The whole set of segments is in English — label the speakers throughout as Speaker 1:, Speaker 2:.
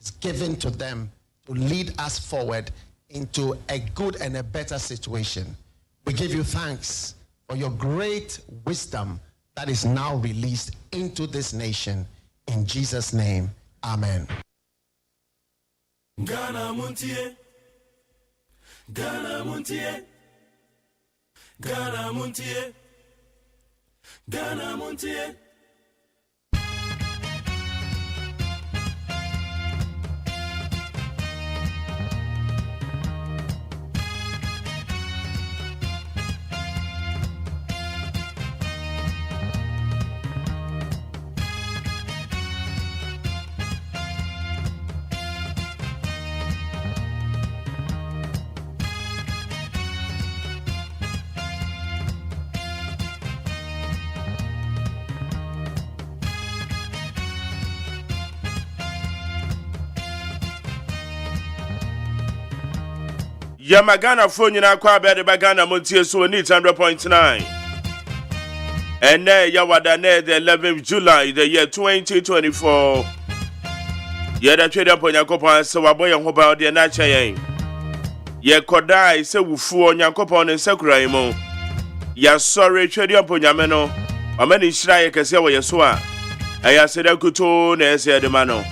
Speaker 1: is given to them to lead us forward into a good and a better situation. We give you thanks for your great wisdom that is now released into this nation. In Jesus' name, amen.
Speaker 2: Ghana Montie, Ghana Montie, Ghana Montie, Ghana Montie. Yamagana phone na kwa bede bagana Montie so ni 100.9. And yawada ne the 11th July the year 2024. Yada trade up on Yakopa so waboy ho ba de na chayen. Ye kodai se wufu onyakopa ne sakura imo. Ya sorry trade up on Yameno. Amani shira ye kese wo yeso a. Aya seda kuto na ese de mano.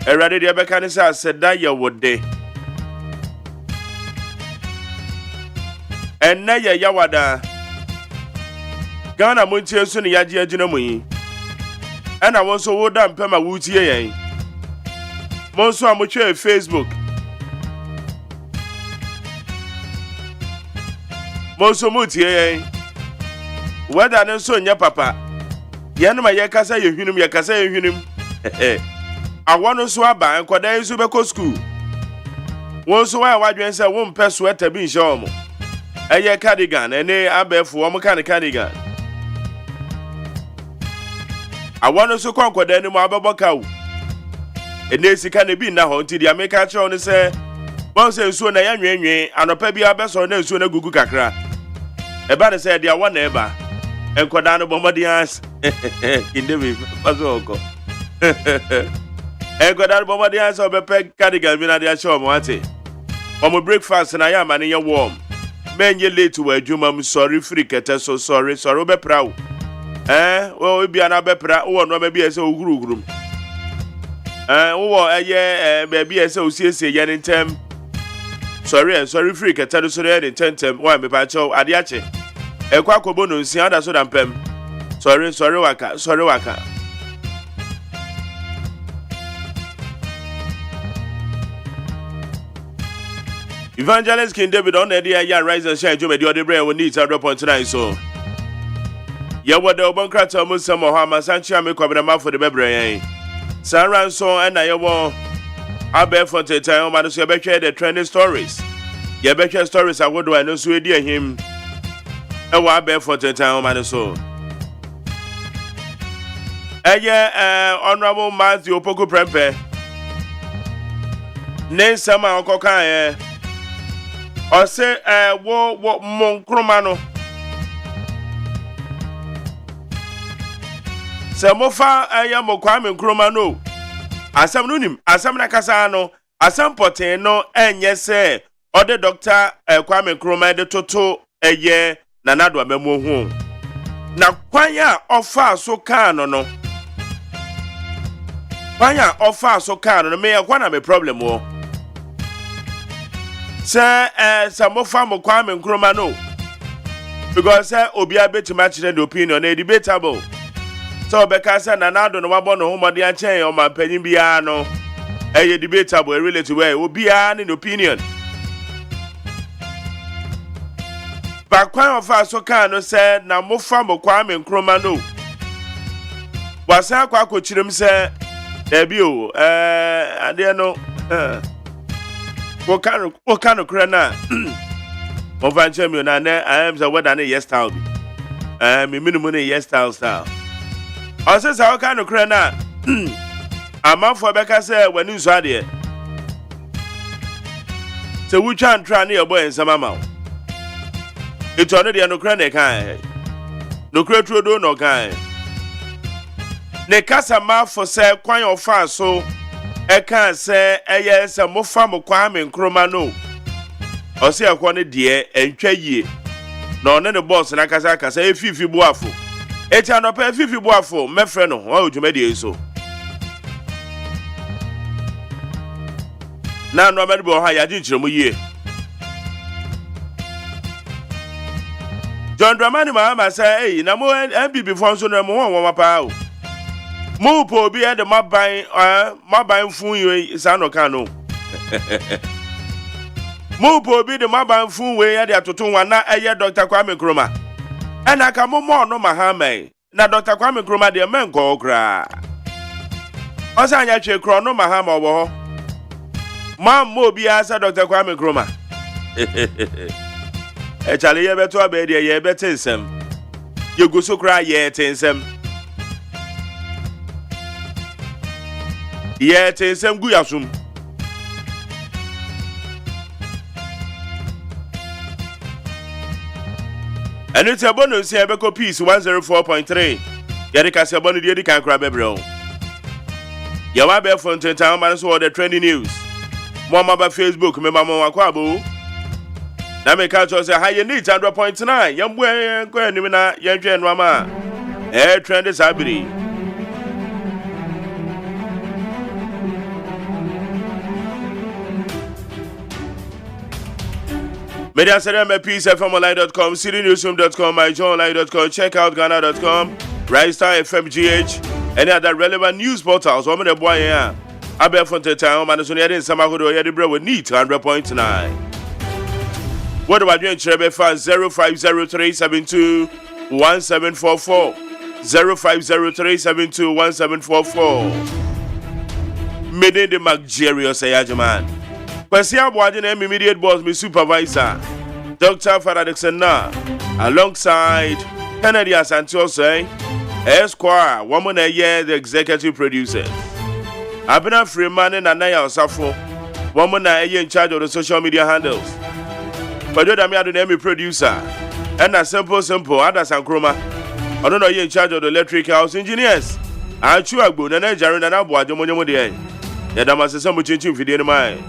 Speaker 2: Erade de beka ne sa seda ye wode. And na ye yawada Ghana Montie so ne yaje agina mu yi. And I want so woda mpema wutie yen. Monso amotwe Facebook. Monso mutie yen. Weda ne so nya papa. Ye no ma ye kasa ye hwinum ye kasa ye hwinum. Awono so aba enkodan so be ko school. Won so wa wadwen se wo mpe sweater bi nche omo. Eye cardigan ene abefu omo kan cardigan. Awono so konkodan ni mo abeboka wo. Ene sika ne bi na ho nti dia meka che on se bon se nsuo na ya nwenwen anopa bi abeso na nsuo na gugu kakra. Eba ne se dia wona eba. Enkodan no bomodi ans. Inde bi paso oko. Enkodan bomodi ans obepe cardigan bi na dia che omo ate. Omo breakfast na ya mane ye warm. Menye late wa adwuma m sorry free kete so sorry obepra wo. Wo bia na bepra wo no ma bia se ogurugurum. Wo eye baby ese osiesie ye ntem. Sorry free kete do so ye ntem wa me pa cho ade ache. Ekwa kobo no nsia da so da mpem. Sorry waka. Evangelist King David on the day rise and shine to me the other brain we need 100.9 so. Ya what the obankrata mo some Mohama Sancha me kwabena for the bebre. Saran so and I wo abe for the time man so be share the trending stories. Ya be share stories I would do I know so dey him. E wa abe for the time man so. Honorable Matthew Opoku Prempe. Ne sama okoka or say wo monkromano se mofa mo kwame nkromano asam no nim asam na kasa no asam poten no enye se ode doctor kwame nkroma de toto na nado amemo hu na kwanya ofa so kan no kwanya ofa so kan no me yakwana me problem wo. Say mofa mo kwame nkroma no because obi abetima kire the opinion na debatable so beka say na nado no wabo no homode a chen o ma panyin bia no debatable relative way obi a ni opinion ba kwan of so kan no say na mofa mo kwame nkroma no wasa akwa kirem say ebi o ade no Okano krana Movanche mi na I am the weather ne yes style bi me minimum ne yes style o se sa okano krana amafo beka say wani nso ade se wucha ntra ne yebo ensama ma eto no de no krana kan no kretro do no kan ne kasa ma for say kwan ofa so Eka say eye se mo fa mo Kwame Nkrumah no. Ose akwa ne de entwa yie. No ne boss na kasa kasa efifi buafo. Eti anopa efifi buafo mefre no wa odwumadi so. Na no amadi bo ha ya jinchiremu yie. John Dramani Mahama say na mo MPP fon so no mo won pa o. Mo po bi e de maban fun yi sa no kan no. Mo po bi de maban fun we ya de atoto wa na eye Dr. Kwame Nkrumah. Ena ka mo no Mahama na Dr. Kwame Nkrumah de men ko kra. Osa anya twe kro no Mahama obo ho. Mo bi asa Dr. Kwame Nkrumah. E chale ye beto abedi ye betensem. Ye guso kra ye tensem. Ye tensem gu yasum. And it's a bonus here, Beko Peace 104.3. Yadika Saboni, the Yadika Crabebro. Yawabe Fontaine Town, man, so the trending news. Mama by Facebook, Mama Quabo. Now, make out say, how you need 100.9. Young boy, go and Nimina, Young Jen Rama. Air trend is happening. Media Center, Peace FMonline.com, CityNewsroom.com, MyJohnOnline.com, checkout Ghana.com, Ristar FMGH, any other relevant news portals. Woman, the boy, yeah. Abel Fontaine, Manasonian, Samagodo, Yadibra with NEAT 100.9. What about you in Trebe Fast 0503721744? 0503721744. Made the Magerius AGYEMAN. Kwesi Abwadin immediate boss, my supervisor, Dr. Faradexena, alongside Kennedy Asante OSEI, Esquire, woman a year, the executive producers. Abena Freeman and Anaya Osafo, woman a year in charge of the social media handles. But you don't have the producer, and a simple, others and Nkrumah. I don't know you in charge of the electric house engineers. I chew a good and a jarring and Abwa, the money. Yet I must have some changing video in mind.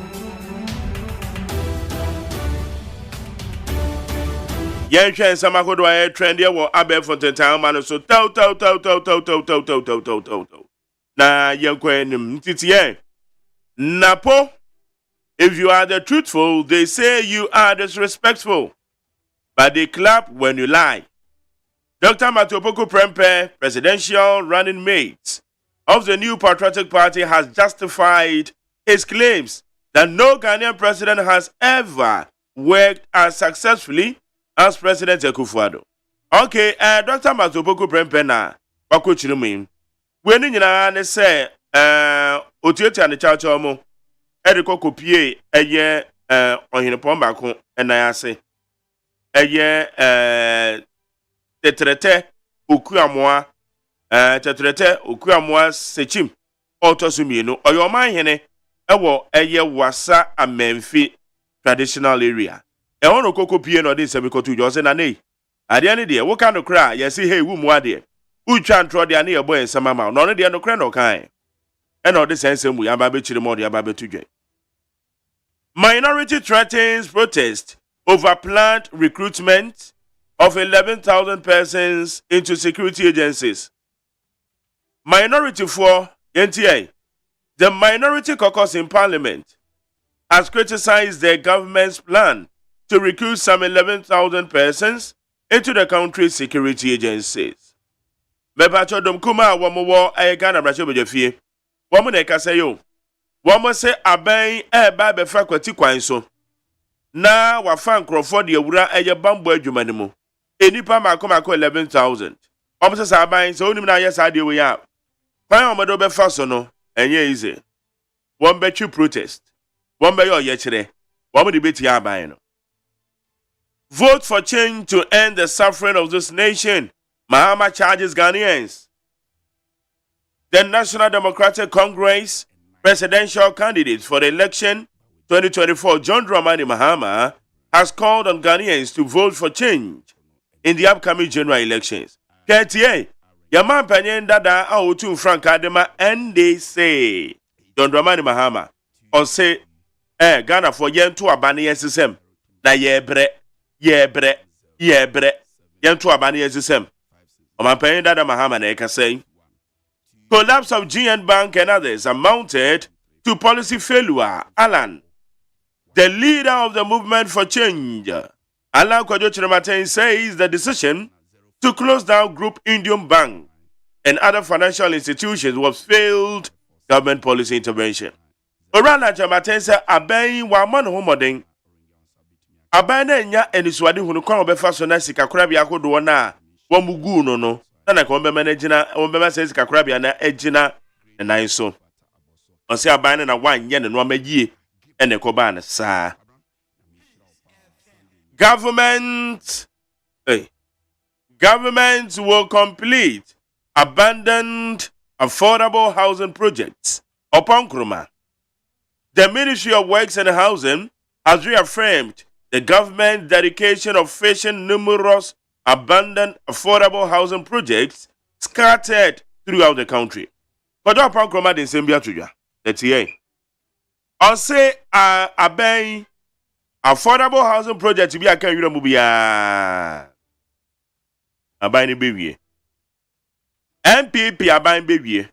Speaker 2: Yansha and Samakodo air trend here will Abel Fontaine Town man so tau. Na yankwen titiye. Napo, if you are the truthful, they say you are disrespectful. But they clap when you lie. Dr. Matopoko Prempeh, presidential running mate of the New Patriotic Party, has justified his claims that no Ghanaian president has ever worked as successfully as President Akufo-Addo. Okay, Dr. Matopoko Prempeh na wako chirumi. Weni nyina ne se otioti ane chacho mo ediko kopie eye ohine pomba ko ena ase eye tetrete okuamoa sechim otosumienu oyoman hene ewo eye wasa amemfi traditional area e wono kokopie no de sebikotu jo se na nei ade ne de wo ka no kra yesi hey wu mu ade ucha ntro de ane ebo ensama ma no de no kra no kan e no de sensem ya ba be chire mo de ya ba be tudwe. Minority threatens protest over planned recruitment of 11,000 persons into security agencies. Minority for NTA, the Minority Caucus in Parliament has criticized the government's plan to recruit some 11,000 persons into the country's security agencies. Mebacho domkuma wamuwo ayegana bracho bejefie. Wamu ne kaseyo. Wamu se aben ba befa kwati kwanso. Na wafan Crawford yewura eye bambo adwumane mu. Enipa mako 11,000. Wamu se aben so onim na yesa de we ya. Kwan omodo befa so no enye easy. Wamu bechu protest. Wamu be yo ye kire. Wamu de beti aben no. Vote for change to end the suffering of this nation. Mahama charges Ghanaians. The National Democratic Congress presidential candidate for the election 2024, John Dramani Mahama, has called on Ghanaians to vote for change in the upcoming general elections. KTA, Yaman Panyen Dada Autu Frank Adema, and they say John Dramani Mahama or say Ghana for yen to abani SSM na yebre yen to abani SSM Omampayin Dada Mahama na eka say collapse of GN Bank and others amounted to policy failure. Alan, the leader of the movement for change, Alan Kwadwo Kyerematen, says the decision to close down Group Indian Bank and other financial institutions was failed government policy intervention. Orana Kyerematen said, "Abayin wa man homoding. Abayin na nya eniswadi hunu kwa obefa so na sika kora bi akodo na wamugu no. Na ko ombe managina ombe ma say sika kora bi na egina na nso. On say abayin na wanye ne no amagye ene ko ba na sa. Government will complete abandoned affordable housing projects upon Nkrumah. The Ministry of Works and Housing has reaffirmed the government's dedication of finishing numerous abandoned affordable housing projects scattered throughout the country. But upon Nkrumah din sembia tuja. Let's hear. I say abandoned affordable housing project bi aka yura mu bia. Aban ni bewie. MPP aban bewie.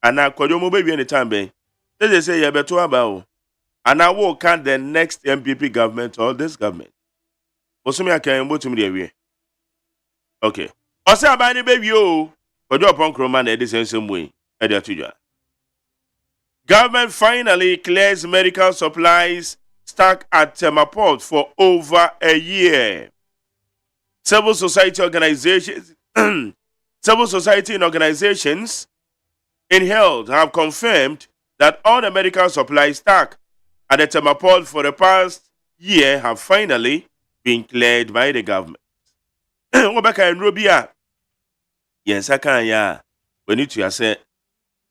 Speaker 2: Ana Kwadwo mo bewie ni time ben. They say you beto aba o. Ana wo can the next MPP government or this government. Osumi aka mbo tum de wie. Okay. Ose aban ni bewie o. Kwadwo upon Nkrumah na edise nsem we. E dey atujwa. Government finally clears medical supplies stuck at Temaport for over a year. Civil society organizations in health have confirmed that all the medical supplies stuck at the Temaport for the past year have finally been cleared by the government. Obaka and Rubia. Yes, I can, yeah. We need to say,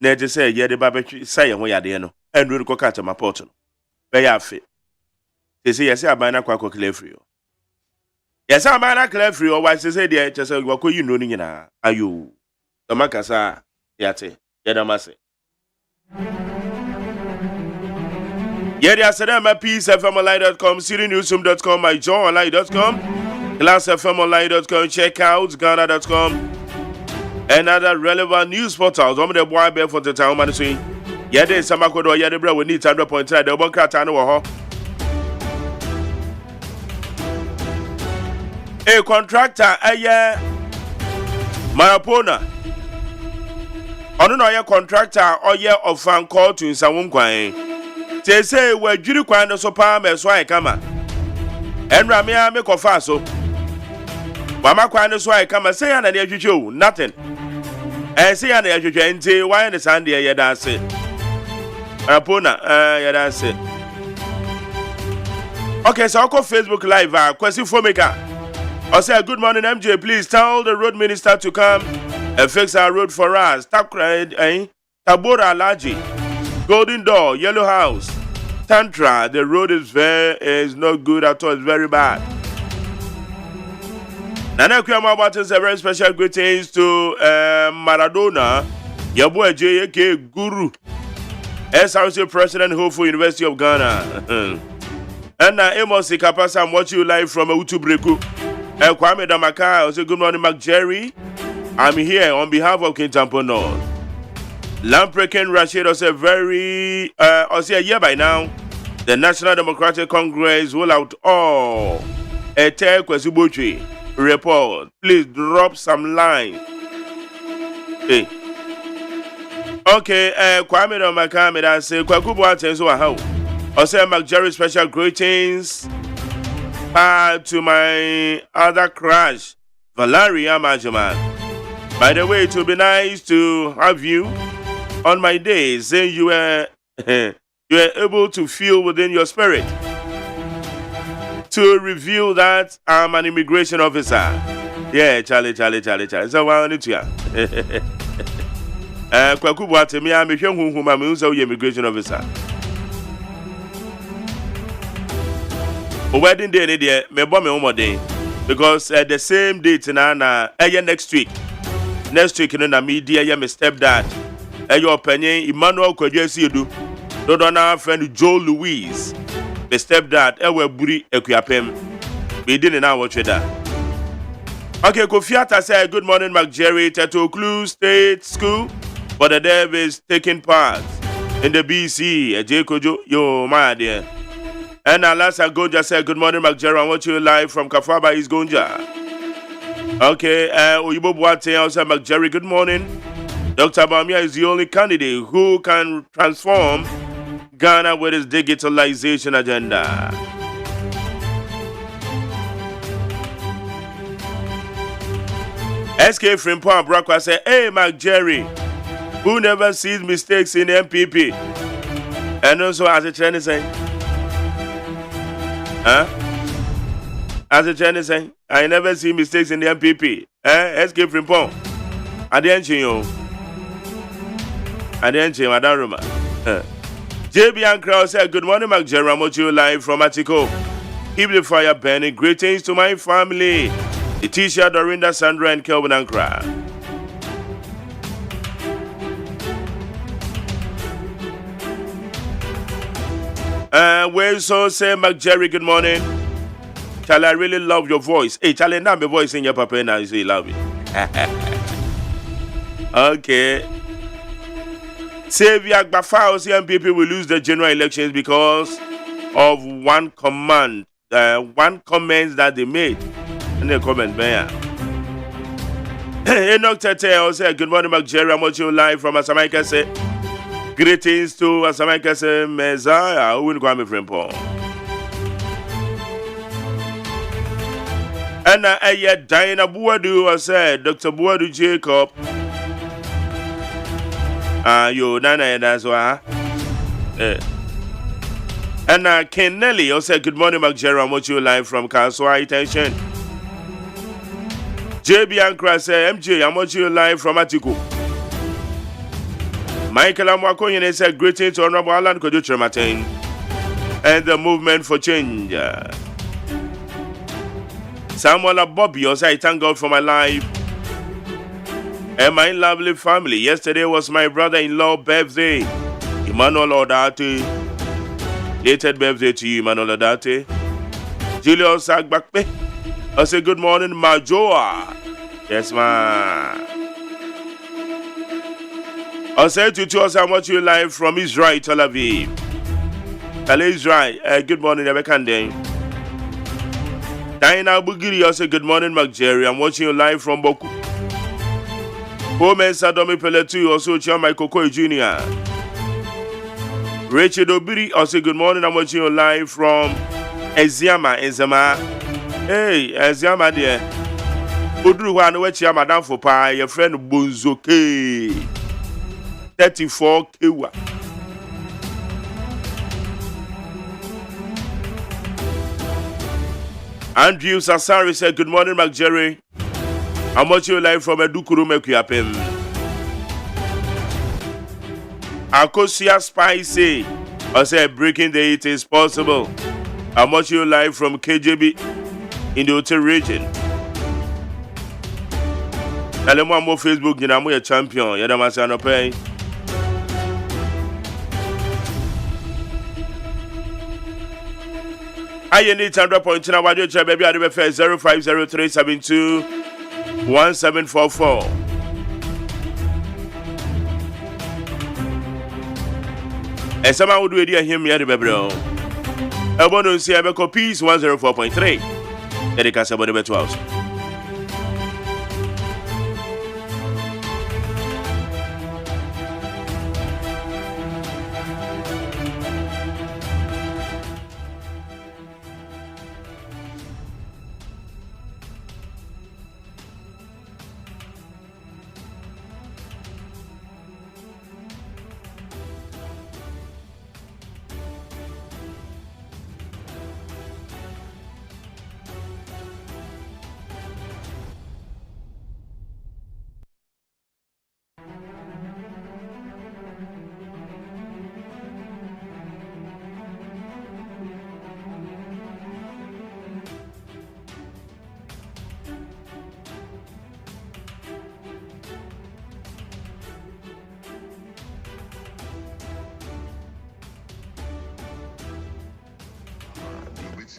Speaker 2: Ned say, yeah, the baby say, and we are there, no, and we'll go cut Temaport. Very fit. They say, yes, I buy na kwa clear free. Yes, I buy na clear free, or why they say, dear, just what you know, Nina, are you? The Macasa, Yate, Yadamase. Yadiasadama, peacefmonline.com, citynewsroom.com, myjoyonline.com, glassfmonline.com, check out Ghana.com, and other relevant news portals. I'm the boy bear for the town, man. Yade Samakodo, Yadebra, we need 100.3, the Bonkratano. A contractor, Marapona. I don't know a contractor or year of fan call to Sawunkwai. They say, where Judy Quando so palm as why come. And Ramia make of faso. Mama Quando so I come and say, and you nothing. And say, and you say, why in the Sunday, Yadase. Marapona, Yadase. Okay, so I'll call Facebook Live, question for maker. I say, good morning, MJ. Please tell the road minister to come and fix our road for us. Tabora Alaji, Golden Door, Yellow House, Tantra. The road is not good at all. It's very bad. Nana Kuyama Wattens a very special greetings to Maradona, your boy J.A.K. Guru, SRC President, Hopeful University of Ghana. And Amos Ikapasa, I'm watching you live from Utubreku. Kwame Damaka, I say good morning, Mark Jerry. I'm here on behalf of Kintampo North. Lamprekin Rashid, I say very, I say a year by now, the National Democratic Congress will out all. Ete Kwesibuchi report. Please drop some lines. Hey. Okay, Kwame Damaka, I say Kwakubu Atenzo Ahau. I say Mark Jerry special greetings. To my other crush, Valeria AGYEMAN. By the way, it would be nice to have you on my day, saying you were able to feel within your spirit to reveal that I'm an immigration officer. Yeah, Charlie. So why on it here? Kwakubu atemi I'm a immigration officer. Wedding day, dear, me bomb me one day because the same date na next week. Next week, na me dear, my stepdad, your opinion, Emmanuel Kwadwo Siedu. Dodona friend Joe Louise, the stepdad, Ewe Buri Equiapem. We didn't know what you da. Okay, Kofiata said, good morning, McJerry, Tetoklu State School. But the dev is taking part in the BC. Kojo, yo, my dear. And Alasa Gonja said, good morning, McJerry. I want you live from Kafaba East Gonja. Okay, Uyibo Boate also McJerry, good morning. Dr. Bamia is the only candidate who can transform Ghana with his digitalization agenda. SK Frimpon Brakwa said, hey, McJerry, who never sees mistakes in MPP? And also, as a Chinese saying, as a Chinese saying, I never see mistakes in the MPP. SK Frimpon. I didn't you. I don't Roma. JB and Krause said, good morning, McJerry. I'm watching you live from Atiko. Keep the fire burning. Greetings to my family. Letitia, Dorinda, Sandra, and Kelvin Ankra. Where so say McJerry, good morning. Charlie, I really love your voice. Hey, Charlie, now my voice in your papa now, you say you love it. Okay. Xavier Gbafao MPP will lose the general elections because of one comment that they made. And the comment, man. Enoch Tete also good morning, McJerry. I'm watching you live from Asamaika. Say greetings to Asamaika. Say Messiah. Who will go me from Paul? And Diana Buadu said Dr. Buadu Jacob. Yo, Nana, that's why. And Ken Nelly also good morning, McJerry. I'm watching you live from Kaswa. Attention. JB Ankra say MJ, I'm watching you live from Atiku. Michael Amwakoyen said greetings to Honorable Alan Kojo Trematin and the movement for change. Samuel Bobby also I thank God for my life and my lovely family. Yesterday was my brother-in-law birthday, Emmanuel Odate. Lated birthday to you, Emmanuel Odate. Julius Agbakpe. I say good morning, Majoa. Yes, ma. I say to us, I'm watching you live from Israel, Tel Aviv. Hello, Israel. Good morning, Ebekande. Diana Bugiri, I say good morning, McJerry. I'm watching you live from Boku. Home and Sadomi Peletu, also Chia Michael Koi Jr. Rachel Obiri, I say good morning. I'm watching you live from Eziama, Ezema. Hey, Eziama dear. Udru wa no wechi madam for pa your friend Bonzoke 34 kewa. Andrew Sassari said good morning, McJerry. I'm watching you live from Edukuru Mekuapem. Akosia Spicy, I said breaking the heat is possible. I'm watching you live from KJB in the Hotel region. Tell them one more Facebook, you know, I'm a champion. You're the master no pay. I need 100.9. I want you to baby. I do 050372 1744. And someone would do him here, baby. I want to see a copies 104.3. Dedicated about the 12.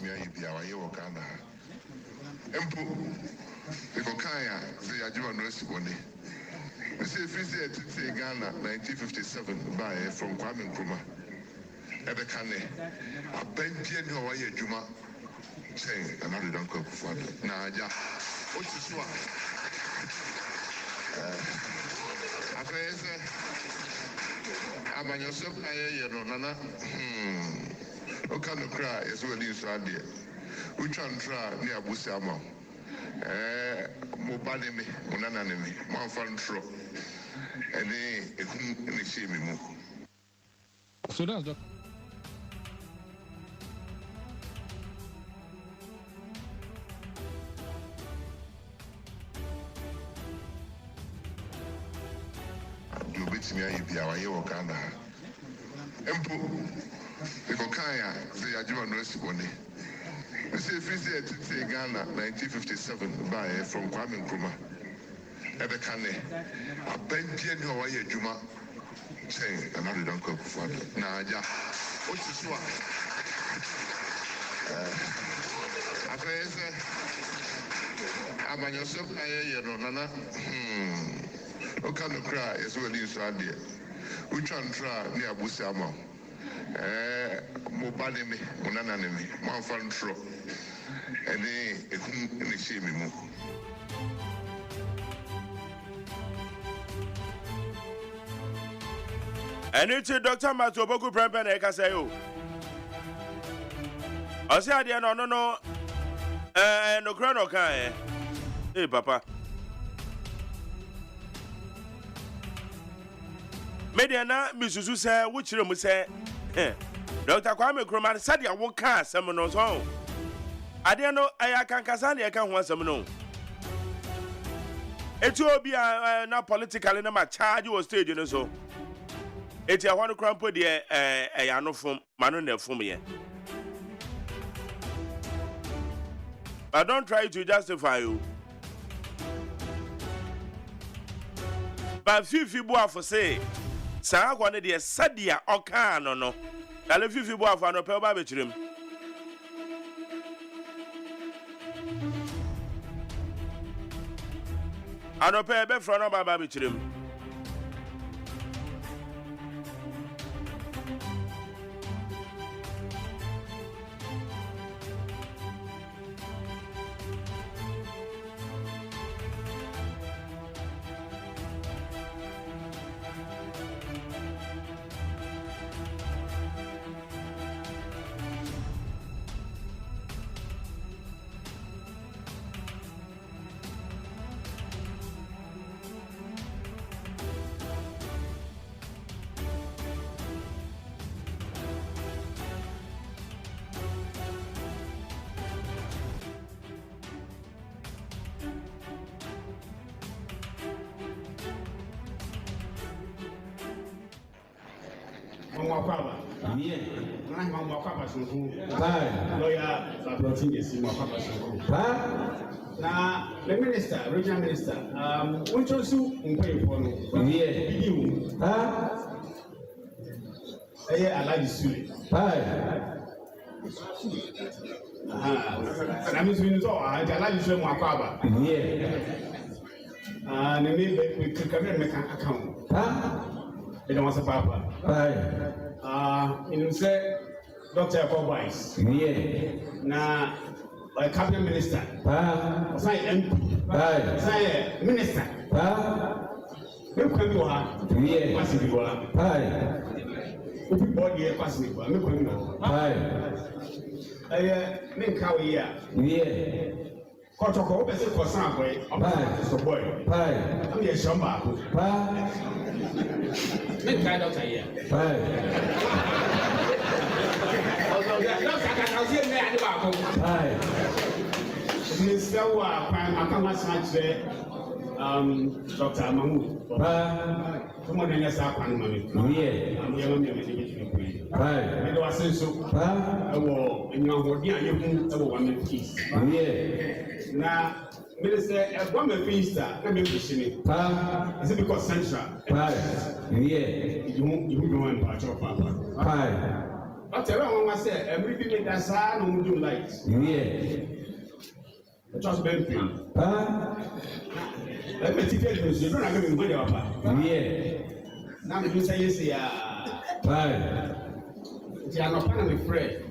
Speaker 3: bit me be our Yokana. Empo, the Kokaya, the AGYEMAN Resibone. We say visit to Ghana 1957 by from Kwame Nkrumah. Ebekane, a Benjian Hawaii Juma saying another dunker for Naja. What's this one? I say, I'm on yourself, I Nana. No kind of cry as well as idea. We try and try near Busama. Mobaneme, Monaname, Manfantro, and they shame me.
Speaker 4: So that's the.
Speaker 3: Do bit me be our Yokana. Empo, the Kokaya, the AGYEMAN Resibone. We say visit to Ghana 1957 by from Kwame Nkrumah. Ebekane, a Benjian Hawaii Juma saying another dunker for Naja. What's this one? I say, I'm on yourself, I Nana. No kind of cry as well as idea. We try and try near Busama. Mobaneme, Monaname, Manfantro, and they shame me.
Speaker 2: And it's Dr. Matoboku Prempen Ekasayo. I say, I didn't know, no crono can. Hey, Papa. Mediana, Mrs. say, which room say, Dr. Kwame Nkrumah said, I won't cast some on home. I didn't know I can Kazani, I can't want some no. It will be not political in my charge or stage, and so. It's a one crumple, dear, a no from Manon for me. But don't try to justify you. But few boy for say, Sarah wanted the Sadia or can or no. I'll if you boy for no pale baby. I don't pay a bed for no baby.
Speaker 5: Now, the minister, regional minister, which also pay for you. I like the student. I mean, we know I like the student. And we can make an account. They don't want to papa. You say, Dr. Bobice. Now, by cabinet minister. Say MP. Say minister. We can do that. What's it do? If you bought the passing, we can do that. Make how we are. Kotoko, be say for boy. So boy. I'm here shamba. Make kind of here. Mr. I can't match Dr. Mahmoud. Come on, yes, I can't manage. I'm young. I was so. I will, in your body, I will 1 piece. Now, Minister, one of the things that I'm mentioning is it because Central? You won't part of Papa. But everyone I said, everything that I don't do light.
Speaker 4: Yeah.
Speaker 5: Just benefit. Let me take it. You don't have to go there.
Speaker 4: Yeah.
Speaker 5: Now you say yes, yeah.
Speaker 4: Right.
Speaker 5: They are not planning with Fred.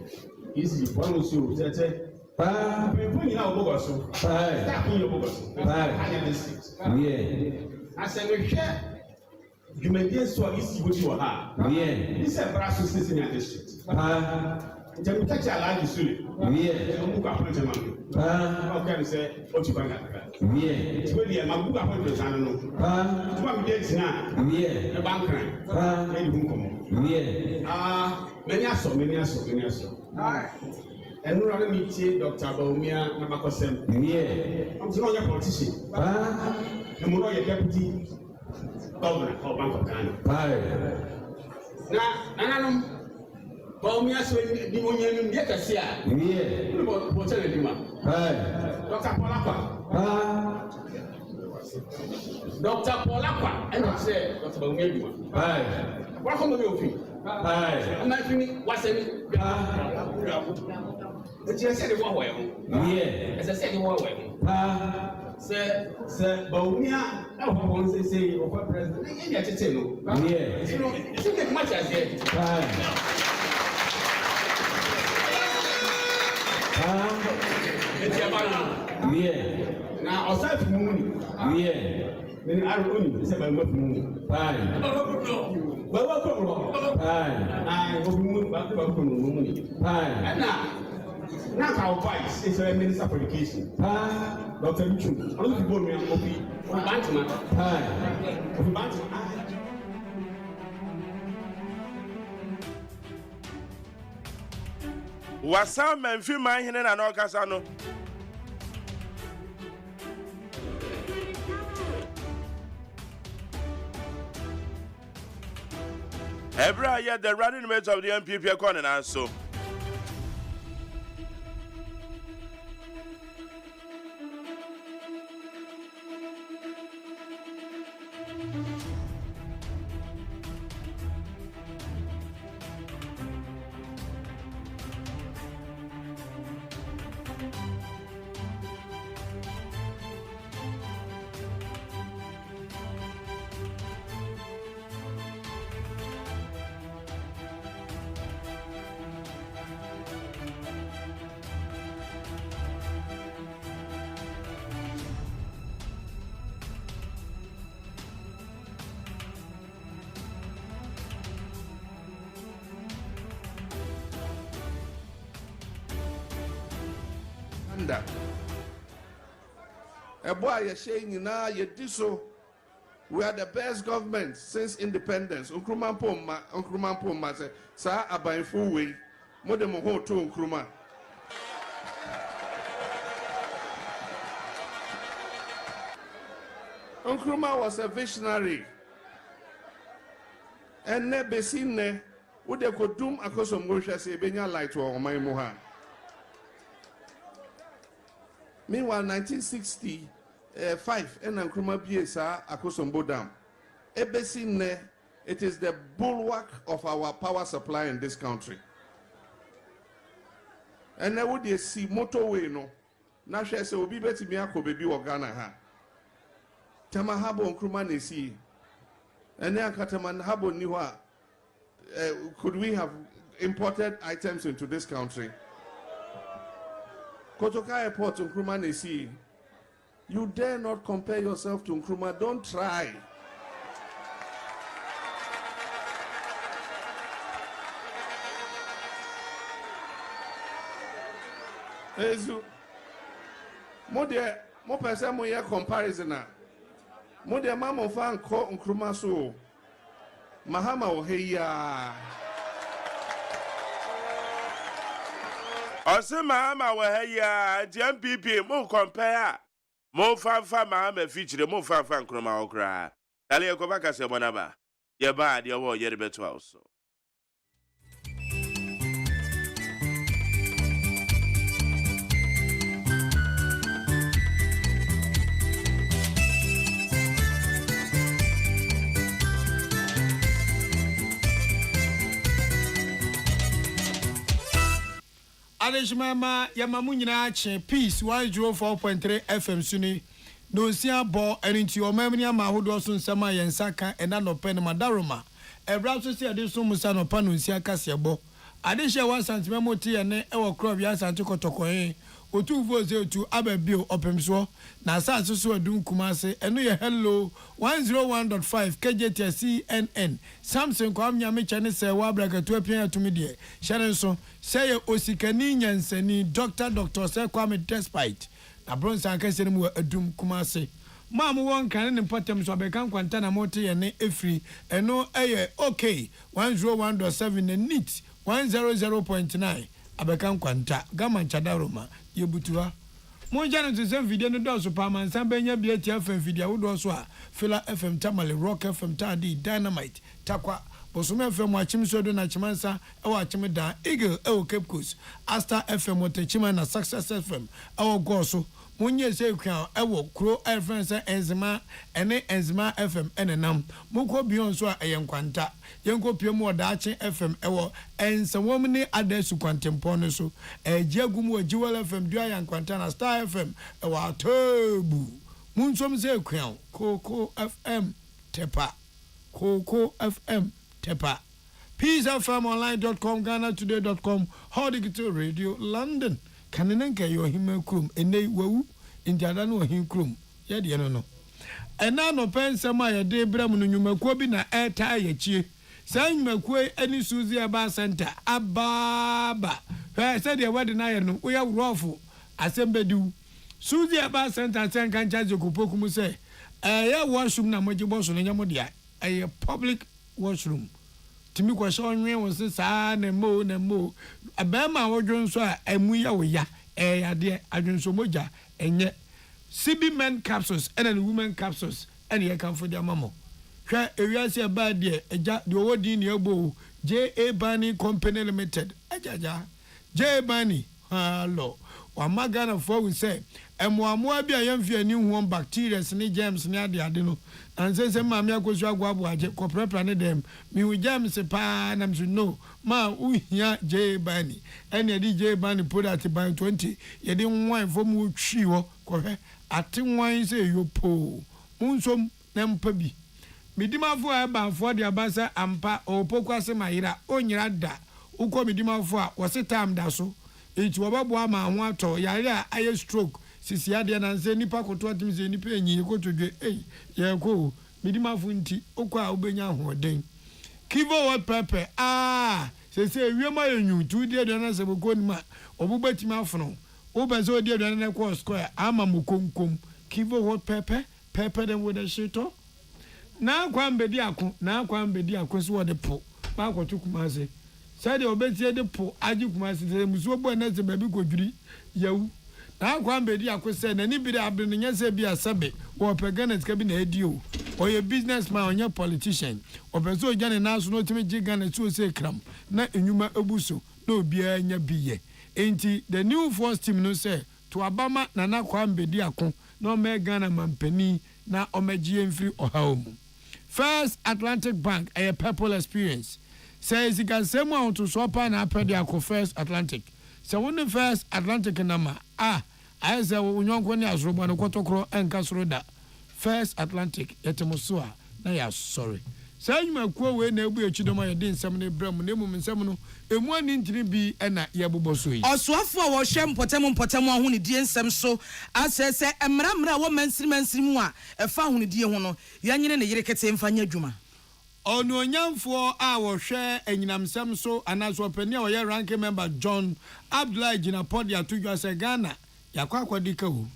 Speaker 5: Easy, one will show. When you know Bogoso, start in your Bogoso. Yeah. I said, we share. You may get so easy with your heart. Yeah. This is a brass system in the district. Then we catch a large suit. Yeah. Okay, say, what you find out. Yeah. It's really a Mabuka appointment. I don't know. It's one days now. Yeah. A bank crime. Yeah. Many are so. And we are meeting Dr. Baumia Namakosem. Yeah. I'm not a politician. I'm not a deputy governor of Bank of Ghana. Now, Baumia so the Union yet a seer. Yeah. What's a demand? Dr. Polakwa. Dr. Polakwa. And I say, Dr. Baumia. Welcome to your feet. I'm not feeling what's in but you said it one way. Yeah. As I said, it one way. Sir, Baumia, I want to say, over president. Yeah. You know, it's much as yet. Yeah. Now, aside from money. Yeah. Then I don't know. It's about money. Fine. But what problem? Fine. I will move back to money. Fine. And now our vice is a minister for education. Dr. Luchu. I don't know if you go to Bantam.
Speaker 2: Wasam and film my hand and Ocasano. Every year, the running mates of the MPP are calling us so.
Speaker 6: A boy, you're saying now, you do so. We are the best government since independence. Unkruma Poma, sir, about full way. More than a whole two Unkruma. Unkruma was a visionary. And never seen what they could do across some Gosha say, Benya light or my Mohan. Meanwhile, 1965, and Nkrumah Biesa Akosombo Dam. Ebesine, it is the bulwark of our power supply in this country. And now would you see motorway no? Now she says, "Obi beti miyako baby Ghana ha." Tamahabo Nkrumah nesi. And now Kataman habo niwa. Could we have imported items into this country? Kotoka Airport, Nkrumah Nesi. You dare not compare yourself to Nkrumah. Don't try. Ezu. Mo person mo ye comparison na. Mo de mama fan ko Nkrumah so. Mahama oheya.
Speaker 2: Osema ama wahaya MPP mo compare mo fanfa Mahama feature mo fanfa Nkrumah okra dale ko baka se bonaba ye ba de wo ye beto also.
Speaker 7: Adeshimama Yamamunyina che Peace 104.3 FM Suni no sia bo erinti o mamni ama hodo so nsama yensaka ena no pen madaroma ebra so sia de so musa no pa no sia kase bo adehye 1 cm moti ene e wo kro bia santi kotokoen otu voze otu ababio opemso na asase so adun kumase eno ye hello 101.5 KJT CNN Samson kwamnya mecha ne se wa brakatu apia atumi de hyere nso say osikani nyansani Dr. say kwame despite na bronsa kase ne mu adum kumase mamu won kan ne potem so abekan kwanta na mote ye ne efri eno eye okay 101.7 ne neat 100.9 abekan kwanta gama chadaroma yebutua monja no tse video no do so pa mansa benya bia tia FM video wo do so a Fila FM Tamale Rock FM Tadi Dynamite takwa Bosome FM achim so do na chimansa e wa achim da Eagle e wo Cape Coast Asta FM wo techima na Success FM e wo go so munye se kwa e wo Kro FM se Enzima ene Enzima FM enenam mukọ bion so a yenkwanta yenko piemu odaache FM e wo ensewom ni adesu kwantempo no so ejiagum wo Jewel FM dua yankwanta na Star FM e wo atobu munsom se kwa Koko FM tepa Koko FM tepa peacefmonline.com GhanaToday.com Hodigital Radio London kanenenka yo hima krum ene wawu indiada no hin krum ye de no ena no pensama ye de bram no nyumakuo bi na eta ayechie sa nyumakuo ani suzi aba center ababa se de wade na ye no uya wrofo asembediu suzi aba center sen kan charge kopokum se ye washroom na mojibo so no nyamo dia public washroom timi kwa sha onwe won se sa na mo abema wodwo so a emu ya wo ya ade adwonso moja enye CB men capsules and the women capsules and ye kan for their mamo hwa ewiase aba de eja de owodi ne agbo JA Bani Company Limited ajaja JA Bani hello wa magana for we say emu bia yemfia ni hu bacteria ne germs ne ade no anse ma me akosu agwabo aje koprepra ne dem mi hu germs pa na msu no ma uhia JA Bani ene di JA Bani product by 20 ye di nwan fo mu twi ho kohwe ate nwan se yopo munsom na mpa bi midimafo a ba fo de abasa ampa opokwase mayira onyira da ukọ midimafo a wose time da so enti wobabo ama ho ato yare a aye stroke sisi ade na nse nipa koto atim se nipa enyi kotodwe ye ko midimafo nti okọ a obenya hoden kivo what pepper se wiema yenyu tu de na se boko nima obubatima afono obazo de na ko square ama mukonkom kivo what pepper them with a shit na kwambedi akon so de po ba kwotu kumase sai de obetie de po agi kumase se muso bo na se baby kodwiri yawu na kwambedi akose na ni bi de abre nya se bi asabe wo pegana tika bi na edio oye businessman onye politician obezo jane na so no timi gigana so se kram na enyuma ebuso na obia nya biye enti the new force team no say to abama na kwambedi akon na o me Ghana mampani na o megie mfiri ohaomu First Atlantic Bank a purple experience says you can say more to swap na apedi First Atlantic so when the First Atlantic number I say unyonko ni azroba no kotokro enkasoro da First Atlantic yetemosua na ya sorry say you kwa we na ebu echidoma ye din nsem ne bram na emu nsem no emu ani ntini bi na ye boboso yi osuafo a wo hwe mpotemo ahu ne die nsem so asese emramra wo mansirimu a efa ahu ne die ho no yanyene ne yire kete mfanya adwuma onu onyamfo a wo hwe enyinamsem so anaso opani a wo ye ranking member John Abdullahi Jinapodi atudwa se Ghana yakwa akwadika wo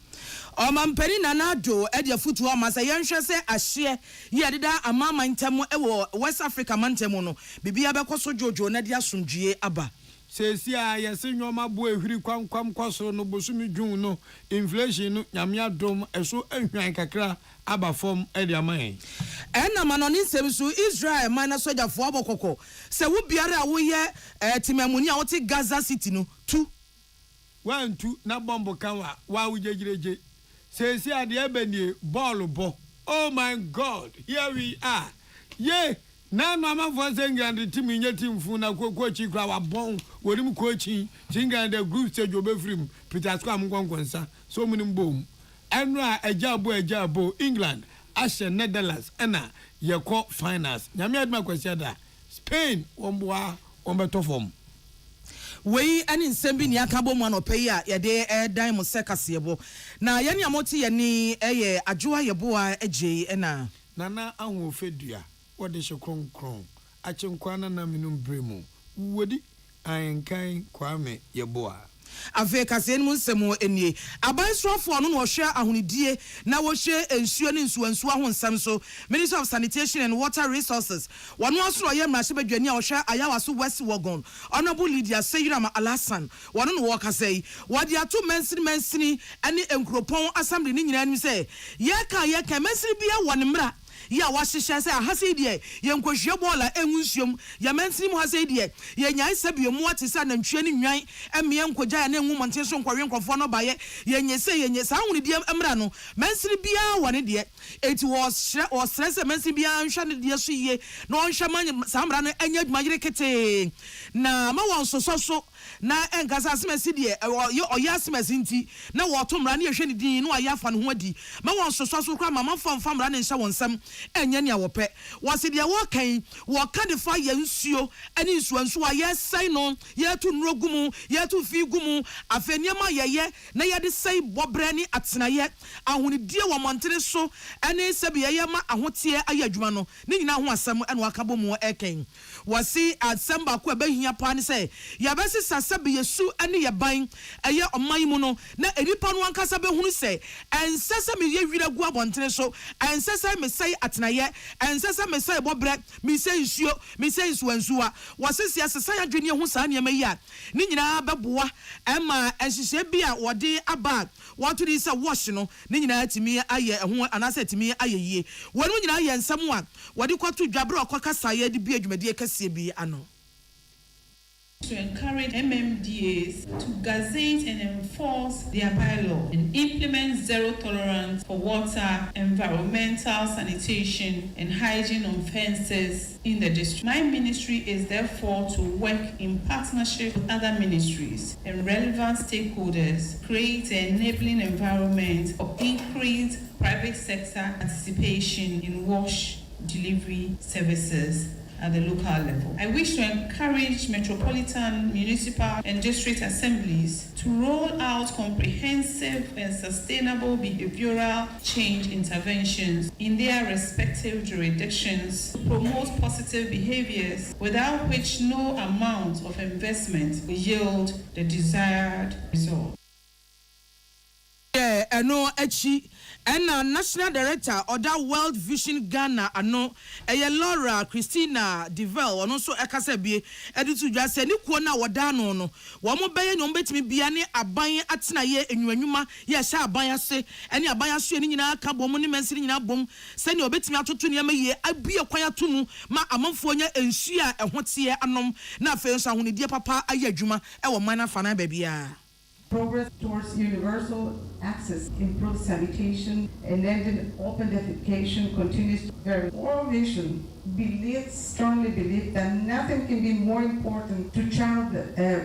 Speaker 7: Omampeni nanado edia futu o masa yenhwe se ahye ye deda amama ntemo ewo West Africa mantemo no bibia bekoso jojo na dia asomdwie aba sesi a yesi nwoma bo ehwiri kwam kwaso no bosumi dwun no inflation no nyame adom eso ahwan kakra aba fom edia man ena manoni nsem Israel man sojafo abokoko se wo biara a wo ye timamuni a wo te Gaza City no 1-2 na bombo kanwa wa wujegireje sesi ade ebenie ball bo oh my god here we are ye na mama for England team in your team for na coach kwa bon wori coaching England the group stage obefrim Peter Squam kwankwansa so many boom enra ejabo England Ashe Netherlands ena yeko finals nyame adma kwasiada Spain omboa ombeto form
Speaker 8: we ani nsembi ni akabo mu anope ya yede dan mo sekasebo na yani amoti yani eye adwoa yeboa eje ena
Speaker 7: nana anwo fedua wode hye kronkron achenkwana na minum bremu wodi ayenkan kwame yeboa
Speaker 8: ave kasen mu nsemo enie abansrofo no no hwe ahonidie na wo hye ensuo ne nsuansu ahonsam so Minister of Sanitation and Water Resources wano asoro ye mrahye badwani a wo hwe ayawaso West Wagon Honorable Lydia Seyirama Alasan wano no woka sei wode ato mansini ane enkropon assembly ni nyina nim sei ye ka mansini bia wone mra ya wahyehyɛ sɛ ahase die yenkohwie bola enwunsuom ya mansini mu hase die ye nyai sabie mu ate sɛ nantwie ne nwan emie nkogya ya na enwu monten so nkɔwe nkɔfo no baye yenye saa hunu die emra no mansini bia wone die eti was stress mansini bia nhwa ne die so yie na onhwa man samra no anya adwuma yere kete na ma won so na enkasa asemasi die oya asemasi nti na woto mra ne yehwe ne din no aya afa ne ho adi ma won so kra mama famfa mra ne nhya wonsam enya ne awope wase de wokan woka de fa ye nsuo ani nsuansu a ye sai no ye tu nrogumu ye tu fi gumu afeniema yeye na ye de sai bobre ni atenaye ahonidie wo montere so ani sebi ye ma ahotie ayadwuma no ni nyina ho asem ene wakabo mu eken wase asamba ko ebahia pa ne se ye besi sasabe yesu ani ye ban eye oman mu no na eripa no ankasa behunu se ensese me ye wira gu abontere so ensese me sai atenaye ensese me sai bobre me sai nsuo me sai nsuansuwa wasesi asesa ya dwene ho saa ne mayi a ni nyina beboa ema enhihye bia wode aba wato di se wash no ni nyina atimi aye ho anase atimi aye yie wonu nyina aye nsam a wode kwato dwabre okakasa ye de bi adwumade kase bi ano.
Speaker 9: To encourage MMDAs to gazette and enforce their bylaw and implement zero tolerance for water, environmental sanitation, and hygiene offences in the district. My ministry is therefore to work in partnership with other ministries and relevant stakeholders, create an enabling environment for increased private sector participation in wash delivery services at the local level. I wish to encourage metropolitan, municipal, and district assemblies to roll out comprehensive and sustainable behavioral change interventions in their respective jurisdictions to promote positive behaviors without which no amount of investment will yield the desired result.
Speaker 8: Eno echi ena National Director Oda World Vision Ghana ano eye Laura Christina Devel ono so ekasa bie editu dwa se ni kuo na woda no no wo mo beye no betimi bia ne aban atena ye enwanwuma ye sha aban ase ene aban ase ni nyina aka bom ne mansiri nyina bom se ne obetimi atoto ne ma ye abie kwan atomu ma amanfo nya ensu a ehote anom na afa nso ahonedie papa ayadwuma e wo man afa na ba bia.
Speaker 10: Progress towards universal access, improved sanitation, and ending open defecation continues to vary. Our vision strongly believe that nothing can be more important to child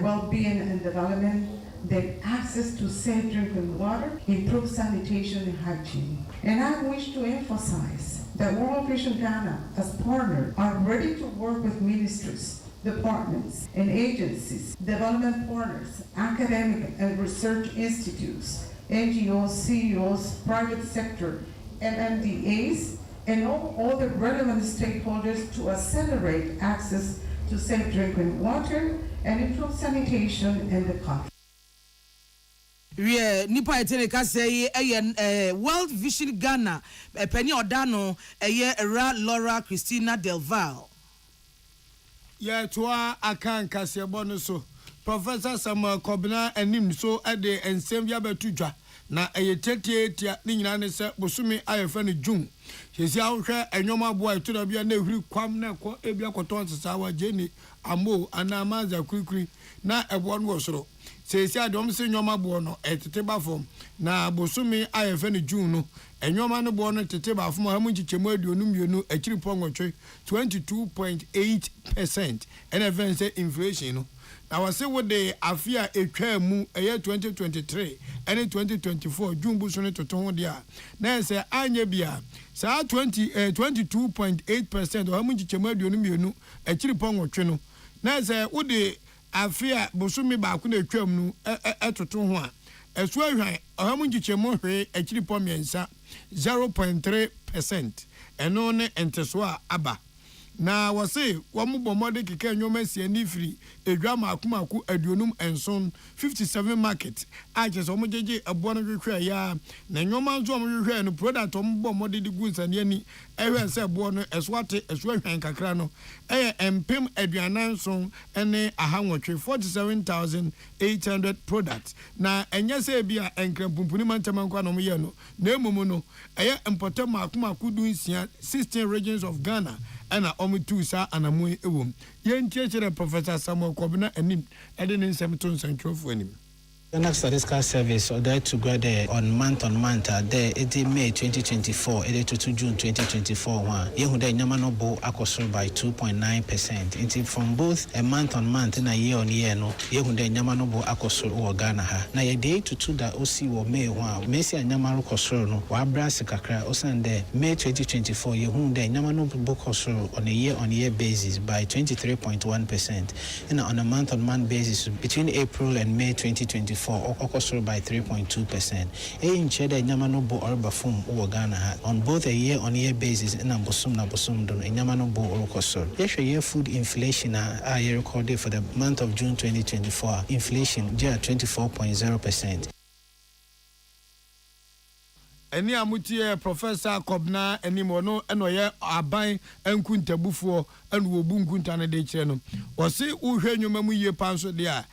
Speaker 10: well-being and development than access to safe drinking water, improved sanitation and hygiene. And I wish to emphasize that World Vision Ghana, as partner, are ready to work with ministries, departments and agencies, development partners, academic and research institutes, NGOs, CEOs, private sector, MMDAs, and all other relevant stakeholders to accelerate access to safe drinking water and improve sanitation in the country.
Speaker 8: We nipa etene ka say World Vision Ghana penny odano era Laura Christina Delval.
Speaker 7: Yeah, to our account Cassia Bonuso Professor Samuel Kobina enim so ade ensem ya betudwa na eyetietia ni nyina ne se bosumi ayefa ne June sesi ahwe enwoma boa to da bia na ehuri kwam na ekọ ebia koton sesa wa jeni amo ana amaza kurikuri na ebo no osoro sesi adom se enwoma boa no etete ba fom na bosumi ayefa ne June no enwoma no boa no tete ba fom ha mu nchichemu aduonu mienu akiri pongotwe 22.8% and even say inflation no. I was say what the afia etwa mu eye 2023 and 2024 June bu so ne toton dia na say anya bia sa 22.8% o hamu chichemu aduonu mienu akiri pongotwe no na say wo de afia bosumi ba ku na etwa mu etoto ho a esu ahwan o hamu chichemu hwe akiri pomiensa 0.3% eno ne enteso a aba na wase wamu bomode keke nyoma sie ni free edwa makumaku aduonum enson 57 market aje so mo jeje abo no hwehwe ya na nyoma nzo mo hwehwe no product mo bomode di gunsa ne ani ehwe se abo no eswate eswahwan kakra no empem aduanan son ene ahanwotwe 47,800 products na enye se bia enkrampupuni mantamanko no mo ye no na emumu no importer makumaku dunsia 16 regions of Ghana ana omitu sa anamu ewom yentie Professor Samuel Kobina enim ede ne nsem to nsantwofo anim.
Speaker 11: Ghana Statistical Service ordered to go there on month there it May 2024 it to June 2024 one yehu there nyama no bo akosoro by 2.9%. It from both a month and a year on year no yehu there nyama no bo akosoro o Ghana ha na ye day to that OC wo May one Messi nyama ro kosoro no wa brase kakra osan there May 2024 yehu there nyama no bo kosoro on a year basis by 23.1% and on a month basis between April and May 2024 okosoro by 3.2%. In Cheda Nyamano bo orba form o Ghana on both a year basis and bosum don Nyamano bo okosoro. Year food inflation I recorded for the month of June 2024. Inflation 24.0%.
Speaker 7: Eni amutie Professor Kobna enimono enoye aban enkuntabufuo enu obu nkunta ne de kire no. Wose uhwe nwoma mu yie panso de a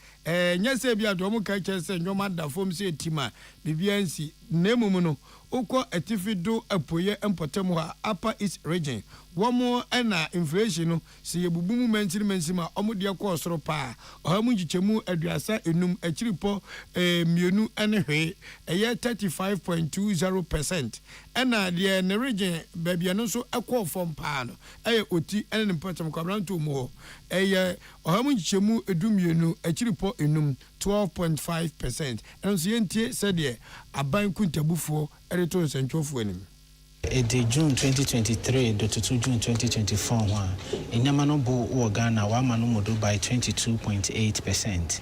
Speaker 7: nyese bia do mu ka kire nwoma da fom se etima bibiansi nemum no ukọ etifido apoye empotemu ha Upper East region womo ena inflation no se yebubu mu mentima omo de akọ osoro pa ohamu nchichemu aduasa enum akiripo mienu ene hwe eye 35.20% ena de ne region babia no so akọ fom pa no eye oti ene empotemu kwabranto mu ho eye ohamu nchichemu edumienu akiripo enum 12.5%. And so yentie said ye aban kuntabufo ereto senchofo anim.
Speaker 11: June 2023 to June 2024 one Nyamano bo Ghana wa manu modo by 22.8%.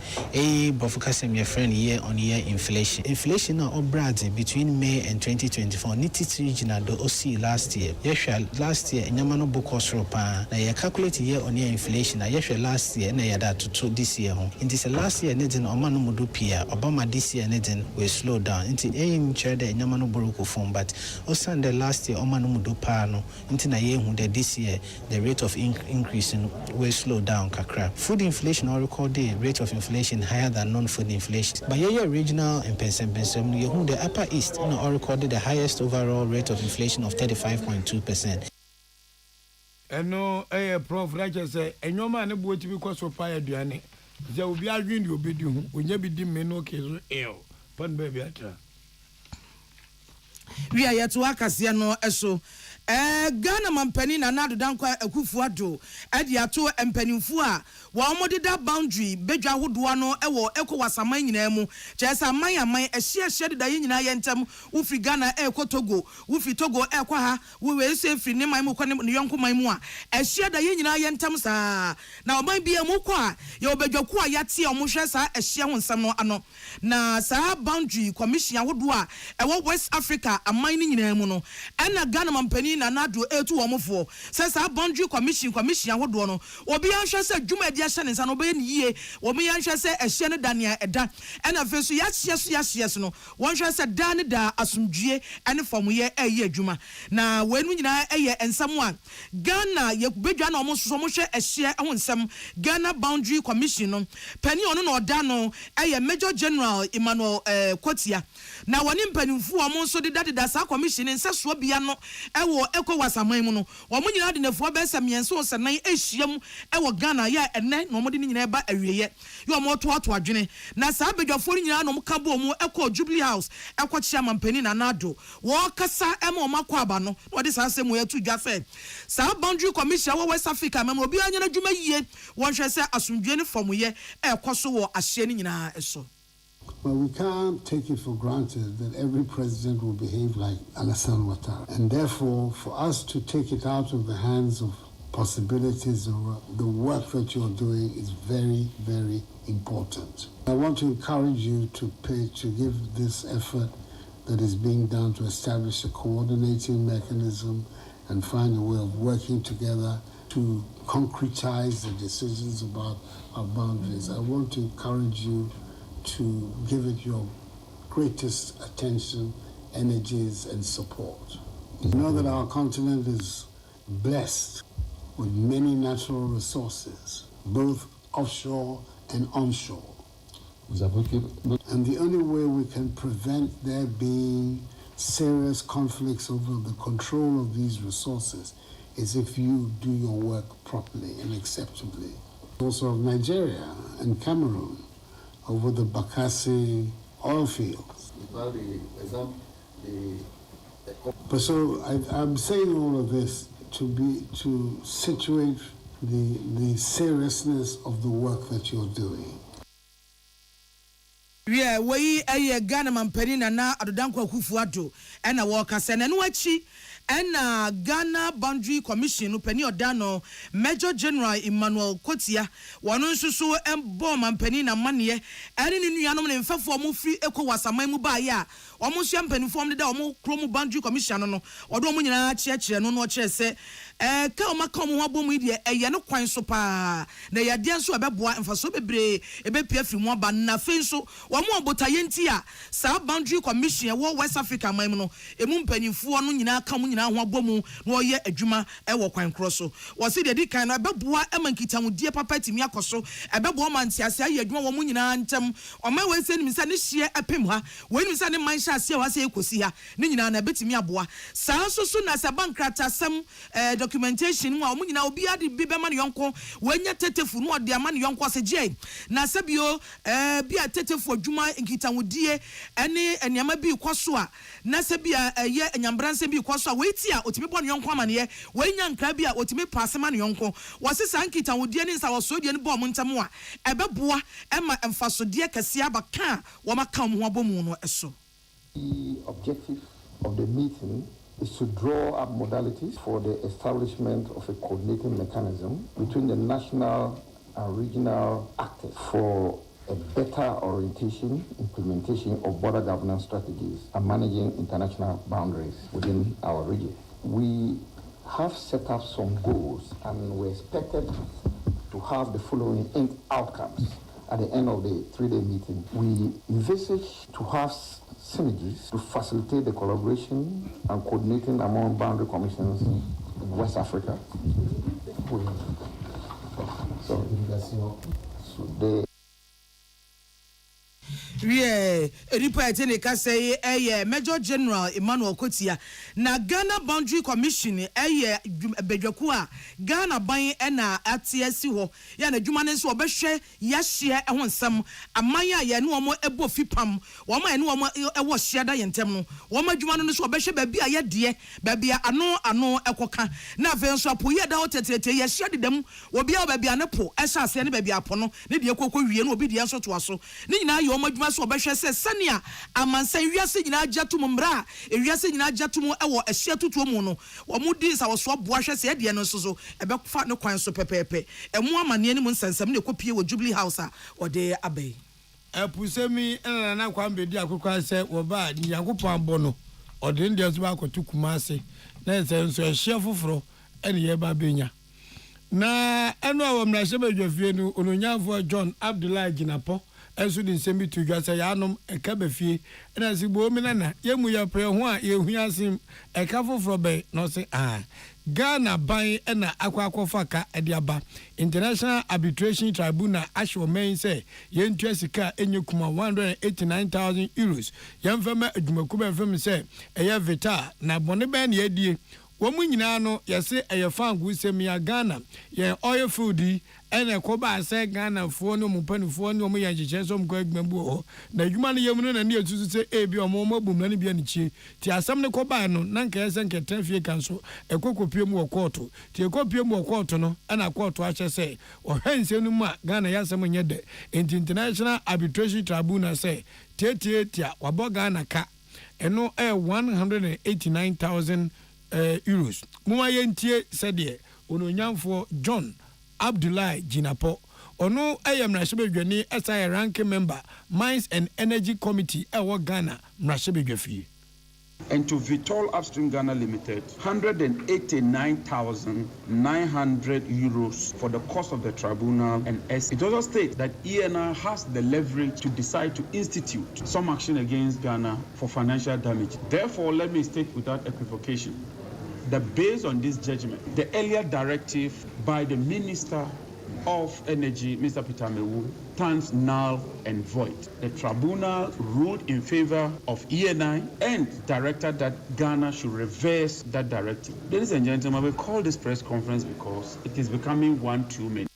Speaker 11: Bofukasem your friend year on year inflation. Inflation na obrad between May and 2024 nititi regional do OSEI last year. Last year Nyamano bo kosro pa na ye calculate year on year inflation na last year na yada to this year ho. In this last year nedin omanu modo pia Obama this year nedin will slow down. Inti chede Nyamano boroko form but osande last year omanu mudo pa no nti na ye hu this year the rate of increase will slow down kakra. Food inflation or record the rate of inflation higher than non-food inflation, but your regional and pensem you hu the Upper East or recorded the highest overall rate of inflation of 35.2%.
Speaker 7: Eno prof Raja say enyoma ne bo tibi kwaso pa aduane ze obi adwin di obedi hu onya bi di me no kezo pan baby atra
Speaker 8: we are yet to akasia no eso Ghana mampani na nado dankwa akufu ado ade ato empanimfu a wa omodida boundary bedwa hodoa no ewo ekowasaman nyina mu chesa aman ehye de daye nyina yentam ufri Ghana Togo ufri Togo ekwa ha we se fri ne man mu kwa ne yonko man mu a ehye daye nyina yentam saa na oman bia mu kwa ye obedwaku a yate omohwe saa ehye ho nsam no ano na saa boundary commission hodoa ewo West Africa aman nyina mu no ena Ghana mampani Nanado etu omofo says our boundary commission ahodo no obi anhwe se dwuma dia hye ne nsa no be yie obi anhwe se ehye ne dania eda ena fe so yahye no wonhwe se da ne da asomdue ene famuye eye adwuma na wenu nyina eye ensam a Ghana ye bedwa na omo so mo hwe ehye ho nsam Ghana boundary commission no pani ono na oda no eye Major General Emmanuel Kotia na woni mpanimfu omo so deda sa commission nseso bia no ewo ekowasaman mu no omo nyina de nafo be samienso osanan ehyiam ewo Ghana ya ene no omo de nyina ba awieye yo omo to adwene na sa bedwafo nyina no ka bo omo eko Jubilee House eko chia mampani na nado wo kasa ema omo akwa aba no wo de sa asemu ya tu dwafe sa boundary commission wo West Africa mem obi anya na dwuma yie won hwe se asomdwe ne famuye ekoso wo ahye ne nyina eso.
Speaker 12: Well, we can't take it for granted that every president will behave like Alassane Ouattara. And therefore, for us to take it out of the hands of possibilities or the work that you're doing is very, very important. I want to encourage you to give this effort that is being done to establish a coordinating mechanism and find a way of working together to concretize the decisions about our boundaries. I want to encourage you to give it your greatest attention, energies, and support. You know that our continent is blessed with many natural resources, both offshore and onshore. And the only way we can prevent there being serious conflicts over the control of these resources is if you do your work properly and acceptably. Also of Nigeria and Cameroon, over the Bakassi oil fields. But so I'm saying all of this to situate the seriousness of the work that you're doing.
Speaker 8: Yeah, we Ghana mampani na adodanko akufuado ena wo kase na no achi ena Ghana Boundary Commission pani odano Major General Emmanuel Kotia wono nsusu embo mampani na mane ene ne nuanom ne mfafo mo free ekowasaman mu ba ya omo hye mpanifo de da omo krom Boundary Commission no odo omo nyina chiachire no no kire se ka o maka omo abo mu de eye no kwan so pa na ya de nso abeboa mfaso bebre ebepia firi mu aba na fe nso omo obotaye nti a sa Boundary Commission wo West Africa man mu no emu mpanifo no nyina ka mu nyina ho abo mu na oye adwuma wo kwan kro so wo se de dikan na abeboa emankitamu papa timi akoso abeboa mantiase aye adwuma wo mu nyina ntem o ma we se ni misa ne hye epem ha we ni misa ne man hye ase wa se ekosi ha ne nyina na betimi aboa sa so na sa bankrata sam documentation mu a omu nyina obi ade bi be ma ne yonko wanya tetefu no ode ama ne yonko se je na sabio bi a tetefu adwuma nkitanwodie ene eniama bi kwaso a na sabia ye enyambranse bi kwaso a weiti a otimi bo ne yonko ama ne wanya nkra bi a otimi passe ma ne yonko wose sa nkitanwodie ne nsa wosodie ne bo mo ntam a ebeboa ema emfasodie kase abaka wo maka mo abomu no eso.
Speaker 13: The objective of the meeting is to draw up modalities for the establishment of a coordinating mechanism between the national and regional actors for a better orientation, implementation of border governance strategies and managing international boundaries within our region. We have set up some goals and we're expected to have the following end outcomes at the end of the 3-day meeting. We envisage to have synergies to facilitate the collaboration and coordinating among boundary commissions in West Africa.
Speaker 8: Report in the say Major General Emmanuel Kotia na Ghana Boundary Commission bedwakua Ghana ban na atiasi ho ya na dwuma ne so obehwe yahye ho nsam amanya ya ne omo ebo fipam wo ma ne omo ewo hye da yentem no wo ma dwuma no so obehwe ba bia ye de ba bia ano ekoka na ve nso apo ye da hotetrete ye hye dedam wo bia ba bia ne po ehye ase ne ba bia po no ne de ekoko wie no obi de enso to aso ne nyina ye omo dwuma so obehwe se sania amansan wiase nyina agyatum mra wiase nyina agyatum ewo ehye tutuo mu no wo mudi sa wo so boa hwe se de no so ebefa ne kwan so pepepe emu amane ne mu nsensem ne kopie wo Jubilee House a ode abai
Speaker 7: epusemi na kwa mbedi akokwa se wo ba nyankopon abo no ode ndi aso ba akotu kumase na se nso ehia foforo ene ye ba benya na eno awom na shebe dwafie no ononyafo John Abdullah Ginapo enso di nsem bi to dwa se ya anom eka bafie na sigbo mi na yemu ya pre ho a ye hu asim eka foforo be no se Ghana ban na akwakofa ka ediaba International Arbitration Tribunal asho men say yentua sika enyekuma 189,000 euros yemfema adwumakuba fem say eye vita na bone ben na edie womu nyina no yese eye fangu semia Ghana ye oil food ene koba ase Ghana fo no mupanifo no mu ye hyehyɛ so mko agmambu ho na adwuma no yemu no na ne atusu se ebi omo mabum na ne bia ne chi ti asam ne koba no na nka yese nka trafie kan so ekokopie mu okoto ti ekopie mu okoto no ana koto ahyɛ se ohanse no mu a Ghana yasam nye de International Arbitration Tribunal say tia wabo Ghana ka eno 189,000 euros muma yentie sɛdeɛ ononyamfo John Abdullah Ginapo ono mrashebedwani SI ranking member Mines and Energy Committee ewo Ghana mrashebedwafi.
Speaker 14: And to Vitol Upstream Ghana Limited, 189,900 euros for the cost of the tribunal and it also states that ENR has the leverage to decide to institute some action against Ghana for financial damage. Therefore, let me state without equivocation that based on this judgment, the earlier directive by the Minister of Energy, Mr. Peter Mewu, stands null and void. The tribunal ruled in favor of ENI and directed that Ghana should reverse that directive. Ladies and gentlemen, we call this press conference because it is becoming one too many.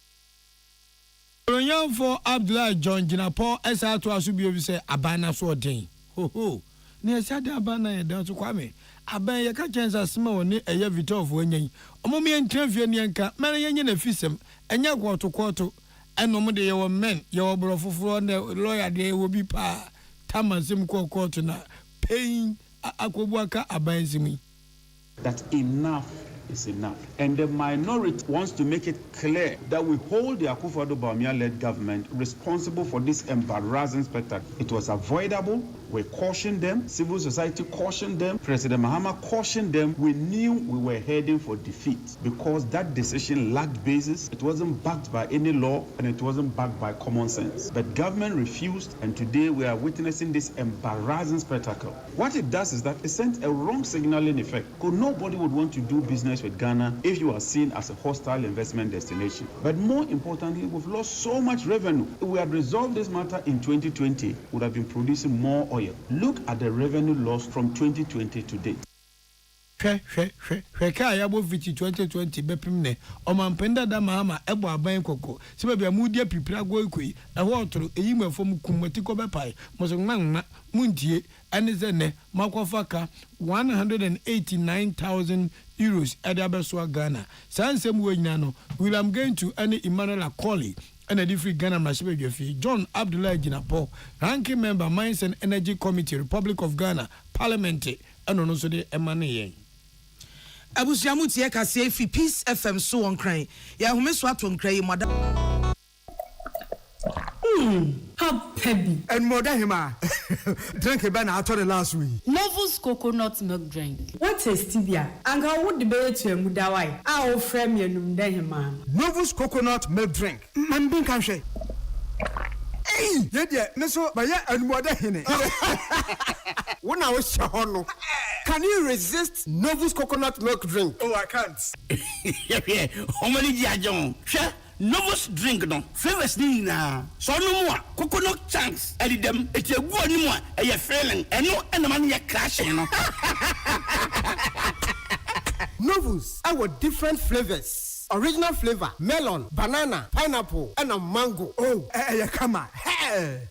Speaker 7: For Abdullah John Ginapo, esa to asubi obi say abana so den. Ho. Ne esa de abana ye dan so kwame. Aban ye ka chance asema woni eye Vitol fo nyen. Omomi entrafie ne enka, mere yenye na fisem, enya kwoto. Eno mo de ye wo men, ye wo brofoforo na lawyer de wo bi pa. Tamansim court na pain akobu aka aban simi.
Speaker 14: That enough is enough. And the minority wants to make it clear that we hold the Akufo-Addo Bawumia-led government responsible for this embarrassing spectacle. It was avoidable. We cautioned them. Civil society cautioned them. President Mahama cautioned them. We knew we were heading for defeat because that decision lacked basis. It wasn't backed by any law and it wasn't backed by common sense. But government refused, and today we are witnessing this embarrassing spectacle. What it does is that it sends a wrong signaling effect. Because nobody would want to do business with Ghana if you are seen as a hostile investment destination. But more importantly, we've lost so much revenue. If we had resolved this matter in 2020, we would have been producing more oil. Look at the revenue loss from 2020 to date.
Speaker 7: Ka ya bo fiti 2020 bepimne omampenda da mahama ebo aban koko se be amudia pipira go ekoi e ho otoro eyimafom kumati ko bepai moso nmanma muntie ane ze ne makofa ka 189,000 euros ade abeso Ghana sansem wo nyina no William going to any Emmanuel Akoli and a different Ghana Mashibedwafi John Abdullah Ginapo ranking member Mines and Energy Committee Republic of Ghana Parliament and also the emane
Speaker 8: Abusiamu tie kase fi Peace FM so on cry. Ya home so atom cry madam.
Speaker 15: How baby.
Speaker 16: And more than him. Drink a banana out of the last week.
Speaker 15: Novus coconut milk drink. What is stevia? And how would the bear to a mudawai? Our friend man.
Speaker 16: Novus coconut milk drink. Man being country. Hey, yeah, Neso, but yeah, and more than him. When I was Shahono, can you resist Novus coconut milk drink? Oh, I can't.
Speaker 17: Yeah, how many John? Sure. Novus drink no flavors ni na so no mo coconut chunks edi dem eti egu oni mo e ye feeling eno enema ne ye crashing no
Speaker 16: Novus our different flavors. Original flavor, melon, banana, pineapple, and a mango. Oh, come on.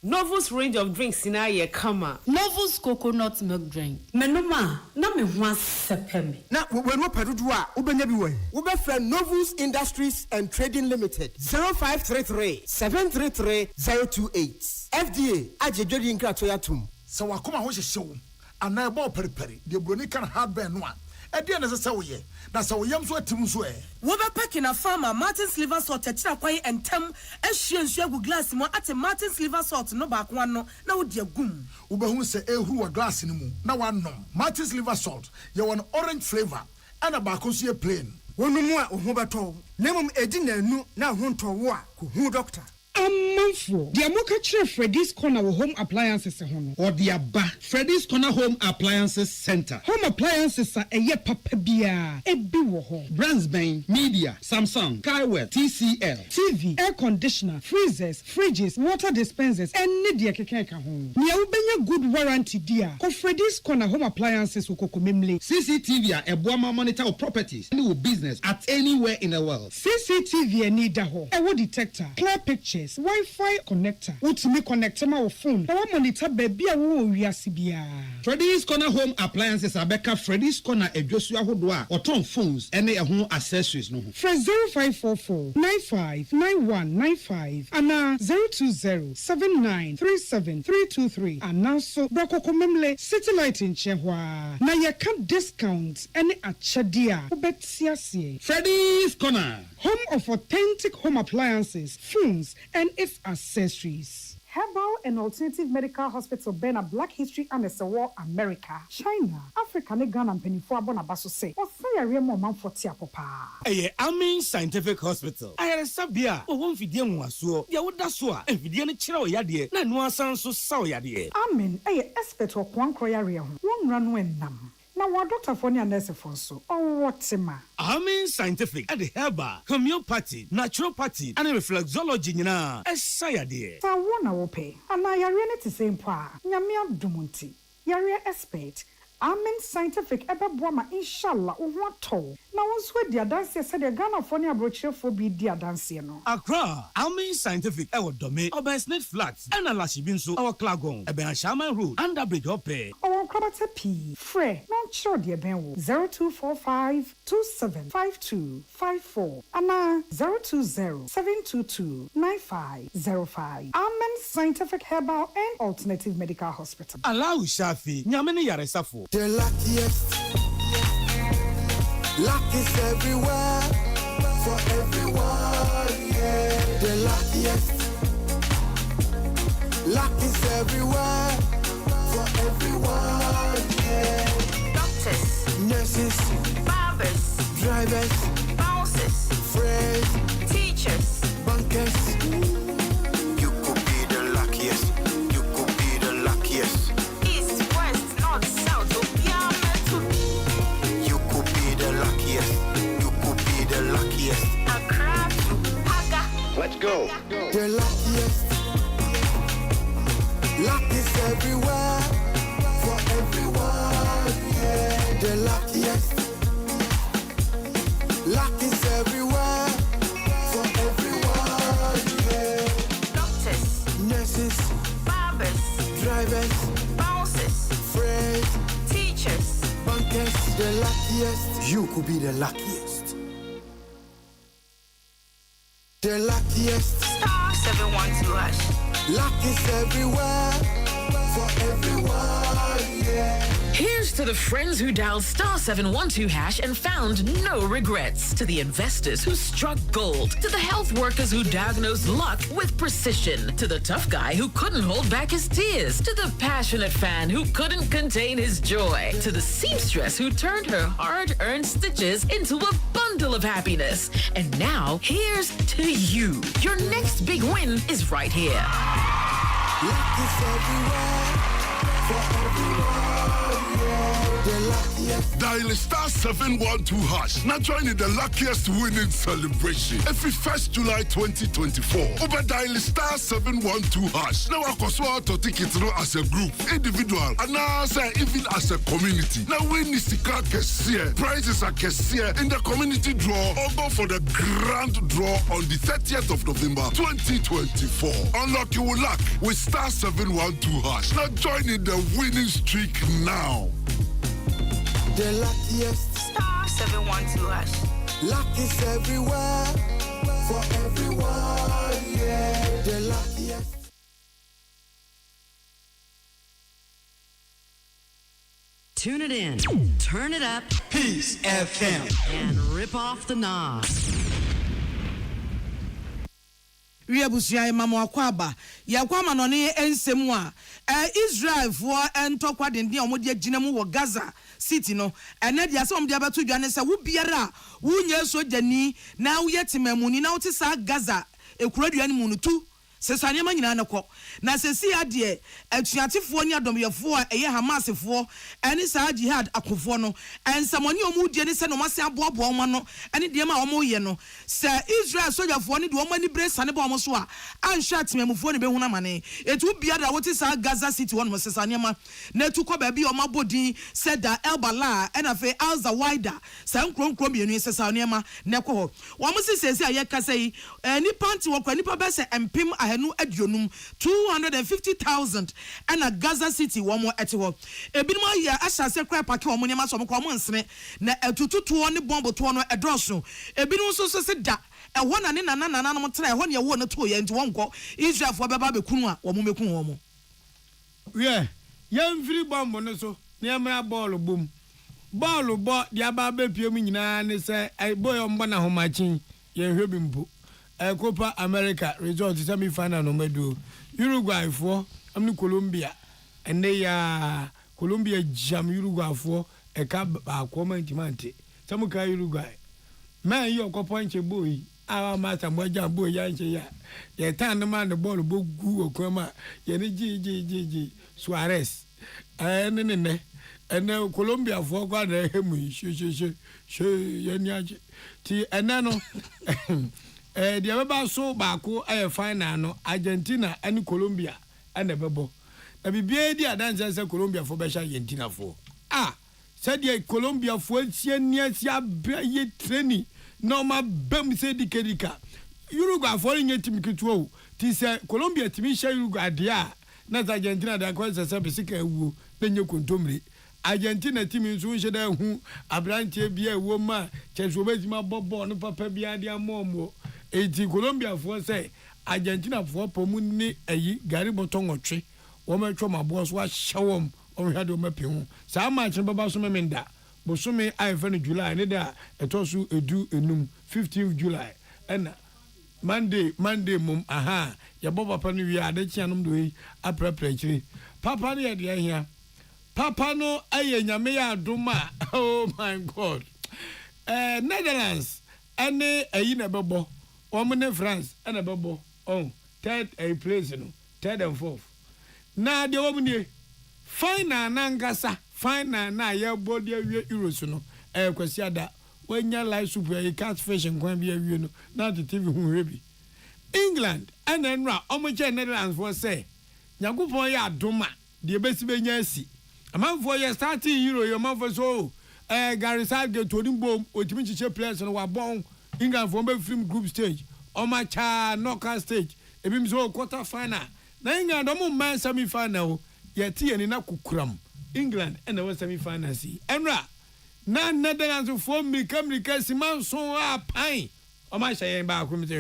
Speaker 15: Novus range of drinks in a kama. Novus coconut milk drink. Menoma, na me wan sepemi.
Speaker 16: Na we no pedudua, ubenyabi we. Ube friend Novus Industries and Trading Limited. 0533-733-028. FDA, Ajejodi Nkratoya Tum.
Speaker 18: So wakoma ho hyehyɛ ana ebo periperi de broni kan hardware no a ɛde na sɛ woyɛ na sɛ woyam so atim so
Speaker 8: wo be pack na farmer Martin's liver salt akira kwan entem ahwie nsu agu glass mo ate Martin's liver salt no ba ko no na wo de agum
Speaker 18: wo be hu sɛ ehuru wa glass ni mu na wanom Martin's liver salt ye won orange flavor ana baako nso yɛ plain.
Speaker 16: Wonumu a ohu beto. Nemum edi na enu na ho ntowo a ko hu doctor.
Speaker 8: Amanfo, the Amoka Chere Freddy's Corner Home Appliances hono.
Speaker 19: Or the Abba Freddy's Corner Home Appliances Center.
Speaker 8: Home appliances are eye papa bia ebi wo ho.
Speaker 19: Brands Bain, Media, Samsung, Kaiwell, TCL,
Speaker 8: TV, air conditioner, freezers, fridges, water dispensers, and media keke ka ho. Nia ubenya good warranty dia. Ko Freddy's Corner Home Appliances ukoko memle.
Speaker 19: CCTV a ebuama monitor of properties and your business at anywhere in the world.
Speaker 8: CCTV ni da ho. Ewo detector, clear pictures, Wi-Fi connector. Utimi connector ma wo phone. Na wa monitor baby a wo wiase bia.
Speaker 19: Freddy's Corner Home Appliances abeka Freddy's Corner edwosu ahodo a oton phones ene ehun accessories no ho.
Speaker 8: Fresh 0544-959195 ana 020-7937-323 ana so brokoko memle city light in chehwa na ye can discount ene achade a obetiasie.
Speaker 19: Freddy's Corner,
Speaker 8: home of authentic home appliances, phones and its accessories. Herbal and Alternative Medical Hospital Bena Black History and War America, China, Africa, ne Ghana penifo abona baso say. O say area mo man 40 apopa.
Speaker 17: Amen Scientific Hospital. Ayere sabia o won fidie nwaso. Ya woda so a fidie ne kire o yade na no asan so saw yade.
Speaker 8: Amen expert o kwan kroya area ho. Won ra no enam. Na wa doctor for and nurse for so. Oh what ma.
Speaker 17: Amen Scientific at the herbal, homeopathy, naturopathy, and reflexology nyina. Esayade.
Speaker 8: Sa wona wo pe. Ana yare ne te same pa. Nyame adumunti. Yare expert. Amen Scientific ebeboama inshallah uwato. Na wonswe dia dance said the Ghana for ne abrochefo bi dia dance no.
Speaker 17: Accra, Amen Scientific ewo dome, Obersnet Flats, and Alashibinso, our Klagon, Eben Shaman Road, Underbridge Hope.
Speaker 8: Our Krabata P. Fre, non sure dear Benwo 0245-275254. Ana 020-722-9505. Amen Scientific Herbal and Alternative Medical Hospital.
Speaker 17: Allow Shafi, Nyamene Yaresafo.
Speaker 20: The luckiest. Luck is everywhere. For everyone, yeah. The luckiest. Luck is everywhere. For everyone, yeah.
Speaker 21: Doctors,
Speaker 20: nurses,
Speaker 21: barbers,
Speaker 20: drivers,
Speaker 21: bouncers,
Speaker 20: friends,
Speaker 21: teachers,
Speaker 20: bankers. You could be the luckiest. You could be the luckiest.
Speaker 21: East, west, north, south,
Speaker 20: you could be the luckiest. You could be the luckiest.
Speaker 21: Accra to Paga.
Speaker 20: Let's go. The luckiest. Luck is everywhere. For everyone, yeah. The luckiest. Luck is everywhere. For everyone, yeah.
Speaker 21: Doctors,
Speaker 20: nurses,
Speaker 21: barbers,
Speaker 20: drivers,
Speaker 21: bouncers,
Speaker 20: friends,
Speaker 21: teachers,
Speaker 20: bankers. The luckiest. You could be the luckiest. The luckiest.
Speaker 21: Star 712 hash.
Speaker 20: Luck is everywhere. For everyone, yeah.
Speaker 22: Here's to the friends who dialed star 712 hash and found no regrets. To the investors who struck gold. To the health workers who diagnosed luck with precision. To the tough guy who couldn't hold back his tears. To the passionate fan who couldn't contain his joy. To the seamstress who turned her hard-earned stitches into a bundle of happiness. And now, here's to you. Your next big win is right here.
Speaker 20: Luck is everywhere. For everyone, yeah. The luckiest.
Speaker 23: Dial star 712 hash. Now join in the luckiest winning celebration. Every 1st July 2024. Over dial star 712 hash. Now I can to take it through as a group, individual, and now even as a community. Now win is the car prizes are in the community draw or go for the grand draw on the 30th of November 2024. Unlock your luck with star 712 hash. Now join in the winning streak now.
Speaker 20: The luckiest.
Speaker 21: Star 712 hash.
Speaker 20: Luck is everywhere. For everyone, yeah. The luckiest.
Speaker 24: Tune it in, turn it up,
Speaker 17: Peace FM,
Speaker 24: and rip off the knob.
Speaker 8: we abusua mama akwaba ya kwama no ne ensemu a Israel for entokwa den de omode agina mu wo Gaza city no ene dia se omode abeto dwane se wo biara wo nya sojani na wo yetemamuni na wo te sa Gaza ekuraduane mu no tu sesane ma nyina ne kɔ na sesi ade atuatefo ni adomyefo a eye Hamasfo ene sa jihad akofo no ensamoni omudie ne se no mase aboabo omo no ene de ma omo ye no se Israel sojafo ne de omo ni bresa ne ba omo so a anhwa temamufo ne behuna mane etu bia da wote sa Gaza city won sesane ma na etu kɔ ba bi omo abodin se da Elbala ena fe Alzawaida sa nkronkro mienu sesane ma ne kɔ ho wo mo sesesi aye kasai ni panti wo kwa nipa be se empim ahenu adionum 250,000 and a Gaza city one more at all. Ebinuma ya asase kra pake wo monema so mko nsene na etututu ne bombo to no edroso. Ebinu so se da ehwo na ne nana no tra ehwo ne wo no to ye nti wonko Israel fo beba bekunu a wo mekun wo mo.
Speaker 7: Yeah, yemfiri bombo no so ne emra ball bom. Ball bo dia ba bepiem nyina ne se boy omba na homachin ye hwebi mpo. Copa America result semi final no medu Uruguay for amni Colombia and they Colombia jam Uruguay for a cab comment some ka Uruguay man you ko point boy our master moja boy yanche ya tan man the ball bo gu okoma ye ni ji Suarez ne and Colombia for kwa na hemu she ye nyaje ti enano the baba so baako aye final no Argentina and Colombia and the bebo na bibie di adanse se Colombia for be sha Argentina for said the Colombia for tie nia abraye training no ma bam se dikadika Uruguay for nye tim kituo ti se Colombia timi sha Uruguay dia na Argentina da kwa se bisika ewu na nye kontomre Argentina team nso nche da hu abrantie bia ewo ma cheso bezima bobo no papa bia dia momo eti Colombia for say Argentina for pomu ni ayi gari boton otwe wo metwo mabo so ahyewom o hwade o mapi hu sa match baba so memenda bosome aifa no July ne da etoso edu enum 15th July and Monday mum ya boba pa no wi ade chianom do yi aprapra chiri papa ne de ahia papa no aye nyame ya adoma oh my God Netherlands ene ayi na bebo Omne France and a bubble on third a place no third and fourth. Na de omne fine nangasa fine na ya body euros no kwasi ada wanya live super catfish nkwan bia wie no na the TV hu rebi. England and enra omoche Netherlands for say nyagopon ya adoma de besi benya asi amanfo ya starting euro your man for so Gary Southgate to dimbo otimi chiche players no wa bon England for be film group stage omacha knockout stage ebim so quarter final na England omo man semi final yet ye na kukuram England and the semi final si enra na Netherlands for America siman so apan omacha yen ba akwim te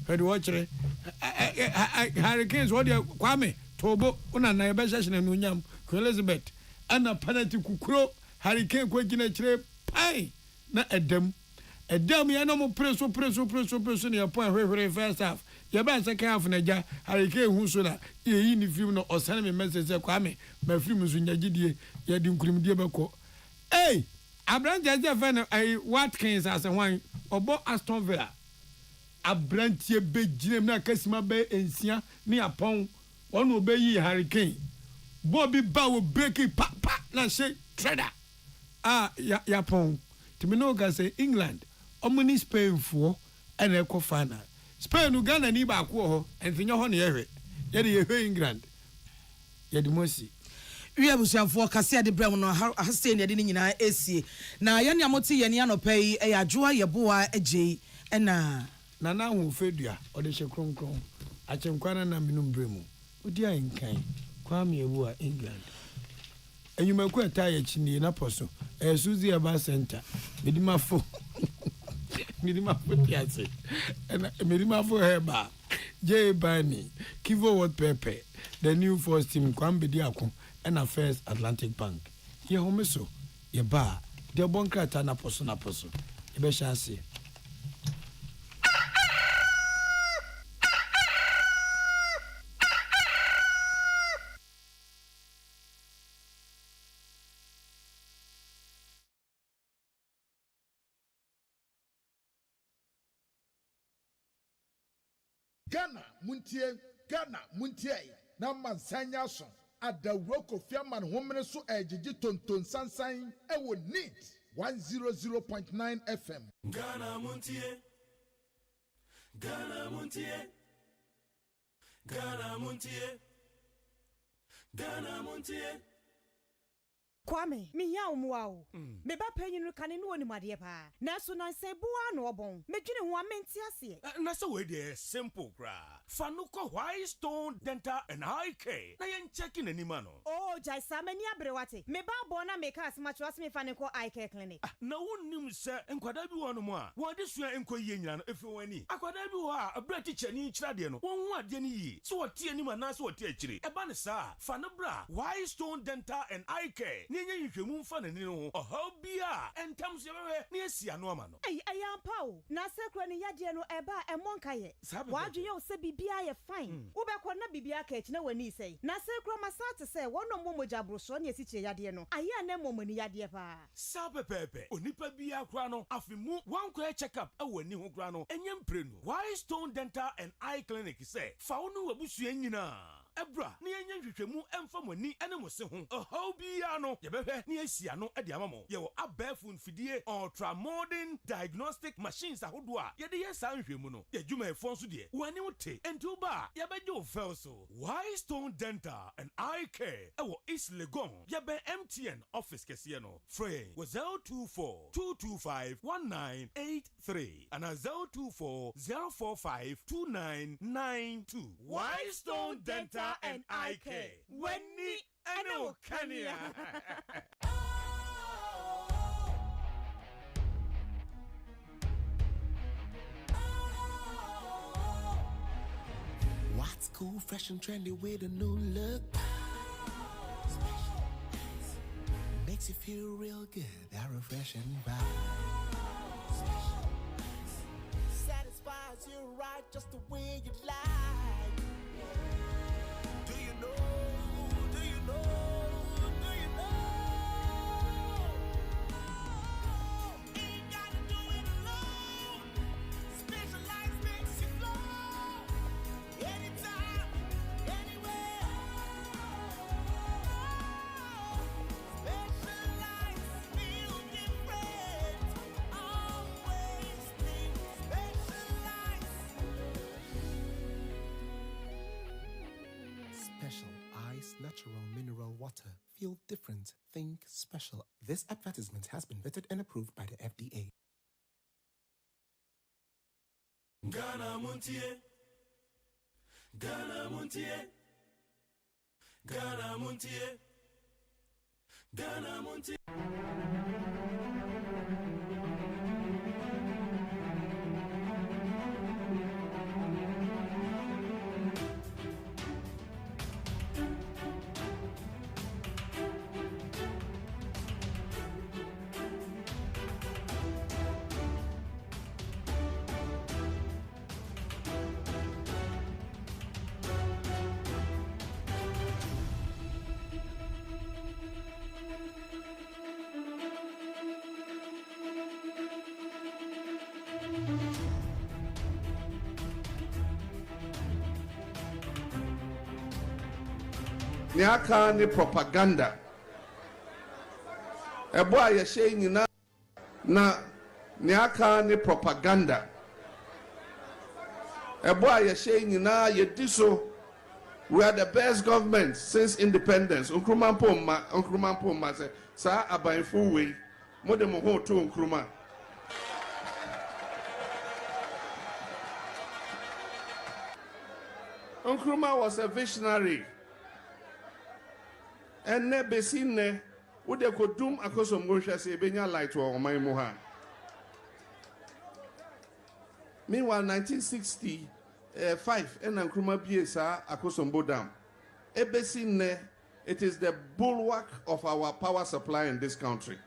Speaker 7: hwe de watchere Hurricanes what dey kwame tobo una na be shashe na nunyam Elizabeth ana penalty kukuro Hurricane kwa gina chire pai na edam ya no mo preso ne ya point hwehwere first half ya ba second half na ja Hurricane hu so na yi ni film no osane me message kwame ma film so nyagidie ya di nkurimdie beko Abrante je fan Watkins as one obo Aston Villa Abrante be ginem na kasima be ensia ne apon wonu obeyi Hurricane Bobby Bow breaking pa na say trader ya pon timino ga say England omuni Spain for and eco final Spain Ghana ni ba ko ho enfinyo ho ne yehwe ye de England ye de mosi
Speaker 8: we abusuafo kase de brem no ha stay ne de nyina esie na ye ne amoti ye ne anopai e adwoa ye boa agye na
Speaker 7: hu fedua o de hye kronkron achenkwana na minum bremu odi ankan Kwame Ewa England. And you may quite tired chini na poso. Suzy Aba Center. Medimafo. Medimafo tiase. And Medimafo Heba. J. Barney. Kivo What Pepe. The new first team Kwambe Diako and a First Atlantic Bank. Ye homeso. Ye bar. The bonkrata na poso. Ye be chance.
Speaker 18: Ghana muntie na mansanya so adawro Kofi Aman homene so ejiji tonton sansan ewo neat 100.9 FM.
Speaker 1: Ghana muntie Ghana muntie Ghana muntie Ghana muntie
Speaker 3: Kwame, mi ya umuao. Me ba penyin no kane no oni made pa. Na so nan se bua no obon. Me dwene ho amenti ase.
Speaker 1: Na so we dey simple kra. Fa no ko White Stone Dental and Eye Care. Na yen checking anima no.
Speaker 3: Oh, jai samani abrewate. Me ba bo na make as match was me fa ne ko Eye Care clinic.
Speaker 1: Na wonnim se enkwada bi wo no mo a. Wo de sua enko yie nyina no efi wani. Akwada bi wo a abra teacher ni kira de no. Won hu ade ni yi. So wo tie anima na so wo tie akire. Eba ne sa. Fa no bra White Stone Dental and Eye Care. Nenye yihwemu mfa ne ni no bia entam so yebehwe ne asia no ama no
Speaker 3: ayampa o na sekro ne yade no eba emonka ye wadwe ye se bibia ye fine wo be ko na bibia ka echi na wani sei na sekro masate se wono momoja broso ne esiche yade no aya na momani yade pa
Speaker 1: sapepepe onipa bia kra no afimu wankwa check up awani ho kra no enyem prenu White Stone Dental and Eye Clinic say fa wono wabusua nyina ebra ne yenye hwehwemu emfa mani ene mo se ho bia no yebehwe ne asia no e de amamo ye wo abafun fidie ultra modern diagnostic machines ahodo a ye de yesa nhwemu no ye dwuma efo nso de wani wote enti ba ye beje ofel so White Stone Dental and Eye Care e wo East Legon ye be MTN office kese no free wo 024 225 1983 and 024 045 2992 White Stone Dental and Eye Care Wenni Ano Kania.
Speaker 4: What's cool, fresh and trendy with a new look? Makes you feel real good, that refreshing vibe. Satisfies you right just the way you like. Do you know? Natural mineral water. Feel different. Think special. This advertisement has been vetted and approved by the FDA.
Speaker 1: Ghana muntie Ghana muntie Ghana muntie Ghana muntie
Speaker 6: Niaka ni propaganda ebo a ye hye nyina na niaka ni propaganda ebo a ye hye nyina ye diso we are the best government since independence Nkrumah Mpoma say sa abanfu we mo de mo ho to Nkrumah was a visionary. And ne besine wo de kodum akosom go hwese e benya light wo man mu ha. Meanwhile 1965 and Nkrumah bie sa akosom bodam. E besine it is the bulwark of our power supply in this country.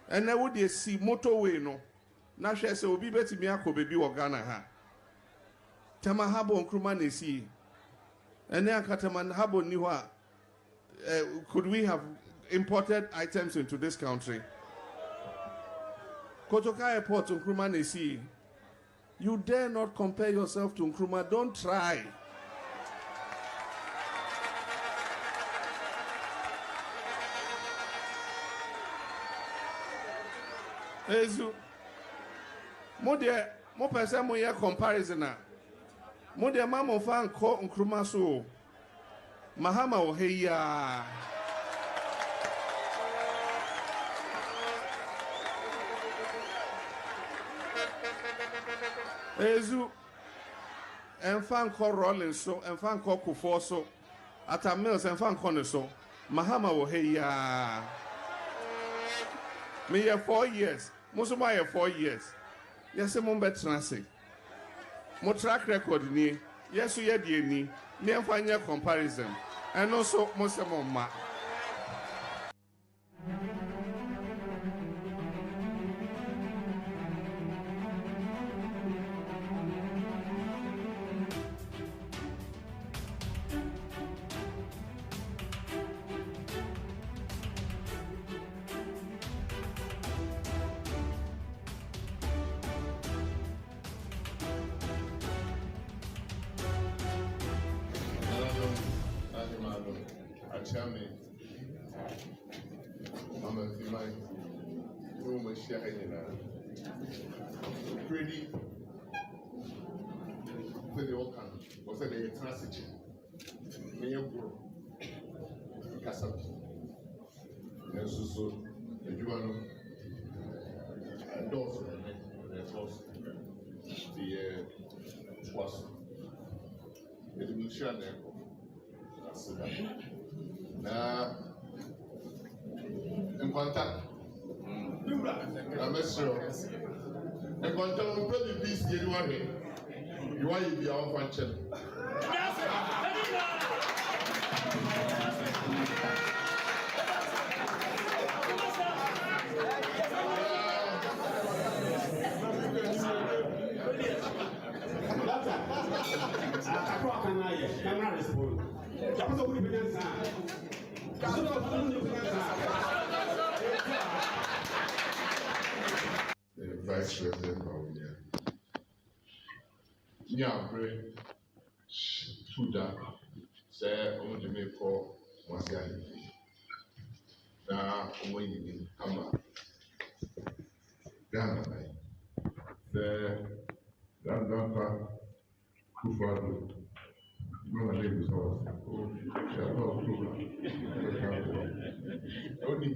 Speaker 6: And na wo de si motorway no na hwese obi betimi akobebi wo Ghana ha. Tama habo Nkrumah na si and then could we have imported items into this country? Kotoka Airport Nkrumah Nesi You dare not compare yourself to Nkrumah. Don't try. Ezu, mo person mo ye comparison na. Mo de mama fan ko Nkrumah so. Mahama o heya. Ezu, enfan ko Rollins so, enfan ko Kufuor so. Ata Mills enfan ko ne so. Mahama o heya. Me here 4 years. Most of my 4 years. Yes, I'm better say. Mo track record ni. Yes, we had ni. Me and find your comparison. And also most of my.
Speaker 23: Pretty for the old country was a transition. May grow Casapi. And so, if you want to endorse the force, the was the mission there. Now, in contact. I'm sure. And contact will probably be still one day. You want to be our function. Vice President Bawumia. Nyambre Suda say on the make for Mwasiali. Na omoyini ama Ghana bai. The Randampa Kufadu. No one lives house. Oh, shall not prove. Only.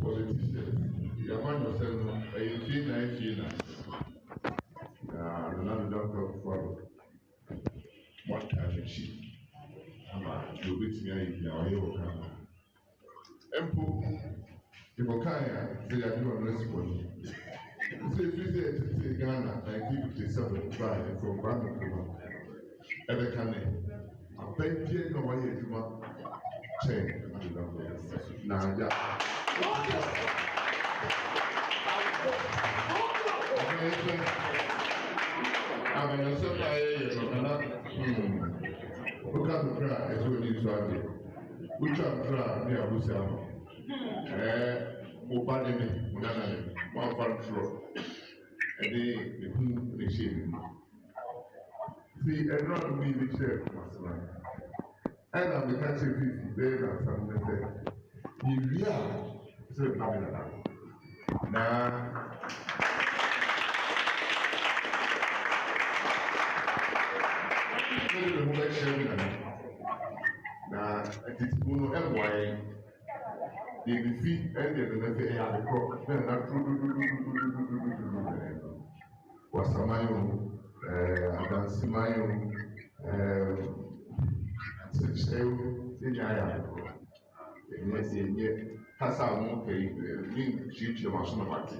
Speaker 23: Politicians, you find yourself a fina. Another doctor for one time sheet. You'll be to me in our hero. Empo, if I say I do a response. Say, if you say Ghana, 1957, from Ghana, every country. I bet you know why you do change. Now, yeah. I'm going to say, look at the crowd, it's what you say. We try to try, yeah, we say, Obademi, Munanani, one for sure. And they shame. See, and not me, the chef, and I'm the country 50, there are some that say, if we are, so now, now, it is Uno MY. The defeat ended and they had the crop. Then that was Samayo, Adansimayo, Sexeo, Yaya. Yes, yet, Tassa Moke, Link, Chichi, Masona Party.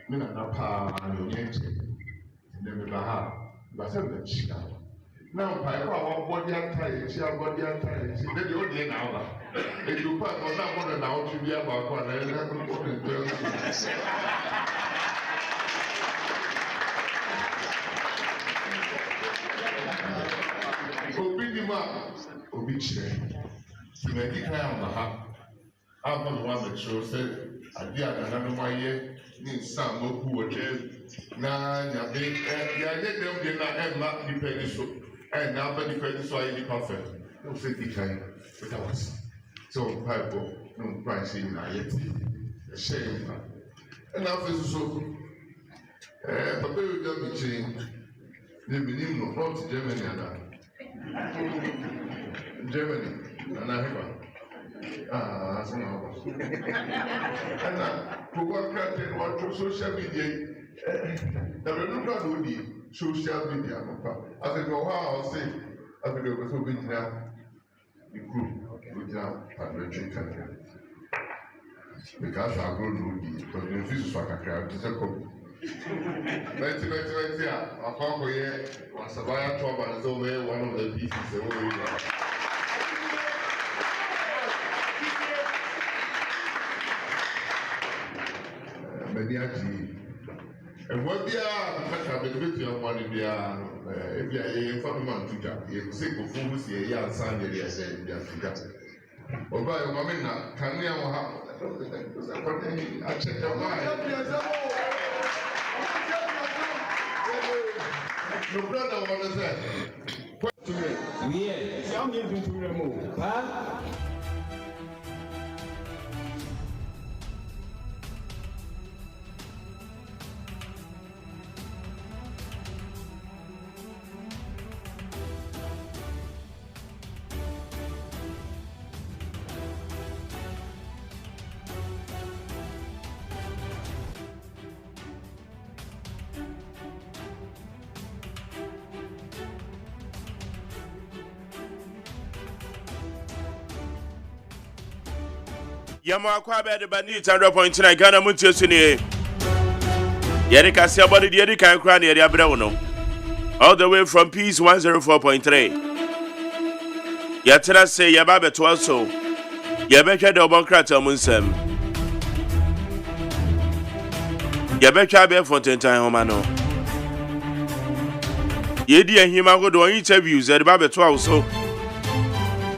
Speaker 23: Minapa, and Yankee, never have, but send the chica. Now, I call body and tie, she have body and tie, she did the old day now. If you pass on that one now to be about one, and then I'm going to tell you.
Speaker 6: Anima, Obiche, Medica on the Hap. I'm on one that shows that I did another my year, need some who were there. Now, ya get them, they not dependent so, and now, but dependent so I did perfect. No safety kind, but that was so pipe, no price in my yet. Shame. And after so, Papa, you don't be changed. The minimum not Germany and Germany and I have somehow. And to work out on social media, the Renuka would be social media. I said, go how I'll say, I will go to be now. The group with now and retreat country. Because I grown would be, because the officials are crowd to second. 1920, I found here was a via trouble and over one of the pieces. Many actually, and what they are, the bit of money, they are, if you are a farmer to Jack, you say, go for see a young son, they are saying, they are to or by a woman, can we have I check your mind. Your brother what is that?
Speaker 2: Yeah, some need to remove. Huh?
Speaker 5: Yamo akwabe de bani 100.9 Ghana Montie suni. Yeri kasi abodi de yeri kan kra na yeri abrewo no. All the way from Peace 104.3. Yatra say yaba beto aso. Yebetwa de obonkrata munsem. Yebetwa be Fontentan homa no. Yedi ahima godo interviews de ba beto aso.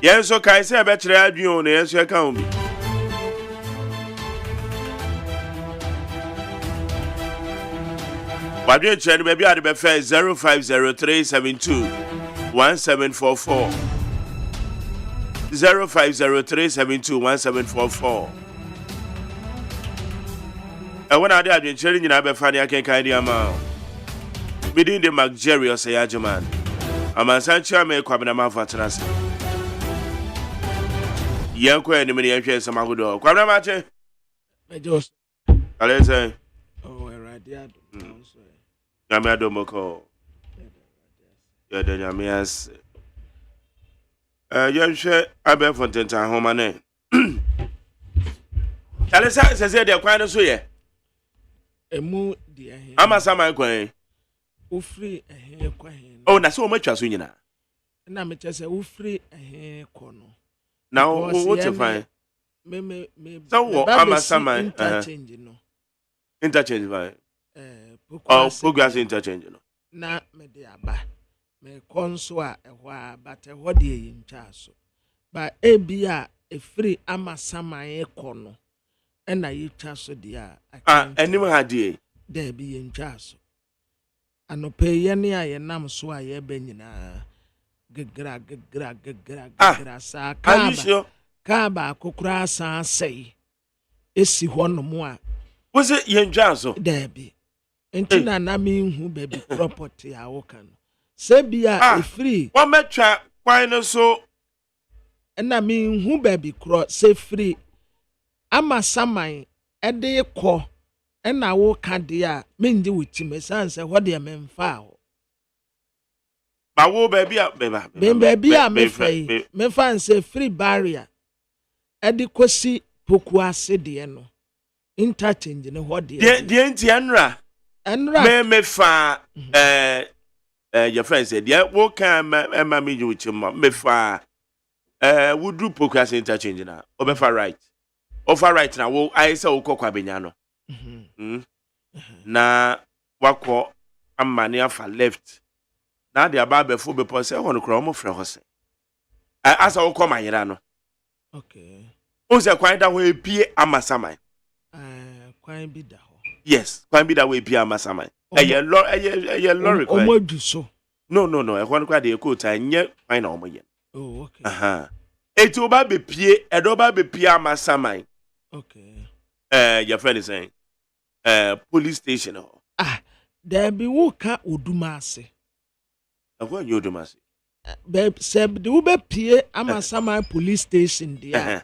Speaker 5: Yenso kai say betre adwon no yenso eka obi. Wadwe chen baby ade be fe 0503721744 0503721744 when ade adwe chen nyina be fa ne akenkan dia ma within the luxurious AGYEMAN amansan chairman kwabena mafatrase yanko enime ne yehwe samagodo kwabena mache
Speaker 9: Majos
Speaker 5: alese
Speaker 9: oh radio
Speaker 5: Nyame adomoko. Yede nyame as. Yehwe abe Fontentan homa ne. Alesa se de kwan no so ye.
Speaker 9: Emu de ahe.
Speaker 5: Amasa man kwan.
Speaker 9: Ufri ahe kwan.
Speaker 5: Oh na so o matwa so nyina.
Speaker 9: Na me chese ufri ahe kono.
Speaker 5: Na what you find?
Speaker 9: Me
Speaker 5: so amasa man
Speaker 9: interchange no.
Speaker 5: Interchange by. Oh, progress interchange no.
Speaker 9: Na me de aba. Me konso a ehwo a but ehwo de yin chaso. Ba ebia efri amasaman ekono. Ena yi chaso de a.
Speaker 5: Enim ha de.
Speaker 9: De bi yin chaso. Anope ye ne a ye nam so a ye ba nyina. Gegra sa ka.
Speaker 5: Are you sure?
Speaker 9: Ka ba kokura san sei. Esi ho no mo a.
Speaker 5: Was it yin chaso?
Speaker 9: De bi. Enti na na me hu baby property a wo kan se bia e free
Speaker 5: wa metwa kwan no so
Speaker 9: na me hu baby cro se free ama saman e de ko na wo ka de a me ndi wuti me san se ho de me mfa ho
Speaker 5: ba wo baby a beba
Speaker 9: baby a me fai me fan se free barrier e de kosi poku ase de no interchange ne ho de
Speaker 5: de enti anra me fa your friend said yeah what can emma me you with me fa we do podcast interchange na obefa right offer right na wo I say wo kokwa benya no na wako amane afa left na de aba befo be pose ho no kro mo frɛ ho se asa wo kɔ mayera no
Speaker 9: okay
Speaker 5: o se kwan da ho epie amasaman
Speaker 9: kwan bi da ho
Speaker 5: yes kwan bi da ho epie amasaman eye lorry kwan
Speaker 9: omodu so
Speaker 5: no e kwan kwa de ko ta nye kwan na omoye
Speaker 9: oh okay
Speaker 5: eti oba be pie edo ba be pie amasaman
Speaker 9: okay
Speaker 5: your friend is saying police station
Speaker 9: there be wo ka odumase
Speaker 5: akwa nyo odumase
Speaker 9: se de wo be pie amasaman police station dia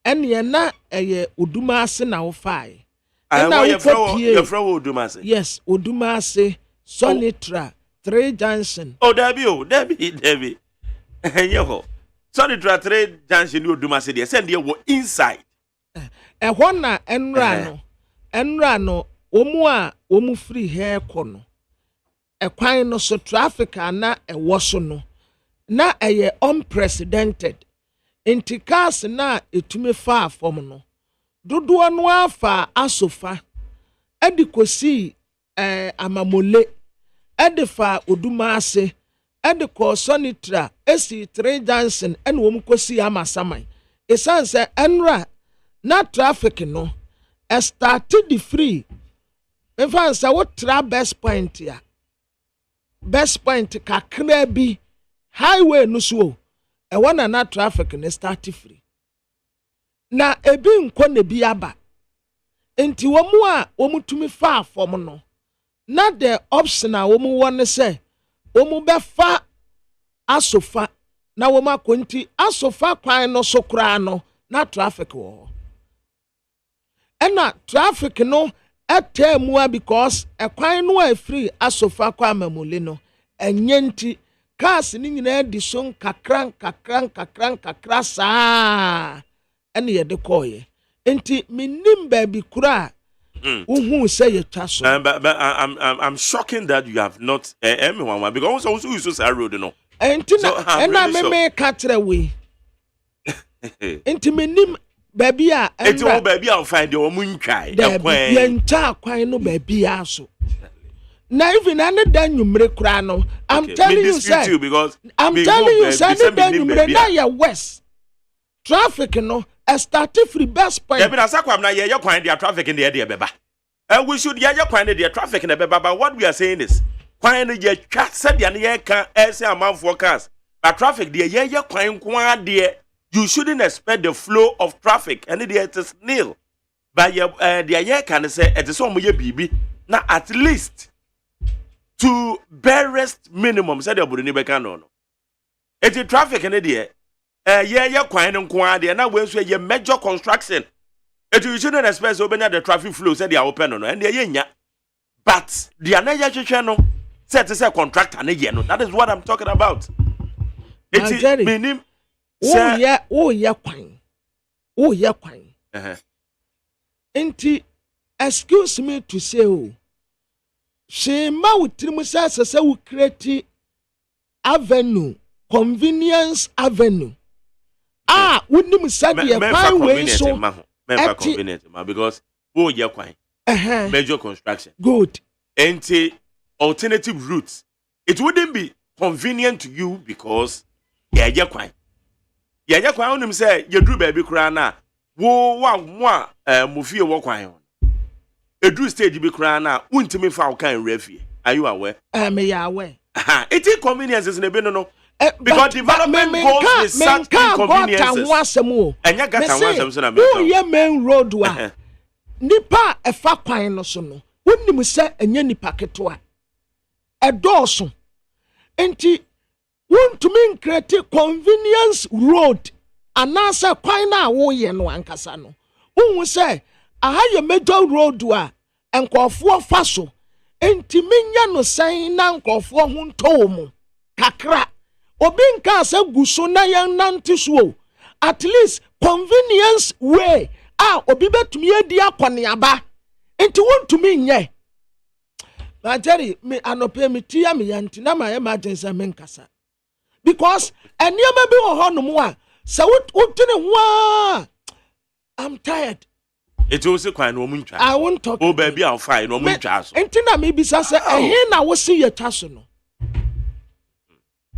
Speaker 9: ene na eye odumase na wo fai na wo pie
Speaker 5: your friend odumase
Speaker 9: yes odumase Sonitra 3 Junction
Speaker 5: Debbie enyeho Sonitra 3 Junction ni odumase dia send dia wo inside
Speaker 9: ehọ na enra no omu free hair kono ekwan no so traffic na ewo so no na eye unprecedented intikas na etumi fa afom no dodo no afa asofa edikosi amamole edifa odumase ediko Sonitra esi 3 Junction ene wo mkosi amasaman esanse enra na traffic no started the free in fact say what tra best point kakra bi highway no so e wana na traffic no start free na ebi nko na bi aba enti womu a womutumi fa afom no na the option a womu won say womu be fa asofa na womu akonti asofa kwan no so kra no na traffic wo ena traffic no atemua because ekwan no a free asofa kwa mamule no enyenti cars ni nyina di so kakran saa ene ye de koye enti minim ba bi kura uhu say ye twa so
Speaker 5: I'm shocking that you have not everyone because also you so road no
Speaker 9: enti na ena me katre we enti minim baby a
Speaker 5: enti wo baby a find the omu ntwai
Speaker 9: ekwan ye nta kwan no baby a so na even ane dan nwumre kura no I'm telling you say
Speaker 5: because
Speaker 9: I'm telling you say ane dan nwumre na ya west traffic no start free best point
Speaker 5: yeah but asakwam na ye kwan the traffic in the area beba we should ye kwan the traffic in the beba but what we are saying is kwan ye twa said ya ye kan say amount forecast but traffic the ye kwan kwa de you shouldn't expect the flow of traffic and it is nil but the year can say it is some bibi na at least to barest minimum said the body beka no it is traffic and the ye kwan nko ade na we so ye major construction it you shouldn't expect so the traffic flow said they are open no and ye nya but the anaya hwehwe no set say contractor na ye no that is what I'm talking about it is minimum
Speaker 9: Oh yeah kwan enti excuse me to say she ma wutrim say we create avenue convenience avenue wouldn't say the kwan way so
Speaker 5: convenient because yeah kwan major construction
Speaker 9: good
Speaker 5: enti alternative routes it wouldn't be convenient to you because yeah kwan ya kwan onim say yedru ba bi kura na wo wa mufie wo kwan edru stage bi kura na untimi fa wo kan refie are you aware
Speaker 9: me ya aware
Speaker 5: it is conveniences ne bi no because development goes with such inconveniences enya gata wasem so na me
Speaker 9: wo ye main road wa nipa efa kwan no so no unim say enya nipa keto a edoso enti want to mean create convenience road anasa kwan na wo ye no ankasa no unhu say aha ye major road a enkofo fa so enti menya no san na enkofo ho nto mu kakra obi nka asa guso na yan nante so at least convenience way obi betumi adi akoniaba enti want to mean ye na Jerry me anope me tia me yanti na my emergency me nkasa because enioma bi wo hono mu a se wotene ho I'm tired
Speaker 5: it also kwan no mu ntwa
Speaker 9: I won't talk
Speaker 5: o baby am fine no mu ntwa so
Speaker 9: enti na me bisa se ehe na wo se ye twa so no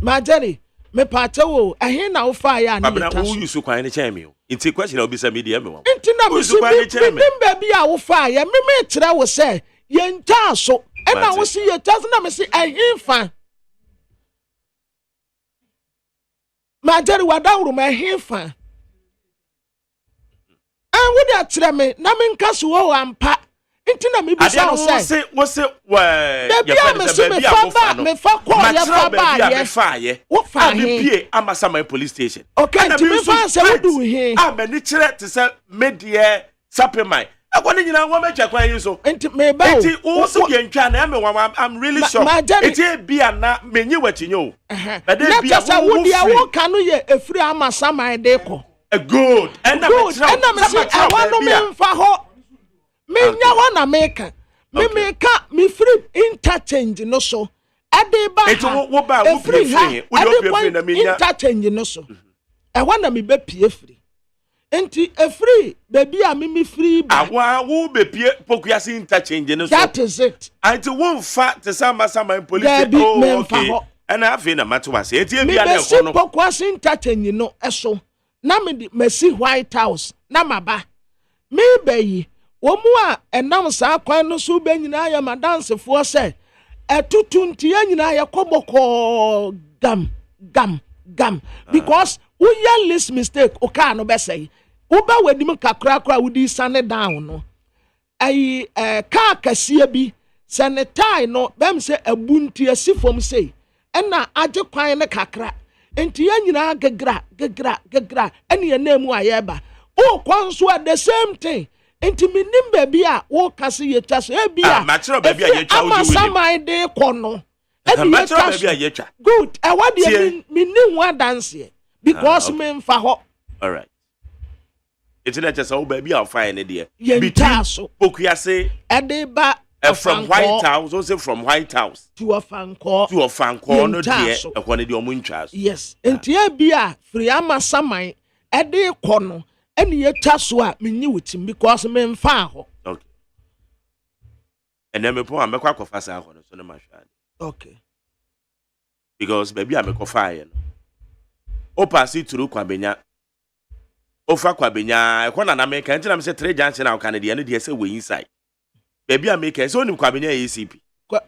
Speaker 9: ma Jerry me pate wo ehe na wo fa ya na
Speaker 5: Babna who use kwan ne kyɛn me o. Nti question obi sɛ me de me wa.
Speaker 9: Nti na me so nim ba bi a wo fa ya me kyerɛ wo sɛ ye nta so e na wo si ye ta na me si ehe fa ma jeri wadawru ma ehe fa an wo de akyerɛ me na me nka so wo ampa nti na me bi sa wo sɛ
Speaker 5: wo se wa
Speaker 9: ya fa me fa ba me fa ko ya fa ba ye
Speaker 5: me fa ye
Speaker 9: wo fa
Speaker 5: me pie Amasama police station
Speaker 9: okay nti me fa sɛ wo du he
Speaker 5: me ni kyerɛ te sɛ me de sapemai akɔne nyina wo ma twa kwan yi so
Speaker 9: nti me ba
Speaker 5: nti wo so ye ntwa na me wa I'm really sure nti bia na menyi watinyo
Speaker 9: but then bia wo dia wo ka no ye efiri Amasama de ko
Speaker 5: good and na me
Speaker 9: say I want no me mfa ho me nya ho na me ka me free interchange no so ade ba
Speaker 5: ha wo ba wo free wo do free na me nya
Speaker 9: interchange no so e ho na me be pie free enti e free baby a me free ba
Speaker 5: awa wo be pie pokuase interchange no so
Speaker 9: that is it
Speaker 5: anti wo mfa te sa Amasama police okay and I feel na matwase enti bia na ko no
Speaker 9: pokuase interchange no eso na me si White House na maba me bayi wo mu a enam sa kwan no so be nyina ya madansefo se etutu ntia nyina ya koboko gam because we ya list mistake o ka no be say wo ba wadim kakra wo di sane down no ai ka kasie bi sanitai no bem se abunti asifom sei ena age kwan ne kakra enti ya nyina gegra ene enemu ayeba o kwan so at the same thing enti minim baby a wo kase ye twa so e bia
Speaker 5: matro baby a ye twa wo
Speaker 9: Amasama de kono
Speaker 5: matro baby a ye twa
Speaker 9: good e wa de minim wa dance because me mfa ho
Speaker 5: all right it's not just how baby a fine de
Speaker 9: between so
Speaker 5: pokuase
Speaker 9: e de ba
Speaker 5: from White House also from White House
Speaker 9: to Ofanko
Speaker 5: no de e ko ne de omu ntwa so
Speaker 9: yes enti e bia free Amasama e de kono ene ye twa so a menyi wutim because me mfa ho
Speaker 5: okay and then me po am kwa kofa sa ho no so no ma hwa
Speaker 9: okay
Speaker 5: because baby am kofa ye no o pass it through Kwabenya ofa Kwabenya e ko na me kan tina me say 3 junction na kan de no say we inside baby am make so nim Kwabenya ACP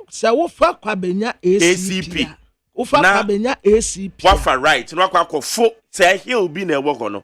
Speaker 9: se wo fa Kwabenya ACP wo fa Kwabenya ACP
Speaker 5: wa fa right no akwa say hill bi na e wo no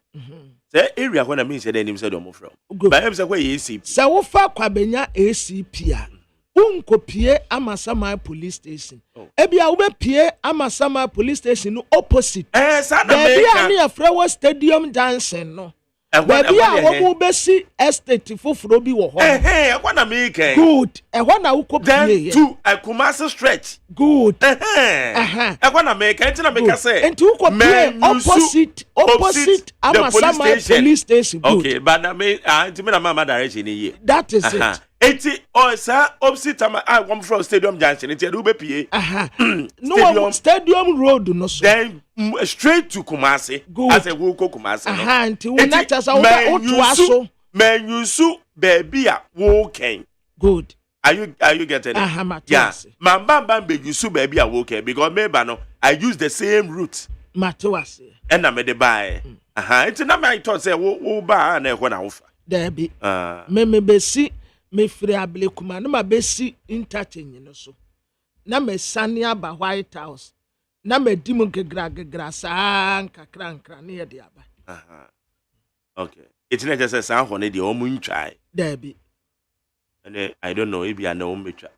Speaker 5: say area when I mean say them say dem from but em say kwa ACP
Speaker 9: say wo fa Kwabenya ACP a unkopie Amasama police station ebia wo be pie Amasama police station no opposite
Speaker 5: sa na make
Speaker 9: ebia na Frewo stadium junction no ebia wo be si estate foforo bi wo ho
Speaker 5: ekwa na make
Speaker 9: good ehwa na wo kopie
Speaker 5: then to Kumasi stretch
Speaker 9: good
Speaker 5: ekwa na make entina make say
Speaker 9: enti wo kopie opposite Amasama police station good
Speaker 5: okay but na me enti me na mama direction ni
Speaker 9: that is it
Speaker 5: eti sir opposite I'm from stadium junction eti do be pie
Speaker 9: no stadium road no so
Speaker 5: then straight to Kumasi as a wo ko Kumasi no
Speaker 9: enti wo na chasa wo to aso
Speaker 5: man you su baby a wo ken
Speaker 9: good
Speaker 5: are you getting it yeah man bam be you su baby a wo ken because maybe no I use the same route
Speaker 9: matwase
Speaker 5: and na me de buy enti na me thought say wo ba na e ho na wo fa
Speaker 9: there be me be si me free ablekuma na ma be si interchange no so na me sane aba White House na me dim gegra sa nkakra na ye de aba
Speaker 5: okay it's not just say ho ne de o mu ntwai
Speaker 9: there be
Speaker 5: and I don't know if you know metwa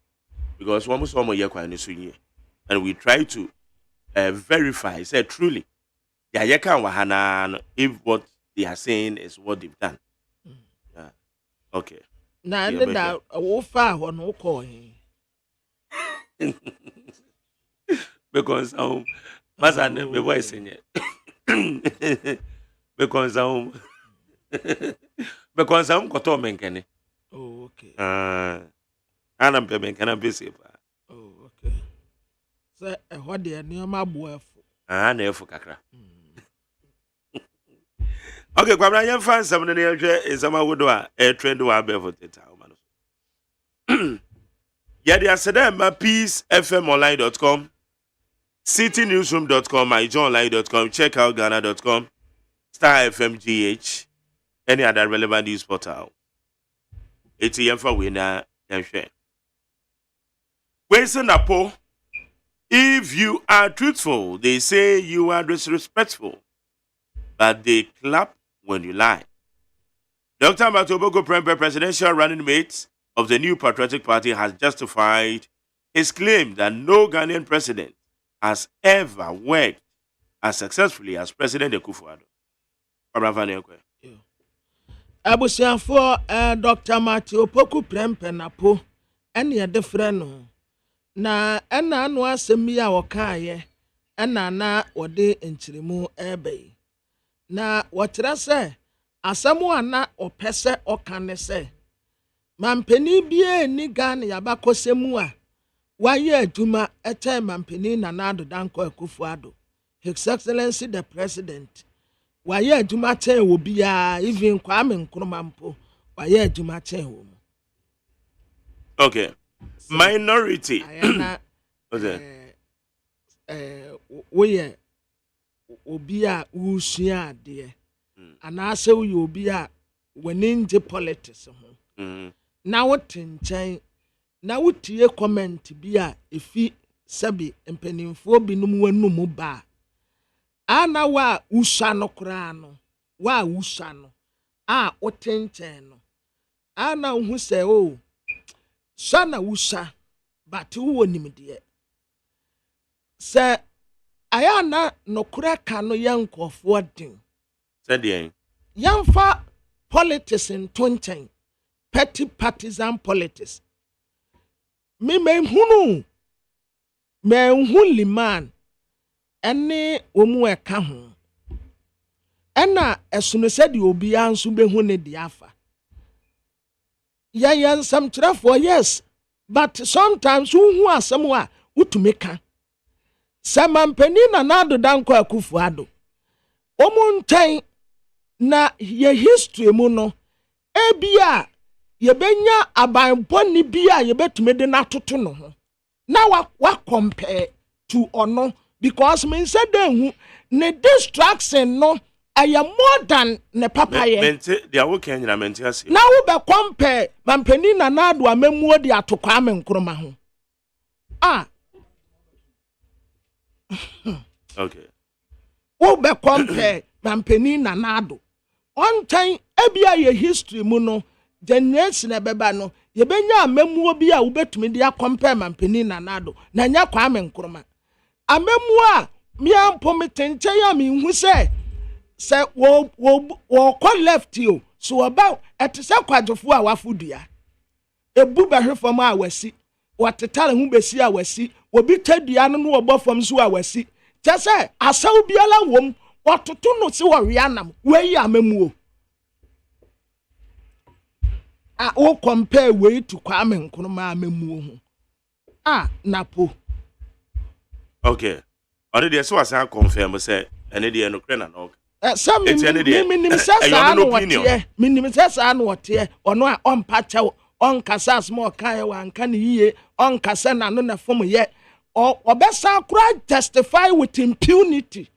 Speaker 5: because one so mo ye kwan so yin and we try to verify say truly ya ye kan wa hana if what they are saying is what they've done okay
Speaker 9: na ne da wo fa ho no ko hin
Speaker 5: because masa ne me voice nye because koto menkene
Speaker 9: oh okay
Speaker 5: ana mpe menkene bese pa
Speaker 9: oh okay so ho de ne ma boafo
Speaker 5: na efu kakra okay kwabra yan fan sam ne yehwe ezama wodo a trend wa be for teta o mano ya dia sedem peacefmonline.com citynewsroom.com, myjohnline.com, checkoutghana.com, Star FMGH, any other relevant news portal. ATM for winner and share. Wilson Apo, if you are truthful, they say you are disrespectful, but they clap when you lie. Dr. Matobogo Prempe, presidential running mate of the New Patriotic Party, has justified his claim that no Ghanaian president has ever worked as successfully as President Akufo-Addo.
Speaker 9: Abusiafo Dr. Matthew Poku Prempe Napo ene de freno na ena anu asemi a wokaye ena na wode enchirimu ebe na wotra se asemu ana opese okane se mampeni bie ni Ghana yabakosemu a waye adwuma ete mampeni na nado danko Akufo-Addo, His Excellency the President. Waye adwuma chen wo bia even Kwame Nkrumah mpo waye adwuma chen wo.
Speaker 5: Okay. Minority.
Speaker 9: Woye obi a usua ade anase woye obi a weninje politics ho. Na wote nchen na wotie comment bi a efi sabi empanimfo binum wanum ba. Ana wa usha no kura no wa usha no a otenchen no ana hu se o sana usha but wo nimde se ayana no kura ka no yankofo din
Speaker 5: said yen
Speaker 9: yamfa politics in tonchen petty partisan politics me hunu liman ene omu eka ho ena esunu se de obi anso behu ne de afa yan some for yes but sometimes hu asem a utumeka samampani na nado danko Akufo-Addo omu ntan na ye history mu no ebia ye benya abanboni bia ye betume de na toto no ho na wa compare to ono because me said then ne distraction no I am more than ne papa ye
Speaker 5: mente dia wo kan nyina mente ase
Speaker 9: na wo be compare mampani na nado amamuo de atokwa Kwame Nkrumah ho
Speaker 5: okay
Speaker 9: wo be compare mampani na nado on time ebia ye history mu no generation ebeba no ye benya amamuo bi a wo betumi de compare mampani na nado na nya Kwame Nkrumah amemua mi ampo metenche ya mi hu se wo ko left you so about etese kwadwofo a wafodua ebu behwefom a wasi watetale hu besi a wasi obi tadua no no obofom so a wasi tese asaw biala wom watoto no se wo wianam weyi amemuo a wo compare we to Kwame Nkrumah amemuo ho napo.
Speaker 5: Okay. Already there so as I confirm say any day no krena no.
Speaker 9: Some minim sesa no wote. Minim sesa no wote. Ono a onpa chew, on kasa small kai wan kan yiye, on kasa na no na fom ye. Obesa kura testify with impunity.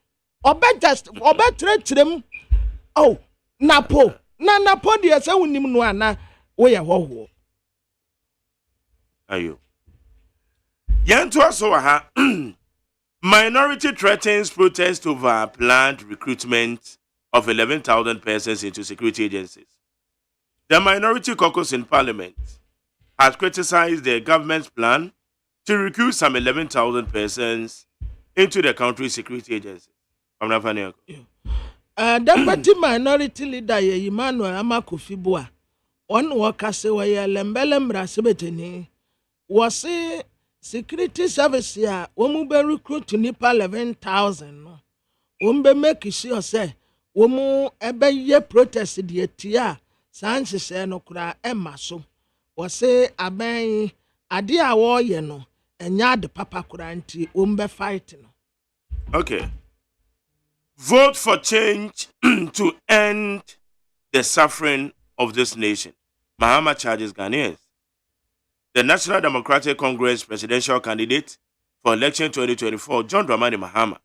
Speaker 9: Obetrem. Oh, napo. Na napo de say wonim no ana wo ye hoho.
Speaker 5: Ayo. Yanto so ha. Minority threatens protest over planned recruitment of 11,000 persons into security agencies. The Minority Caucus in Parliament has criticized the government's plan to recruit some 11,000 persons into the country's security agencies.
Speaker 9: Deputy Minority Leader Emmanuel Amakufibua, on wakase wa lembele mrasebeteni, wasi security service ya womu be recruit nipa 11,000 no wombe make sure say womu ebe ye protest die tia sanse se no kura emma so wose aben ade a wo ye no enya de papa kura nti wombe fight no.
Speaker 5: Okay. Vote for change to end the suffering of this nation. Mahama charges Ghanaians. The National Democratic Congress presidential candidate for election 2024, John Dramani Mahama,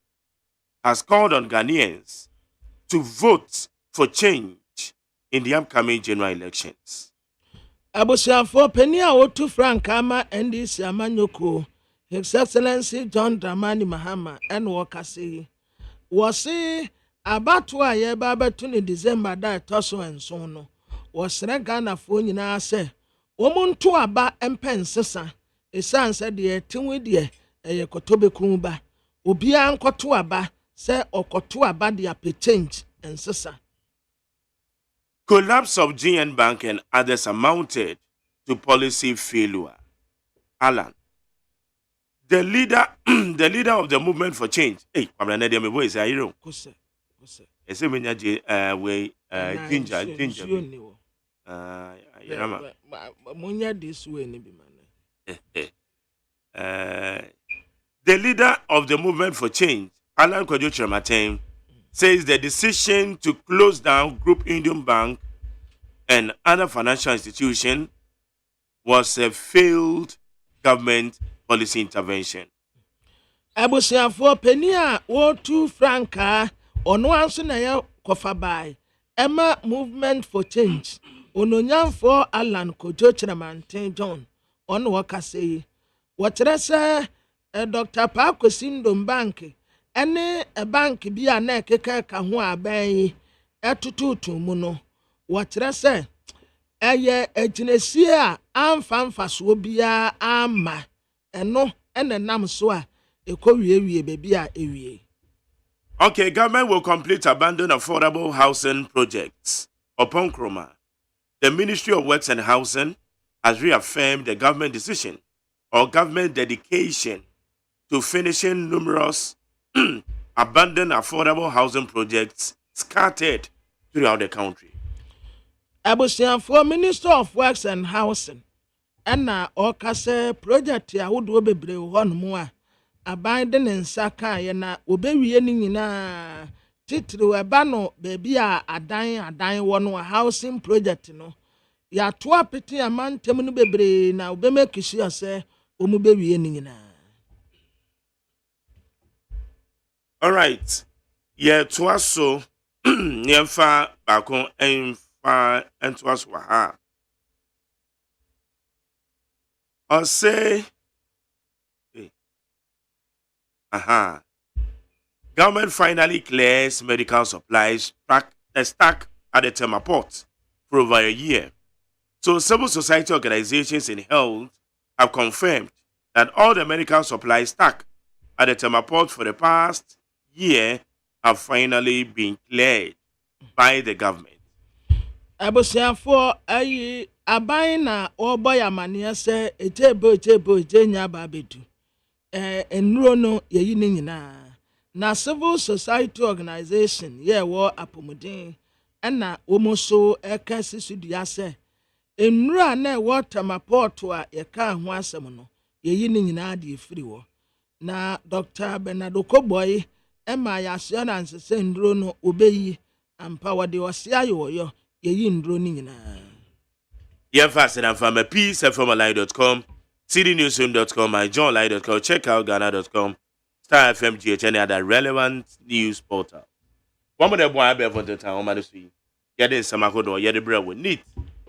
Speaker 5: has called on Ghanaians to vote for change in the upcoming general elections.
Speaker 9: Abusiafo penny a wotu Frank ama NDC amanyoko His Excellency John Dramani Mahama and Wakasi was about 2 years in December that tosso and sono was Regana for nyina say woman to aba empensesa esan said the tinwi de kotobe kumba obia nkoto aba say okoto aba de change and sesa.
Speaker 5: Collapse of GN Bank and others amounted to policy failure. Alan, the leader of the movement for change. Hey, I'm not me voice. I hear.
Speaker 9: Kose.
Speaker 5: Ese menya we ginger.
Speaker 9: Munya this way ni bi man.
Speaker 5: The leader of the movement for change, Alan Kwadwo Kyerematen, says the decision to close down Group Indian Bank and other financial institutions was a failed government policy intervention.
Speaker 9: Abusiafo penny a wotu Franka ono anso na ya kofa bai Emma movement for change ononyamfo Alan Kwadwo Kyerematen John ono wakase watrese Dr. Pakosindo Bank ene bank bi a na ekeka ka ho aban etututu mu no watrese eye eginesi a amfa so bia ama eno ene nam so a ekowie bebi a ewie.
Speaker 5: Okay, government will complete abandoned affordable housing projects. Upon Kroma, the Ministry of Works and Housing has reaffirmed the government decision or government dedication to finishing numerous abandoned affordable housing projects scattered throughout the country.
Speaker 9: Abusiafo Minister of Works and Housing ena okase project ya wodo bebre honmu a abande ne nsaka ye na obewie ni nyina titiri eba no bebi a adan wono housing project no ya to apete amantem no bebre na obemeki sure se omu bewie ni nyina.
Speaker 5: All right. Yeah, twaso nyemfa bako enfa entwaso ha. I say Government finally clears medical supplies stuck at the Tema port for over a year. So civil society organizations in health have confirmed that all the medical supplies stuck at the Tema port for the past year have finally been cleared by the government.
Speaker 9: Abusiafo ayi aban na oboy amane se ejebo enya ba bedu enuro no yeyi ni nyina na civil society organization ye wo apomuden na omoso eka sisudua se enuro na water maport a ye ka ho asem no yeyi ni nyina de efiri wo na Dr. Bernard Okoboy ema ya assurance se enuro no obeyi ampa wode osia yo yeyi nduro ni nyina.
Speaker 5: Yeah, fast and from peacefmalive.com, cdnewsroom.com, myjohnlive.com, check out ghana.com, Star FM GH, any other relevant news portal. One of the boy I bear for the town, man, is Yadin Samakodo, Yadibra with neat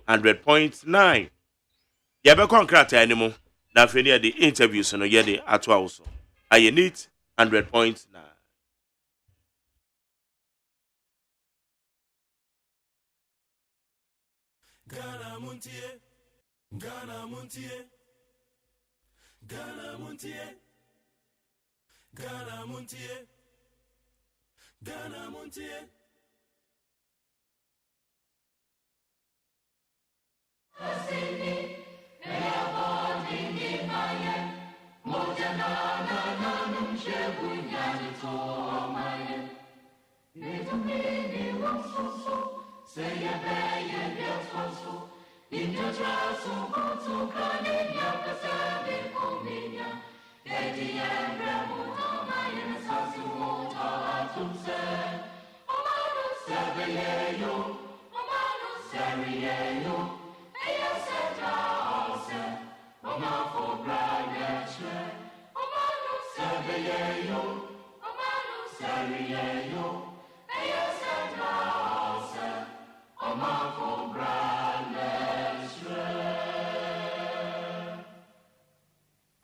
Speaker 5: 100.9. Yabe concrete anymore. Now, if you the interviews on Yadi at also, I neat 100.9.
Speaker 1: Ghana Montie, Ghana Montie, Ghana Montie, Ghana Montie, Ghana Montie.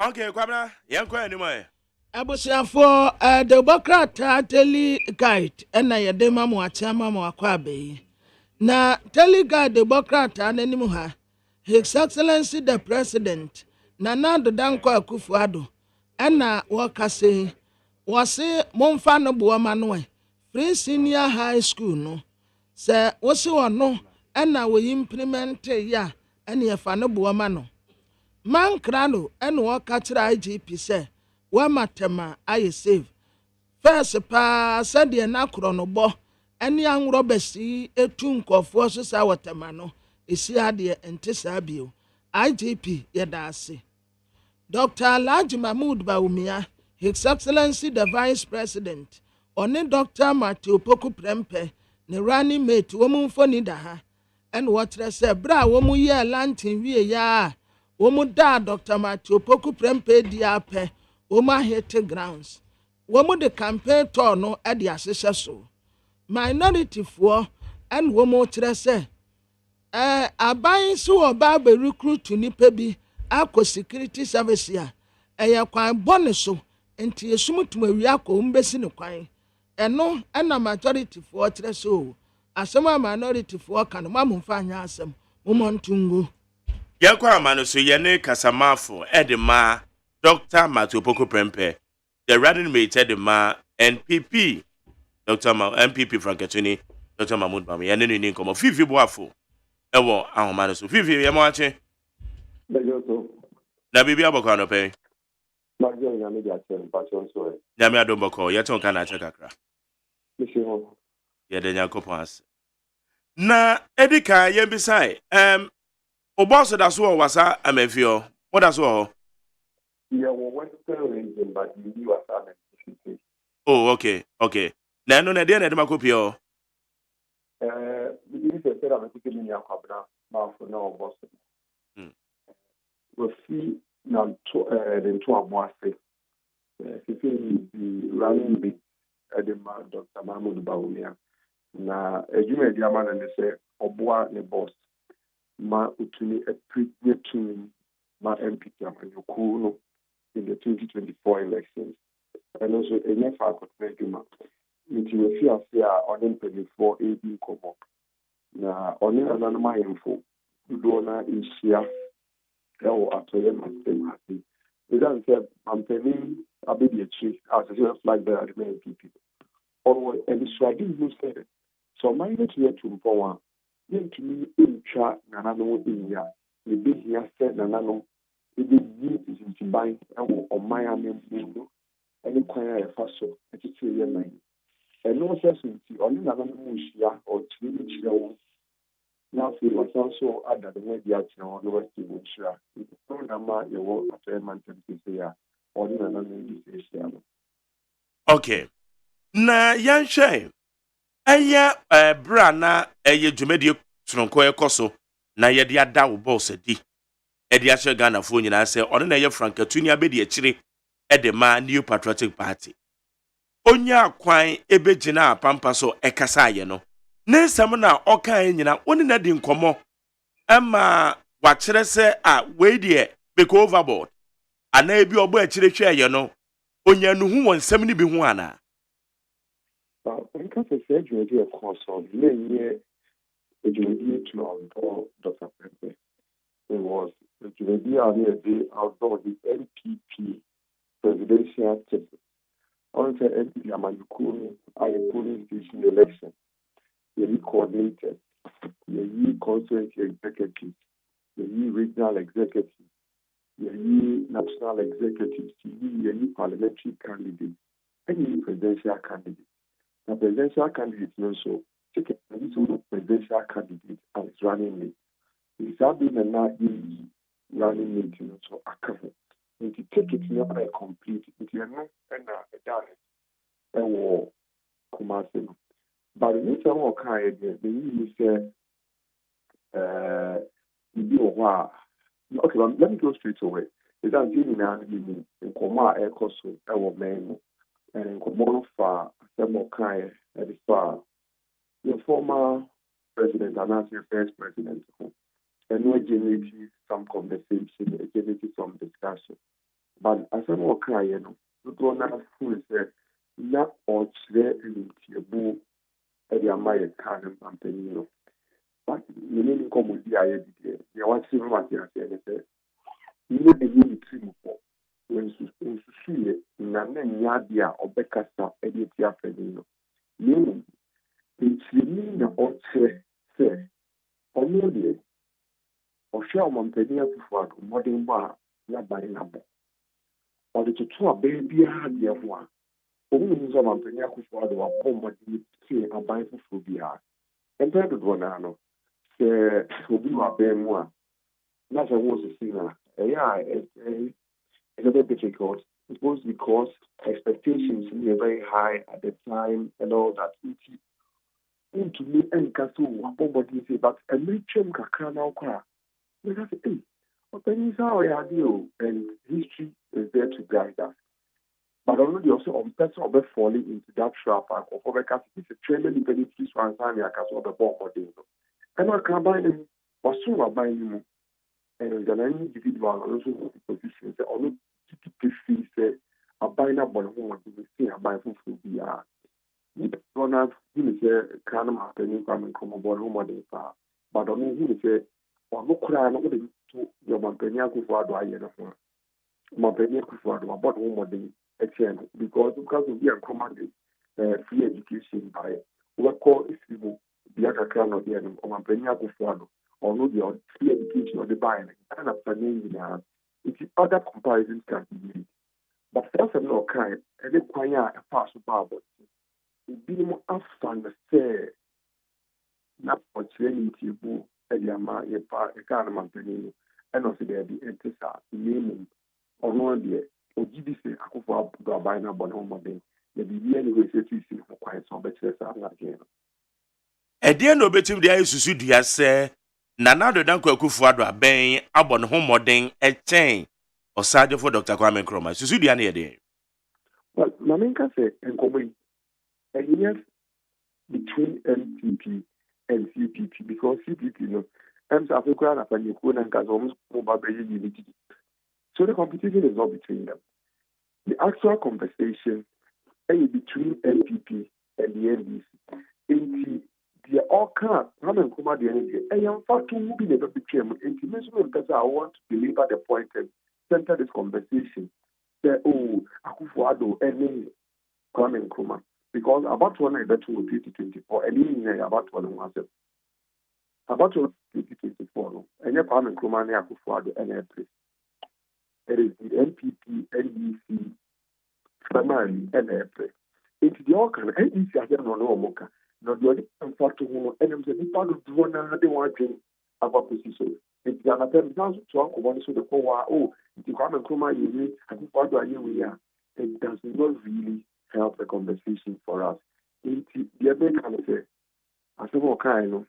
Speaker 5: Okay, Kwabna, yanko anymore.
Speaker 9: Abusiafo Democrat teli guide na yede mamu atiama mu akwa be. Na teli guide Democrat ananimu ha. His Excellency the President Nana Danko Akufo-Addo na wakase wase momfa no buama no Free Senior High School no se wose wono na we implement ya na yefa no buama no. Man krano ene waka kira IGP se wa matema aye save first pa sade na kro no bo ene anwro besi etu nkofo so sa watema no esi ade ente sa bio IGP yeda ase Dr. Alhaji Mahmood Bawumia His Excellency the Vice President one Dr. Matthew Poku Prempe ne running mate wo mfoni da ha ene wotre se bra wo mu ye lantin wie ya womu da Dr. Matthew Poku Prempe di ape womu hit grounds womu de campaign tour no e di asese so minority for and womu kire se aban so oba be recruit nipa bi akọ security service ya eye kwan bone so enti esumutum awi akọ mbesi ne kwan eno na majority for kire so asema minority for kan mamumfa anya asem womontungu
Speaker 5: Yakwa amano so yene kasamafo edema Dr. Matthew Poku Prempe the running mate edema NPP Dr. NPP Franketuni Dr. Mahmood Bawumia yene ni nkomo fifi boafo ewo ahomano so fifi yemo ache na bibi abokwa no pe
Speaker 10: Majo nyame dia chen passion so e
Speaker 5: nyame adomboko yeton kana ache kakra
Speaker 10: misi ho
Speaker 5: yede nyakopas na edika yembisai Oboso da so wasa amefio. What da so?
Speaker 10: Yeah, western region but you was amefio.
Speaker 5: Oh, okay. Okay. Na no na dey na de makopio.
Speaker 10: We say say am take me akabra ma for na oboso. We see na to the to aboase. The running bit edema Dr. Mahmood Bawumia. Na ejuma diama na say oboa ne boss. Ma utuni appreciate ma MP Amanyoko no in the 2024 elections. And also a new faculty juma. Nti we fear on MP4 AB komo. Na on anonymous info. Do na isia ewo atoye mantem hati. We don't say I'm telling abedi echi as a flag bearer at the MPP. Or and strategy you said. So my next year to one. Yentumi entwa nanano enya ne behia se nanano ebe yi ntiban ewo oman amemmu ene kwan ya fa so etete ye nan eno se sunti oni nanano mu hia o tiri chire wo na fi wasan so ada de we dia chire wo no wati mu hia so na ma ye wo attainment tempisi ya oni nanano di se hia no
Speaker 5: Okay na yanhwe aya bra na eye dwumedie tronko ekoso na ye de ada wo boss di e de ahye Ghana fo nyina se one na ye Franketuni abedi akire e de ma New Patriotic Party onya kwan ebegina apampa so ekasa ye no ne nsam na okan nyina woni na di nkomo ema wa kire se we de be go overboard ana ebi obo akire hwe ye no onya nuhu won nsam ni bi hu ana.
Speaker 10: Because I said you a course of year, a Judy to outdoor Dr. Pepe. It was the Judy outdoor the NPP presidential ticket. On the NPP Amanyoko, I polling station election. The coordinated, the constituency executive, the regional executive, the national executive, the parliamentary candidate, and the presidential candidate. The presidential candidate also take a presidential candidate as running mate. It's been a not running mate so account. And to take it not a complete, it is not a done and war commercial. But the next one kind the you say okay, let me go straight away. It's that giving an in Koma Air Costo, our main and in Komoro for several kind at the far. The former president announced the first president, and we generated some conversation, generated some discussion. but as I'm okay, the donor who is not all clear in Tiabu, my kind of company. But you need to come with the idea. You want to see what you are saying. You need to be true for when you see it. Nanya or Becassa, Editia Fedino. You it's mean or say, or no day, or share Montpellier for modern bar, not by number. Or the two a baby had the one. Only in some Montpellier for the bomb see a bind for phobia. And then the one I know. Obi wa bɛn mu a na sɛ wo sisi na it's a bit difficult because expectations were very high at the time and all that. Into me ɛnka so abɔbɔden say but ɛmɛtwam kakra na ɔkɔ a mɛka sɛ hey ɔpanyin saa ɔyɛ ade o and history is there to guide us. But already also on person of falling into that trap and for the it's a training depending on time I can sort of bomb or and I can buy them or soon I buy them and then any individual also position or not fee say I buy na bon home and see I buy food for the runners you say can happen come and come about home or but on you say or no cry not to your company for do I hear my company for about home or because of the commanded free education by what call is the other crown of the enemy or or no the free education or the buying and after it's other comparisons can be made. But first of all, kind and require a pass of Bible. It be more often the say not for training to you and your man a kind of company and also there the entisa name or no idea. OGDC akufo abai na bɔ ne ho mmɔden na biribi ani hɔ ɛsɛ si ho kwan sɛ ɔbɛkyerɛ saa adeɛ no
Speaker 5: ɛdeɛ na obɛtumi de ayɛ susu dua sɛ Nana Addo Dankwa Akufo-Addo abɛn abɔ ne ho mmɔden ɛkyɛn ɔsagyefo Dr. Kwame Nkrumah susu dua ne yɛdeɛ
Speaker 10: well na menka sɛ nkɔmmɔ yi ɛnyɛ between MPP and CPP because CPP no ɛm sɛ afei koraa na panyekuo na nka sɛ ɔmo ba bɛyɛ unity. So the competition is not between them. The actual conversation is between NPP and the NDC. They all can't come and come at the end. I am far too moving the between them. And I want to deliver the point and center this conversation. Say, oh, Akufo-Addo and Kwame Nkrumah. Because about one is better 2024. And even about one was about 2024. And Kwame Nkrumah and Akufo-Addo and April. It is the NPP, NDC, primarily, and April. It's the all kind of NDC, I don't know, Moka. Now, the only part to whom, and I'm saying, part of the one I don't want to have a position. It's the other time, now to talk about the core, oh, the Kwame Nkrumah, you need, I think, what do I hear we are? It does not really help the conversation for us. It's the other kind of say, I said, okay, no,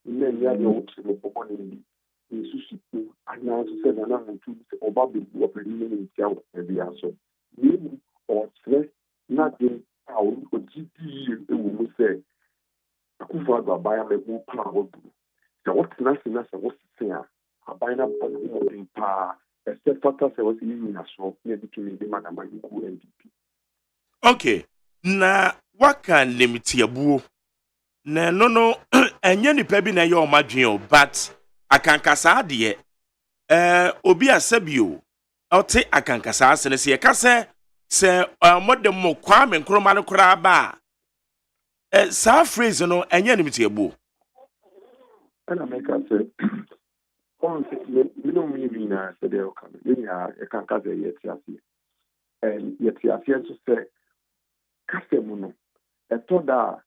Speaker 10: then you have your own nsusuku ananso sɛ nana ntu ɔba bebu ɔpɛni ne ntia wɔ ɛbi aso nemu ɔkyerɛ n'ade a ɔgyi yie ɛwɔ mu sɛ Akufo-Addo aban amɛbu paa wɔburu sɛ wɔtena se na sɛ wɔsese a aban no abɔ ne ho mmɔden paa ɛsɛ fata sɛ wɔsɛ yɛ nyinasoɔ na ɛde tumi de ma namanyiku NDP.
Speaker 5: Okay, na waka nemtiabuo na no ɛnyɛ nipa bi na ɛyɛ ɔmadwen o but akankasa adeɛ obi asabio ɔte akankasa ase ne sɛ yɛka sɛ modem mo Kwame Nkrumah no koraa ba saa phrase no ɛnyɛ nimtiabuo
Speaker 10: ɛna meka sɛ ɔn sɛ mino mi na sɛ deɛ ɔka no yɛnya yɛkanka sɛ yɛte aseɛ yɛte aseɛ nso sɛ kasa mu no ɛtɔ da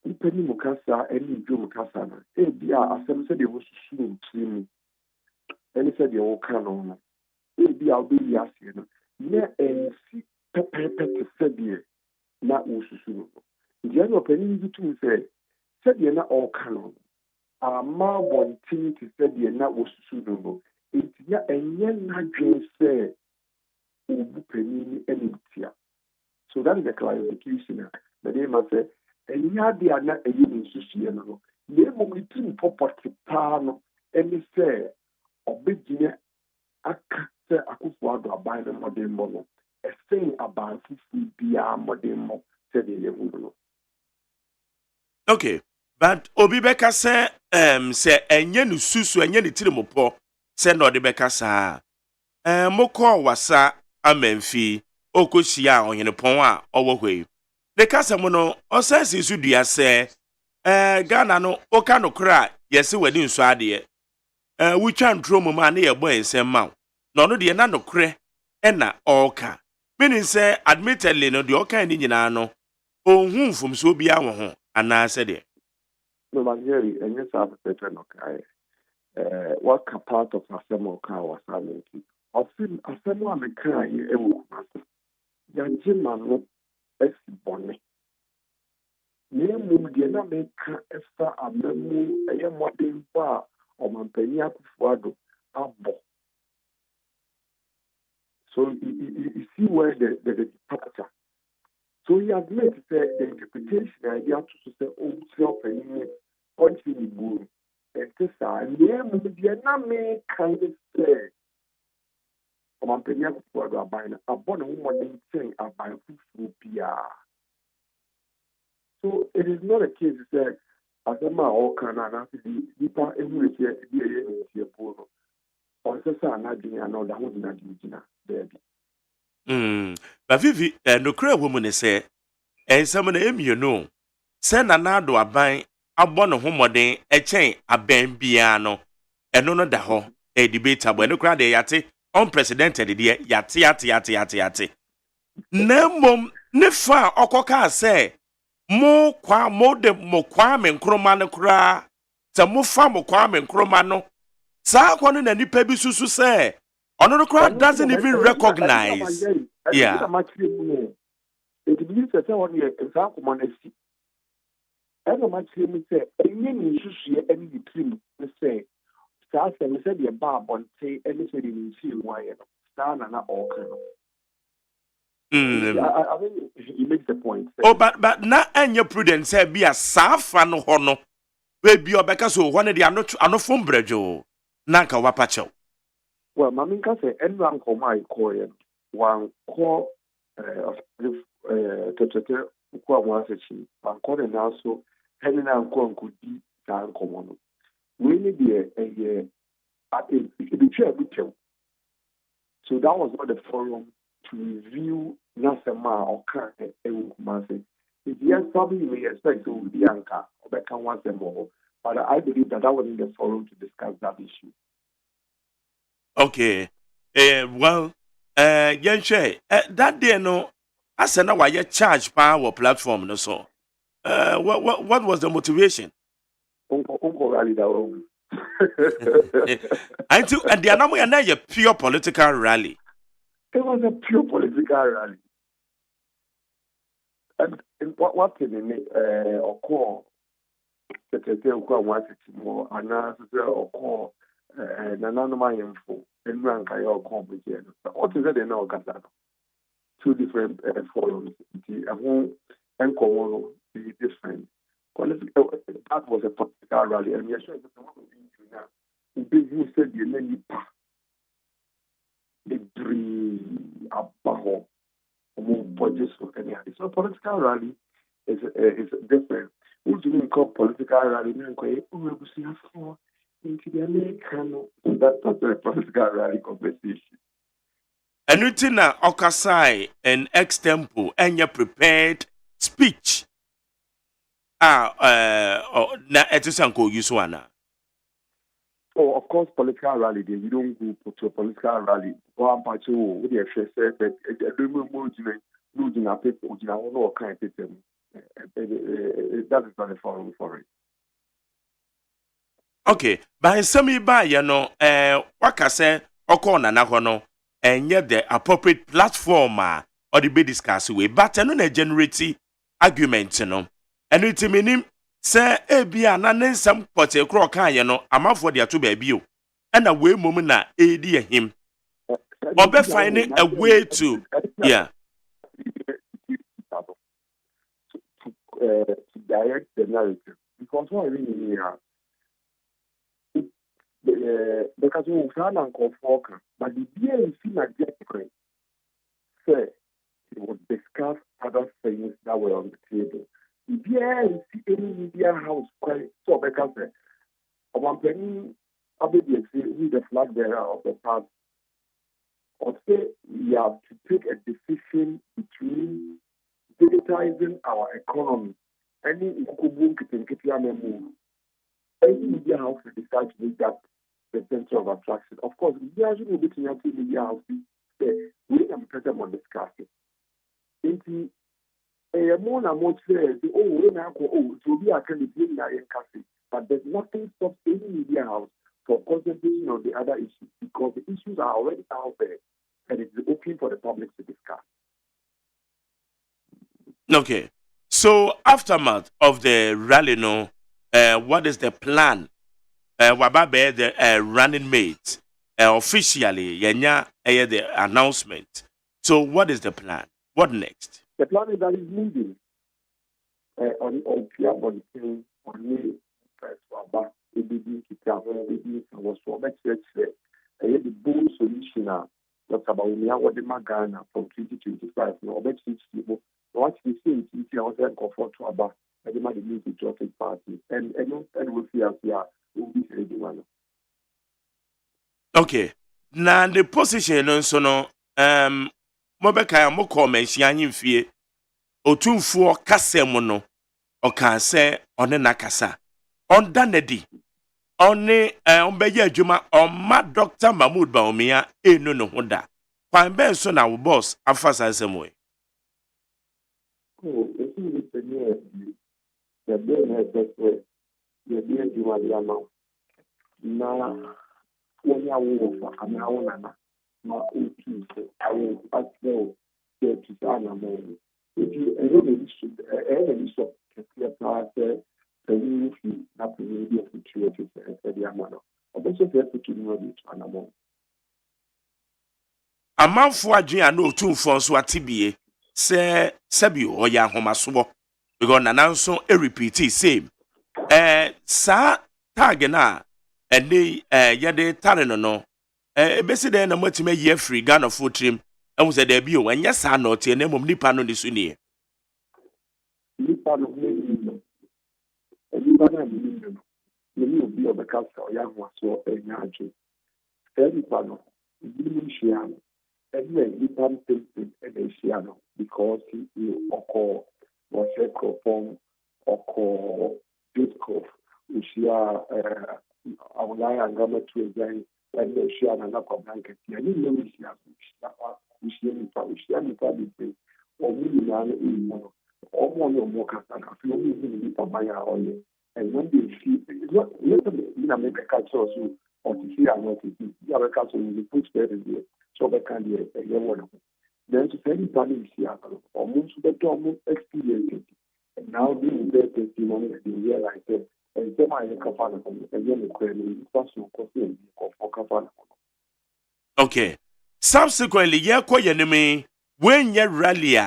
Speaker 10: nipa ni mu kasa ɛne dwo mu kasa no ebi a asɛm sɛ deɛ wɔsusu no ntiri mu ɛne sɛ deɛ wɔka no no ebi a wobɛyi aseɛ no na ɛnsi pɛpɛɛpɛ te sɛ deɛ na wɔsusu no nti ɛne ɔpanin bi tum sɛ sɛdeɛ na ɔka no ama bɔnten te sɛ deɛ na wɔsusu no no nti na ɛnyɛ n'adwen sɛ ɔbu panin ɛne ntia so that is the clarification na de ma sɛ ɛnyɛ ade a na ɛyɛ ne nsusuɛ no no na mmom ne tim pɔpɔte paa no ɛne sɛ ɔbɛgyina aka sɛ akufo ado aban no mmɔdemmɔ no ɛsɛn aban fufuo biara mmɔdemmɔ sɛdeɛ yɛhu no.
Speaker 5: Okay, but obi bɛka sɛ sɛ ɛnyɛ no susu ɛnyɛ ne tirimopɔ sɛ na ɔde bɛka saa mokɔɔ wasa amamfi ɔkɔhyia a ɔhenepɔn a ɔwɔ hɔ yi ne kasɛm no ɔsan si so dua sɛ Ghana no ɔka nokorɛ a yɛse w'ani nso adeɛ wotwa nturo mu ma ne yɛbɔ nsɛm ma wo na ɔno deɛ na nokorɛ ɛna ɔɔka meaning sɛ admittedly no deɛ ɔka ne nyinaa no ɔnhu mfomsoɔ biara wɔ ho anaasɛ deɛ
Speaker 10: no but here ɛnyɛ saa pɛpɛpɛ no kaeɛ waka part of asɛm a ɔkaa wɔ saa no nti ɔse asɛm a mekaeɛ ɛwɔ kumase yɛagye ma no asi bɔne na mmom deɛ na meka ɛfa ama mu ɛyɛ mmɔdenfo a ɔmampani akufo ado abɔ. So you see where the departure. So he admits that the interpretation idea to say, oh, self-penny, continue good. And this time, yeah, the enemy kind of say, ɔmampani akufo ado aban no abɔ ne ho mmɔden kyɛn aban fufuo biara. So it is not a case that asɛm a ɔka no anaasɛ nipa ehunu sɛ ebi ɛyɛ ne ntiabuo no ɔnsɛ sɛ anadwene ana ɔda ho gyina baabi.
Speaker 5: Ba vivi nokora wɔ mu ne sɛ nsɛm no emienu sɛ nanado aban abɔ ne ho mmɔden ɛkyɛn aban biara no ɛno no da hɔ debatable ɛno kora de yate unprecedented deɛ yate na mmom ne fa ɔkɔka sɛ mo de mo Kwame Nkrumah no kora sɛ mo fa mo Kwame Nkrumah no saa kɔ no na nipa bi susu sɛ ɔno no kora doesn't even recognize yeah
Speaker 10: it means that on the example monesi ɛna makyerɛ mu sɛ ɛnyɛ ne nsusuɛ ɛne ne tirim ne sɛ saa sɛ me sɛ deɛ ba abɔnte ɛne sɛ deɛ ne nsuo mu ayɛ no saa na ɔɔka no. I mean, he makes the point.
Speaker 5: Oh, but na anya prudence say be a safa no ho no. Baby obeka so ho ne de anofo mbrejo. Na nka wapachew.
Speaker 10: Well, mami nka say enran koma ikoye. Wan ko tetete ko amwasechi. Wan ko de na so hene na nko nkodi sa nkomo no. We ni de so that was not the forum to review Nasema or Kane Kumase. Yes, probably you may expect to be Anka or Beckham once more, but I believe that wasn't the forum to discuss that issue.
Speaker 5: Okay. Well, Yenshe, that day no, I said now why charge power platform no so. What was the motivation?
Speaker 10: Uncle Rally that
Speaker 5: and the anomaly and a pure political rally.
Speaker 10: It was a pure political rally. And what in it or call Secretary of Kwame more announce or call Nanama info and rank I all complicated. What is it in our Casano? Two different forums. The home and Comono is different. That was a political rally, and you're sure that the one who big you said the name the dream about more budgets for any other. So political rally is different. What do you call political rally? Into the American that's a political rally conversation.
Speaker 5: And you know, Okasai and extempo and your prepared speech. Na etisanko Yuswana.
Speaker 10: Oh, of course, political rally. You don't go to a political rally. One party with the FSF, but I don't know losing a paper, you know, no kind of system. That is not a forum for it.
Speaker 5: Okay, but some by you know, waka say, Okona Nahono, and yet the appropriate platform or the be discussed with, but I don't generate argument, you know, and it's meaning. Say ebia na nensam pote kro kan ye no amafo de ato baby o na we mum na edi him obe finding a way to yeah
Speaker 10: to direct the narrative because what I really because we can and focus, but the beer is seen as different. Say, he would discuss other things that were on the table. The beer is any media house quite so because one penny, obviously, with the flag bearer of the past, or say we have to take a decision between digitizing our economy. Any move. Any media house will decide to make that the center of attraction. Of course, we are going to be to media house. We are present on discussing. Into a more and more say, to be a candidate, but there's nothing stops any media house for concentrating on the other issues because the issues are already out there and it's open for the public to discuss.
Speaker 5: Okay. So, aftermath of the rally, what is the plan? Wababe, the running mate, officially, Yenya, the announcement. So, what is the plan? What next?
Speaker 10: The plan is that is moving on Pierre Bonneton, on me, Waba, ABB, Kitaro, ABB, and was for the bold solution. Dr. Baumia, what the Magana from 2025, no, bet people. What we see is I was comfort to about the music jockey party and we'll see as we are will be ready one.
Speaker 5: Okay. Now the position also no mobeka mo comment yanyin fie otumfuo kasem no o kan se one nakasa on danedi one onbeye adwuma oma Dr. Mahmoud Baumia enu no hoda kwan ben so na wo boss afasa asem
Speaker 10: Oh, if you listen here, the brain has that way. The brain you are the amount. Now, when you are over, I'm now on my own people. I will ask them to sign a moment. If you ever stop to see a part, the new fee, not to be a situation for the amount. I also have to keep ready to an amount.
Speaker 5: A man for a G and no 2 for Swatibie. Say Sabio or ya homaso because nananso a repeat same sa tagena and they yade talent no besi de na motime ye free Ghana full trim and was a debut and yes I not name of nipa no this uni
Speaker 10: nipa no will be of the castle young was so a yaji every panel and then you can take it and Asiano because you occur was a form or disco, which you are our lie and gamma to again, and the Shiana and Napa blanket. And you know, which you or million or more Casana, few Maya only. And when they see it's not in America, so or to see what it is, the other castle will be put there. So they can be a young then to say planning Seattle, almost the almost experience. And now being their testimony and realize that and them I kafana and then the personal question for kafana.
Speaker 5: Okay. Subsequently, ye ko yeneme when ye rally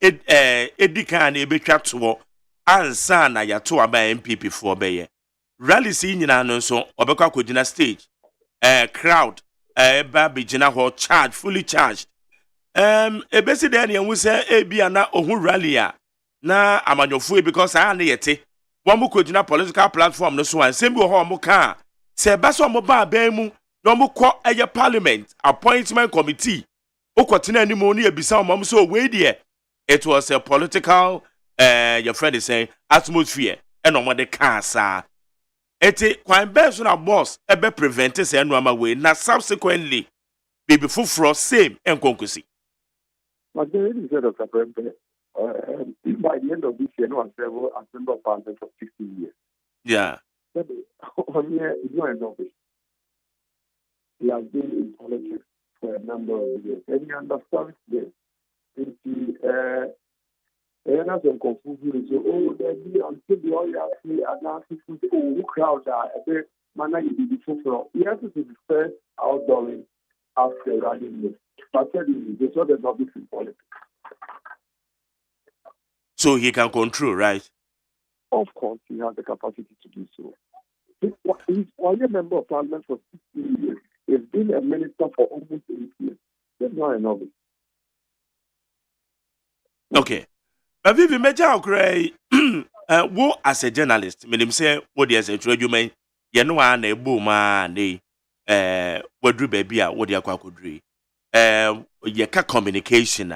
Speaker 5: edikan e betwa to ansa na ya to aba MPP for beye. Rally si nyina no so obekwa kodina stage. Crowd ba bigina ho charge fully charged. Ebesi de na enwu se ebia na ohun rally na amanyofo because I na yete wo mo kodina political platform no so an sem bi ho mo ka se ba so mo ba mu no mo kọ eye parliament appointment committee okotena animu no ebisa mo so we there it was a political your friend is saying atmosphere and no mo de ka sa eti kwan be so na boss ebe prevent say no ama we na subsequently baby fufuro same enkonkosi.
Speaker 10: But there is a by the end of this year, no one several Assembly of Parliament for 16 years.
Speaker 5: Yeah.
Speaker 10: On here, it's not enough. He has been in politics for a number of years. And he understands this. And as a confusion, oh, there be until the oil analysis, oh, crowd are a bit manner you be before. He has to be the first outdooring after running this. But tell you, they saw the novice in politics. So
Speaker 5: he can control, right?
Speaker 10: Of course, he has the capacity to do so. He's only a member of parliament for 16 years. He's been a minister for almost 8 years. That's not a novice.
Speaker 5: Okay. Vivi Meja Okray, wo as a journalist, meaning say, what is a trade you may, Yanuan, a booma, wadru baby, what ya quacudri. Yaka communication,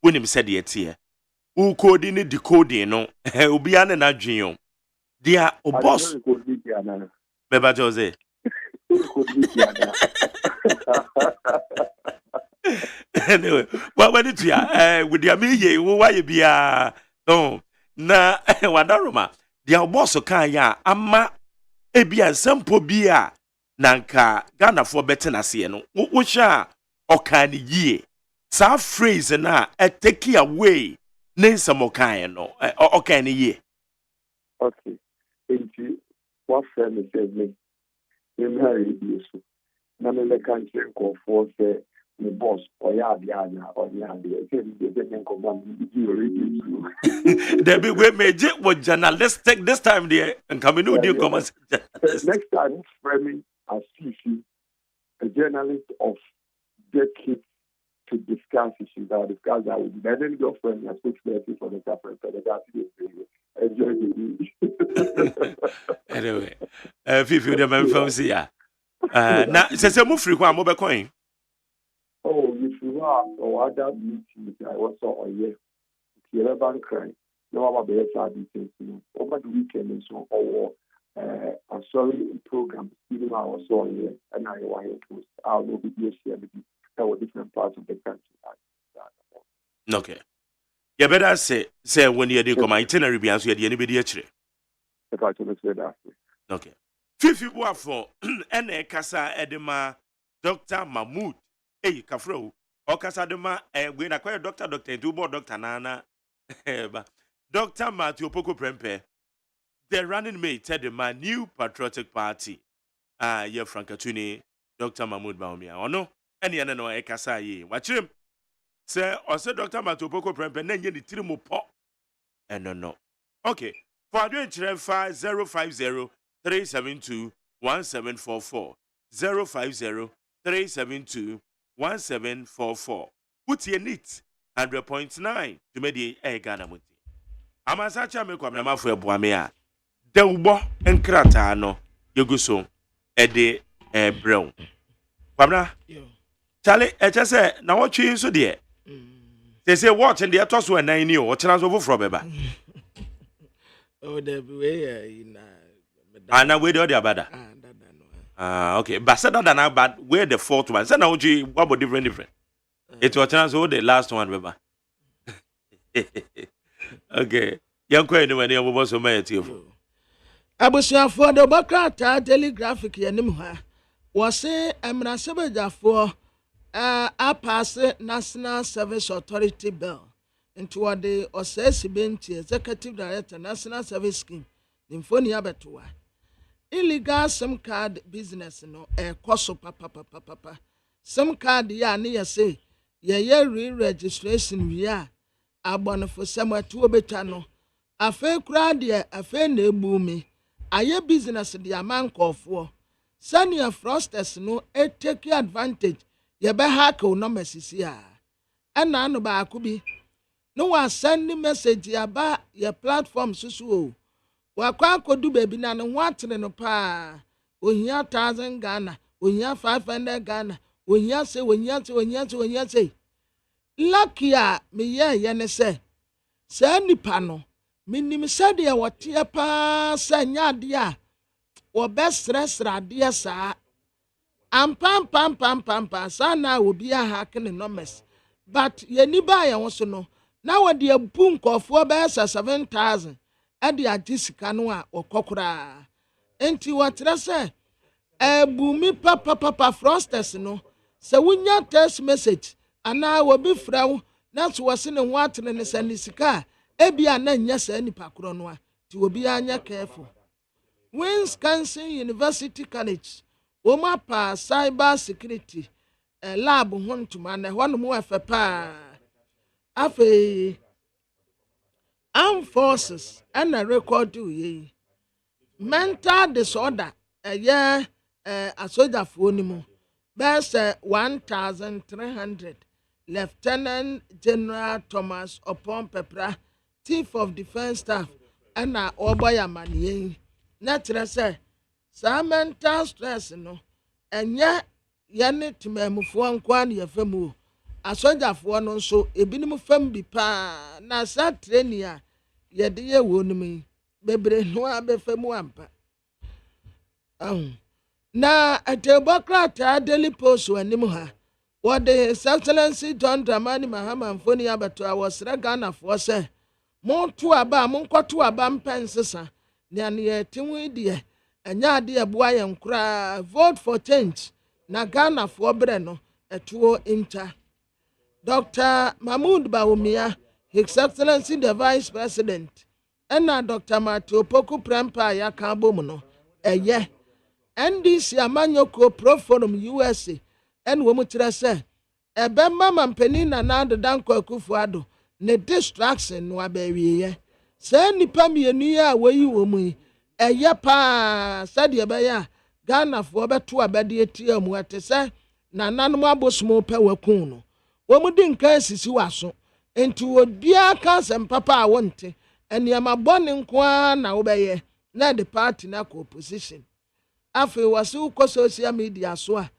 Speaker 5: when him said yet here. Who coordinate decoding, no, Ubiana and Adrian. Dear, o boss. Beba Jose. Anyway, what when it's with the amiye, why you be no, na wadaruma. Dear boss, okaya, ama, ebia, sampo bia, nanka, Ghana for better na sieno, wusha, okani ye. Sa phrase na, take away. Name some okay, no, okay, ye.
Speaker 10: Okay. What friend said me, you married you. None of the country call for say, the boss, or Yadiana, or Yadi, they didn't come on, you already.
Speaker 5: There be way major what journalistic this time there, and coming to do comments.
Speaker 10: Next time, framing as CC, a journalist of decades. To discuss issues, I'll discuss that with my girlfriend and spokesperson for the government. Enjoy the week.
Speaker 5: Anyway, if you the man from Sia, now says a move frequent mobile coin.
Speaker 10: Oh, if you are or other meetings, I was on year. You're a bank cry. No, I'm a better details. Over the weekend, and so or I'm sorry, program, even I was on here, and I want to I'll be here. Different parts of the country.
Speaker 5: Okay. You better say when you do come itinerary be answer anybody actually.
Speaker 10: If I can say that.
Speaker 5: Okay. Fifi for ene kasa edema Dr. Mahmoud. Hey, Kafro. O kasa dema we na kwa doctor into doctor nana. Dr. Matthew Poko Prempe. The running mate the my new patriotic party. Yeah, Frankatuni, Dr. Mahmoud Baumia. Or no? Any no ekasa ye. Watch him. Say, or say Dr. Matopoko Prempe, then you need to pop. And no. Okay. For doing 5050 372 1744. 050 372 1744. Put your neat 100.9 to me the Ghana Monti. Amasacha me kwa mnama fwe buamea. De ubo enkrata no. Yoguso. Ede brown. Kwamna? Charlie, just say, now what you so dear? They say, watch and they are tossed when I knew what chance over from Beba.
Speaker 9: Oh, the way in
Speaker 5: Anna, where the other bada. Okay, but said that now, but where the fourth one? Said now, what about different? It was chance over the last one, Beba. Okay, young queen, when you was so many of you.
Speaker 9: I was for the Bacata telegraphic Yanimha. Was say, I'm not for. I pass National Service Authority Bill into what the OSEI Executive Director National Service Scheme in Fonia Betua. Illegal SIM card business no cost papa. SIM card ya near say ye re-registration we are abon for somewhere to betano. A fair crowd ye a fair nebu me. Aye business the man call for. Sanya frosters no take advantage. Ye be hako no message ya. Ana no ba akubi. No one send message ya ba ye platform susu. Wa kwa kodu baby na no watne no pa. Ohia 1000 Ghana, ohia 500 Ghana, ohia say. Lucky ya me ye ne say. Say nipa no. Minim say de wote pa sanya de a. Wo be stress rade sa. Pam sana obi a hacken numbers but ye ni ba ye wo so no na wo de abu nkofo be 7000 e de agisika no a okokora enti wo tre se abu mi papa frosters no se wunya text message ana wo bi frawo na so wo se ne ho atene ne sanisika e bia na nya sa nipa kro no a ti obi anya careful Wisconsin University College Oma pa cyber security lab hontuma na hwanu mu afepa afi armed forces and record ye mental disorder ɛyɛ asogyafoɔ no mu bɛsɛ 1,300 Lieutenant General Thomas Opon Pepra, Chief of Defence Staff, ɛna ɔbɔ yɛ amaneɛ na kyerɛ sɛ saa mental stress no ɛnyɛ yɛne temamufoɔ nko a ne yɛfa mu o asogyafoɔ no nso ebinom fam bi paa na saa training a yɛde yɛ wɔ no mu yi bebree no a bɛfa mu ampa na atebɔ krataa Daily Post wɔ anim ha wɔde His Excellency John Dramani Mahama mfoni abɛto a wɔsrɛ Ghanafoɔ sɛ monto aba monkɔto aba mpɛnsesa nea ne yɛte ho deɛ ɛnyɛ ade ɛboa yɛn koraa vote for change na Ghanafoɔ berɛ no ɛtoɔ nta Dr. Mahmoud Bawumia, His Excellency the Vice President, ɛna Dr. Matthew Poku Prempa yaka bom no ɛyɛ NDC Amanyoko Pro Forum USA ɛna wɔn kyerɛ sɛ ɛbɛma mampanin na Nana Dankwa Akufo-Addo ne distraction no abɛwieɛ sɛ nipa mmienu yi a wɔyi wɔn mu yi ɛyɛ paa sɛdeɛ ɛbɛyɛ a Ghanafoɔ bɛto abɛde etia mu ɛte sɛ nananom abosom pɛ wakun no wɔn di nkan sisi waso nti obiara ka asɛm papa a wɔnte nneɛma bɔne nko ara na wɔbɛyɛ na the party na kɔ opposition afei wɔsi kɔ social media so a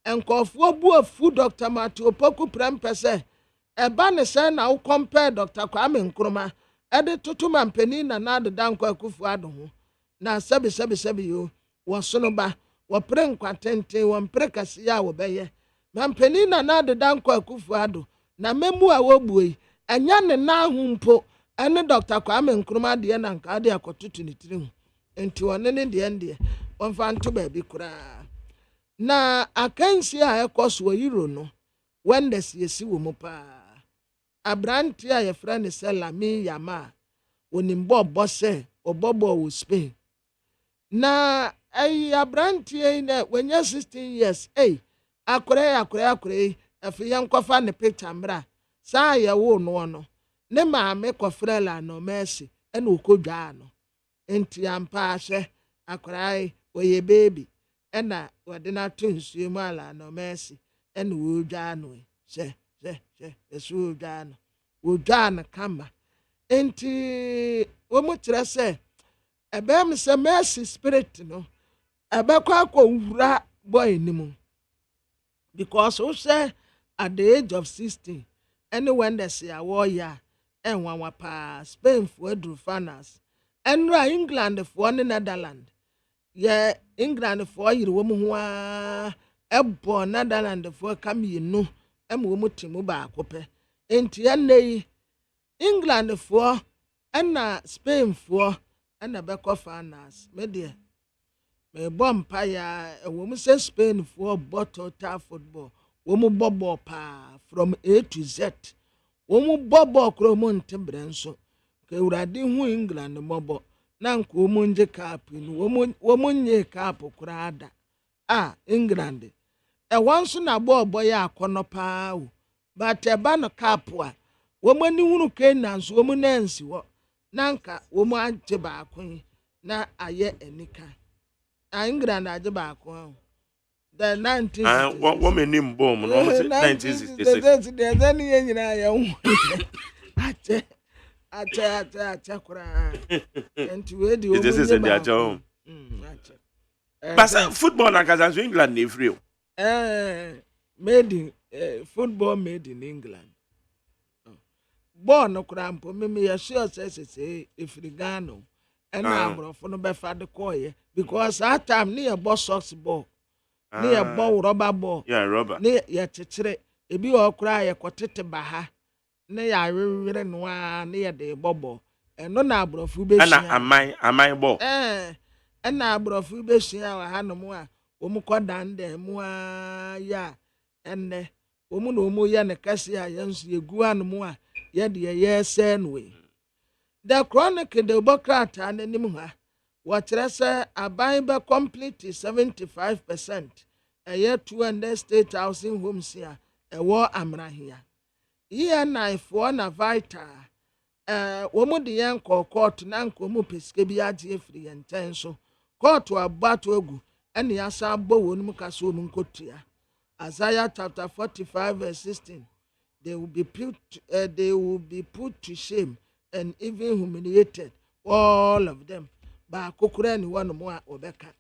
Speaker 9: nkɔfoɔ bu afu Dr. Matthew Poku Prempa sɛ ɛba ne sɛ na wo compare Dr. Kwame Nkrumah ɛde toto mampanin na Nana Dankwa Akufo-Addo ho na sɛbi yo wɔsono ba wɔpere nkwatenten wɔmpere kɛseɛ a wɔbɛyɛ mampanin na Nana Dankwa Akufo-Addo na memu a wɔbu yi ɛnya ne na ho mpo ɛne Dr. Kwame Nkrumah deɛ na nka de akɔtoto ne tiri ho nti wɔne ne deɛ wɔmfa nto baabi koraa na akansi a ɛkɔ so yiro no wanda siesi wɔ mu paa abrante a yɛfrɛ ne sɛ Lami Yama onimbɔ bɔsɛ ɔbɔbɔ wɔ Spain na ɛyi abrante yi na wɔnyɛ 16 years akɔrɛ afi yɛn kɔfa ne picture mbra saa yɛwo no ne maame kɔfrɛ la no mercy ɛna okɔdwa no enti ampa ahwɛ akɔrɛ wɔyɛ baby ɛna wɔde na to nsuo mu ala no mercy ɛna wɔdwa no hwɛ ɛso wɔdwa no wɔdwa no kama enti wɔn kyerɛ sɛ ɛbɛm sɛ mercy spirit no ɛbɛkɔ akɔwura boy ne mu because wo sɛ at the age of 16 any when they say awɔya ɛnwanwa paa Spain for aduru finals ɛnura England for ne Netherlands yɛ England for yiri wɔn ho a ɛbɔ Netherlands for kamienu ɛma wɔn timu baako pɛ nti ɛnna yi England for ɛna Spain for ɛna bɛkɔ finals media mebɔ mpa ya wɔn sɛ Spain for bɔ total football wɔn bɔ ball paa from A to Z wɔn bɔ ball kuro mu ntebrɛ nso ka Awurade hu England mɔbɔ na nka wɔn ngye cap no wɔn nye cap koraa da a England ɛwɔ nso na bɔ yɛ akɔnɔ paa o but ɛba no cap a wɔn ani hunu Kenya nso wɔn nan si hɔ na nka wɔn agye baako yi na ayɛ anika England agye baako the 1960s
Speaker 5: what me name bomb no 1966
Speaker 9: the ni nyina yɛ ho acha kura enti we di
Speaker 5: this is the acha but football na kaza England na free
Speaker 9: made in football made in England ball no kura mpo me ya sure say Africano and abrofo no be fa de koye because that time near ball socks ball near ball rubber ball
Speaker 5: rubber
Speaker 9: near ya chechire ebi o kura ya kotete baha ne ya rewere no a ne ya de bobo eno na abrofo be
Speaker 5: shia amai ball
Speaker 9: na abrofo be shia wa hanom a omu kodan de mu a ya enne omu no omu ya ne kase a yansu egu hanom a ya de ye senwe the chronic the Democrat and animal what say aban be complete 75% a year 200 state housing homes here a war amra here here na for na vital womu de yan court na nko mu peske bi agye free enten so court wa bato egu ɛne asa bɔ wɔn mu ka so wɔn nkotua Isaiah chapter 45 verse 16 they will be put to shame and even humiliated all of them baako kura ne wɔn mu a wɔbɛka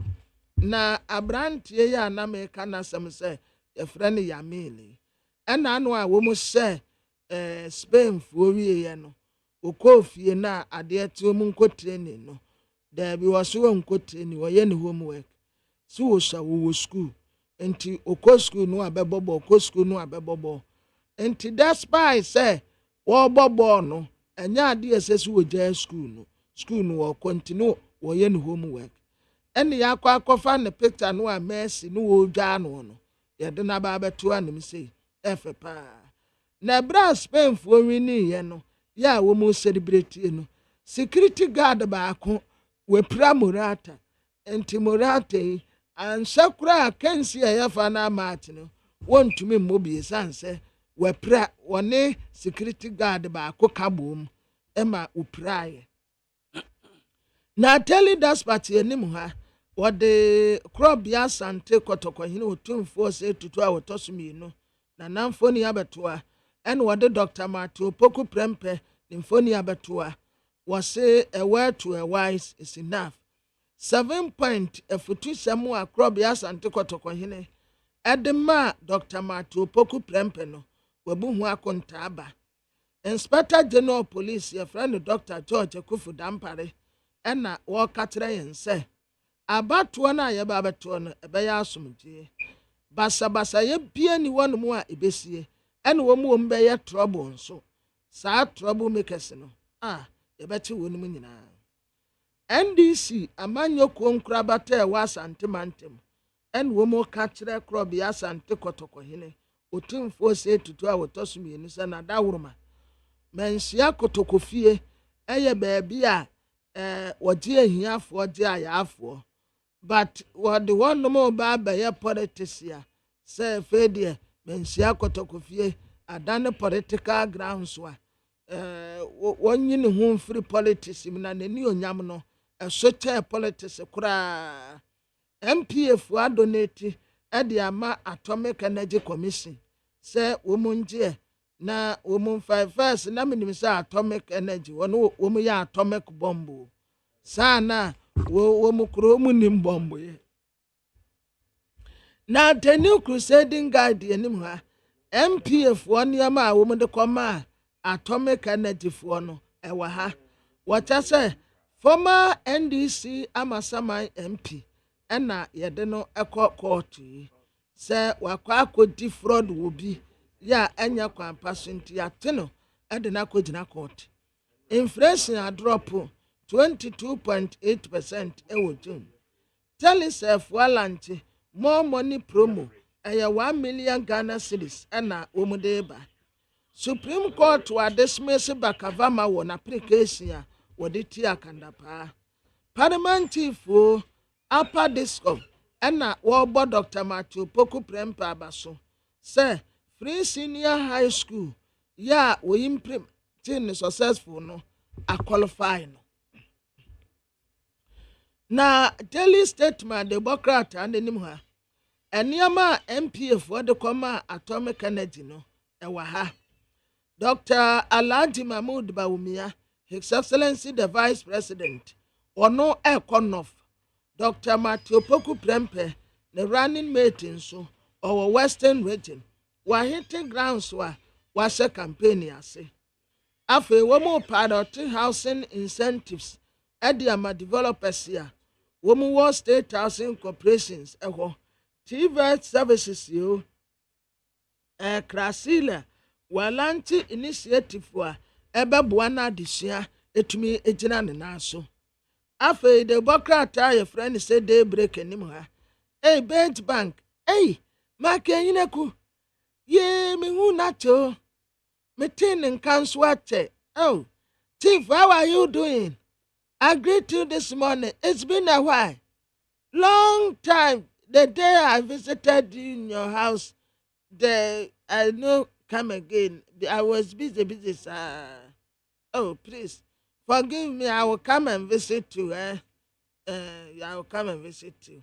Speaker 9: na abranteɛ yi a na meka n'asɛm sɛ yɛfrɛ no Yamili ɛna ano a wɔn hyɛ Spain foɔ wieɛ no okɔ fie na adeɛ te wɔn nkotire ne no daabi wɔ so wɔn nkotire ne wɔyɛ ne homework so wɔhyɛ wɔ school nti okɔ school no abɛbɔbɔ okɔ school no abɛbɔbɔ nti despite sɛ wɔbɔ bɔɔl no ɛnyɛ adeɛ sɛ so wɔgya school no wɔ continue wɔyɛ ne homework ɛne yɛakɔ akɔfa ne picture no a Messi no wɔdwa no yɛde na ba abɛto anim sɛ ɛfɛ paa na bra Spain foɔ wini yɛ no yɛ a wɔn celebrate no security guard baako wɔpira Morata nti Morata yi anhyɛ koraa kansi a yɛfa na match no wɔntumi mmɔ bi sanse wɔpira wɔne security guard baako ka bom ɛma wɔpiraeɛ na tell that party anim ha wɔde krɔbea Asante kɔtɔkɔhene otumfoɔ sɛ tutu a wɔtɔ so mmienu na namfoni abɛtoa ɛna wɔde Dr. Matthew Poku Prempeh ne mfoni abɛtoa wɔse a word to a wise is enough 7 point afutu sɛm a krɔbea Asante kɔtɔkɔhene ɛde ma Dr. Matthew Poku Prempeh no wabu ho akontaaba Inspector General Police yɛfrɛ no Dr. George Akufu Dampare ɛna wɔkakyerɛ yɛn sɛ abatoɔ no a yɛba abɛtoɔ no ɛbɛyɛ asomdwee basabasa yɛbie ni wɔn mu a ɛbɛsie ɛna wɔn bɛyɛ trouble nso saa trouble makers no yɛbɛkye wɔn mu nyinaa NDC amanyɔkuo nkorabata ɛwɔ Asante mantam ɛna wɔn ka kyerɛ krɔbea Asante kɔtɔkɔhene otumfoɔ sɛ tutu a wɔtɔ so mmienu sɛ na daworoma manhyia kotokofie ɛyɛ baabi a wɔgye ahiafoɔ gye ayaafoɔ but wɔde wɔnom ba abɛyɛ politics a sɛ afei deɛ manhyia kotokofie adane political grounds a wɔnyi ne ho mfiri politics mu na n'ani onyam no ɛso kyɛɛ politics koraa MPF adonate ɛde ama Atomic Energy Commission sɛ wɔn ngye na wɔn first na menim sɛ Atomic Energy wɔn yɛ atomic bomb saa na wɔn kuro mu nim bomb yɛ na the new crusading guide anim ha MPF wɔn nneɛma a wɔn de kɔma Atomic Energy foɔ no ɛwɔ ha wɔkyɛ sɛ former NDC Amasaman MP ɛna yɛde no ɛkɔ court yi sɛ wakɔ akɔdi fraud wɔ bi ya enya kwampa so nti ate no ɛde na akɔgyina court inflation a drop 22.8% ɛwɔ June Telecef walanche more money promo ɛyɛ 1 million Ghana cedis ɛna wɔn ba Supreme Court wa dismiss Bakavama wɔ na application a wɔde ti akandapa Parliament chief Upper Discom ɛna wɔbɔ Dr. Matthew Poku Prempeh abaso sɛ Free Senior High School ya we implement successful no a qualify no na daily statement Democrat and nim ha eniama MPF what the comma Atomic Energy no ewa ha Dr. Alhaji Mahmood Bawumia His Excellency the Vice President ono Ekonof Dr. Matthew Poku Prempeh the running mate so our Western region hitting grounds was a campaign ase afi womo pilot housing incentives ediama developers here womo state housing corporations TV services yo Krasila walanti initiative wa ebeboa na adesua etumi ejina ne naso afi the Democrat your friend say day break anim ha Bench Bank makenyineku ye me hu nacho me tin nkanso ache Chief, how are you doing? I greet you this morning. It's been a while, long time. The day I visited you in your house, I know come again. I was busy, sir. Oh, please forgive me. I will come and visit you. I will come and visit you.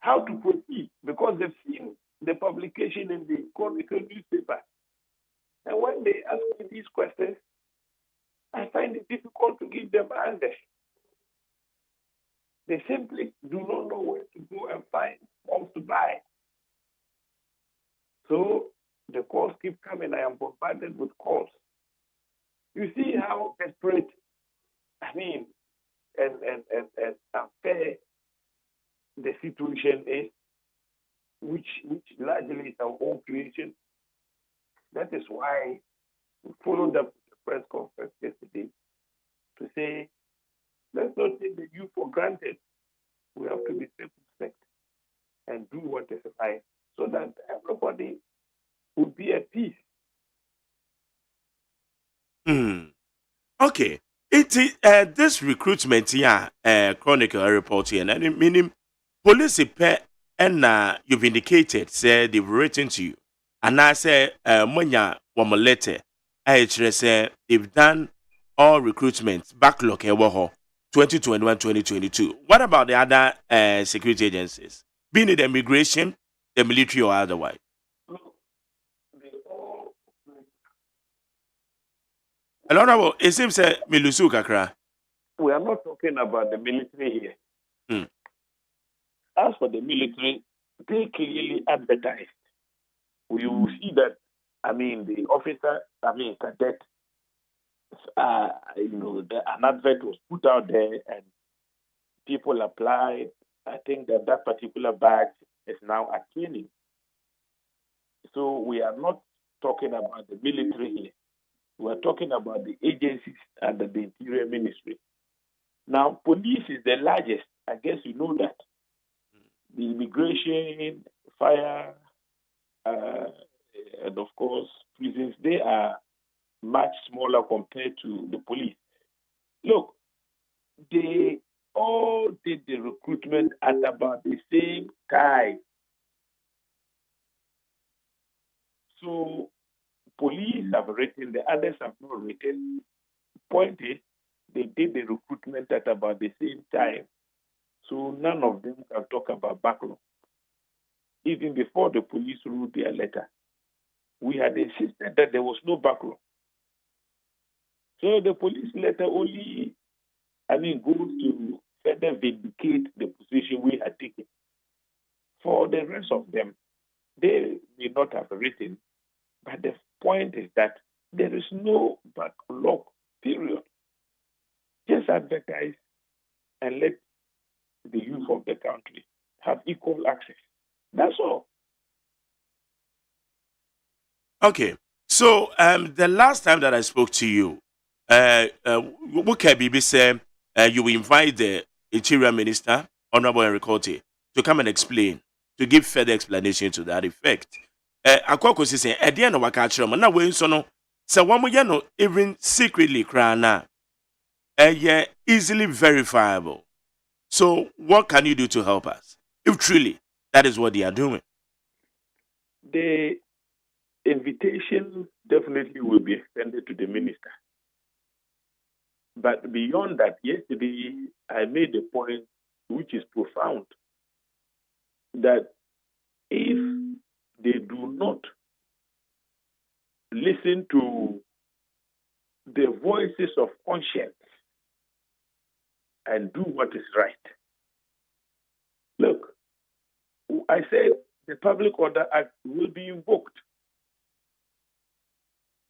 Speaker 10: how to proceed because they've seen the publication in the Chronicle newspaper. And when they ask me these questions, I find it difficult to give them answers. They simply do not know where to go and find forms to buy. So the calls keep coming. I am bombarded with calls. You see how desperate, and unfair the situation is, which largely is our own creation. That is why we followed up the press conference yesterday to say, let's not take the youth for granted. We have to be circumspect and do what is right so that everybody will be at peace.
Speaker 5: Okay. It is this recruitment here, Chronicle report here, and meaning police pay and you've indicated say they've written to you, and I say Monya Wamolete, I say they've done all recruitment backlog 2021-2022. What about the other security agencies, being it the immigration, the military, or otherwise? Honorable, it seems that Milusu Kakra.
Speaker 10: We are not talking about the military here. As for the military, they clearly advertised. We will see that, the officer, cadet, an advert was put out there and people applied. I think that particular batch is now at training. So we are not talking about the military here. We are talking about the agencies under the Interior Ministry. Now, police is the largest. I guess you know that. The immigration, fire, and of course, prisons, they are much smaller compared to the police. Look, they all did the recruitment at about the same time. So, police have written, the others have not written. Point is, they did the recruitment at about the same time. So none of them can talk about backlog. Even before the police wrote their letter, we had insisted that there was no backlog. So the police letter only, goes to further vindicate the position we had taken. For the rest of them, they may not have written, but the point is that there is no backlog, period. Just advertise and let the youth of the country have equal access. That's all.
Speaker 5: Okay. So the last time that I spoke to you, Bukabibi said you invite the Interior Minister, Honorable Henry Cote, to come and explain, to give further explanation to that effect. Akwako say at the end of Wakachram, now when so no, so one no even secretly crana, easily verifiable. So what can you do to help us, if truly that is what they are doing?
Speaker 10: The invitation definitely will be extended to the minister. But beyond that, yesterday I made a point which is profound, that if they do not listen to the voices of conscience and do what is right. Look, I said the Public Order Act will be invoked.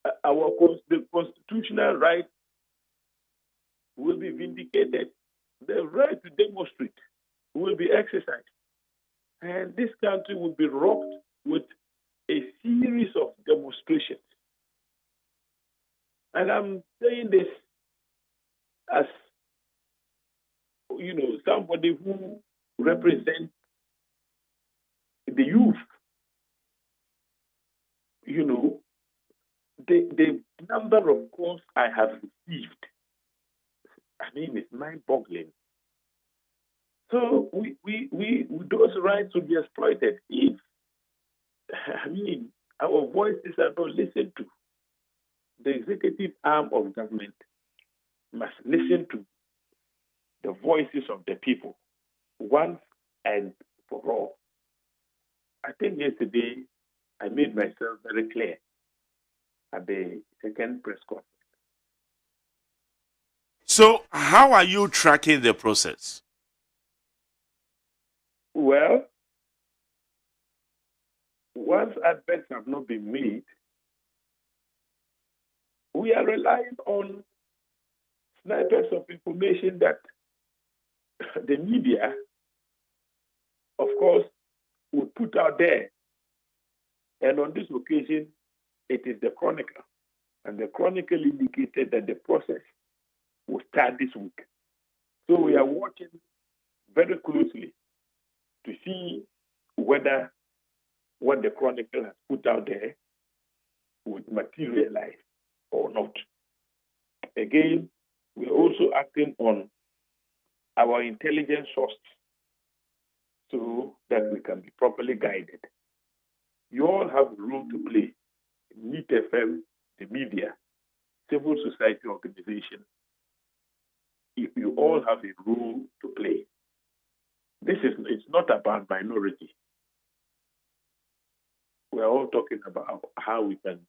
Speaker 10: The constitutional right will be vindicated. The right to demonstrate will be exercised. And this country will be rocked with a series of demonstrations. And I'm saying this as, somebody who represents the youth. The number of calls I have received, it's mind-boggling. So those rights will be exploited if, our voices are not listened to. The executive arm of government must listen to the voices of the people once and for all. I think yesterday I made myself very clear at the second press conference.
Speaker 5: So, how are you tracking the process?
Speaker 10: Well, once adverts have not been made, we are relying on snipers of information that the media, of course, would put out there. And on this occasion, it is the Chronicle. And the Chronicle indicated that the process will start this week. So we are watching very closely to see whether what the Chronicle has put out there would materialize or not. Again, we're also acting on our intelligence sources so that we can be properly guided. You all have a role to play. NEET FM, the media, civil society organization. You all have a role to play. It's not about minority. We're all talking about how we can,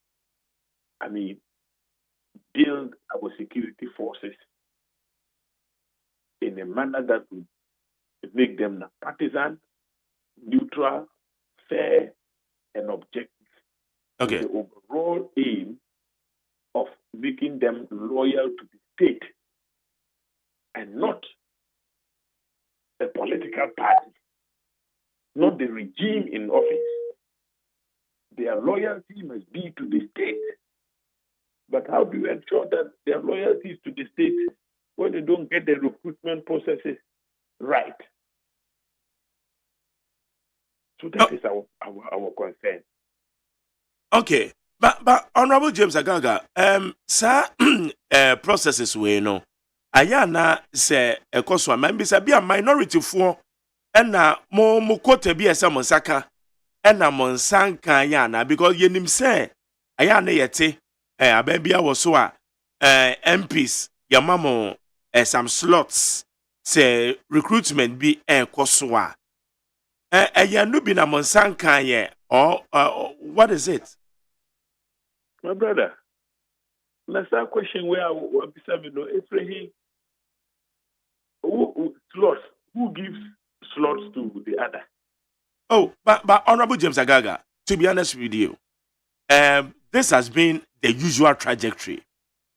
Speaker 10: build our security forces in a manner that would make them partisan, neutral, fair, and objective.
Speaker 5: Okay.
Speaker 10: With the overall aim of making them loyal to the state and not a political party, not the regime in office. Their loyalty must be to the state. But how do you ensure that their loyalty is to the state when they don't get the recruitment processes right? So that is our concern.
Speaker 5: Okay. But Honorable James Agaga, sir, processes we know. Ayana say ekoswa man bisa be a minority for ena mo quote bi esa monsaka ena monsanka ayana because yenim say ayana yete ababia wo so a MPs yamamo some slots say recruitment be ekoso a ayanu bi na monsanka ye or what is it?
Speaker 10: My brother, that's a question where I will be saying, Efrahi, who gives slots to the other?
Speaker 5: Oh, but Honorable James Agaga, to be honest with you, this has been the usual trajectory.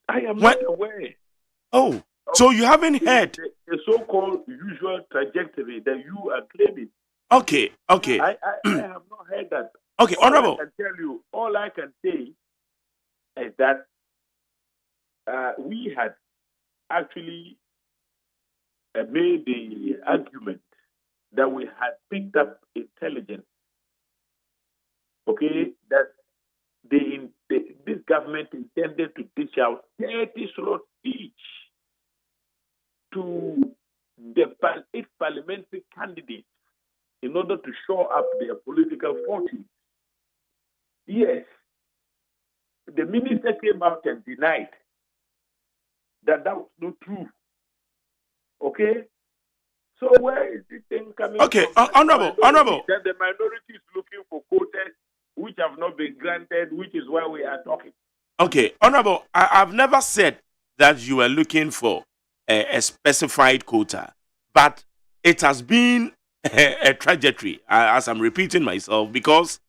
Speaker 10: I am not aware.
Speaker 5: Oh, so you haven't heard
Speaker 10: the so-called usual trajectory that you are claiming.
Speaker 5: Okay.
Speaker 10: I have not heard that.
Speaker 5: Okay, Honorable.
Speaker 10: All I can say is that we had actually made the argument that we had picked up intelligence, okay, that this government intended to dish out 30 slots each to the 8 parliamentary candidates in order to shore up their political fortune. Yes, the minister came out and denied that was not true. Okay? So where is this thing coming
Speaker 5: from? Honorable.
Speaker 10: That the minority is looking for quotas which have not been granted, which is why we are talking.
Speaker 5: Okay, Honorable, I've never said that you are looking for a specified quota, but it has been a trajectory, as I'm repeating myself, because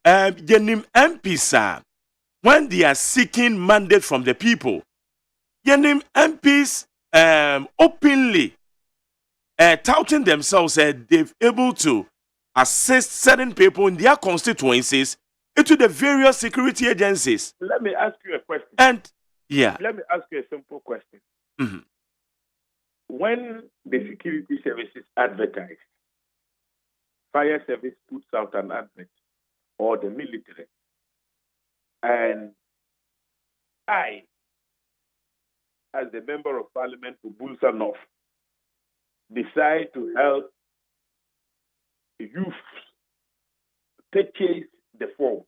Speaker 5: Yenim MPs, when they are seeking mandate from the people, Yenim MPs openly touting themselves that they've able to assist certain people in their constituencies into the various security agencies.
Speaker 10: Let me ask you a question.
Speaker 5: Let
Speaker 10: me ask you a simple question.
Speaker 5: Mm-hmm.
Speaker 10: When the security services advertise, fire service puts out an advert, or the military, and I, as the member of parliament for Bulsa North, decide to help youth purchase the forms.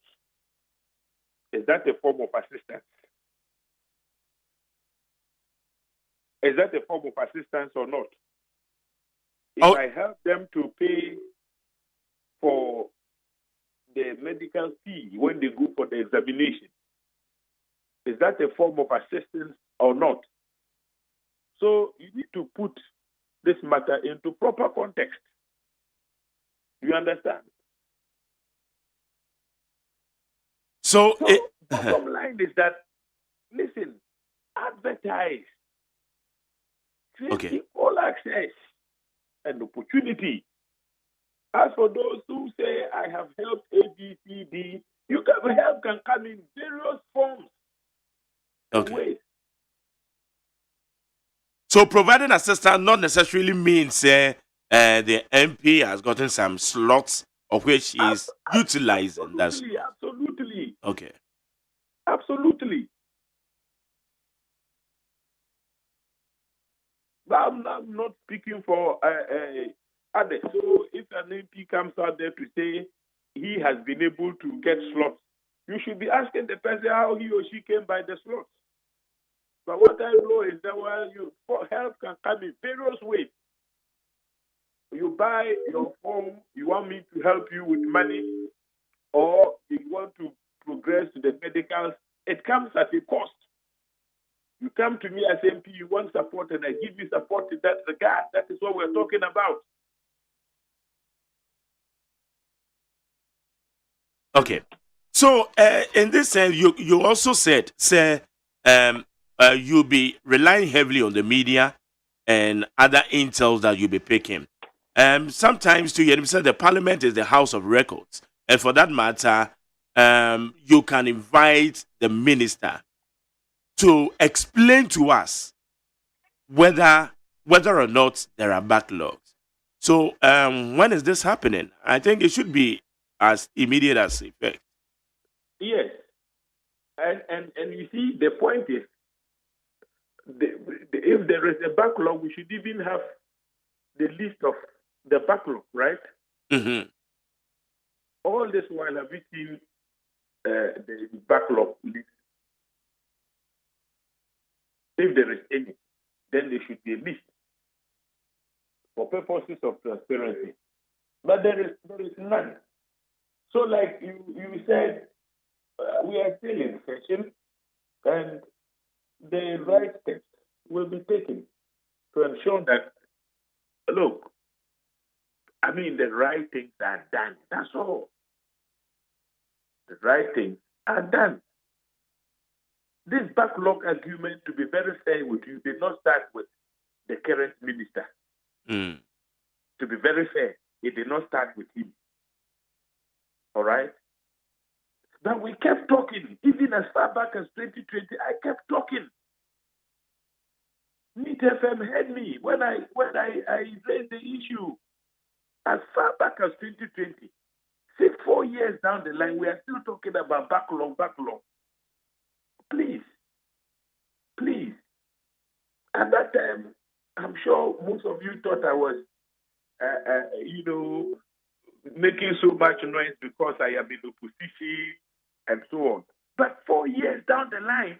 Speaker 10: Is that a form of assistance? Is that a form of assistance or not? If I help them to pay
Speaker 11: for the medical fee when they go for the examination? Is that a form of assistance or not? So you need to put this matter into proper context. You understand?
Speaker 5: So
Speaker 11: bottom line is that, listen, advertise, create all access and opportunity. As for those who say, I have helped ABCD, help can come in various forms.
Speaker 5: Okay. So providing assistance not necessarily means the MP has gotten some slots of which he is utilizing.
Speaker 11: Absolutely.
Speaker 5: Okay.
Speaker 11: Absolutely. But I'm not speaking for others. So if an MP comes out there to say he has been able to get slots, you should be asking the person how he or she came by the slots. But what I know is that help can come in various ways. You buy your form, you want me to help you with money, or you want to progress to the medicals, it comes at a cost. You come to me as MP, you want support, and I give you support in that regard. That is what we're talking about.
Speaker 5: Okay. So in this sense, you also said, you'll be relying heavily on the media and other intels that you'll be picking. Sometimes to hear them say the parliament is the house of records. And for that matter, you can invite the minister to explain to us whether or not there are backlogs. So when is this happening? I think it should be as immediate as effect.
Speaker 11: Yes. And you see, the point is, if there is a backlog, we should even have the list of the backlog, right?
Speaker 5: Mm-hmm.
Speaker 11: All this while, have we seen the backlog list? If there is any, then there should be a list for purposes of transparency. But there is none. So, like you said, we are still in session, and the right steps will be taken to ensure that, look, I mean, the right things are done. That's all. The right things are done. This backlog argument, to be very fair with you, did not start with the current minister.
Speaker 5: Mm.
Speaker 11: To be very fair, it did not start with him. All right? But we kept talking. Even as far back as 2020, I kept talking. Meet FM heard me when I raised the issue. As far back as 2020, 4 years down the line, we are still talking about backlog. Please. At that time, I'm sure most of you thought I was, making so much noise because I am in opposition and so on. But 4 years down the line,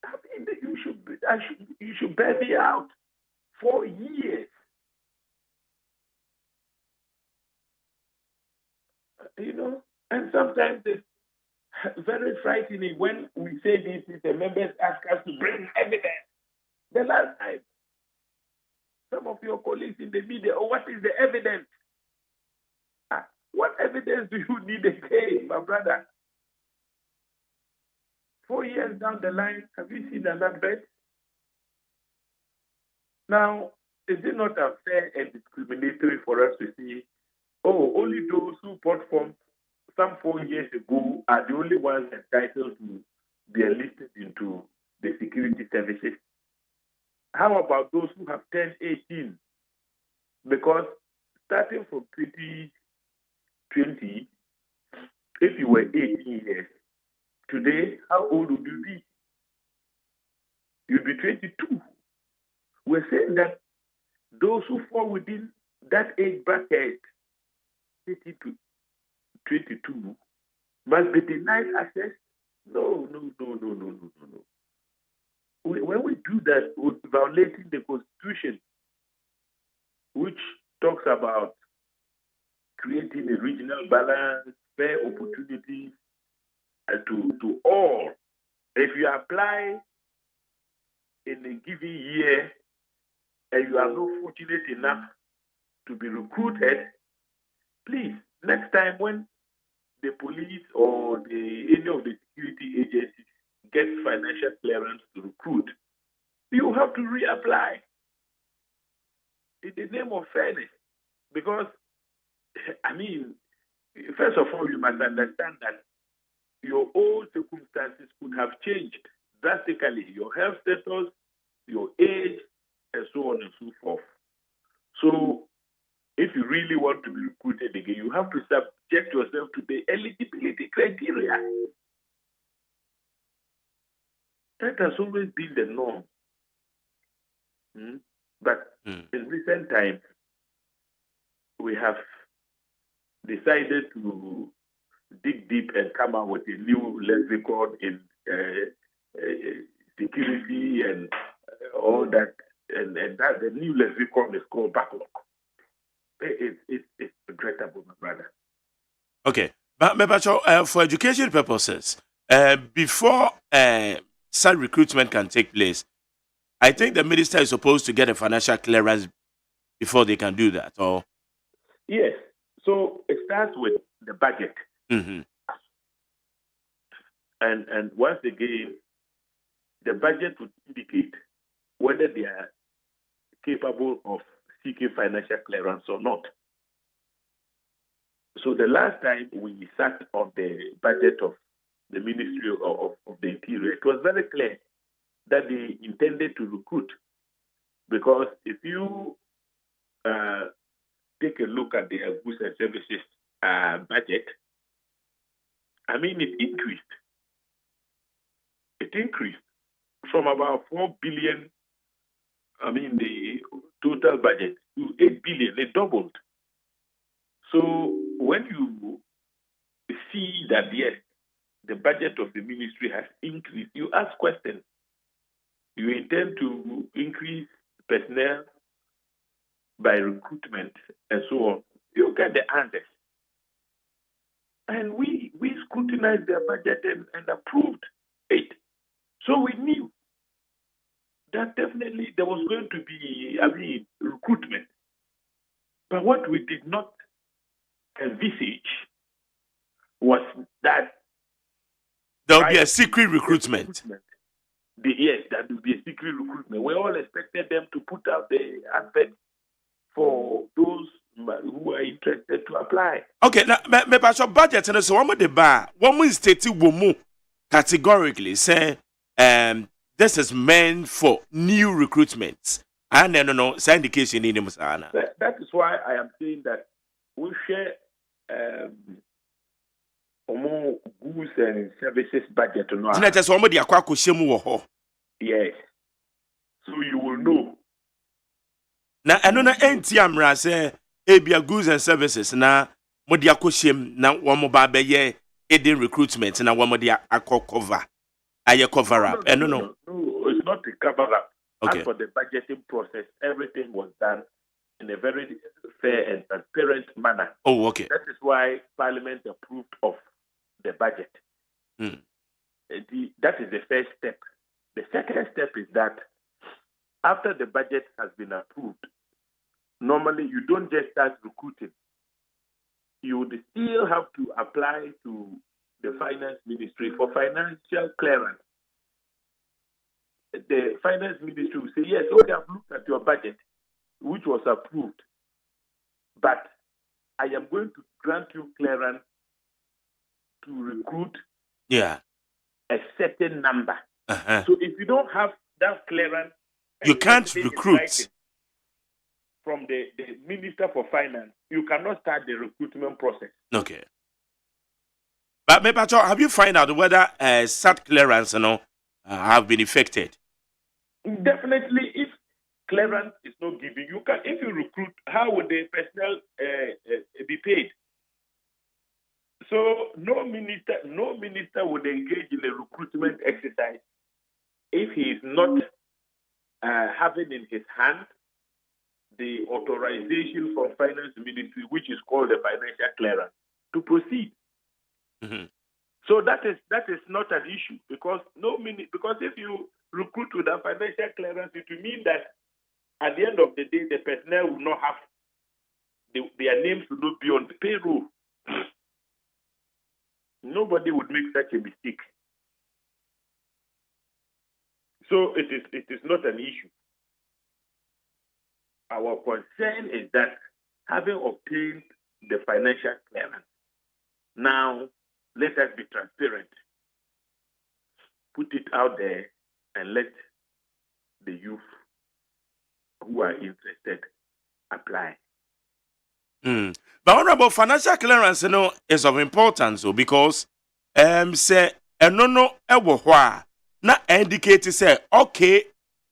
Speaker 11: I mean, you should bear me out. 4 years. And sometimes it's very frightening when we say this, the members ask us to bring evidence. The last time, some of your colleagues in the media, what is the evidence? What evidence do you need again, my brother? 4 years down the line, have you seen an advert? Now, is it not unfair and discriminatory for us to say, only those who bought forms some 4 years ago are the only ones entitled to be enlisted into the security services? How about those who have turned 18? Because starting from 2020, if you were 18 years, today, how old would you be? You'd be 22. We're saying that those who fall within that age bracket, 18 to 22, must be denied access? No. When we do that, we're violating the Constitution, which talks about creating a regional balance, fair opportunities to all. If you apply in a given year and you are not fortunate enough to be recruited, please, next time when the police or any of the security agencies get financial clearance to recruit, you have to reapply in the name of fairness. Because, I mean, first of all, you must understand that your own circumstances could have changed drastically. Your health status, your age, and so on and so forth. So, if you really want to be recruited again, you have to subject yourself to the eligibility criteria. That has always been the norm. But in recent times, we have decided to dig deep and come up with a new lexicon in security and all that. And that the new lexicon is called backlog. It's regrettable, my brother.
Speaker 5: Okay. But for education purposes, before such recruitment can take place, I think the minister is supposed to get a financial clearance before they can do that, or?
Speaker 11: Yes. So it starts with the budget.
Speaker 5: Mm-hmm.
Speaker 11: And once again, the budget would indicate whether they are capable of seeking financial clearance or not. So the last time we sat on the budget of the Ministry of the Interior, it was very clear that they intended to recruit. Because if you take a look at the goods and services budget, I mean, it increased. It increased from about 4 billion, I mean, the total budget, to 8 billion. It doubled. So when you see that, yes, the budget of the ministry has increased, you ask questions. You intend to increase personnel by recruitment and so on. You get the answers. And we scrutinized their budget and approved it. So we knew that definitely there was going to be, recruitment. But what we did not envisage was that
Speaker 5: there will be a secret recruitment.
Speaker 11: Yes, that will be a secret recruitment. We all expected them to put out the advert for those who are interested to apply.
Speaker 5: Okay, now, me pastor budget and so one the bar, one state womu categorically say, this is meant for new recruitments. And then no indication in Musana.
Speaker 11: That is why I am saying that we share goods and services budget. Yes. So you will know.
Speaker 5: Now, I know na NTM say ebia goods and services na modi akoshem na wamo ba be ye eden recruitment na wamo dia cover. Aye cover up. No,
Speaker 11: it's not a cover up.
Speaker 5: Okay.
Speaker 11: As for the budgeting process, everything was done in a very fair and transparent manner.
Speaker 5: Oh, okay.
Speaker 11: That is why Parliament approved of the budget. That is the first step. The second step is that after the budget has been approved, normally you don't just start recruiting. You would still have to apply to the Finance Ministry for financial clearance. The Finance Ministry will say, yes, okay, I've looked at your budget, which was approved, but I am going to grant you clearance to recruit a certain number. So if you don't have that clearance,
Speaker 5: you can't recruit.
Speaker 11: From the Minister for Finance, you cannot start the recruitment process.
Speaker 5: Okay. But Mepacho, have you found out whether SAT clearance have been effected?
Speaker 11: Definitely, if clearance is not given, you can. If you recruit, how would the personnel be paid? So no minister would engage in a recruitment exercise if he is not having in his hand the authorization from Finance Ministry, which is called the financial clearance, to proceed. So that is not an issue because if you recruit with a financial clearance, it will mean that at the end of the day, the personnel will not have their names will not be on the payroll. Nobody would make such a mistake. So it is not an issue. Our concern is that having obtained the financial clearance, now let us be transparent. Put it out there and let the youth who are interested apply.
Speaker 5: But honorable financial clearance, is of importance, because say no na indicate say okay,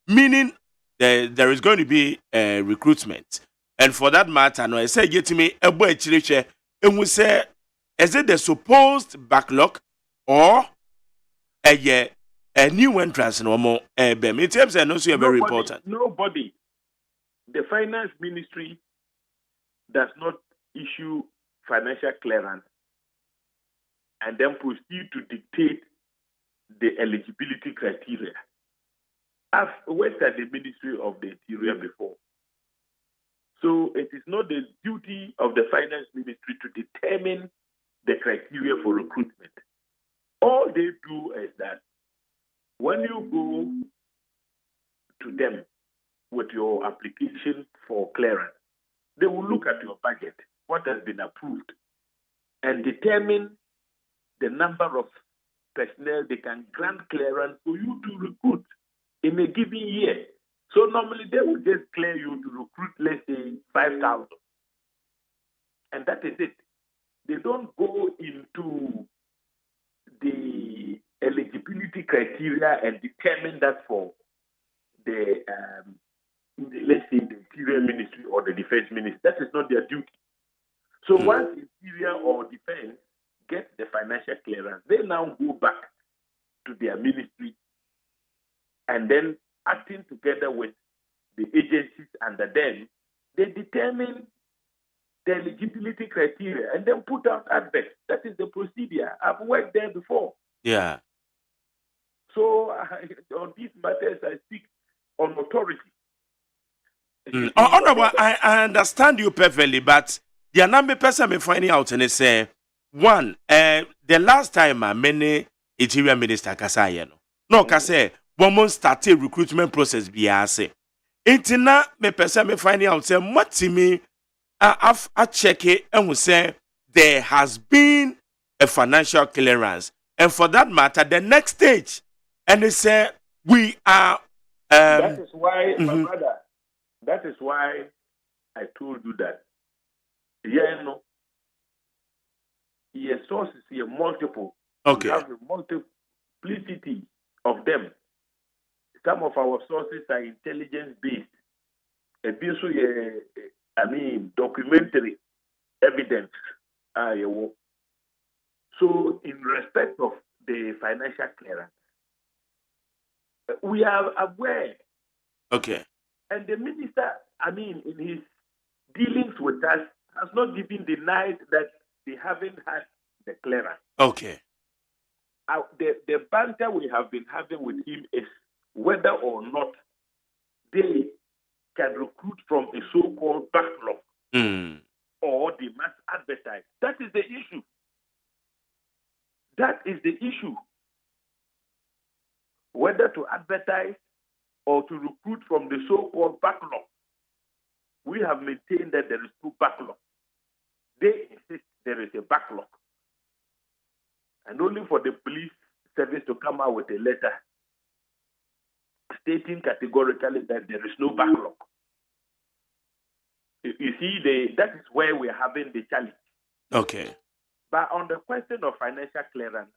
Speaker 5: meaning there is going to be recruitment, and for that matter, no, I say get me a boy chiriche, and we say is it the supposed backlog or a new entrance no more? In terms of no, very important.
Speaker 11: Nobody, the finance ministry does not issue financial clearance and then proceed to dictate the eligibility criteria. I've worked at the Ministry of the Interior before. So it is not the duty of the finance ministry to determine the criteria for recruitment. All they do is that when you go to them with your application for clearance, they will look at your budget, what has been approved, and determine the number of personnel they can grant clearance for you to recruit in a given year. So normally they will just clear you to recruit, let's say, 5,000. And that is it. They don't go into the eligibility criteria and determine that for the let's say the Interior Ministry or the Defense Ministry. That is not their duty. So once Interior or Defense get the financial clearance, they now go back to their ministry and then acting together with the agencies under them, they determine the eligibility criteria and then put out adverts. That is the procedure. I've worked there before.
Speaker 5: Yeah.
Speaker 11: So on these matters, I speak on authority.
Speaker 5: Honorable, I understand you perfectly, but the number person me finding out and say one, the last time many interior minister kasa no kasa woman started recruitment process biase. Intina me person me finding out say matimi I check it and we say there has been a financial clearance, and for that matter the next stage, and they say we are
Speaker 11: that is why my brother, that is why I told you that your sources here multiple.
Speaker 5: Okay.
Speaker 11: We have a multiplicity of them. Some of our sources are intelligence based. And this documentary evidence. So in respect of the financial clearance, we are aware.
Speaker 5: Okay.
Speaker 11: And the minister, in his dealings with us, has not even denied that they haven't had the clearance.
Speaker 5: Okay.
Speaker 11: The banter we have been having with him is whether or not they can recruit from a so-called backlog or they must advertise. That is the issue. That is the issue. Whether to advertise or to recruit from the so-called backlog. We have maintained that there is no backlog. They insist there is a backlog. And only for the police service to come out with a letter stating categorically that there is no backlog. You see, that is where we're having the challenge.
Speaker 5: Okay.
Speaker 11: But on the question of financial clearance,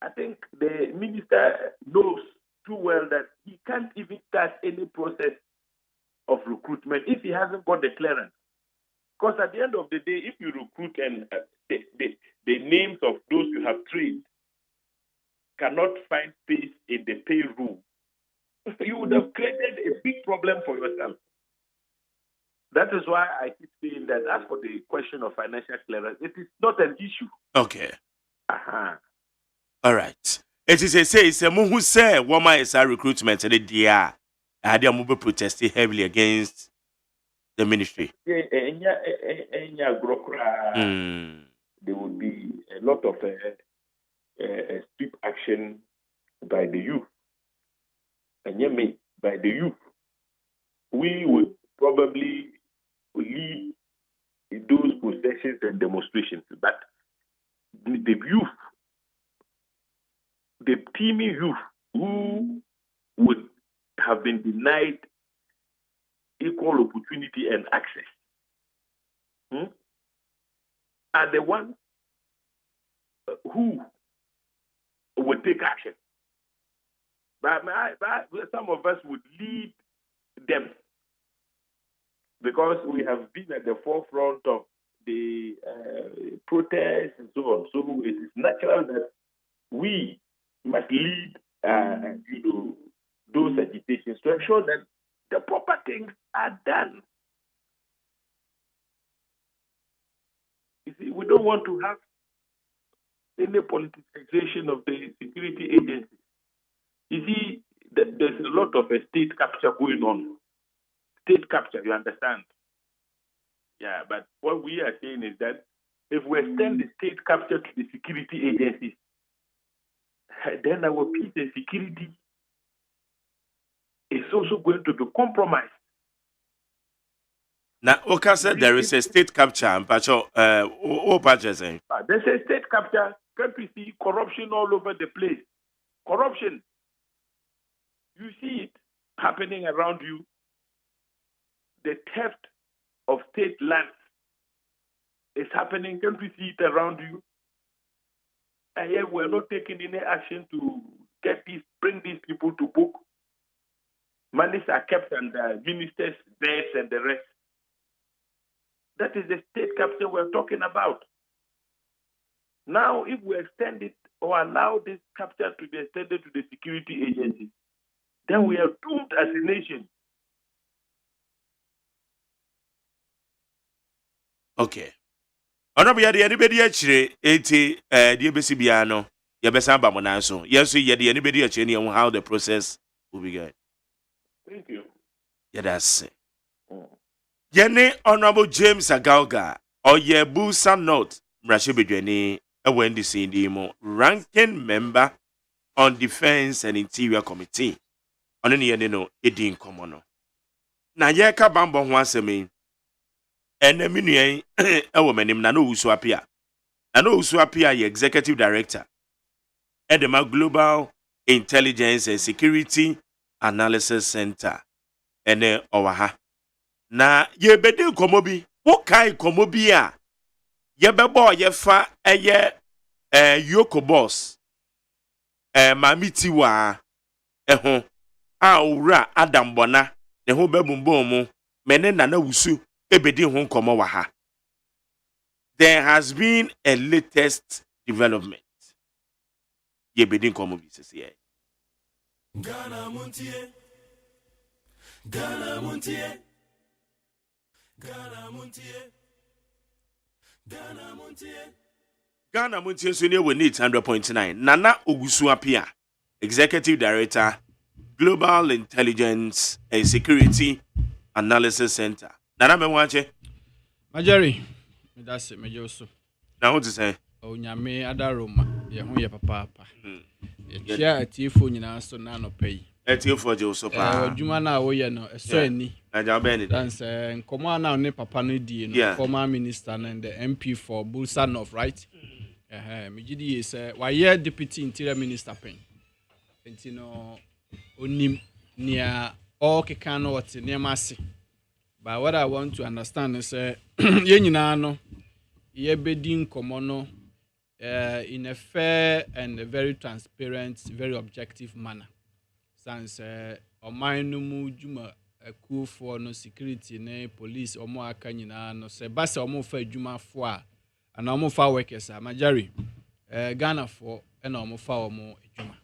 Speaker 11: I think the minister knows too well that he can't even start any process of recruitment if he hasn't got the clearance. Because at the end of the day, if you recruit and the names of those you have trained cannot find space in the payroll, you would have created a big problem for yourself. That is why I keep saying that as for the question of financial clearance, it is not an issue.
Speaker 5: Okay.
Speaker 11: Uh-huh.
Speaker 5: All right. It is a who say woman is a recruitment and the dia. I had a protesting heavily against the ministry.
Speaker 11: There would be a lot of strict action by the youth. And by the youth, we would probably lead those processions and demonstrations. But the youth, the teamy youth who would have been denied equal opportunity and access are the ones who would take action. But some of us would lead them because we have been at the forefront of the protests and so on. So it is natural that we must lead, those agitations to ensure that the proper things are done. You see, we don't want to have any politicization of the security agencies. You see, there's a lot of state capture going on. State capture, you understand? Yeah, but what we are saying is that if we extend the state capture to the security agencies, then our peace and security is also going to be compromised.
Speaker 5: Now, Oka said there is a state capture, and there's a
Speaker 11: state capture. Can't we see corruption all over the place? Corruption. You see it happening around you. The theft of state lands is happening. Can't we see it around you? And yet we're not taking any action to bring these people to book. Monies are kept under ministers' beds and the rest. That is the state capture we're talking about. Now, if we extend it or allow this capture to be extended to the security agencies, then we are doomed as a nation.
Speaker 5: Okay. Honorable, anybody actually 80 DBCBiano, Yabesamba Monaso. Yes, anybody actually on how the process will be going.
Speaker 11: Thank you.
Speaker 5: Yeah, that's it. Yene Honorable James Agalga, or Yebusa North, Mrashibidweni, a Wendy Sindimo, ranking member on Defense and Interior Committee. On any Edin Comono. Na Yeka Bambo Wansemi, and a minion, a woman named Nano Uswapia. Nano Uswapia, Executive Director, Edema Global Intelligence and Security Analysis Center, and Owaha. Na yebede komobi wokai komobi a yebebo yefa eye yoko boss mamiti wa ho a owura Adam Bona ne ho bebumbom mu mene na wusu ebedi ho komo wa ha. There has been a latest development. Yebedi komobi sisi e
Speaker 1: Ghana Montie Ghana Montie Ghana Montie Ghana Montie
Speaker 5: Ghana Montie so near we need 100.9 Nana Ogusuapia, Executive Director, Global Intelligence and Security Analysis Center. Nana me wache
Speaker 12: Majari that's it mejo so.
Speaker 5: Now what to say?
Speaker 12: O nyame adaroma ye ho ye papa. Ye chia atifo nyina so na no pay.
Speaker 5: Atifo je so pa.
Speaker 12: Adwuma na wo ye no eso ani.
Speaker 5: Aja be ni.
Speaker 12: That's nkomo na ne papa no die no former minister and the MP for Bulsa North, right? Me gidi is why deputy interior minister pen. Enti no onim nia all keka no what near masi. But what I want to understand is ye nyina no ye bedin nkomo no in a fair and a very transparent, very objective manner. Since oman no mu juma cool for no security ne police omo aka nyina no se ba se omo fa adwuma fo a ana omo fa workers a Majari Ghana for na omo fa omo adwuma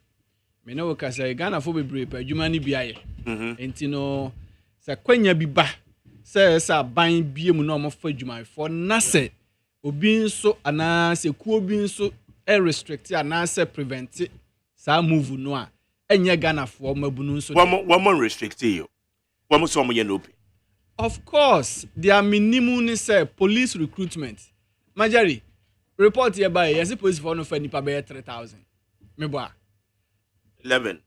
Speaker 12: me no ka say Ghana for bebre pa adwuma ni biaye enti no se kwanya bi ba says a buying BM normal for Jumai for Nase. Obin so anase kuobin so restrict anase prevent it. Sa move no. Enye Ghana for mabunu so.
Speaker 5: One more restrict you. One more some open.
Speaker 12: Of course, their minimum is police recruitment. Majari, report here by yes, police for no for nipa be 3,000. Meboa.
Speaker 5: 11.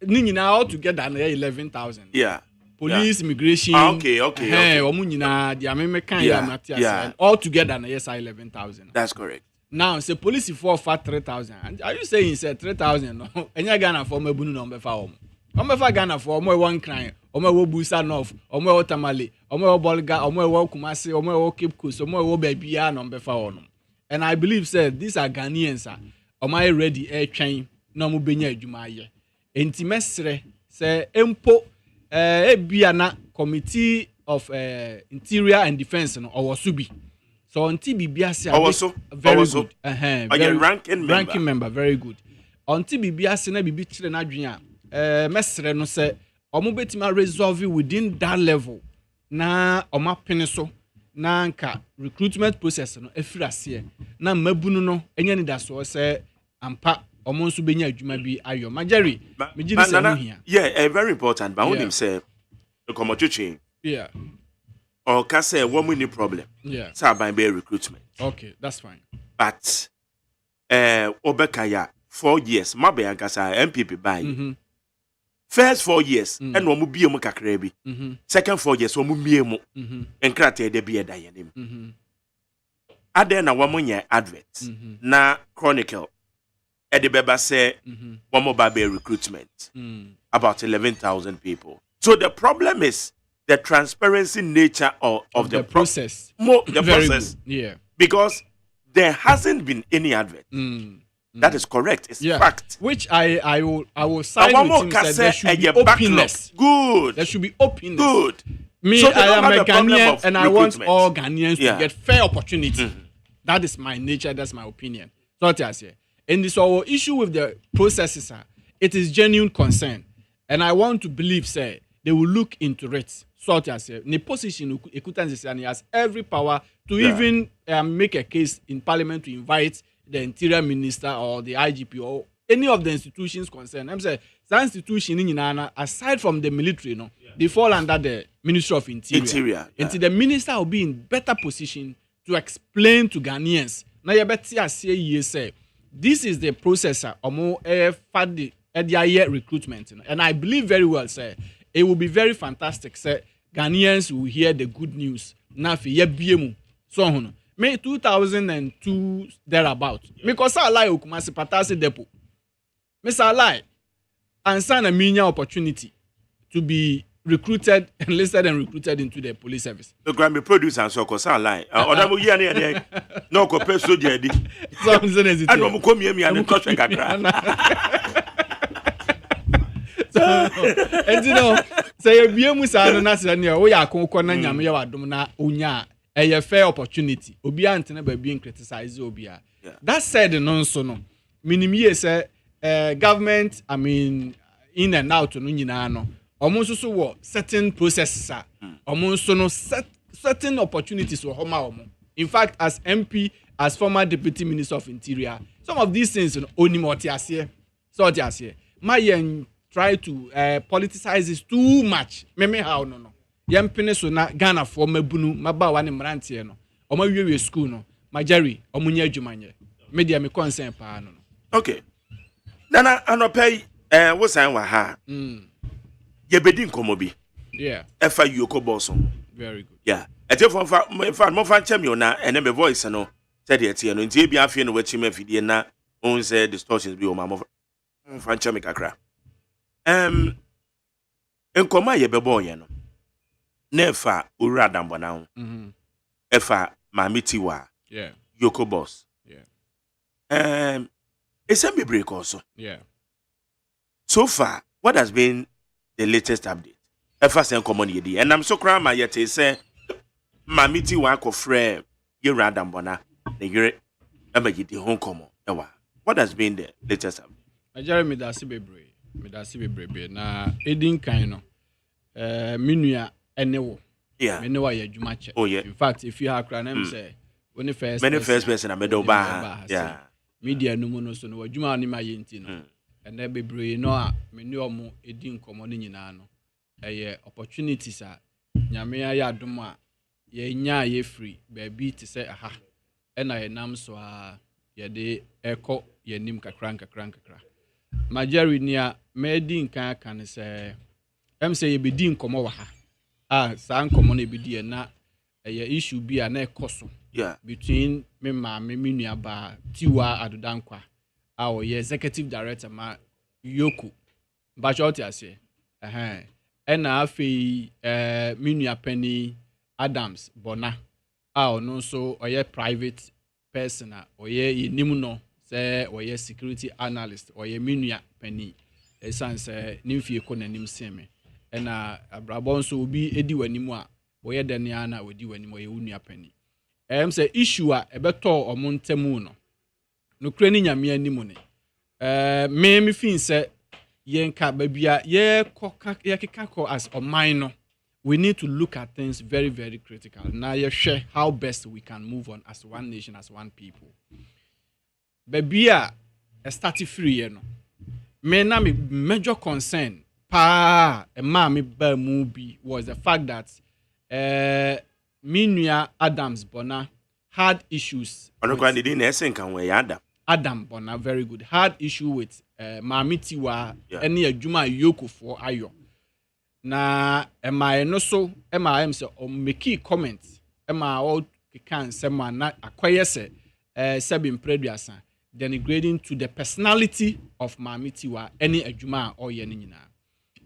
Speaker 12: Nini na all together na 11,000.
Speaker 5: Yeah.
Speaker 12: Police, immigration.
Speaker 5: Okay.
Speaker 12: Omu nyina the ameme kan ya matia. All together na yes 11,000.
Speaker 5: That's correct.
Speaker 12: Now, say police for 3,000. Are you saying say 3,000 no? Enya Ghana for mabunu no befa omo. Omo Ghana for omo one crime. Omo wo Busa North, omo wo Tamale, omo wo Bolga, omo wo Kumasi, omo wo Cape Coast, omo wo Babia no befa ono. And I believe say these are Ghanaians omo ready train no mo benya adwuma aye. Enti mesre say empo ebia na committee of interior and defense no owosubi. So until bibia say very good. Very ranking member very good. Until bibia say na bibi kire na adwen a mesre no say omo betima resolve within that level na omo pene so na nka recruitment process no efirase na mabunu no enya ni da so say ampa omo nso benya adwuma bi ayo majari megidi say no hia
Speaker 5: very important but when him say the commodity
Speaker 12: yeah
Speaker 5: or can say woman any problem say by recruitment
Speaker 12: okay that's fine
Speaker 5: but obekaya 4 years mabe ankasa MPP buy first 4 years and omo bie mu kakra bi second 4 years omo mie mu enkrate de bie da yenim ade na womo nya advert na chronicle e de beba say womo ba be recruitment about 11,000 people. So the problem is the transparency nature of the
Speaker 12: process.
Speaker 5: The process.
Speaker 12: Good. Yeah.
Speaker 5: Because there hasn't been any advert. That is correct. It's fact.
Speaker 12: Which I will side with him that there should be openness.
Speaker 5: Good.
Speaker 12: There should be openness.
Speaker 5: Good.
Speaker 12: Me,
Speaker 5: so
Speaker 12: I am a Ghanaian and I want all Ghanaians to get fair opportunity. That is my nature. That's my opinion. So what I say. And this our issue with the processes, it is genuine concern. And I want to believe, say, they will look into it. So what I say. The position, Ekutanzi has every power to even make a case in Parliament to invite the Interior Minister or the IGP or any of the institutions concerned. I'm saying that institution in Nana, aside from the military, they fall under the Ministry of Interior. Until the minister will be in better position to explain to Ghanaians. Now you better say this is the process of more recruitment. And I believe very well, sir, it will be very fantastic, sir. Ghanaians will hear the good news. Now for BMU. So May 2002 thereabout. Because I lie Okumasi Patasi Depot. Mr. Lie, and sign a mini opportunity to be recruited, enlisted and recruited into the police service.
Speaker 5: The Grammy producer and so cause I lie. Odamu yani no ko peso jadi.
Speaker 12: So I
Speaker 5: no mo komi emi and touch kakra.
Speaker 12: So and you know say BMU sa no na se ne o ya akon na nyame ya wadom na onya a fair opportunity. Obi antene ba being criticized obia. That said no so no. Minimum say government, I mean, in and out no nyina no. Omo so wo certain processes are. Omo so no certain opportunities wo homa omo. In fact, as MP, as former Deputy Minister of Interior, some of these things only motiase. So motiase. My try to politicize this too much. Meme how no. Yempene so na Ghana for mabunu maba wa ne mrantie no. Omo wiwe school no. Majari omunya adwumanye. Media me concern pa no.
Speaker 5: Okay. Nana anopay wo san wa ha. Ye bedi nkomo bi.
Speaker 12: Yeah.
Speaker 5: Efa yoko boso.
Speaker 12: Very good.
Speaker 5: Yeah. Ete for mo fan champion na ene be voice no. Said it no ntie bia afie no wachi ma fidie na on say distortions bi o ma mo fan champion kakra. Nkoma ye be boy no. Nefa ura dambona ho. Efa mamitiwa.
Speaker 12: Yeah.
Speaker 5: Yoko boss.
Speaker 12: Yeah.
Speaker 5: It's a break also.
Speaker 12: Yeah.
Speaker 5: So far, what has been the latest update? First and common yedi. And I'm so crying my yet say mamiti wa ko frame ye random bona the year amba yedi home common. What has been the latest update?
Speaker 12: Ajare me da sibebre na edin kan no minua enewo me ne wa ye adwuma che in fact if you have cranam say when the first
Speaker 5: person amedo ba
Speaker 12: media no mu no so no adwuma ne ma ye nti no and then bebre no a me ne omo edi nkomo no nyina no eye opportunities a nyame ya adom a ye nya ye free baby to say aha na ye nam so a ye de eko ye nim kakra majari nia medi nkan kan say say ye bedi nkomo wa ha sa nkomo no bedi na eye issue bi a na ekoso between me ma me nua ba Tiwa Adodankwa a ye executive director ma Yoku ba short ase na afi me nua Penny Adams Bona a ono so oye private person a oye nim no say oye security analyst oye me nua Penny esanse nimfie ko nanim seme na abrabon so obi edi wanimu a oye dania na odi wanimu oye nua Penny say issue a ebeto omontemu no kure ni nyame animu ne me fin say yenka babia ye keka as oman no we need to look at things very, very critical. Now you share how best we can move on as one nation, as one people. Babia started free, no. Me na me major concern me ba movie was the fact that Minua Adams Bona had issues. Adam Bona, very good. Had issue with Mamitiwa any Juma Yoko for Ayo. Na ema no so ema am say o make comment ema all can say man na akoye say sebin preduasa denigrating to the personality of Mamitiwa any adwuma or ye nyina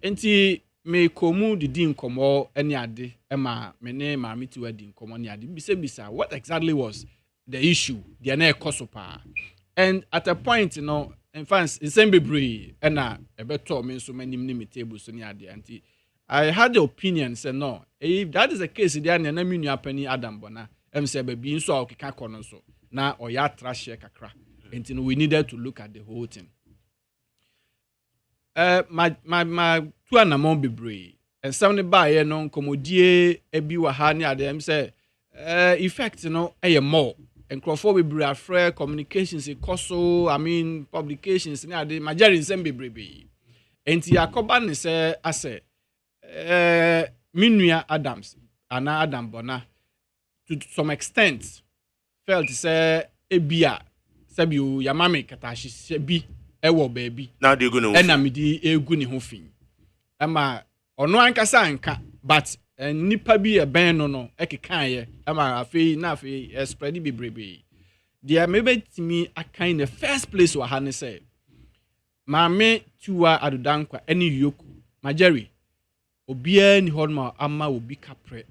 Speaker 12: enti me komu didi nkomo any ade ema me ne Mamitiwa di nkomo ni ade bisa what exactly was the issue the na ekosopa and at a point in fact December na ebeto me so manim ni table so ni ade anti I had the opinion say no if that is the case there na Minua Penny Adam Bona say baby so okeka kono so na oya trash kakra and we needed to look at the whole thing my two anamon bebre and some ba ye no komodie ebi wa ha ni ade say effect more and Crawford bebre afre communications koso publications ni ade majari nsem bebre enti yakoba ni say ase Minua Adams and Adam Bona to some extent felt say ebia sabiu yamame katashi sebi ewo baby
Speaker 5: now they go no
Speaker 12: na medi egu ni ho fin ama ono ankasa anka but nipa bi e ben no ekekan ye ama afi spread bi brebe dia mebetimi akan the first place wa ha ne say Mame Tiwa Adodankwa any yoku majeri obia ni hodma ama obi kapre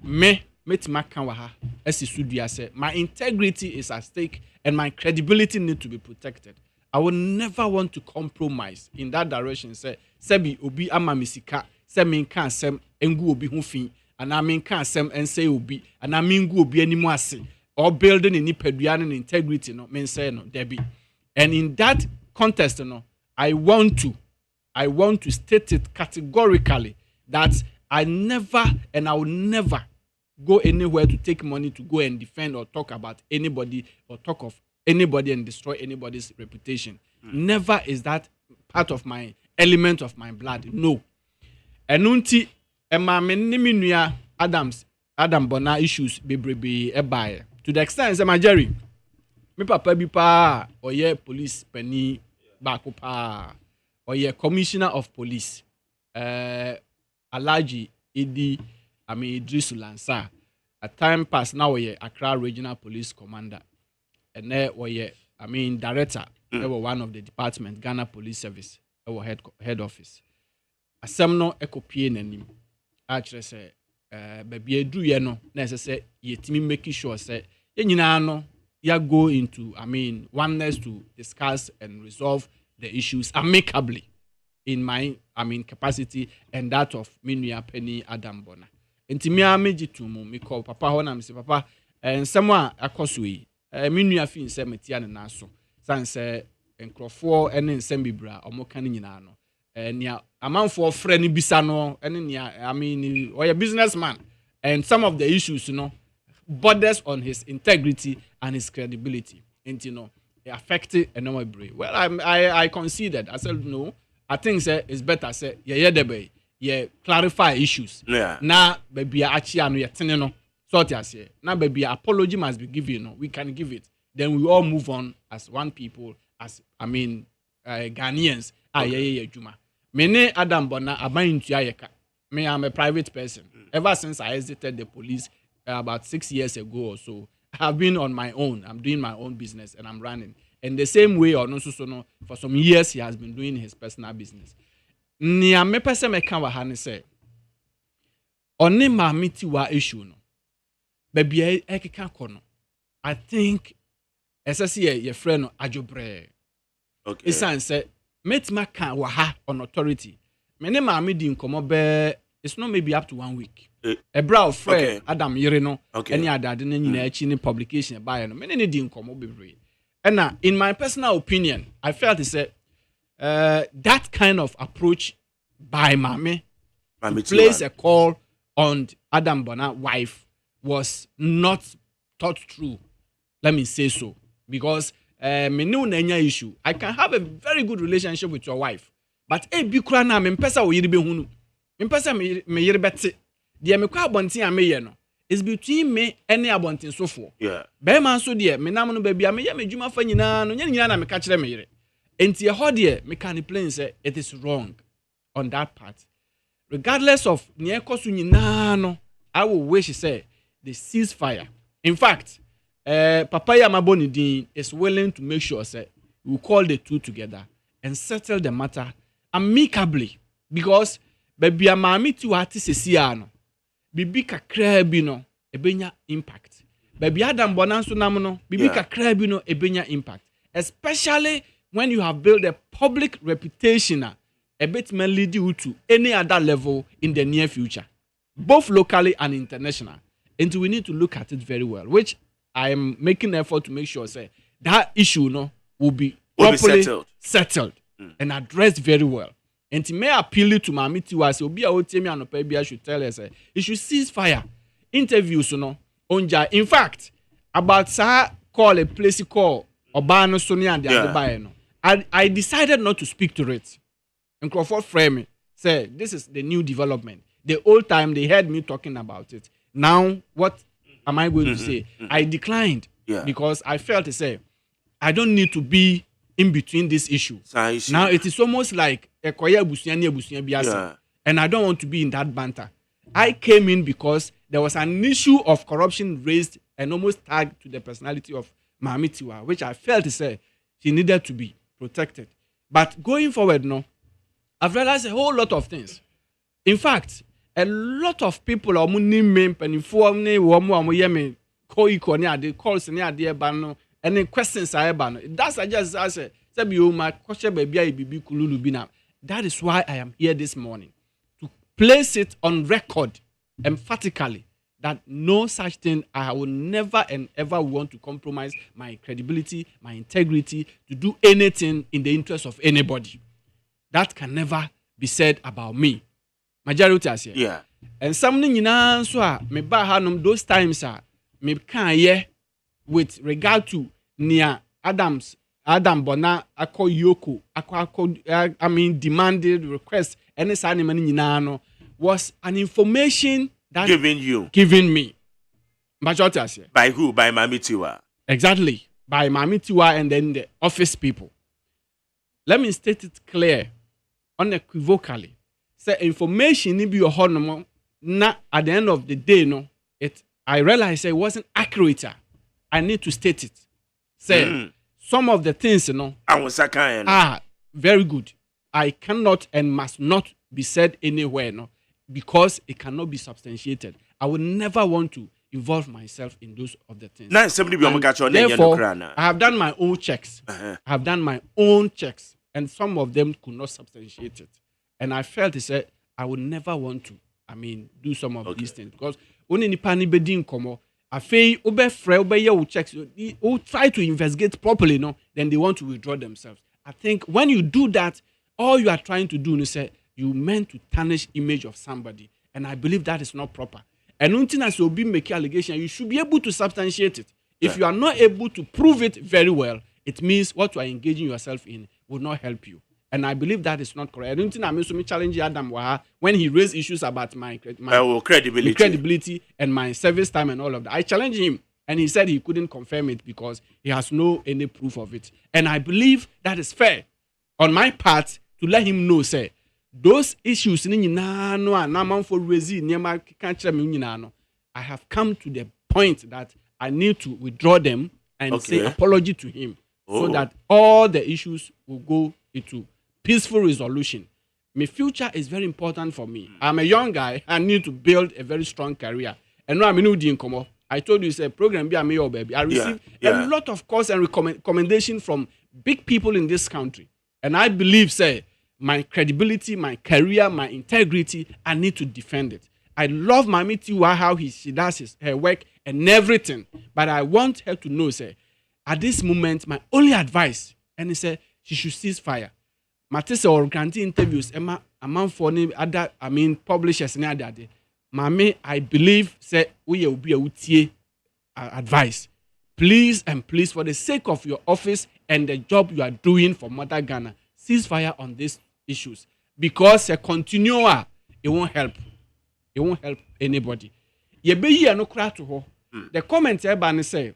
Speaker 12: metima kan wa ha asisudua say my integrity is at stake and my credibility need to be protected. I will never want to compromise in that direction. Say sebi obi ama misika say me kan asem engu obi ho fin and I mean kan asem and say obi and I mean ngu obi animu ase or building in nipadua and integrity no men say no debi. And in that context I want to state it categorically that I never and I will never go anywhere to take money to go and defend or talk about anybody or talk of anybody and destroy anybody's reputation. Never is that part of my element of my blood. No. Enunti ema Minua Adam Bona issues bebrebe ebae. To the extent say my Jerry, me papa bi pa oye police penny baako pa oye commissioner of police Alaji Idi Idris Lansa. A time pass now we Accra Regional Police Commander. And there we director. They were one of the department, Ghana Police Service. Our head office. Asem no ekopie nanim. Actually say baby edu ye no necessary yetimi making sure say ye nyina no ya go into oneness to discuss and resolve the issues amicably in my capacity and that of Minua Penny Adam Bona. Enti me ameji tumu me call papa ho na me say papa nsemo akoso yi Minua fi nsem metia ne na so san say enkrofo ene nsem bibra omoka ne nyina no nia amanfo frɛ ne bisa no ene nia oya businessman and some of the issues, borders on his integrity and his credibility, and it affected a normal brain. Well, I conceded. I said no. I think it's better. Say clarify issues.
Speaker 5: Yeah.
Speaker 12: Now, baby, actually, sort of say. Now, baby, apology must be given. We can give it. Then we all move on as one people, as Ghanaians. Juma. Mene Adam Bona abayin tuyayeka. Me, I'm a private person. Ever since I exited the police about 6 years ago or so, I've been on my own. I'm doing my own business and I'm running. And the same way, or no, for some years he has been doing his personal business. Nia me pese me kan wa ha ne say. Oni mamiti wa issue no. Baby ekeka kono. I think SSC your friend Ajobre.
Speaker 5: Okay.
Speaker 12: Isan say metima kan wa ha on authority. Me ne mami di nkomo be it's not maybe up to 1 week. A brow friend Adam Yere no. Any other than nyina achi ni publication buy no. Me ne di nkomo bebre. And now, in my personal opinion, I felt it said that kind of approach by Mami to place a call on Adam Bonner's wife was not thought through. Let me say so. Because me no nenya issue. I can have a very good relationship with your wife. But be krana me mpesa wo yiri be hunu. Me mpesa me yiri bete. De me kwa abonten a me ye no. It's between me and abonten so for.
Speaker 5: Yeah.
Speaker 12: Be man so de me nam no ba bia me ye me dwuma fa nyina no nyina na me ka kire me yire. Enti ho de me can plain say it is wrong on that part. Regardless of near kosu nyina no, I will wish say the ceasefire. In fact, Papa Yamaboni Dean is willing to make sure say we call the two together and settle the matter amicably because baby amami tu ati sesia no bibi kakra bi no ebenya impact. Baby Adam Bonanso nam no bibi kakra bi no ebenya impact. Especially when you have built a public reputation a bit may lead you to any other level in the near future, both locally and international. And we need to look at it very well, which I am making effort to make sure say that issue will be properly settled and addressed very well. And it may appeal to Mami Tiwa say obi a otemi anopa bia should tell us it should cease fire. Interviews onja. In fact, about call a place call Obano Sonia and the other no. I decided not to speak to it. And Crawford frame say this is the new development. The old time they heard me talking about it. Now what am I going to say? I declined because I felt to say I don't need to be in between this issue. Now it is almost like a koya busiani biasa, and I don't want to be in that banter. I came in because there was an issue of corruption raised and almost tagged to the personality of Mami Tiwa, which I felt to say she needed to be protected. But going forward, I've realized a whole lot of things. In fact, a lot of people are name calls any questions I that's I just answer. That is why I am here this morning to place it on record emphatically that no such thing. I will never and ever want to compromise my credibility, my integrity, to do anything in the interest of anybody. That can never be said about me. Majority as here.
Speaker 5: Yeah.
Speaker 12: And something in answer me ba those times me can ye with regard to near Adam Bona ako Yoko ako demanded request any sign money was an information that giving me. Majority as here.
Speaker 5: By who? By Mami Tiwa.
Speaker 12: Exactly. By Mami Tiwa and then the office people. Let me state it clear, unequivocally. Say information ni be your honor na at the end of the day I realized it wasn't accurate. I need to state it. Say some of the things very good. I cannot and must not be said anywhere because it cannot be substantiated. I would never want to involve myself in those of the things. Therefore, I have done my own checks. I have done my own checks, and some of them could not substantiate it. And I felt to say I would never want to, do some of these things because only ni pani bedin komo. Afei obe frɛ obe ye checks. Who try to investigate properly, then they want to withdraw themselves. I think when you do that, all you are trying to do is say you meant to tarnish image of somebody, and I believe that is not proper. And until as you be make allegation, you should be able to substantiate it. If you are not able to prove it very well, it means what you are engaging yourself in will not help you. And I believe that is not correct. I don't think I'm also challenging Adam Waha when he raised issues about my credibility and my service time and all of that. I challenged him, and he said he couldn't confirm it because he has any proof of it. And I believe that is fair on my part to let him know, say, those issues I have come to the point that I need to withdraw them and say apology to him so that all the issues will go into peaceful resolution. My future is very important for me. I'm a young guy. I need to build a very strong career. And now I'm in Komo. I told you, it's a program, baby. I received a lot of calls and recommendation from big people in this country. And I believe, say, my credibility, my career, my integrity, I need to defend it. I love Mami Tiwa, how she does her work and everything. But I want her to know, say, at this moment, my only advice, and he said, she should cease fire. Matisse or granting interviews, Emma, among for other, publishers and other day. Mami, I believe, say, we will be a UTA advice. Please and please, for the sake of your office and the job you are doing for Mother Ghana, cease fire on these issues. Because a continuer, it won't help. It won't help anybody. You be here no cry to her. The comment here say,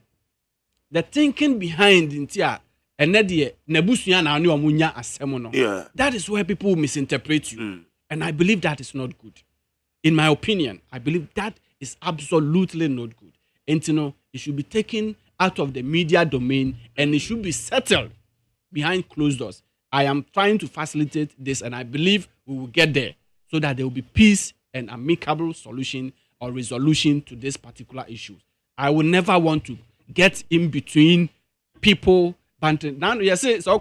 Speaker 12: the thinking behind Intia and Nadia Nebusian and you amunya asemono. That is where people misinterpret you. And I believe that is not good. In my opinion, I believe that is absolutely not good. And you know, it should be taken out of the media domain and it should be settled behind closed doors. I am trying to facilitate this and I believe we will get there so that there will be peace and amicable solution or resolution to this particular issue. I will never want to get in between people. Now, you say, so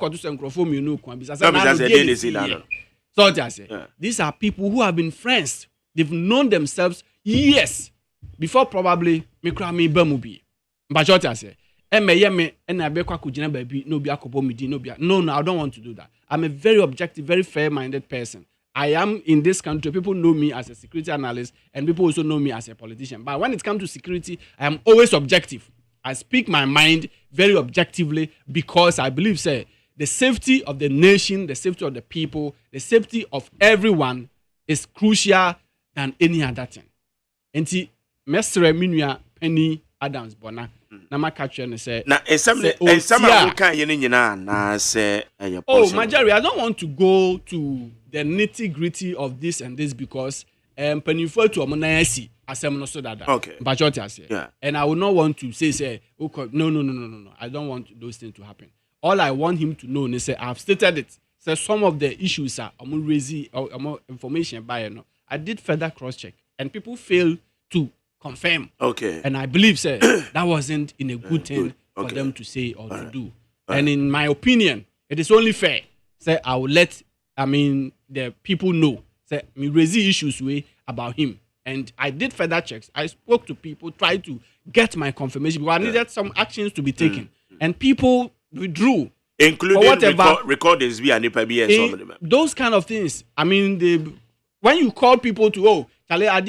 Speaker 12: these are people who have been friends. They've known themselves years before probably Mikrami Bemubi. But what I say, no, I don't want to do that. I'm a very objective, very fair-minded person. I am in this country. People know me as a security analyst, and people also know me as a politician. But when it comes to security, I am always objective. I speak my mind very objectively because I believe, say, the safety of the nation, the safety of the people, the safety of everyone is crucial than any other thing. And see, Mr. Minua Penny Adams Bona. Na catch and say, oh, Majari, I don't want to go to the nitty-gritty of this and this because Pennyfo to Amonayasi as I'm not so that. Okay. But what I say, and I will not want to say, okay, no. I don't want those things to happen. All I want him to know is say I've stated it. So some of the issues are more information by I did further cross-check and people fail to confirm. Okay. And I believe, sir, that wasn't in a good thing for them to say or to do. And in my opinion, it is only fair. Say I will let the people know. Say me raise issues about him. And I did further checks. I spoke to people, tried to get my confirmation because I needed some actions to be taken. And people withdrew.
Speaker 5: Including recordings via NIPA.
Speaker 12: Those kind of things. When you call people to, I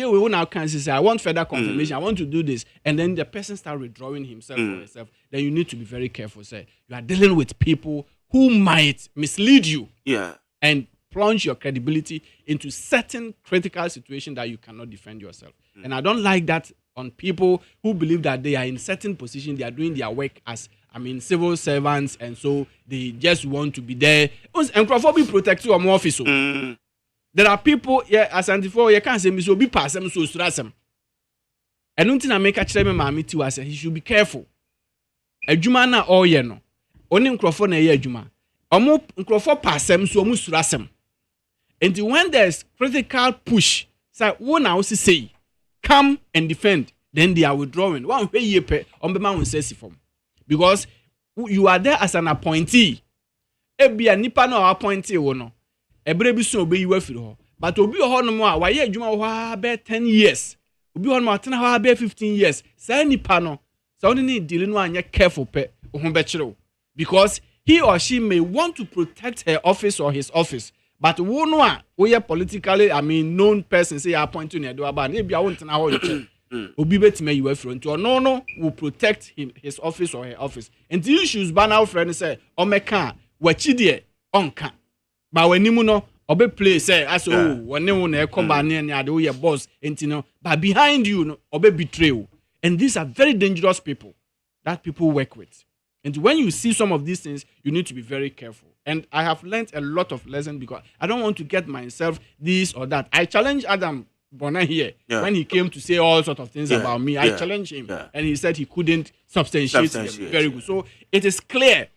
Speaker 12: want further confirmation, I want to do this, and then the person start withdrawing himself or herself, then you need to be very careful. Say you are dealing with people who might mislead you and plunge your credibility into certain critical situations that you cannot defend yourself. And I don't like that on people who believe that they are in certain position, they are doing their work as civil servants, and so they just want to be there. And be protected or more officer. There are people, as anti-for, you can't say, me so be pass them so stress them. And until I make a chairman, Mammy to us, he should be careful. A Jumana or yeno, only microphone a year Juma. Or more microphone pass them so much stress them. And when there's critical push, say, one I also say, come and defend, then they are withdrawing. One way you pay on the mountain says form. Because you are there as an appointee. Be a nipa no appointee no. Ebrebi so be you afiri ho. But obi ho no mo a wa ye adwuma ho be 10 years. Obi ho no atena ho be 15 years. Say nipa no. So only need deal no anya careful pe ho be kire. Because he or she may want to protect her office or his office. But wo no a we politically known person say appoint to ne do aba na bia wo ntena ho Obi betime you front or no will protect his office or her office. And the issues banal friend say omeka wachidie onka. But when you know obe play say as when you na come near your boss and but behind you no obe betray you. And these are very dangerous people that people work with. And when you see some of these things, you need to be very careful. And I have learned a lot of lessons because I don't want to get myself this or that. I challenge Adam Bonner here when he came to say all sorts of things about me. I challenged him and he said he couldn't substantiate them. Very good. So it is clear.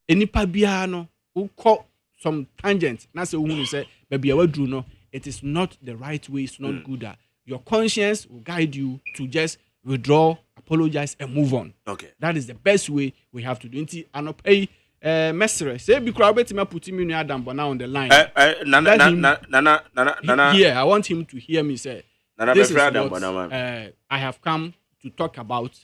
Speaker 12: Enipa biano who caught some tangent. Now say who say baby I do no. It is not the right way. It's not good. Your conscience will guide you to just withdraw, apologize, and move on.
Speaker 5: Okay.
Speaker 12: That is the best way we have to do it. And I pay messenger. Say because I bet put him in Adam but now on the line. Nana. Yeah, I want him to hear me say. This is what I have come to talk about.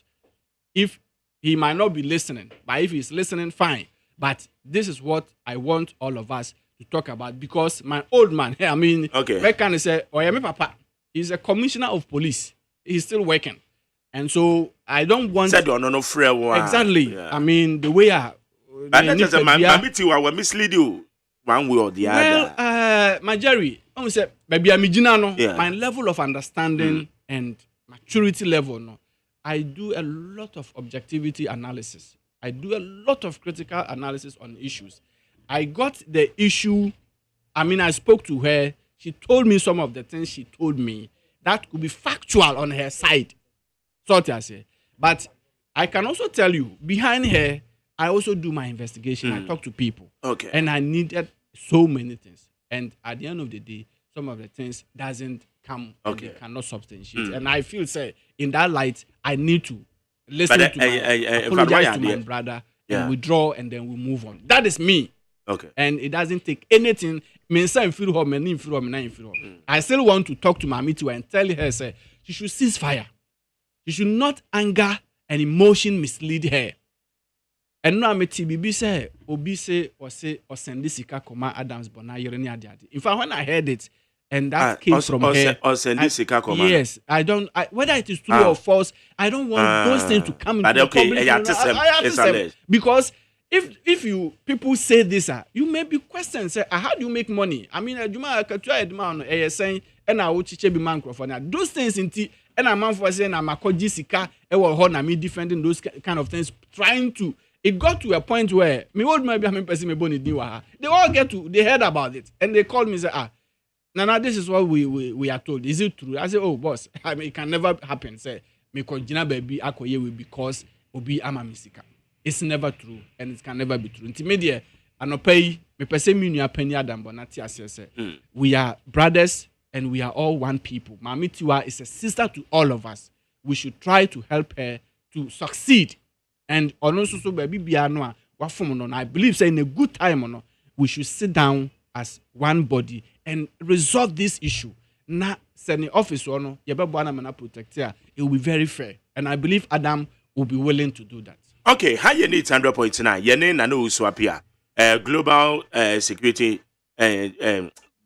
Speaker 12: If he might not be listening, but if he's listening, fine. But this is what I want all of us to talk about because my old man, I mean, where can I say, oh yeah, my papa, he's a commissioner of police. He's still working. And so I don't want exactly. Yeah. I mean the way I
Speaker 5: mislead you one way or the other.
Speaker 12: Well, my Jerry, I say maybe my level of understanding and maturity level. No, I do a lot of objectivity analysis. I do a lot of critical analysis on issues. I got the issue. I mean, I spoke to her. She told me some of the things she told me that could be factual on her side. So I say, but I can also tell you behind her, I also do my investigation. I talk to people, and I needed so many things. And at the end of the day, some of the things doesn't come, they cannot substantiate. And I feel say in that light, I need to listen to apologize to my brother and withdraw, and then we move on. That is me.
Speaker 5: Okay.
Speaker 12: And it doesn't take anything. I still want to talk to Mamiti and tell her say she should cease fire. You should not anger and emotion mislead her. And no ameti bibi say obi say or send this koma Adams bona yereni adi. In fact, when I heard it and that came from her, yes, whether it is true or false, I don't want those things to come into the public. I have because if you people say this, you may be questioned. Say, how do you make money? I mean, Juma Katua Edman, saying, and I will chiche be man. Those things in tea. And I'm for saying I'm a Jessica, me defending those kind of things, trying to. It got to a point where me old maybe I'm person me boni diwa. They all they heard about it and they called me and say, Nana, this is what we are told. Is it true? I say, oh boss, I mean it can never happen. Say me Jina baby akoye we because obi ama misika. It's never true and it can never be true. Intimidate anopay me person me nua penny adam bonati asese. We are brothers. And we are all one people. Mami Tiwa is a sister to all of us. We should try to help her to succeed. And also, baby, I believe say in a good time, we should sit down as one body and resolve this issue. Na sending office protect her. It will be very fair. And I believe Adam will be willing to do that.
Speaker 5: Okay, how you need 100.9? Your name and also appear. Global security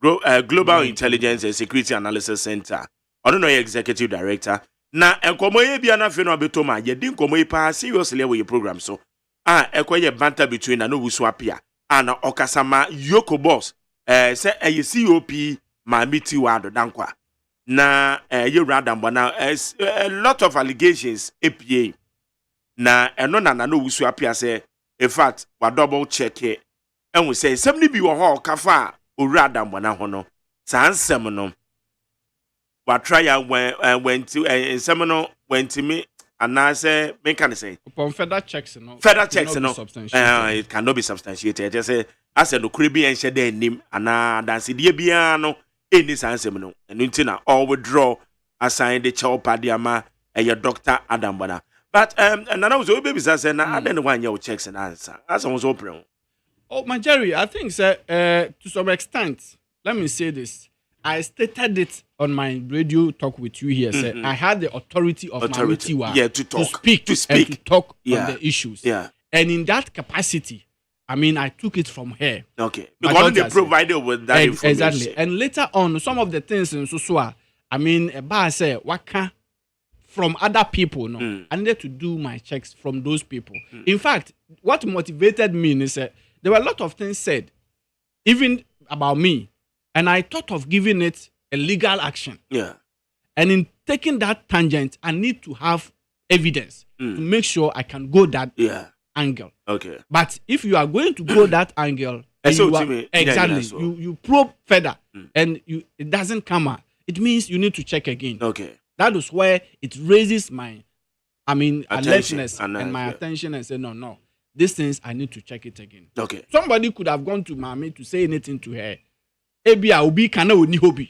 Speaker 5: Global Intelligence and Security Analysis Center. I don't know your executive director. Na enkomoye bia na fe no betoma ye din komoye pa seriously with your program so. Ekoye banter between na no wusu apia. Na okasama Yoko boss. Say COP Mamiti wado dankwa. Na ye radam na a lot of allegations APA. Na eno na no wusu apia say in fact wa double check it. And we say somebody be wo ho kafa Urada mwana hono sansem no wa try when to seminal went to me and I say me can say
Speaker 12: upon further checks no
Speaker 5: it cannot be substantiated. Just say as no creepy and shed name and dance the biano any sansem no and until all withdraw assign the child padiama and your doctor Adam Bana. But and I was baby says and I don't want your checks and answer as I was open.
Speaker 12: Oh, my Jerry, I think, sir, to some extent, let me say this. I stated it on my radio talk with you here, sir. I had the authority of Mamitiwa to speak and to talk on the issues.
Speaker 5: Yeah.
Speaker 12: And in that capacity, I mean, I took it from her.
Speaker 5: Okay. Because they provided with that information.
Speaker 12: Exactly. And later on, some of the things in Susua, I mean, Ba say, waka from other people. No, I needed to do my checks from those people. In fact, what motivated me is that there were a lot of things said, even about me, and I thought of giving it a legal action.
Speaker 5: Yeah.
Speaker 12: And in taking that tangent, I need to have evidence to make sure I can go that angle.
Speaker 5: Okay.
Speaker 12: But if you are going to go that angle, and you are, exactly, you probe further, and it doesn't come out, it means you need to check again.
Speaker 5: Okay.
Speaker 12: That is where it raises my, alertness and my
Speaker 5: yeah.
Speaker 12: attention and say, no, these things I need to check it again.
Speaker 5: Okay.
Speaker 12: Somebody could have gone to mommy to say anything to her. Ebi a obi kana oni hobi,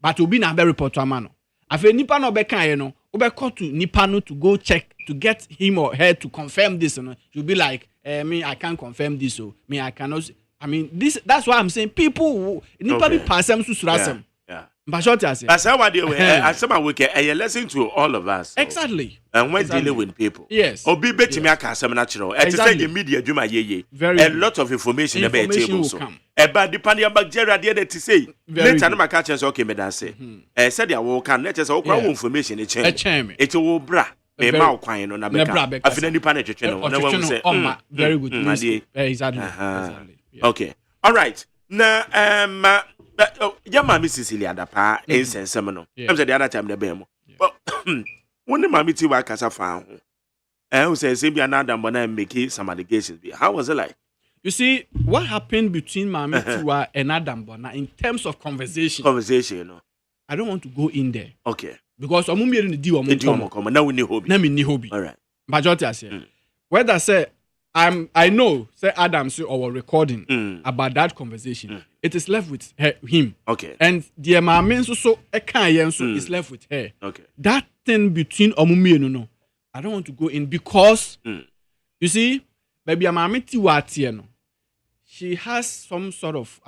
Speaker 12: but obi na be report to amano. Afe nipa no be kan no, obe call to nipa no to go check to get him or her to confirm this. No, you'll be like, me I can't confirm this. So me I cannot. I mean this. That's why I'm saying people nipa be passem su surasem.
Speaker 5: Yeah.
Speaker 12: But short as
Speaker 5: that's how I do. As someone we can a lesson to all of us. So.
Speaker 12: Exactly.
Speaker 5: And when dealing with people.
Speaker 12: Yes.
Speaker 5: Obi beti me aka some natural. And to say the media do my ye. A lot of information about table so. About the pania bacteria there to say. Later no catch us okay me dan say. Said ya wo can let us all information e chain. It will bra. Me ma kwan no na beka. Afina nipa na twetwe no. Na we say.
Speaker 12: Very good. Exactly.
Speaker 5: Okay. All right. Na Yama Miss Cecilia da pa insense no. I'm say the other time the bemo. When the mammy ti wa kasa fa ho. Who says say be another mbona make some allegations be. How was it like?
Speaker 12: You see, what happened between Mami Tiwa and Adam Bona in terms of conversation?
Speaker 5: You know.
Speaker 12: I don't want to go in there.
Speaker 5: Okay.
Speaker 12: Because I'm going to do
Speaker 5: now we need hobby.
Speaker 12: Now we need hobby.
Speaker 5: All right.
Speaker 12: Majority I say. Whether say I know say Adam say our recording about that conversation. It is left with him.
Speaker 5: Okay.
Speaker 12: And the Mami so is left with her.
Speaker 5: Okay.
Speaker 12: That thing between Omumi no. I don't want to go in because you see, maybe Mami Tiwa no. She has some sort of,